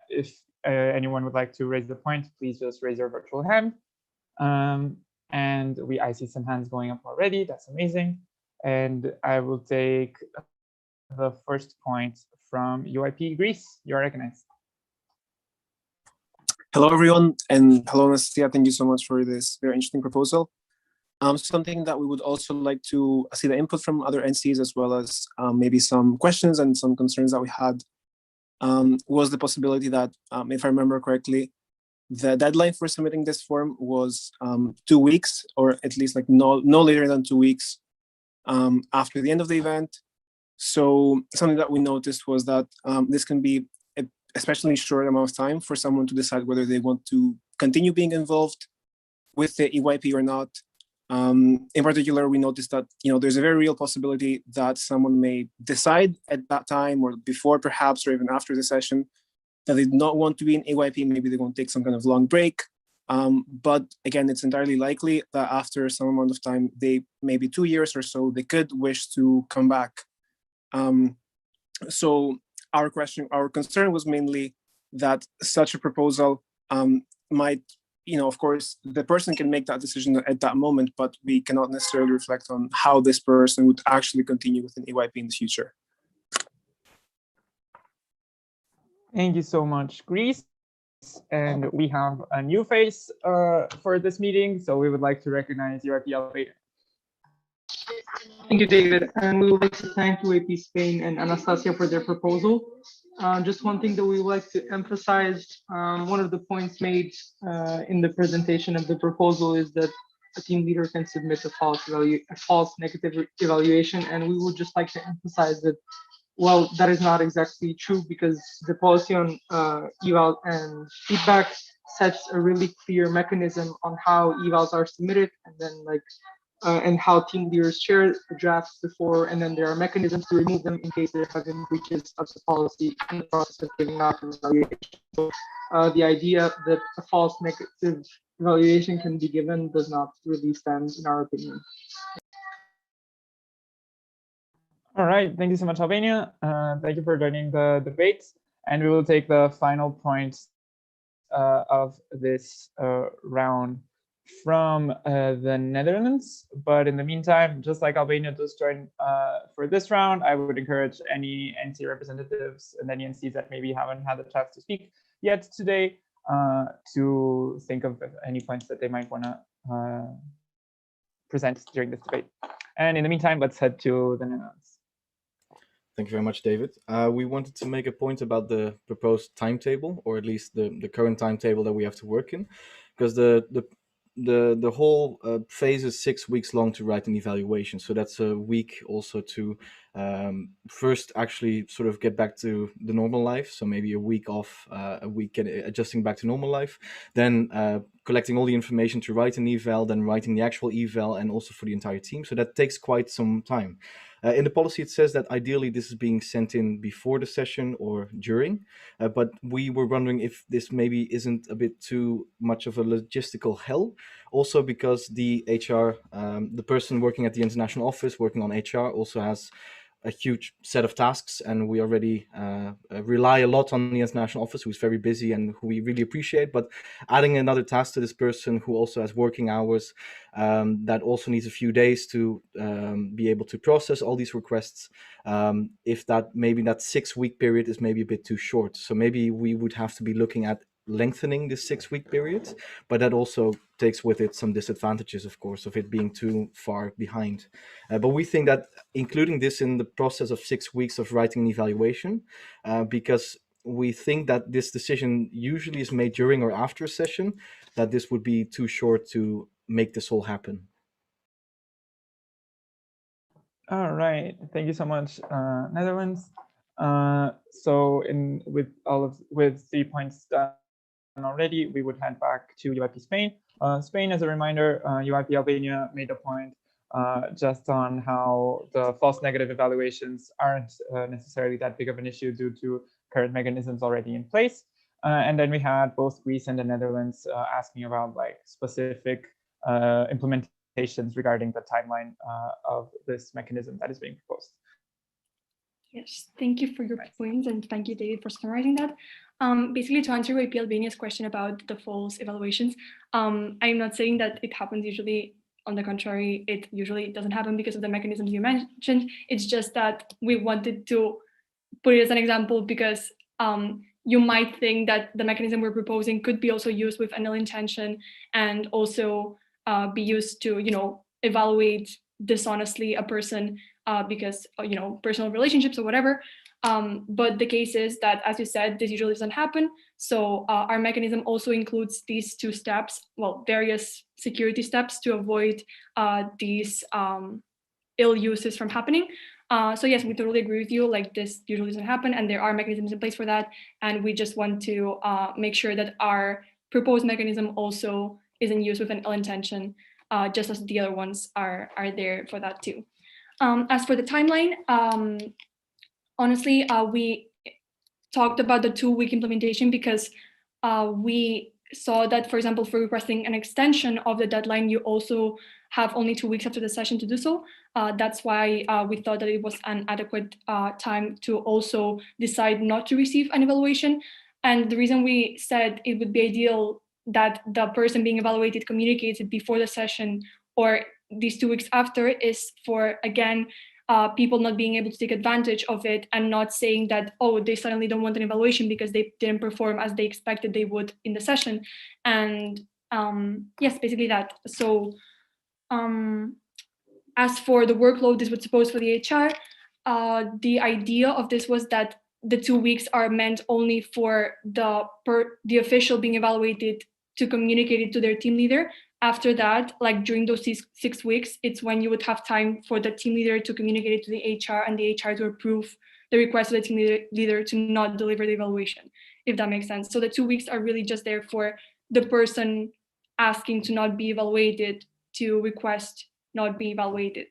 if anyone would like to raise the point, please just raise your virtual hand. And I see some hands going up already. That's amazing. And I will take the first point from EYP Greece. You're recognized. Hello, everyone, and hello, Anastasia. Thank you so much for this very interesting proposal. Something that we would also like to see the input from other NCs, as well as maybe some questions and some concerns that we had, was the possibility that, if I remember correctly, the deadline for submitting this form was 2 weeks, or at least no later than 2 weeks after the end of the event. So something that we noticed was that this can be an especially short amount of time for someone to decide whether they want to continue being involved with the EYP or not. In particular, we noticed that there's a very real possibility that someone may decide at that time, or before perhaps, or even after the session, that they do not want to be in EYP. Maybe they're going to take some kind of long break. But again, it's entirely likely that after some amount of time, maybe 2 years or so, they could wish to come back. So our concern was mainly that such a proposal might, of course, the person can make that decision at that moment, but we cannot necessarily reflect on how this person would actually continue with an EYP in the future. Thank you so much, Greece. And we have a new face for this meeting, so we would like to recognize EYP Elevator. Thank you, David. And we would like to thank EYP Spain and Anastasia for their proposal. Just one thing that we would like to emphasize, one of the points made in the presentation of the proposal is that a team leader can submit a false negative evaluation. And we would just like to emphasize that, well, that is not exactly true, because the policy on eval and feedback sets a really clear mechanism on how evals are submitted, and then and how team leaders share the drafts before, and then there are mechanisms to remove them in case there have been breaches of the policy in the process of giving out an evaluation. So the idea that a false negative evaluation can be given does not really stand in our opinion. All right, thank you so much, Albania. Thank you for joining the debate. And we will take the final points of this round from the Netherlands. But in the meantime, just like Albania just joined for this round, I would encourage any NC representatives and any NCs that maybe haven't had the chance to speak yet today to think of any points that they might want to present during this debate. And in the meantime, let's head to the Netherlands. Thank you very much, David. We wanted to make a point about the proposed timetable, or at least the current timetable that we have to work in, because the whole phase is 6 weeks long to write an evaluation. So that's a week also to first actually sort of get back to the normal life. So maybe a week off, a week adjusting back to normal life, then collecting all the information to write an eval, then writing the actual eval, and also for the entire team. So that takes quite some time. In the policy, it says that ideally this is being sent in before the session or during, but we were wondering if this maybe isn't a bit too much of a logistical hell. Also because the HR, the person working at the international office, working on HR, also has a huge set of tasks, and we already rely a lot on the international office, who's very busy and who we really appreciate. But adding another task to this person who also has working hours, that also needs a few days to be able to process all these requests. If that maybe that 6 week period is maybe a bit too short, so maybe we would have to be looking at lengthening this 6 week period, but that also takes with it some disadvantages, of course, of it being too far behind. But we think that including this in the process of 6 weeks of writing an evaluation, because we think that this decision usually is made during or after a session, that this would be too short to make this all happen. All right, thank you so much, Netherlands. So with 3 points done already, we would head back to EYP Spain. Spain, as a reminder, EYP Albania made a point just on how the false negative evaluations aren't necessarily that big of an issue due to current mechanisms already in place. And then we had both Greece and the Netherlands asking about specific implementations regarding the timeline of this mechanism that is being proposed. Yes, thank you for your points, and thank you, David, for summarizing that. Basically, to answer EYP Albania's question about the false evaluations, I'm not saying that it happens usually. On the contrary, it usually doesn't happen because of the mechanisms you mentioned. It's just that we wanted to put it as an example because you might think that the mechanism we're proposing could be also used with an ill intention and also be used to, evaluate dishonestly a person because, personal relationships or whatever. But the case is that, as you said, this usually doesn't happen. So our mechanism also includes these 2 steps, various security steps to avoid these ill uses from happening. So yes, we totally agree with you, this usually doesn't happen, and there are mechanisms in place for that. And we just want to make sure that our proposed mechanism also isn't used with an ill intention, just as the other ones are there for that too. As for the timeline, honestly, we talked about the 2 week implementation because we saw that, for example, for requesting an extension of the deadline, you also have only 2 weeks after the session to do so. That's why we thought that it was an adequate time to also decide not to receive an evaluation. And the reason we said it would be ideal that the person being evaluated communicates it before the session or these 2 weeks after is for, again, people not being able to take advantage of it and not saying that, oh, they suddenly don't want an evaluation because they didn't perform as they expected they would in the session. And yes, basically that. So As for the workload this would suppose for the HR, the idea of this was that the 2 weeks are meant only for the official being evaluated to communicate it to their team leader. After that, like during those 6 weeks, it's when you would have time for the team leader to communicate it to the HR and the HR to approve the request of the team leader to not deliver the evaluation, if that makes sense. So the 2 weeks are really just there for the person asking to not be evaluated to request not be evaluated.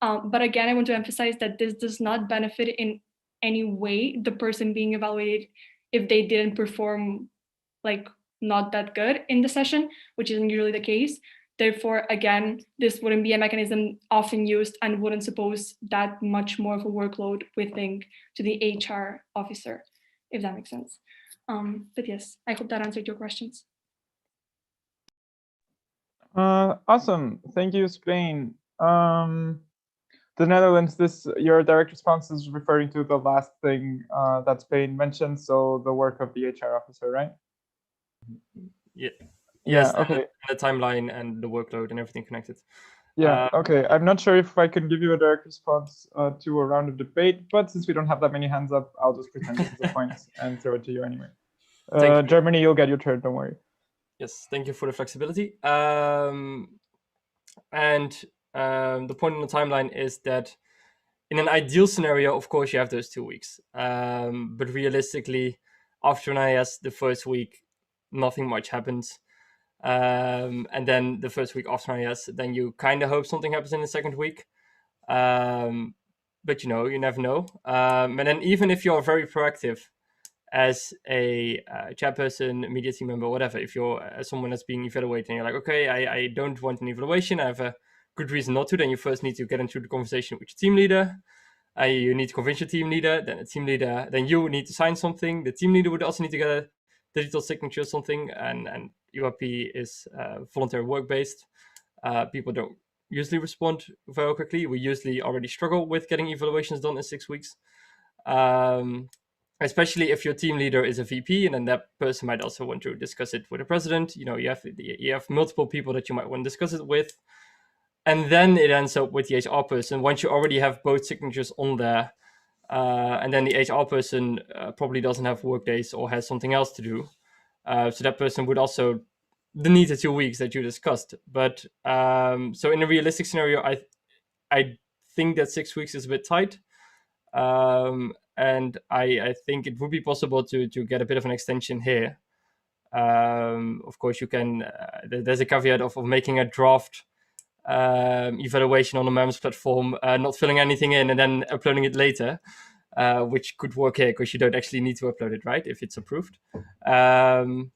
But again, I want to emphasize that this does not benefit in any way the person being evaluated if they didn't perform like not that good in the session, which isn't usually the case. Therefore, again, this wouldn't be a mechanism often used and wouldn't suppose that much more of a workload, we think, to the HR officer, if that makes sense. But yes, I hope that answered your questions. Awesome. Thank you, Spain. The Netherlands, your direct response is referring to the last thing that Spain mentioned, so the work of the HR officer, right? Yeah. Yeah, Yes, okay. the timeline and the workload and everything connected. Yeah, okay. I'm not sure if I can give you a direct response to a round of debate, but since we don't have that many hands up, I'll just pretend this is a point and throw it to you anyway. Germany, you'll get your turn, don't worry. Yes, thank you for the flexibility. The point on the timeline is that in an ideal scenario, of course, you have those 2 weeks. But realistically, after an IS, the first week, nothing much happens. And then the first week after IS, then you kind of hope something happens in the second week. But you never know. And then even if you're very proactive as a chairperson, media team member, whatever, if you're someone that's being evaluated and you're like, okay, I don't want an evaluation, I have a good reason not to, then you first need to get into the conversation with your team leader. You need to convince your team leader, then the team leader, then you need to sign something. The team leader would also need to get a digital signature or something, and EYP is voluntary work-based. People don't usually respond very quickly. We usually already struggle with getting evaluations done in 6 weeks. Especially if your team leader is a VP, and then that person might also want to discuss it with the president. You have multiple people that you might want to discuss it with. And then it ends up with the HR person. Once you already have both signatures on there, and then the HR person probably doesn't have work days or has something else to do. So that person would also need the 2 weeks that you discussed. But so in a realistic scenario, I think that 6 weeks is a bit tight. And I think it would be possible to get a bit of an extension here. Of course, you can. There's a caveat of making a draft evaluation on the members platform, not filling anything in and then uploading it later, which could work here because you don't actually need to upload it, right, if it's approved. So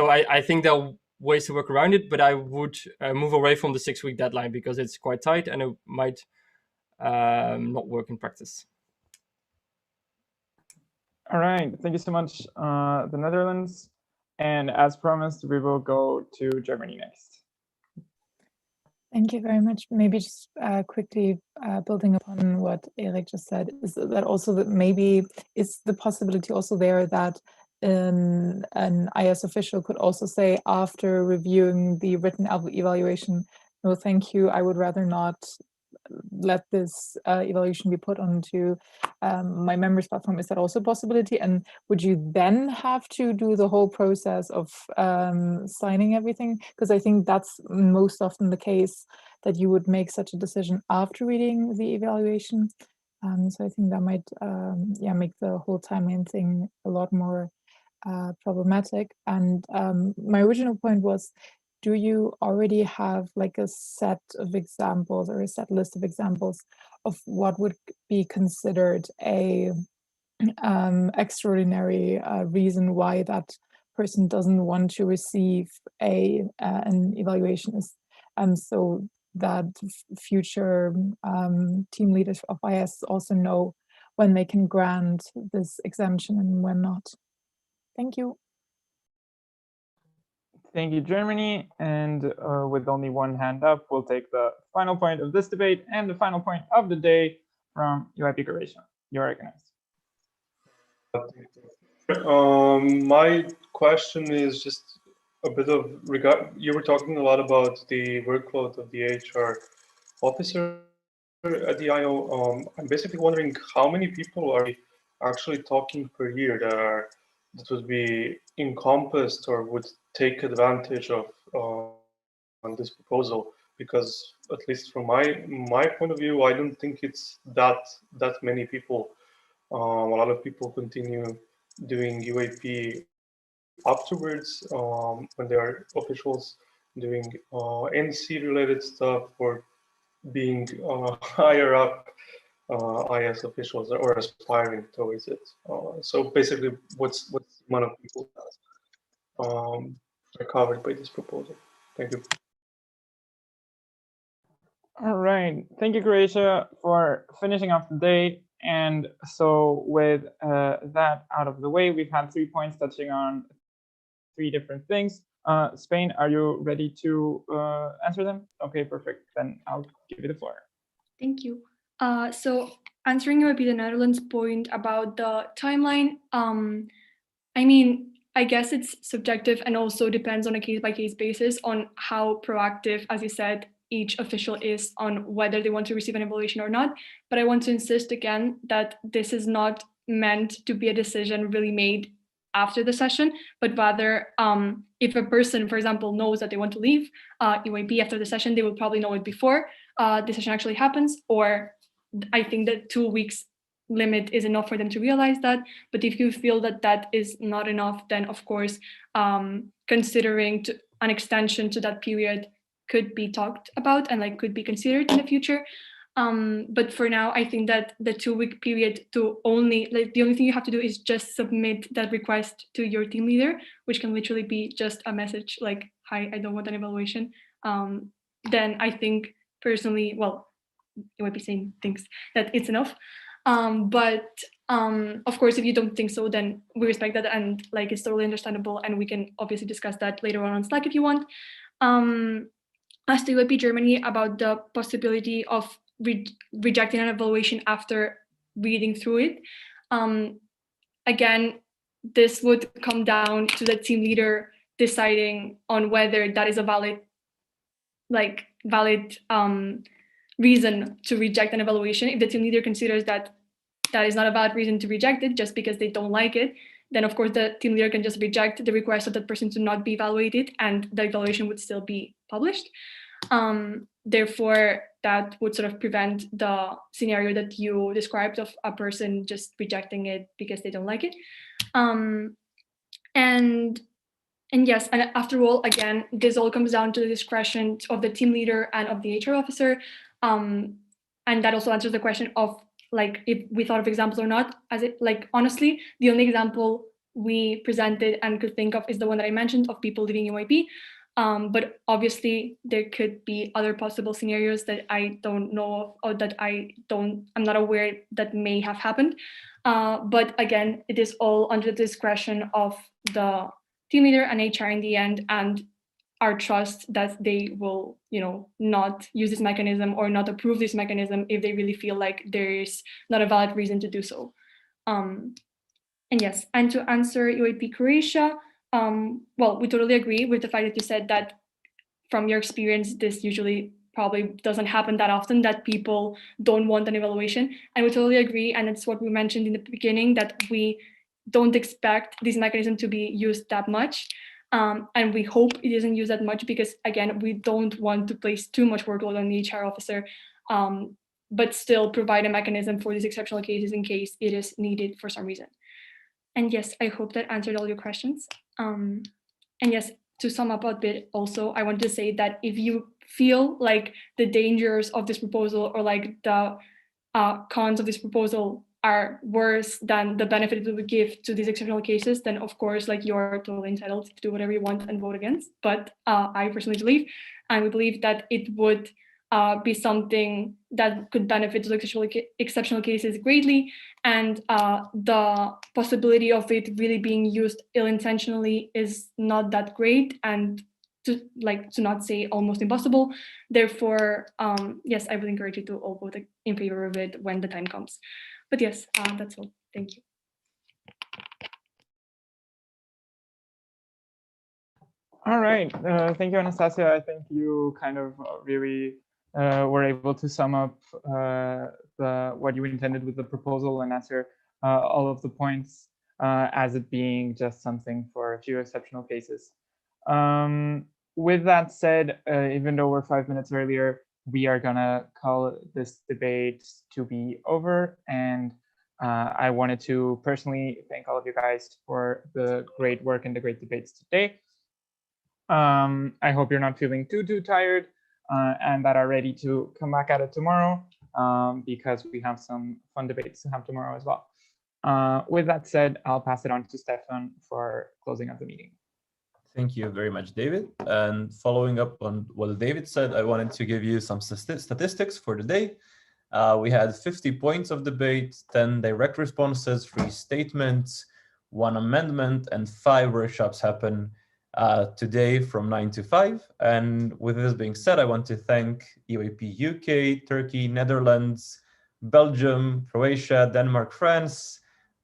I think there are ways to work around it, but I would move away from the 6 week deadline because it's quite tight and it might not work in practice. All right, thank you so much, the Netherlands. And as promised, we will go to Germany next. Thank you very much. Maybe just quickly building upon what Eric just said, is that also that maybe is the possibility also there that an IS official could also say after reviewing the written evaluation, no, thank you, I would rather not let this evaluation be put onto my members platform. Is that also a possibility? And would you then have to do the whole process of signing everything? Because I think that's most often the case, that you would make such a decision after reading the evaluation. So I think that might make the whole timeline thing a lot more problematic. And my original point was, do you already have like a set of examples or a set list of examples of what would be considered a extraordinary reason why that person doesn't want to receive an evaluation, is so that future team leaders of IS also know when they can grant this exemption and when not? Thank you. Thank you, Germany. And with only one hand up, we'll take the final point of this debate and the final point of the day from EYP Croatia. You're recognized. My question is just a bit of regard. You were talking a lot about the workload of the HR officer at the IO. I'm basically wondering how many people are actually talking per year that would be encompassed or would take advantage of on this proposal, because at least from my point of view, I don't think it's that many people. A lot of people continue doing UAP afterwards when they are officials doing NC related stuff or being higher up IS officials or aspiring towards it. So basically, what's the amount of people that are covered by this proposal? Thank you. All right, thank you, Croatia, for finishing off the day. And so with that out of the way, we've had 3 points touching on 3 different things. Spain, are you ready to answer them? Okay, perfect. Then I'll give you the floor. Thank you. So answering EYP the Netherlands point about the timeline, I mean, I guess it's subjective and also depends on a case-by-case basis on how proactive, as you said, each official is on whether they want to receive an evaluation or not. But I want to insist again that this is not meant to be a decision really made after the session, but rather if a person, for example, knows that they want to leave EYP after the session, they will probably know it before the session actually happens, or I think that 2 weeks limit is enough for them to realize that. But if you feel that that is not enough, then of course considering an extension to that period could be talked about and like could be considered in the future. But for now, I think that the 2-week period to only, like the only thing you have to do is just submit that request to your team leader, which can literally be just a message like, hi, I don't want an evaluation. Then I think personally, well, you might be saying things that it's enough. But of course, if you don't think so, then we respect that and like it's totally understandable, and we can obviously discuss that later on Slack if you want. As to EYP Germany about the possibility of rejecting an evaluation after reading through it, again, this would come down to the team leader deciding on whether that is a valid reason to reject an evaluation. If the team leader considers that that is not a valid reason to reject it just because they don't like it, then of course the team leader can just reject the request of that person to not be evaluated, and the evaluation would still be published. Therefore, that would sort of prevent the scenario that you described of a person just rejecting it because they don't like it. And yes, and after all, again, this all comes down to the discretion of the team leader and of the HR officer. And that also answers the question of like, if we thought of examples or not, as it like, honestly, the only example we presented and could think of is the one that I mentioned of people leaving EYP. But obviously there could be other possible scenarios that I don't know of, or that I'm not aware that may have happened. But again, it is all under the discretion of the team leader and HR in the end, and our trust that they will, not use this mechanism or not approve this mechanism if they really feel like there is not a valid reason to do so. And yes, and to answer EYP Croatia, well, we totally agree with the fact that you said that from your experience, this usually probably doesn't happen that often, that people don't want an evaluation. And we totally agree. And it's what we mentioned in the beginning, that we don't expect this mechanism to be used that much. And we hope it isn't used that much because, again, we don't want to place too much workload on the HR officer, but still provide a mechanism for these exceptional cases in case it is needed for some reason. And yes, I hope that answered all your questions. And yes, to sum up a bit also, I want to say that if you feel like the dangers of this proposal or like the cons of this proposal are worse than the benefit it would give to these exceptional cases, then of course, like, you're totally entitled to do whatever you want and vote against. But I personally believe, and we believe, that it would be something that could benefit the exceptional cases greatly, and the possibility of it really being used ill-intentionally is not that great, and to not say almost impossible. Therefore, yes, I would encourage you to all vote in favor of it when the time comes. But yes, that's all. Thank you. All right, thank you, Anastasia. I think you kind of really were able to sum up what you intended with the proposal and answer all of the points as it being just something for a few exceptional cases. With that said, even though we're 5 minutes earlier, we are gonna call this debate to be over. And I wanted to personally thank all of you guys for the great work and the great debates today. I hope you're not feeling too tired and that are ready to come back at it tomorrow because we have some fun debates to have tomorrow as well. With that said, I'll pass it on to Stefan for closing of the meeting. Thank you very much, David. And following up on what David said, I wanted to give you some statistics for the day. We had 50 points of debate, 10 direct responses, 3 statements, 1 amendment, and 5 workshops happen today from 9 to 5. And with this being said, I want to thank EYP UK, Turkey, Netherlands, Belgium, Croatia, Denmark, France,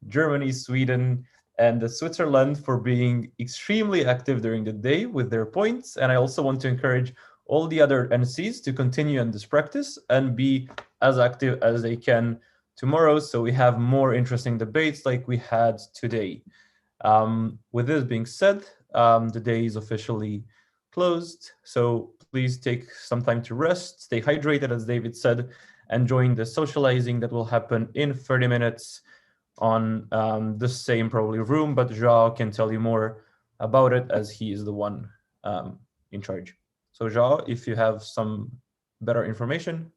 Germany, Sweden, and Switzerland for being extremely active during the day with their points. And I also want to encourage all the other NCs to continue in this practice and be as active as they can tomorrow, so we have more interesting debates like we had today. With this being said, the day is officially closed, so please take some time to rest, stay hydrated, as David said, and join the socializing that will happen in 30 minutes on the same probably room, but João can tell you more about it as he is the one in charge. So João, if you have some better information.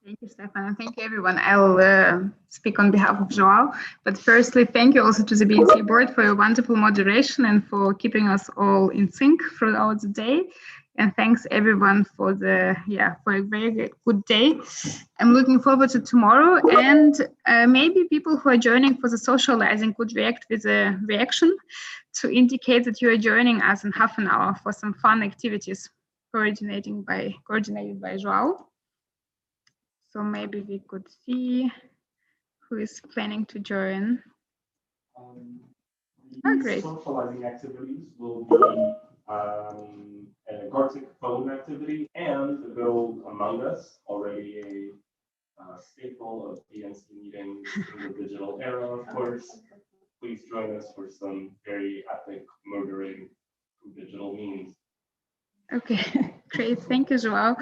Thank you, Stefan, and thank you, everyone. I'll speak on behalf of João. But firstly, thank you also to the BNC board for your wonderful moderation and for keeping us all in sync throughout the day. And thanks everyone for for a very good day. I'm looking forward to tomorrow, and maybe people who are joining for the socializing could react with a reaction to indicate that you are joining us in half an hour for some fun activities coordinated by João. So maybe we could see who is planning to join. Great. Socializing activities will be a Gartic phone activity and the good old Among Us, already a staple of BNC meetings in the digital era, of course. Please join us for some very epic murdering through digital means. Okay, great. Thank you, João.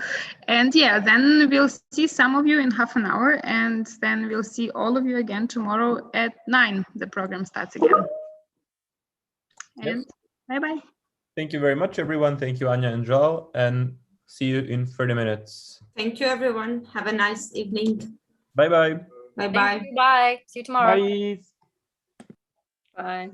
And yeah, then we'll see some of you in half an hour, and then we'll see all of you again tomorrow at 9. The program starts again. And bye-bye. Thank you very much, everyone. Thank you, Anya and João, and see you in 30 minutes. Thank you, everyone. Have a nice evening. Bye-bye. Bye-bye. Bye. See you tomorrow. Bye. Bye.